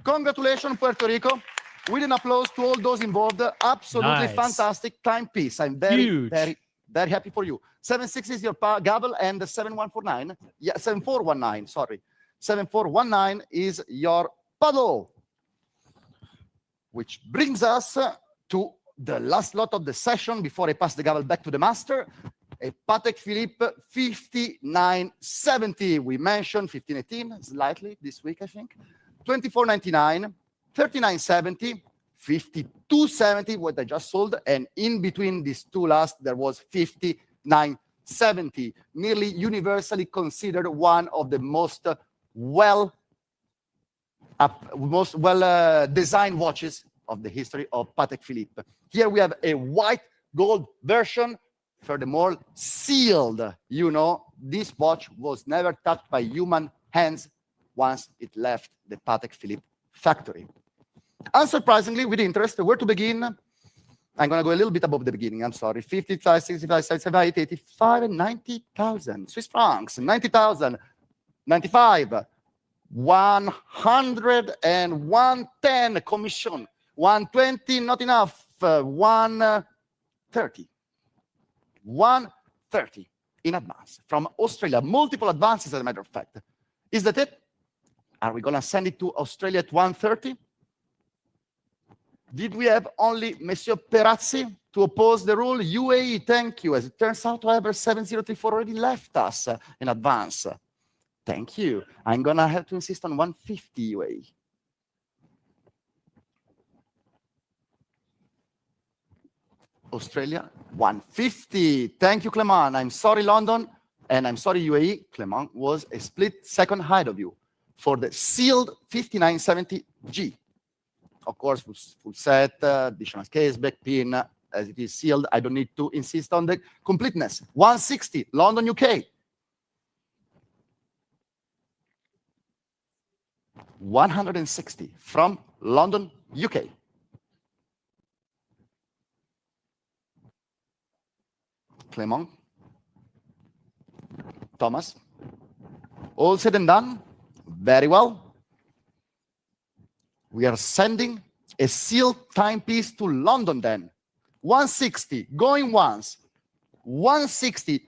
Congratulations, Puerto Rico. With an applause to all those involved. Absolutely fantastic timepiece. I'm very, very, very happy for you. 760 is your gavel, and 7149, yeah, 7419, sorry. 7419 is your paddle. Which brings us to the last lot of the session before I pass the gavel back to the master. A Patek Philippe 5970. We mentioned 1518 slightly this week, I think. 2499, 3970, 5270, what I just sold, and in between these two last, there was 5970, nearly universally considered one of the most designed watches of the history of Patek Philippe. Here we have a white gold version, furthermore sealed. You know, this watch was never touched by human hands once it left the Patek Philippe factory. Unsurprisingly, with interest, where to begin? I'm going to go a little bit above the beginning. I'm sorry. 55, 65, 75, 85, and 90,000 Swiss francs. 90,000, 95, 100 and 110 commission. 120, not enough. 130. 130 in advance from Australia. Multiple advances, as a matter of fact. Is that it? Are we going to send it to Australia at 130? Did we have only Monsieur Perazzi to oppose the rule? UAE, thank you. As it turns out, however, 7034 already left us in advance. Thank you. I'm going to have to insist on 150 UAE. Australia, 150. Thank you, Clement. I'm sorry, London, and I'm sorry, UAE. Clement was a split second ahead of you for the sealed 5970G. Of course, full set, additional case, back pin, as it is sealed. I don't need to insist on the completeness. 160, London, UK. 160 from London, UK. Clement, Thomas. All said and done. Very well. We are sending a sealed timepiece to London then. 160, going once. 160.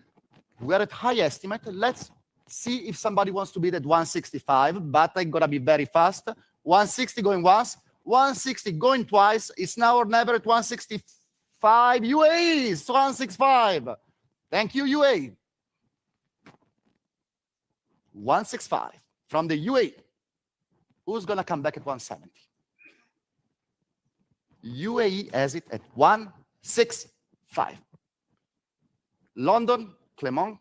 We are at high estimate. Let's see if somebody wants to bid at 165, but I'm going to be very fast. 160 going once. 160 going twice. It's now or never at 165. UAE is 165. Thank you, UAE. 165 from the UAE. Who's going to come back at 170? UAE has it at 165. London, Clement.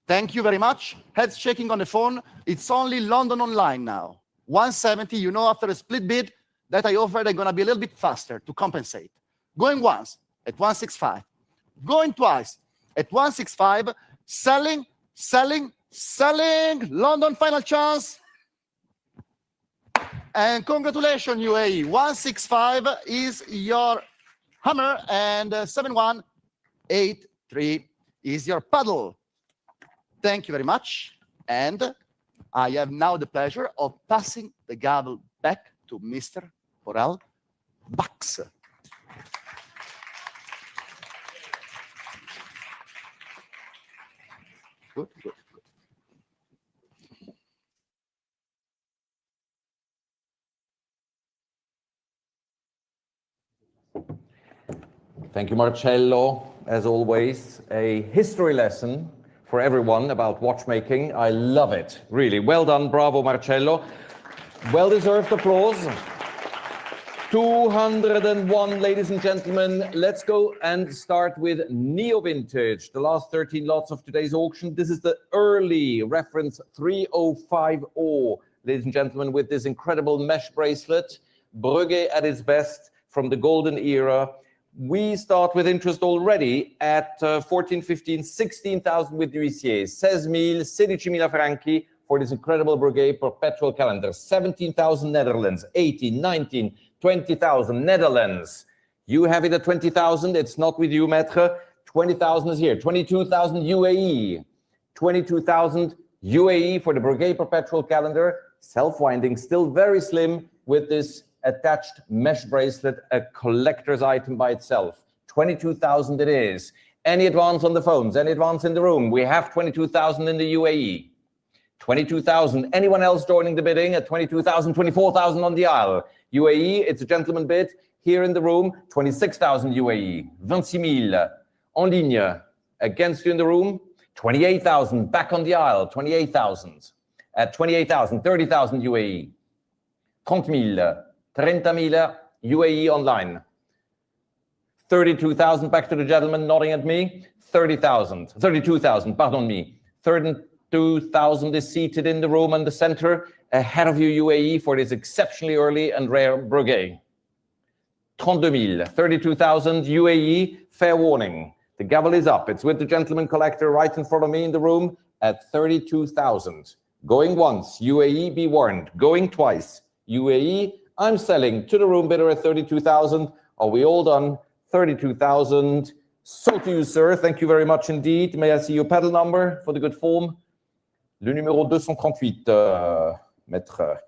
Thank you very much. Heads shaking on the phone. It's only London online now. 170, you know, after a split bid that I offered, I'm going to be a little bit faster to compensate. Going once at 165. Going twice at 165. Selling, selling, selling. London, final chance. And congratulations, UAE. 165 is your hammer, and 7183 is your paddle. Thank you very much. And I have now the pleasure of passing the gavel back to Mr. Horel Bax. Good, good. Thank you, Marcello. As always, a history lesson for everyone about watchmaking. I love it, really. Well done, bravo, Marcello. Well-deserved applause. 201, ladies and gentlemen. Let's go and start with Neo Vintage, the last 13 lots of today's auction. This is the early reference 3050, ladies and gentlemen, with this incredible mesh bracelet, Breguet at its best from the golden era. We start with interest already at 14, 15, 16,000 with l'huissier, 16,000, 16,000 franchi for this incredible Breguet perpetual calendar, 17,000 Netherlands, 18, 19, 20,000 Netherlands. You have it at 20,000. It's not with you, Maître. 20,000 is here. 22,000 UAE. 22,000 UAE for the Breguet perpetual calendar. Self-winding, still very slim with this attached mesh bracelet, a collector's item by itself. 22,000 it is. Any advance on the phones? Any advance in the room? We have 22,000 in the UAE. 22,000. Anyone else joining the bidding at 22,000, 24,000 on the aisle? UAE, it's a gentleman bid. Here in the room, 26,000 UAE. 26,000. En ligne. Against you in the room, 28,000. Back on the aisle, 28,000. At 28,000, 30,000 UAE. 30,000. 30,000 UAE online. 32,000, back to the gentleman nodding at me. 30,000. 32,000, pardon me. 32,000 is seated in the room in the center. Ahead of you, UAE, for this exceptionally early and rare Breguet. 32,000, 32,000 UAE, fair warning. The gavel is up. It's with the gentleman collector right in front of me in the room at 32,000. Going once, UAE, be warned. Going twice, UAE, I'm selling to the room bidder at 32,000. Are we all done? 32,000. Sold to you, sir. Thank you very much indeed. May I see your pedal number for the good form? Le numéro 238, maître.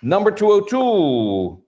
Number 202,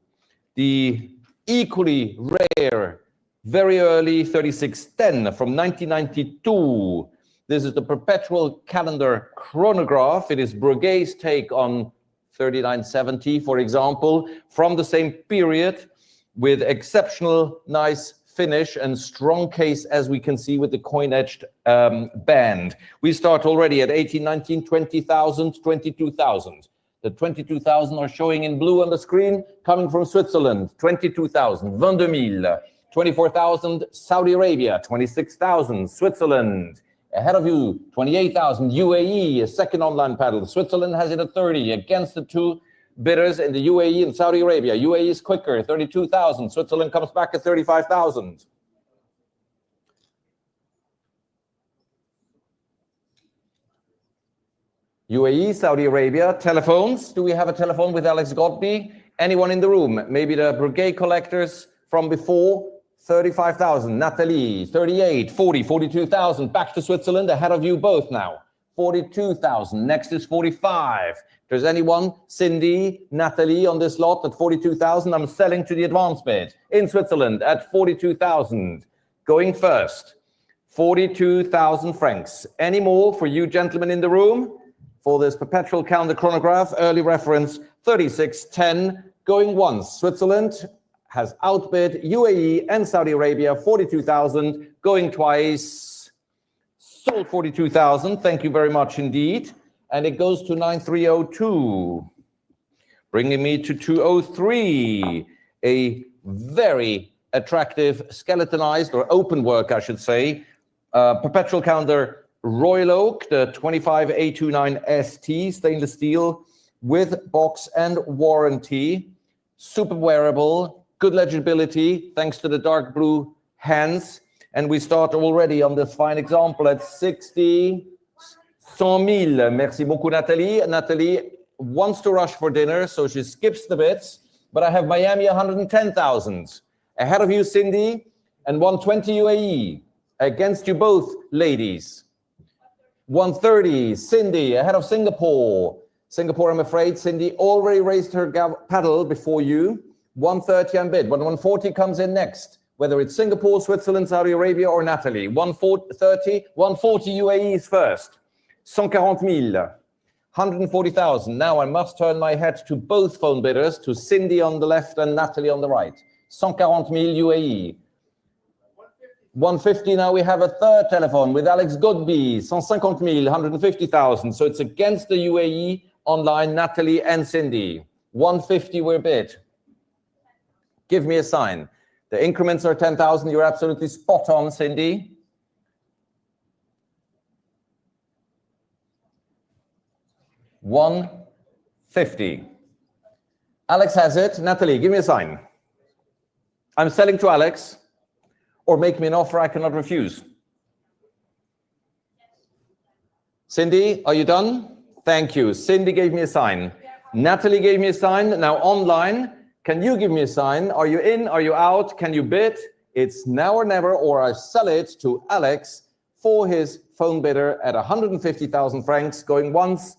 the equally rare, very early 3610 from 1992. This is the perpetual calendar chronograph. It is Breguet's take on 3970, for example, from the same period with exceptional nice finish and strong case, as we can see with the coin-etched band. We start already at 18, 19, 20,000, 22,000. The 22,000 are showing in blue on the screen, coming from Switzerland, 22,000, 22,000, 24,000, Saudi Arabia, 26,000, Switzerland. Ahead of you, 28,000, UAE, a second online paddle. Switzerland has it at 30, against the two bidders in the UAE and Saudi Arabia. UAE is quicker, 32,000. Switzerland comes back at 35,000. UAE, Saudi Arabia, telephones. Do we have a telephone with Alex Godby? Anyone in the room? Maybe the Breguet collectors from before? 35,000. Natalie, 38, 40, 42,000. Back to Switzerland, ahead of you both now. 42,000. Next is 45. If there's anyone, Cindy, Natalie on this lot at 42,000. I'm selling to the advance bid in Switzerland at 42,000. Going first, 42,000 francs. Any more for you gentlemen in the room? For this perpetual calendar chronograph, early reference 3610. Going once, Switzerland has outbid UAE and Saudi Arabia, 42,000. Going twice, sold 42,000. Thank you very much indeed. And it goes to 9302. Bringing me to 203. A very attractive skeletonized, or open work, I should say, perpetual calendar Royal Oak, the 25A29ST, stainless steel with box and warranty. Super wearable, good legibility, thanks to the dark blue hands. And we start already on this fine example at 60, 100,000. Merci beaucoup, Nathalie. Nathalie wants to rush for dinner, so she skips the bits. But I have Miami 110,000. Ahead of you, Cindy, and 120 UAE. Against you both, ladies. 130, Cindy, ahead of Singapore. Singapore, I'm afraid, Cindy already raised her paddle before you. 130 on bid, but 140 comes in next. Whether it's Singapore, Switzerland, Saudi Arabia, or Natalie. 140 UAE is first. 140,000. 140,000. Now I must turn my head to both phone bidders, to Cindy on the left and Natalie on the right. 140,000 UAE. 150, now we have a third telephone with Alex Godby, 150,000, 150,000. So it's against the UAE online, Natalie and Cindy. 150 we're bid. Give me a sign. The increments are 10,000. You're absolutely spot on, Cindy. $150. Alex has it. Natalie, give me a sign. I'm selling to Alex. Or make me an offer I cannot refuse. Cindy, are you done? Thank you. Cindy gave me a sign. Natalie gave me a sign. Now online, can you give me a sign? Are you in? Are you out? Can you bid? It's now or never, or I sell it to Alex for his phone bidder at 150,000 francs, going once,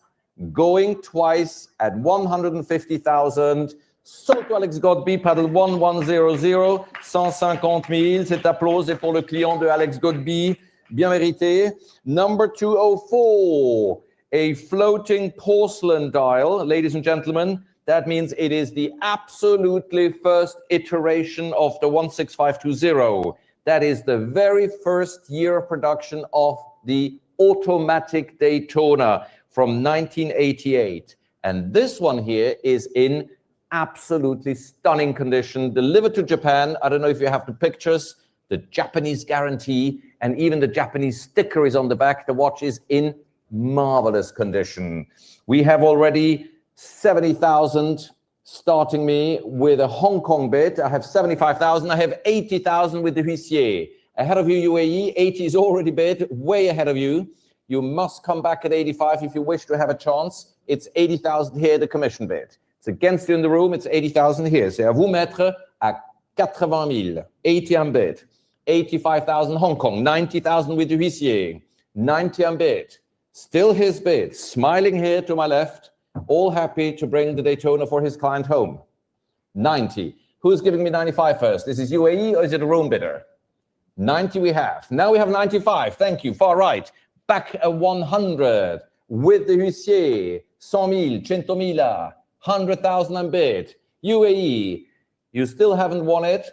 going twice at 150,000. Saut Alex Godby, paddle 1100, 150,000. Cet applause est pour le client de Alex Godby, bien mérité. Number 204, a floating porcelain dial. Ladies and gentlemen, that means it is the absolutely first iteration of the 16520. That is the very first year of production of the automatic Daytona from 1988. And this one here is in absolutely stunning condition, delivered to Japan. I don't know if you have the pictures, the Japanese guarantee, and even the Japanese sticker is on the back. The watch is in marvelous condition. We have already 70,000 starting me with a Hong Kong bid. I have 75,000. I have 80,000 with the huissier. Ahead of you, UAE. 80 is already bid, way ahead of you. You must come back at 85 if you wish to have a chance. It's 80,000 here, the commission bid. It's against you in the room, it's 80,000 here. C'est à vous mettre à 80,000. 80 en bid. 85,000 Hong Kong. 90,000 with the huissier. 90 en bid. Still his bid. Smiling here to my left. All happy to bring the Daytona for his client home. 90. Who's giving me 95 first? This is UAE or is it a room bidder? 90 we have. Now we have 95. Thank you. Far right. Back at 100 with the huissier. 100,000, 100,000. 100,000 and bid. UAE, you still haven't won it.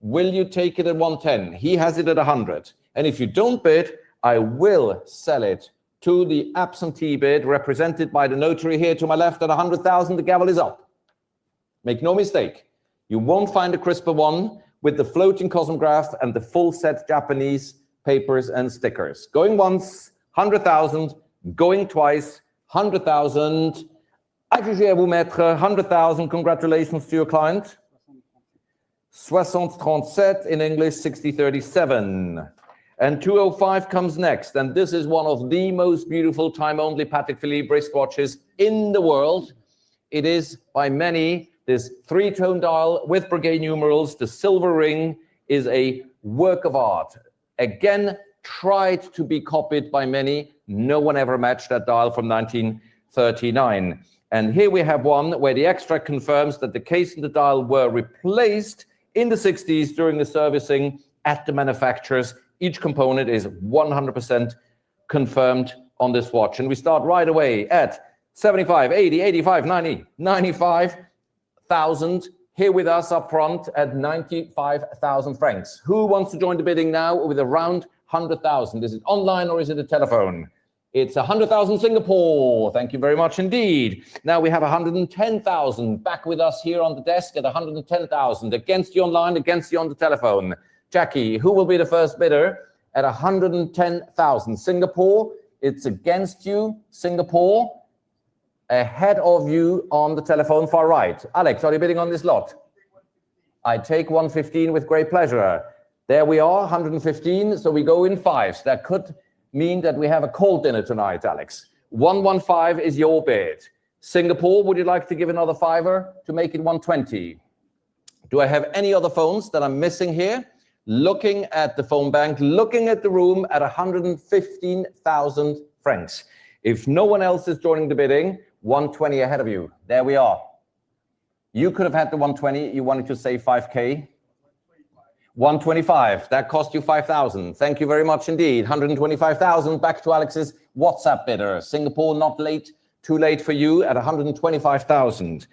Will you take it at 110? He has it at 100. And if you don't bid, I will sell it to the absentee bid represented by the notary here to my left at 100,000. The gavel is up. Make no mistake. You won't find a crisper one with the floating cosmograph and the full set Japanese papers and stickers. Going once, 100,000. Going twice, 100,000. I jugé à vous mettre 100,000. Congratulations to your client. 6037 in English, 6037. And 205 comes next. And this is one of the most beautiful time-only Patek Philippe wristwatches in the world. It is by many this three-tone dial with Breguet numerals. The silver ring is a work of art. Again, tried to be copied by many. No one ever matched that dial from 1939. And here we have one where the extract confirms that the case and the dial were replaced in the 60s during the servicing at the manufacturers. Each component is 100% confirmed on this watch. And we start right away at 75, 80, 85, 90, 95,000. Here with us up front at 95,000 francs. Who wants to join the bidding now with around 100,000? Is it online or is it a telephone? It's 100,000 Singapore. Thank you very much indeed. Now we have 110,000 back with us here on the desk at 110,000. Against you online, against you on the telephone. Jackie, who will be the first bidder at 110,000? Singapore, it's against you. Singapore, ahead of you on the telephone far right. Alex, are you bidding on this lot? I take 115 with great pleasure. There we are, 115. So we go in fives. That could mean that we have a cold dinner tonight, Alex. 115 is your bid. Singapore, would you like to give another fiver to make it 120? Do I have any other phones that I'm missing here? Looking at the phone bank, looking at the room at 115,000 francs. If no one else is joining the bidding, 120 ahead of you. There we are. You could have had the 120. You wanted to save 5K. 125, that cost you 5,000. Thank you very much indeed. 125,000, back to Alex's WhatsApp bidder. Singapore, not late, too late for you at 125,000.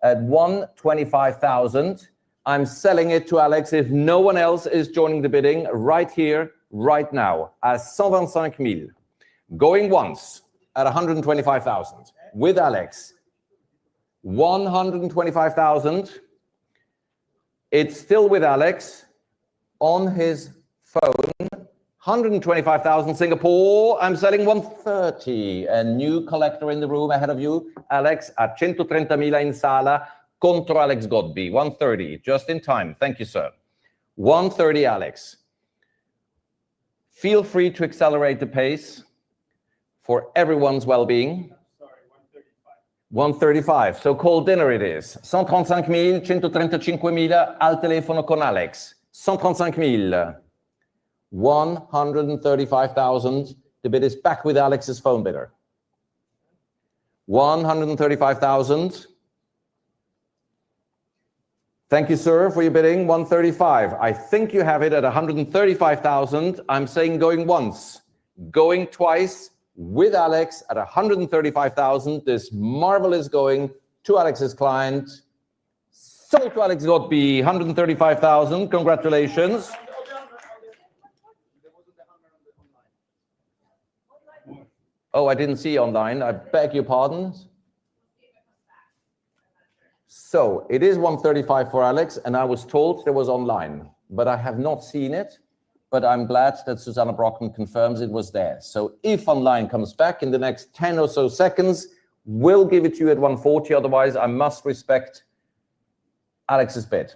At 125,000, I'm selling it to Alex if no one else is joining the bidding right here, right now, at 125 000. Going once at 125,000 with Alex. 125,000. It's still with Alex on his phone. 125,000 Singapore. I'm selling 130. A new collector in the room ahead of you. Alex at 130,000 in sala contro Alex Godby. 130, just in time. Thank you, sir. 130, Alex. Feel free to accelerate the pace for everyone's well-being. 135, so call dinner it is. 135,000, 135,000 al telefono con Alex. 135,000. 135,000. The bid is back with Alex's phone bidder. 135,000. Thank you, sir, for your bidding. 135. I think you have it at 135,000. I'm saying going once, going twice with Alex at 135,000. This marvelous going to Alex's client. Sold to Alex Godby, 135,000. Congratulations. Oh, I didn't see online. I beg your pardon. So it is 135 for Alex, and I was told there was online, but I have not seen it. But I'm glad that Susanna Brockman confirms it was there. So if online comes back in the next 10 or so seconds, we'll give it to you at 140. Otherwise, I must respect Alex's bid.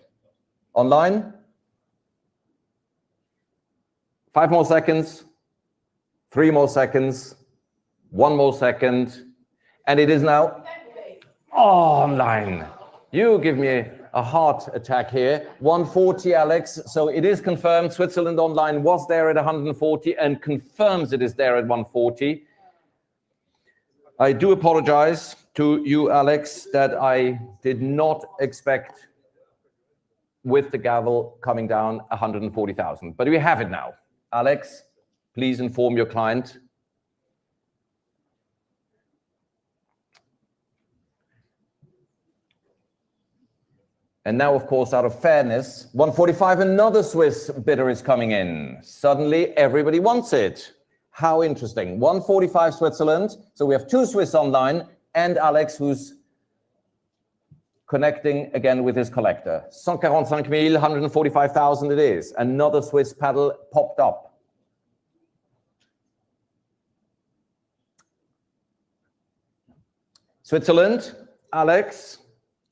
Online? 5 more seconds. 3 more seconds. 1 more second. And it is now online. You give me a heart attack here. 140, Alex. So it is confirmed. Switzerland Online was there at 140 and confirms it is there at 140. I do apologize to you, Alex, that I did not expect with the gavel coming down 140,000. But we have it now. Alex, please inform your client. And now, of course, out of fairness, 145, another Swiss bidder is coming in. Suddenly, everybody wants it. How interesting. 145 Switzerland. So we have 2 Swiss online and Alex, who's connecting again with his collector. 145,000, 145,000 it is. Another Swiss paddle popped up. Switzerland, Alex,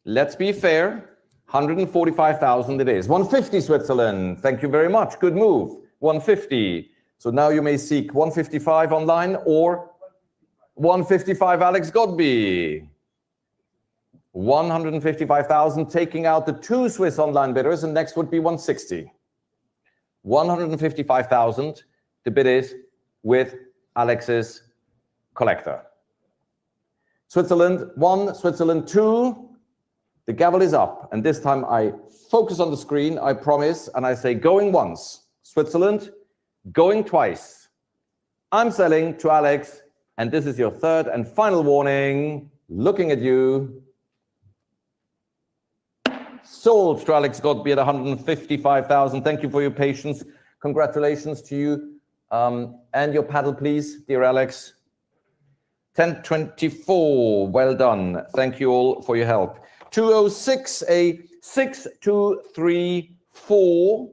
let's be fair. 145,000 it is. 150 Switzerland. Thank you very much. Good move. 150. So now you may seek 155 online or 155 Alex Godby. 155,000, taking out the 2 Swiss online bidders, and next would be 160. 155,000. The bid is with Alex's collector. Switzerland 1, Switzerland 2. The gavel is up, and this time I focus on the screen, I promise, and I say going once. Switzerland, going twice. I'm selling to Alex, and this is your third and final warning. Looking at you. Sold to Alex Godby at 155,000. Thank you for your patience. Congratulations to you. And your paddle, please, dear Alex. 1024, well done. Thank you all for your help. 206, a 6234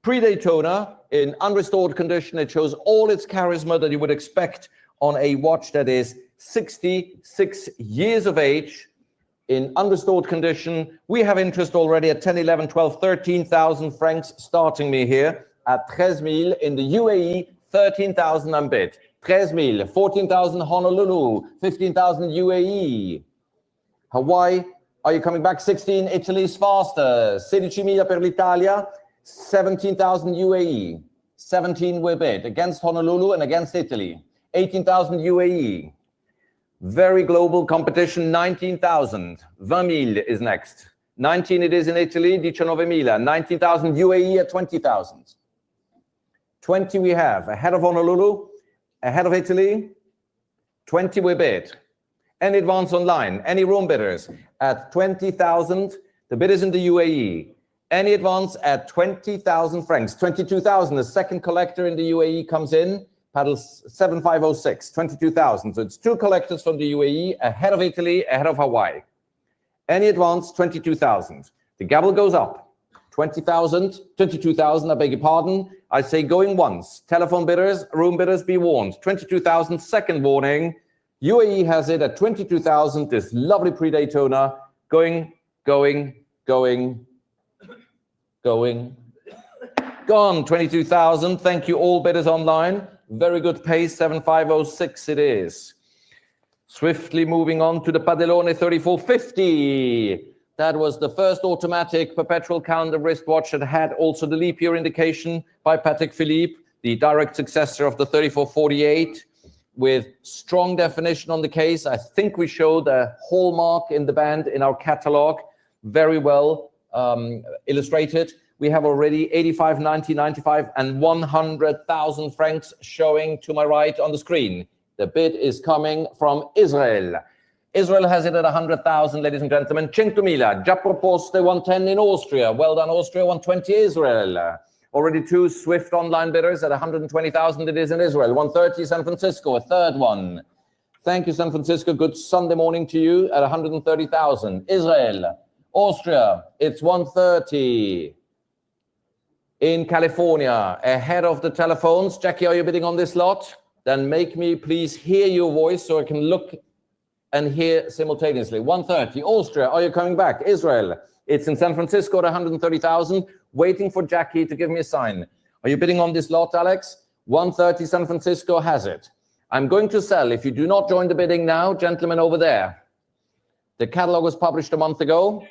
pre-Daytona in unrestored condition. It shows all its charisma that you would expect on a watch that is 66 years of age in unrestored condition. We have interest already at 10, 11, 12, 13,000 francs starting me here at 13,000 in the UAE, 13,000 I'm bid. 13,000, 14,000 Honolulu, 15,000 UAE. Hawaii, are you coming back? 16, Italy's faster. 16,000 per l'Italia, 17,000 UAE. 17 we're bid against Honolulu and against Italy. 18,000 UAE. Very global competition, 19,000. 20,000 is next. 19 it is in Italy, 19,000. 19,000 UAE at 20,000. 20 we have, ahead of Honolulu, ahead of Italy. 20 we bid. Any advance online, any room bidders at 20,000. The bid is in the UAE. Any advance at 20,000 francs. 22,000. The second collector in the UAE comes in. Paddles 7506. 22,000. So it's two collectors from the UAE ahead of Italy, ahead of Hawaii. Any advance, 22,000. The gavel goes up. 20,000, 22,000, I beg your pardon. I say going once. Telephone bidders, room bidders, be warned. 22,000, second warning. UAE has it at 22,000. This lovely pre-Daytona going. Gone, 22,000. Thank you, all bidders online. Very good pace, 7506 it is. Swiftly moving on to the Padellone 3450. That was the first automatic perpetual calendar wristwatch that had also the leap year indication by Patek Philippe, the direct successor of the 3448, with strong definition on the case. I think we showed a hallmark in the band in our catalog, very well illustrated. We have already 85, 90, 95, and 100,000 francs showing to my right on the screen. The bid is coming from Israel. Israel has it at 100,000, ladies and gentlemen. 100.000, già proposte, 110 in Austria. Well done, Austria, 120 Israel. Already two swift online bidders at 120,000 it is in Israel. 130 San Francisco, a third one. Thank you, San Francisco. Good Sunday morning to you at 130,000. Israel, Austria, it's 130. In California, ahead of the telephones. Jackie, are you bidding on this lot? Then make me please hear your voice so I can look and hear simultaneously. 130, Austria, are you coming back? Israel, it's in San Francisco at 130,000, waiting for Jackie to give me a sign. Are you bidding on this lot, Alex? 130, San Francisco has it. I'm going to sell. If you do not join the bidding now, gentlemen over there. The catalog was published a month ago.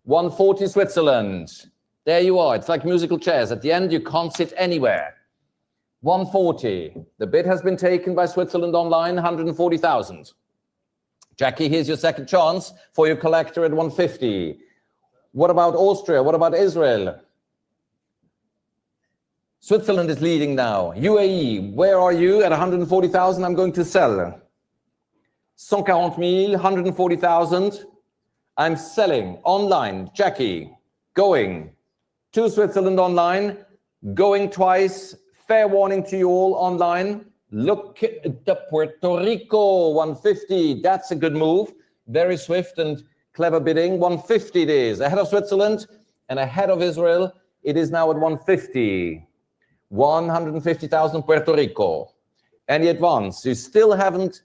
140, Switzerland. There you are. It's like musical chairs. At the end, you can't sit anywhere. 140. The bid has been taken by Switzerland Online, 140,000. Jackie, here's your second chance for your collector at 150. What about Austria? What about Israel? Switzerland is leading now. UAE, where are you? At 140,000, I'm going to sell. 140,000, 140,000. I'm selling online. Jackie, going to Switzerland Online, going twice. Fair warning to you all online. Look at the Puerto Rico, 150. That's a good move. Very swift and clever bidding. 150 it is. Ahead of Switzerland and ahead of Israel, it is now at 150. 150,000 Puerto Rico. Any advance? You still haven't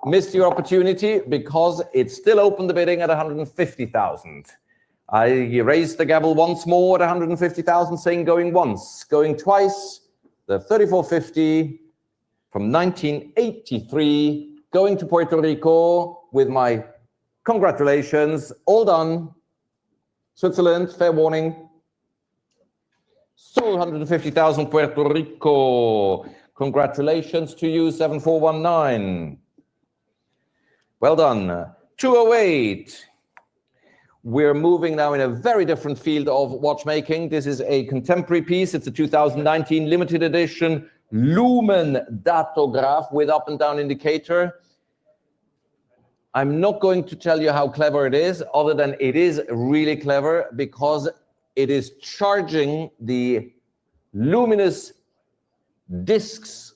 missed your opportunity because it's still open the bidding at 150,000. I raised the gavel once more at 150,000, saying going once, going twice. The 3450 from 1983, going to Puerto Rico with my congratulations. All done. Switzerland, fair warning. Sold 150,000 Puerto Rico. Congratulations to you, 7419. Well done. 208. We're moving now in a very different field of watchmaking. This is a contemporary piece. It's a 2019 limited edition lumen datograph with up and down indicator. I'm not going to tell you how clever it is, other than it is really clever because it is charging the luminous discs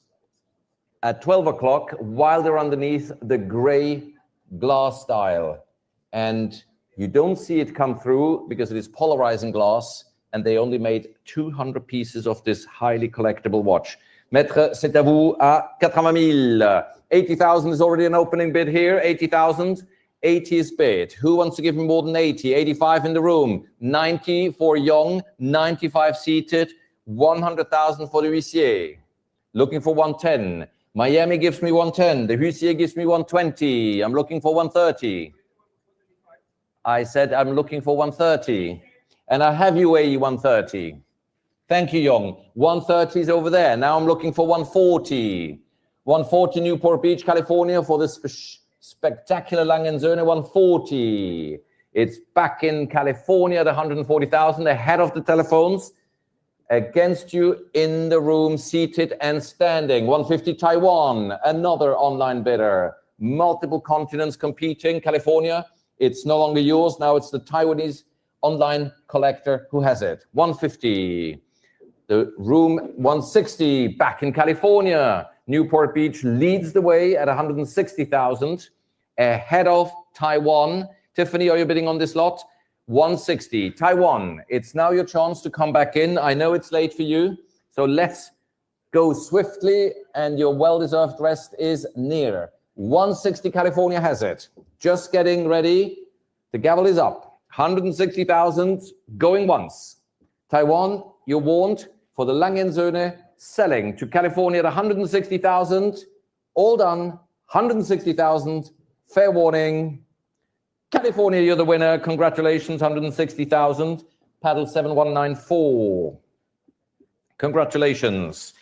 at 12 o'clock while they're underneath the gray glass dial. And you don't see it come through because it is polarizing glass, and they only made 200 pieces of this highly collectible watch. Maître, c'est à vous à 80 000. 80,000 is already an opening bid here. 80,000. 80 is bid. Who wants to give me more than 80? 85 in the room. 90 for Young. 95 seated. 100,000 for the Huissier. Looking for 110. Miami gives me 110. The Huissier gives me 120. I'm looking for 130. I said I'm looking for 130. And I have UAE 130. Thank you, Young. 130 is over there. Now I'm looking for 140. 140 Newport Beach, California for this spectacular Langenzöhne 140. It's back in California at 140,000 ahead of the telephones. Against you in the room, seated and standing. 150 Taiwan, another online bidder. Multiple continents competing. California, it's no longer yours. Now it's the Taiwanese online collector who has it. 150. The room 160 back in California. Newport Beach leads the way at 160,000, ahead of Taiwan. Tiffany, are you bidding on this lot? 160. Taiwan, it's now your chance to come back in. I know it's late for you, so let's go swiftly, and your well-deserved rest is near. 160, California has it. Just getting ready. The gavel is up. 160,000 going once. Taiwan, you're warned, for the Langenzone, selling to California at 160,000. All done. 160,000. Fair warning. California, you're the winner. Congratulations, 160,000. Paddle 7194. Congratulations.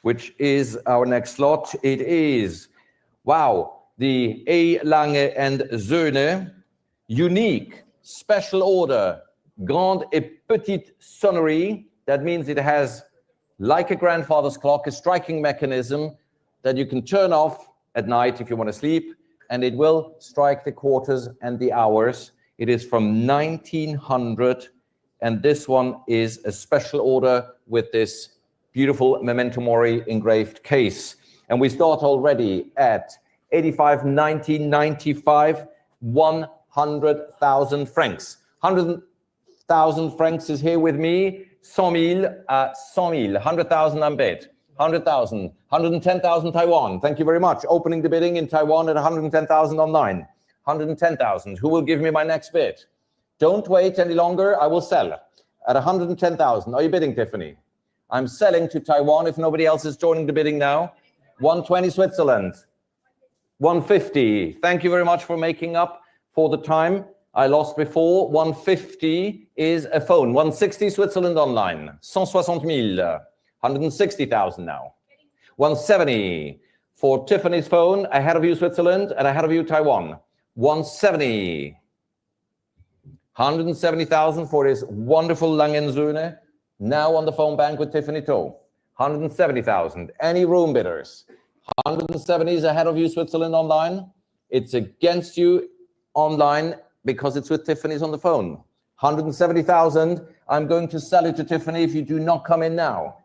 Which is our next slot? It is, wow, the A. Lange and Söhne unique special order grande et petite sonnerie. That means it has, like a grandfather's clock, a striking mechanism that you can turn off at night if you want to sleep, and it will strike the quarters and the hours. It is from 1900, and this one is a special order with this beautiful Memento Mori engraved case. And we start already at 85, 1995, 100,000 francs. 100,000 francs is here with me. 100,000, 100,000 I'm bid. 100,000, 110,000 Taiwan. Thank you very much. Opening the bidding in Taiwan at 110,000 online. 110,000. Who will give me my next bid? Don't wait any longer. I will sell at 110,000. Are you bidding, Tiffany? I'm selling to Taiwan if nobody else is joining the bidding now. 120 Switzerland. 150. Thank you very much for making up for the time I lost before. 150 is a phone. 160 Switzerland online. 160,000. 160,000 now. 170 for Tiffany's phone. Ahead of you, Switzerland, and ahead of you, Taiwan. 170. 170,000 for this wonderful Langenzone. Now on the phone bank with Tiffany Toe. 170,000. Any room bidders? 170 is ahead of you, Switzerland online. It's against you online because it's with Tiffany's on the phone. 170,000. I'm going to sell it to Tiffany if you do not come in now.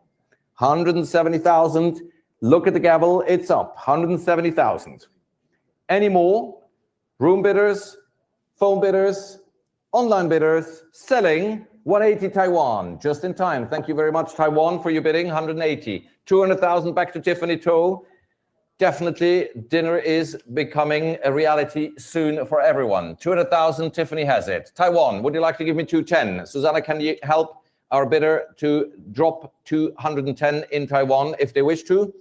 170,000. Look at the gavel. It's up. 170,000. Any more? Room bidders, phone bidders, online bidders, selling 180 Taiwan. Just in time. Thank you very much, Taiwan, for your bidding. 180. 200,000 back to Tiffany Toe. Definitely, dinner is becoming a reality soon for everyone. 200,000, Tiffany has it. Taiwan, would you like to give me 210? Susanna, can you help our bidder to drop 210 in Taiwan if they wish to?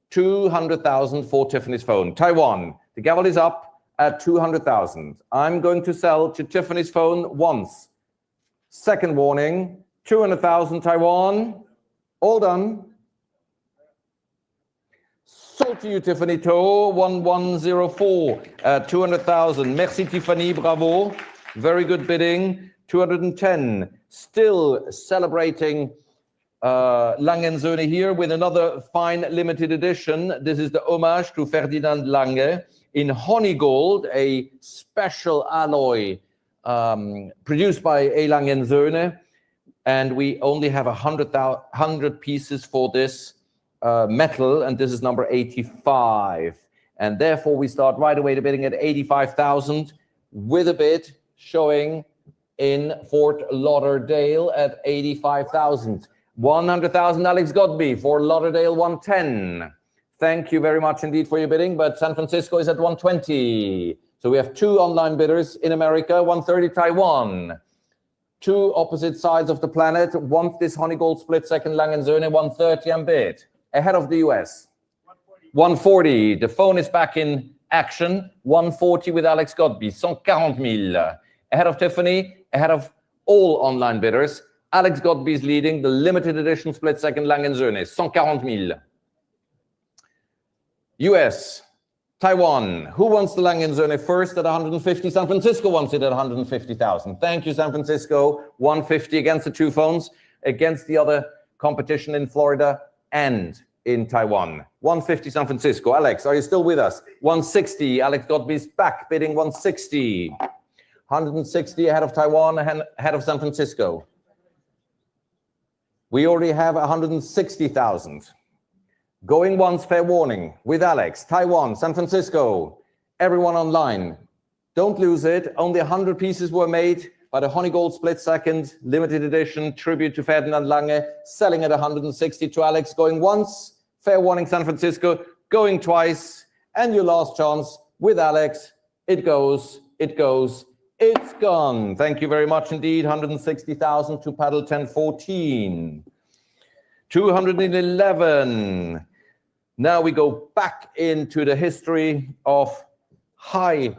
200,000 for Tiffany's phone. Taiwan, the gavel is up at 200,000. I'm going to sell to Tiffany's phone once. Second warning, 200,000 Taiwan. All done. Sold to you, Tiffany Toe, 1104, 200,000. Merci, Tiffany, bravo. Very good bidding. 210. Still celebrating Langenzone here with another fine limited edition. This is the homage to Ferdinand Lange in honey gold, a special alloy produced by A. Langenzone. And we only have 100 pieces for this metal, and this is number 85. And therefore, we start right away the bidding at 85,000 with a bid showing in Fort Lauderdale at 85,000. 100,000 Alex Godby for Lauderdale 110. Thank you very much indeed for your bidding, but San Francisco is at 120. So we have two online bidders in America, 130 Taiwan. Two opposite sides of the planet want this honey gold split second Langenzone, 130 and bid. Ahead of the US. 140. The phone is back in action. 140 with Alex Godby. 140,000. Ahead of Tiffany, ahead of all online bidders. Alex Godby is leading the limited edition split second Langenzone. 140,000. US. Taiwan. Who wants the Langenzone first at 150? San Francisco wants it at 150,000. Thank you, San Francisco. 150 against the two phones, against the other competition in Florida and in Taiwan. 150 San Francisco. Alex, are you still with us? 160. Alex Godby's back bidding 160. 160 ahead of Taiwan, ahead of San Francisco. We already have 160,000. Going once, fair warning, with Alex, Taiwan, San Francisco, everyone online. Don't lose it. Only 100 pieces were made by the Honey Gold Split Second, limited edition, tribute to Ferdinand Lange, selling at 160 to Alex. Going once, fair warning, San Francisco, going twice, and your last chance with Alex. It goes, it's gone. Thank you very much indeed. 160,000 to paddle 1014. 211. Now we go back into the history of high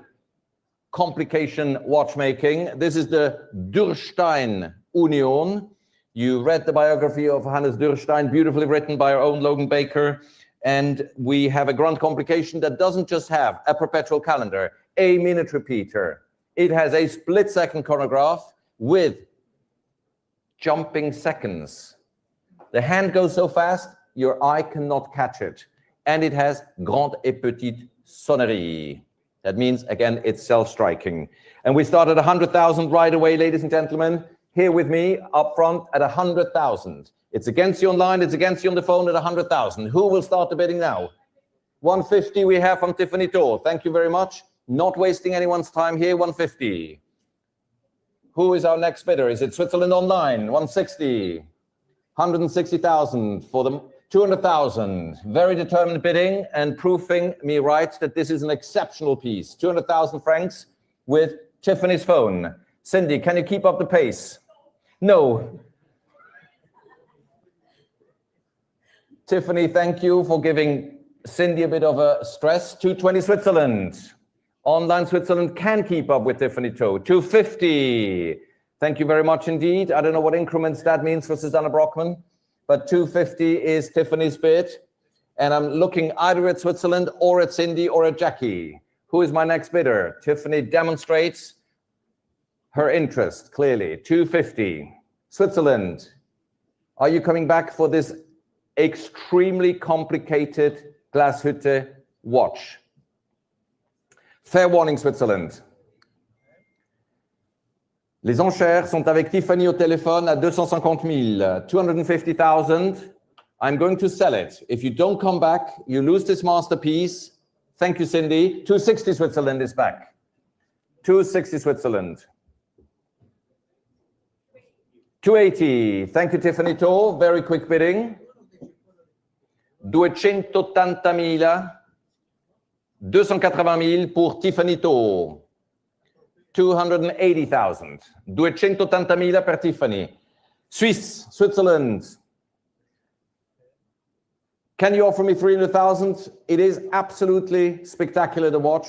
complication watchmaking. This is the Dürrstein Union. You read the biography of Hannes Dürrstein, beautifully written by our own Logan Baker. And we have a grand complication that doesn't just have a perpetual calendar, a minute repeater. It has a split-second chronograph with jumping seconds. The hand goes so fast, your eye cannot catch it. And it has grande et petite sonnerie. That means, again, it's self-striking. And we start at 100,000 right away, ladies and gentlemen. Here with me, up front, at 100,000. It's against you online, it's against you on the phone at 100,000. Who will start the bidding now? 150 we have from Tiffany Tor. Thank you very much. Not wasting anyone's time here, 150. Who is our next bidder? Is it Switzerland Online? 160. 160,000 for the 200,000. Very determined bidding and proving me right that this is an exceptional piece. 200,000 francs with Tiffany's phone. Cindy, can you keep up the pace? No. Tiffany, thank you for giving Cindy a bit of a stress. 220 Switzerland. Online Switzerland can keep up with Tiffany Toe. 250. Thank you very much indeed. I don't know what increments that means for Susanna Brockman, but 250 is Tiffany's bid. And I'm looking either at Switzerland or at Cindy or at Jackie. Who is my next bidder? Tiffany demonstrates her interest, clearly. 250. Switzerland, are you coming back for this extremely complicated Glashütte watch? Fair warning, Switzerland. Les enchères sont avec Tiffany au téléphone à 250 000, 250,000. I'm going to sell it. If you don't come back, you lose this masterpiece. Thank you, Cindy. 260 Switzerland is back. 260 Switzerland. 280. Thank you, Tiffany Tor. Very quick bidding. 280,000. 280,000 pour Tiffany Tor. 280,000. 280,000 per Tiffany. Switzerland. Can you offer me 300,000? It is absolutely spectacular to watch.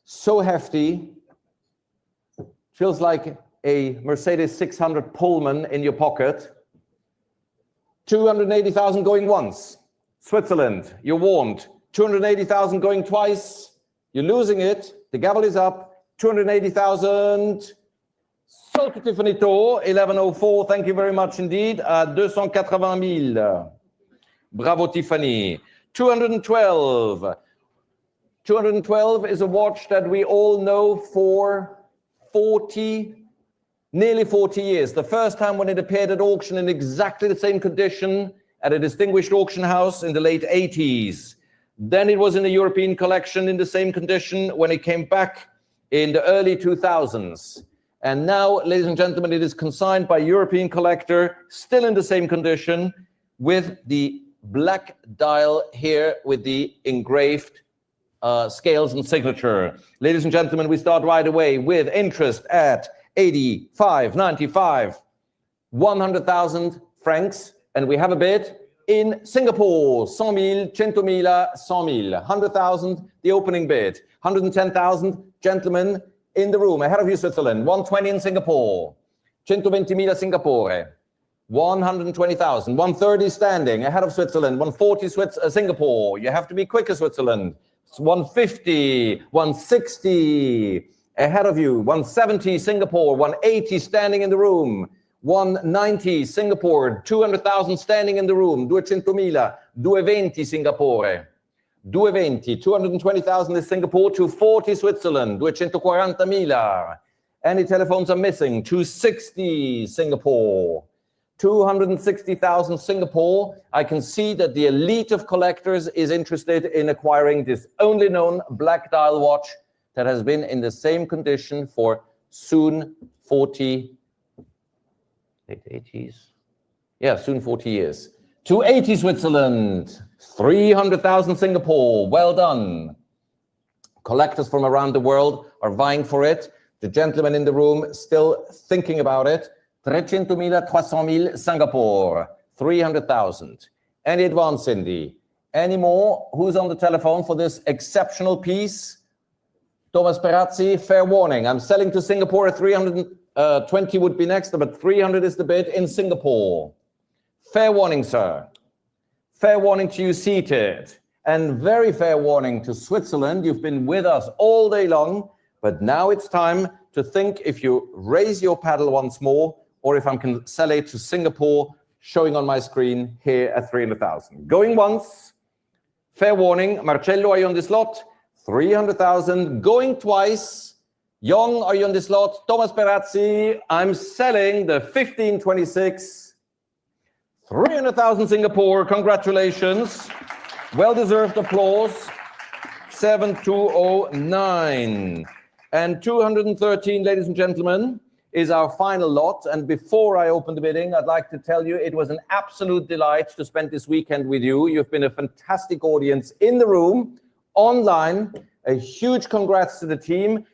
So hefty. Feels like a Mercedes 600 Pullman in your pocket. 280,000 going once. Switzerland, you're warned. 280,000 going twice. You're losing it. The gavel is up. 280,000. Sold to Tiffany Tor, 1104. Thank you very much indeed. 280,000. Bravo, Tiffany. 212. 212 is a watch that we all know for nearly 40 years. The first time when it appeared at auction in exactly the same condition at a distinguished auction house in the late 80s. Then it was in the European collection in the same condition when it came back in the early 2000s. And now, ladies and gentlemen, it is consigned by a European collector, still in the same condition, with the black dial here with the engraved scales and signature. Ladies and gentlemen, we start right away with interest at 85.95, 100,000 francs, and we have a bid in Singapore, 100,000, 100,000, 100,000, 100,000, the opening bid, 110,000, gentlemen in the room, ahead of you, Switzerland, 120 in Singapore, 120,000 Singapore, 120,000, 130 standing, ahead of Switzerland, 140 Singapore, you have to be quicker, Switzerland, 150, 160, ahead of you, 170 Singapore, 180 standing in the room, 190 Singapore, 200,000 standing in the room, 200,000, 220 Singapore, 220, 220,000 is Singapore, 240 Switzerland, 240,000. Any telephones are missing? 260 Singapore, 260,000 Singapore. I can see that the elite of collectors is interested in acquiring this only known black dial watch that has been in the same condition for soon 40, late 80s. Yeah, soon 40 years. 280 Switzerland, 300,000 Singapore. Well done. Collectors from around the world are vying for it. The gentleman in the room still thinking about it. 300,000, 300,000 Singapore, 300,000. Any advance, Cindy? Any more? Who's on the telephone for this exceptional piece? Thomas Perazzi, fair warning. I'm selling to Singapore at 320 would be next, but 300 is the bid in Singapore. Fair warning, sir. Fair warning to you seated. And very fair warning to Switzerland. You've been with us all day long, but now it's time to think if you raise your paddle once more, or if I can sell it to Singapore, showing on my screen here at 300,000. Going once. Fair warning. Marcello, are you on this lot? 300,000. Going twice. Young, are you on this lot? Thomas Perazzi, I'm selling the 1526. 300,000 Singapore. Congratulations. Well-deserved applause. 7209. And 213, ladies and gentlemen, is our final lot. And before I open the bidding, I'd like to tell you it was an absolute delight to spend this weekend with you. You've been a fantastic audience in the room, online. A huge congrats to the team.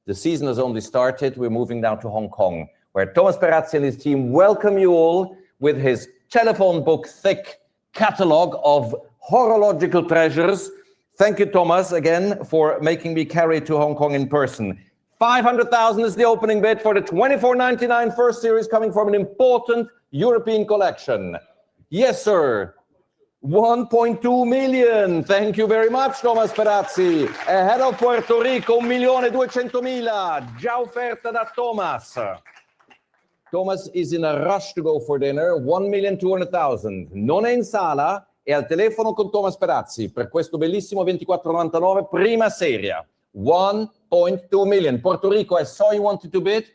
The season has only started. We're moving now to Hong Kong, where Thomas Perazzi and his team welcome you all with his telephone book thick catalog of horological treasures. Thank you, Thomas, again, for making me carry it to Hong Kong in person. 500,000 is the opening bid for the 2499 first series coming from an important European collection. Yes, sir. 1.2 million. Thank you very much, Thomas Perazzi. Ahead of Puerto Rico, 1.200.000. Già offerta da Thomas. Thomas is in a rush to go for dinner. 1.200.000. Non è in sala, è al telefono con Thomas Perazzi per questo bellissimo 24,99 prima serie. 1.2 million. Puerto Rico, I saw you wanted to bid.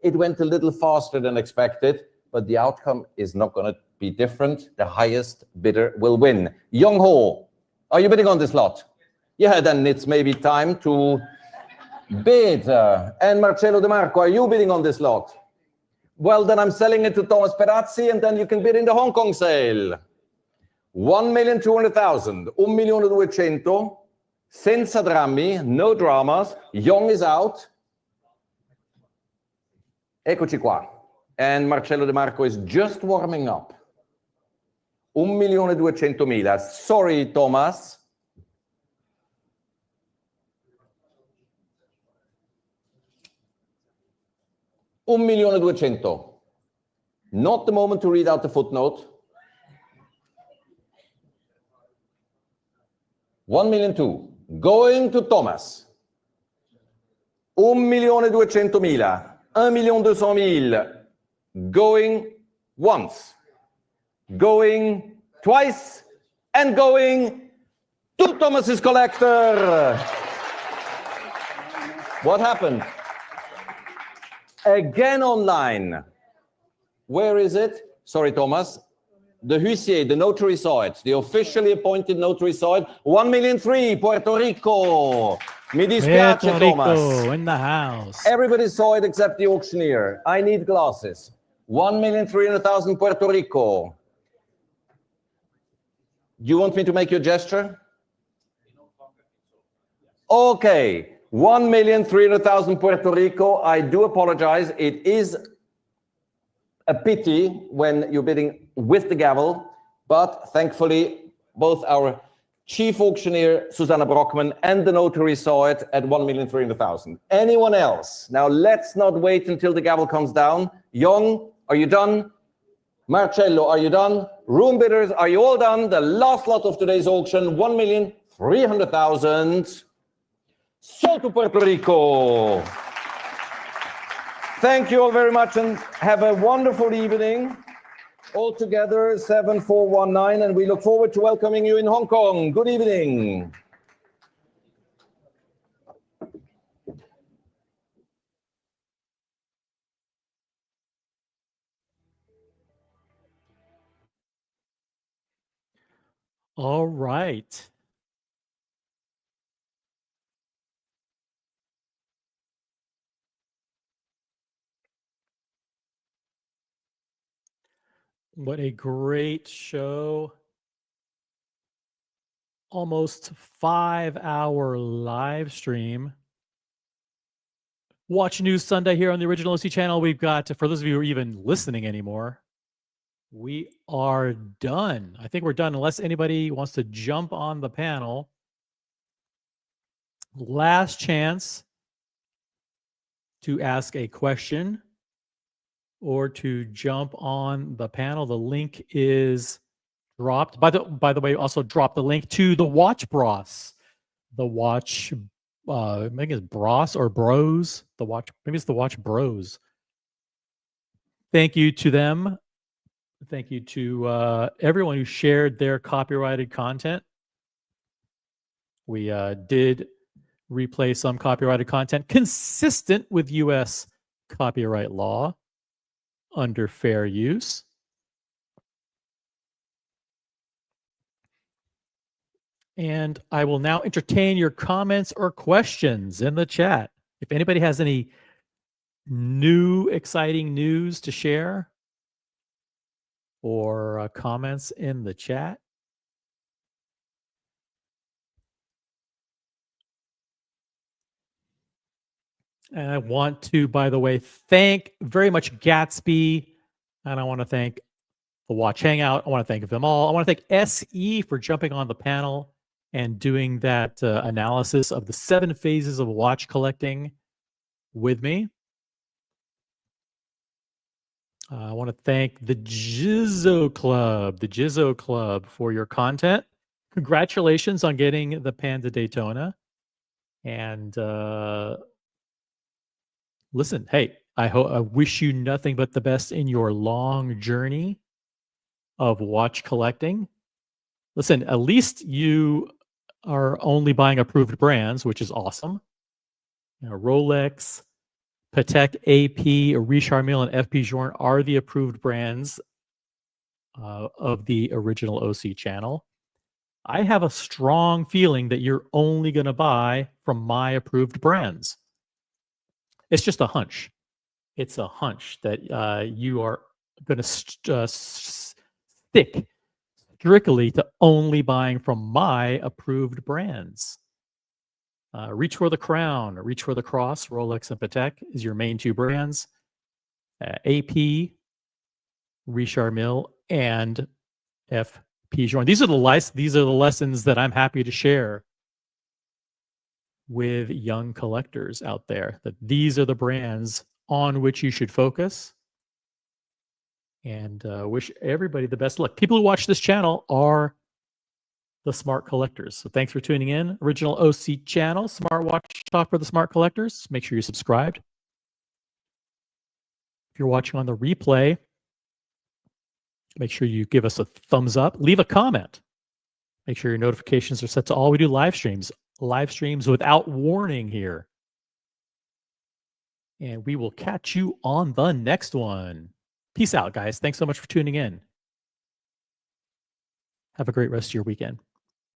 It went a little faster than expected, but the outcome is not going to be different. The highest bidder will win. Young Ho, are you bidding on this lot? Yeah, then it's maybe time to bid. And Marcello De Marco, are you bidding on this lot? Well, then I'm selling it to Thomas Perazzi, and then you can bid in the Hong Kong sale. 1.200.000. 1.200.000. Senza drammi, no dramas. Young is out. Eccoci qua. And Marcello De Marco is just warming up. 1.200.000. Sorry, Thomas. $1.200.000. Not the moment to read out the footnote. 1.200.000. Going to Thomas. 1.200.000. 1.200.000. Going once. Going twice. And going to Thomas's collector. What happened? Again online. Where is it? Sorry, Thomas. The huissier, the notary saw it. The officially appointed notary saw it. 1.300.000, Puerto Rico. Mi dispiace, Puerto Thomas. Rico in the house. Everybody saw it except the auctioneer. I need glasses. 1.300.000, Puerto Rico. You want me to make your gesture? Okay. 1.300.000, Puerto Rico. I do apologize. It is a pity when you're bidding with the gavel, but thankfully both our chief auctioneer Susanna Brockman and the notary saw it at 1.300.000. Anyone else? Now let's not wait until the gavel comes down. Young, are you done? Marcello, are you done? Room bidders, are you all done? The last lot of today's auction, 1.300.000. Sold to Puerto Rico. Thank you all very much and have a wonderful evening. All together, 7419, and we look forward to welcoming you in Hong Kong. Good evening. All right. What a great show. Almost 5-hour live stream. Watch News Sunday here on the Original OC channel. We've got, for those of you who are even listening anymore, we are done. I think we're done unless anybody wants to jump on the panel. Last chance to ask a question or to jump on the panel. The link is dropped. By the way, also drop the link to the Watch Bros. The Watch, I think it's Bros or Bros. The Watch, maybe it's the Watch Bros. Thank you to them. Thank you to everyone who shared their copyrighted content. We did replay some copyrighted content consistent with U.S. copyright law under fair use. And I will now entertain your comments or questions in the chat. If anybody has any new exciting news to share or comments in the chat. And I want to, by the way, thank very much Gatsby. And I want to thank the Watch Hangout. I want to thank them all. I want to thank SE for jumping on the panel and doing that analysis of the 7 phases of watch collecting with me. I want to thank the Jizzo Club for your content. Congratulations on getting the Panda Daytona. And listen, hey, I wish you nothing but the best in your long journey of watch collecting. Listen, at least you are only buying approved brands, which is awesome. You know, Rolex, Patek, AP, Richard Mille, and FP Journe are the approved brands of the Original OC channel. I have a strong feeling that you're only going to buy from my approved brands. It's just a hunch. It's a hunch that you are going to stick strictly to only buying from my approved brands. Reach for the Crown, Reach for the Cross, Rolex and Patek is your main 2 brands. AP, Richard Mille, and FP Journe. These are the lessons that I'm happy to share with young collectors out there. That these are the brands on which you should focus. And wish everybody the best luck. People who watch this channel are the smart collectors. So thanks for tuning in. Original OC channel, Smart Watch Talk for the Smart Collectors. Make sure you're subscribed. If you're watching on the replay, make sure you give us a thumbs up. Leave a comment. Make sure your notifications are set to all. We do live streams without warning here. And we will catch you on the next one. Peace out, guys. Thanks so much for tuning in. Have a great rest of your weekend.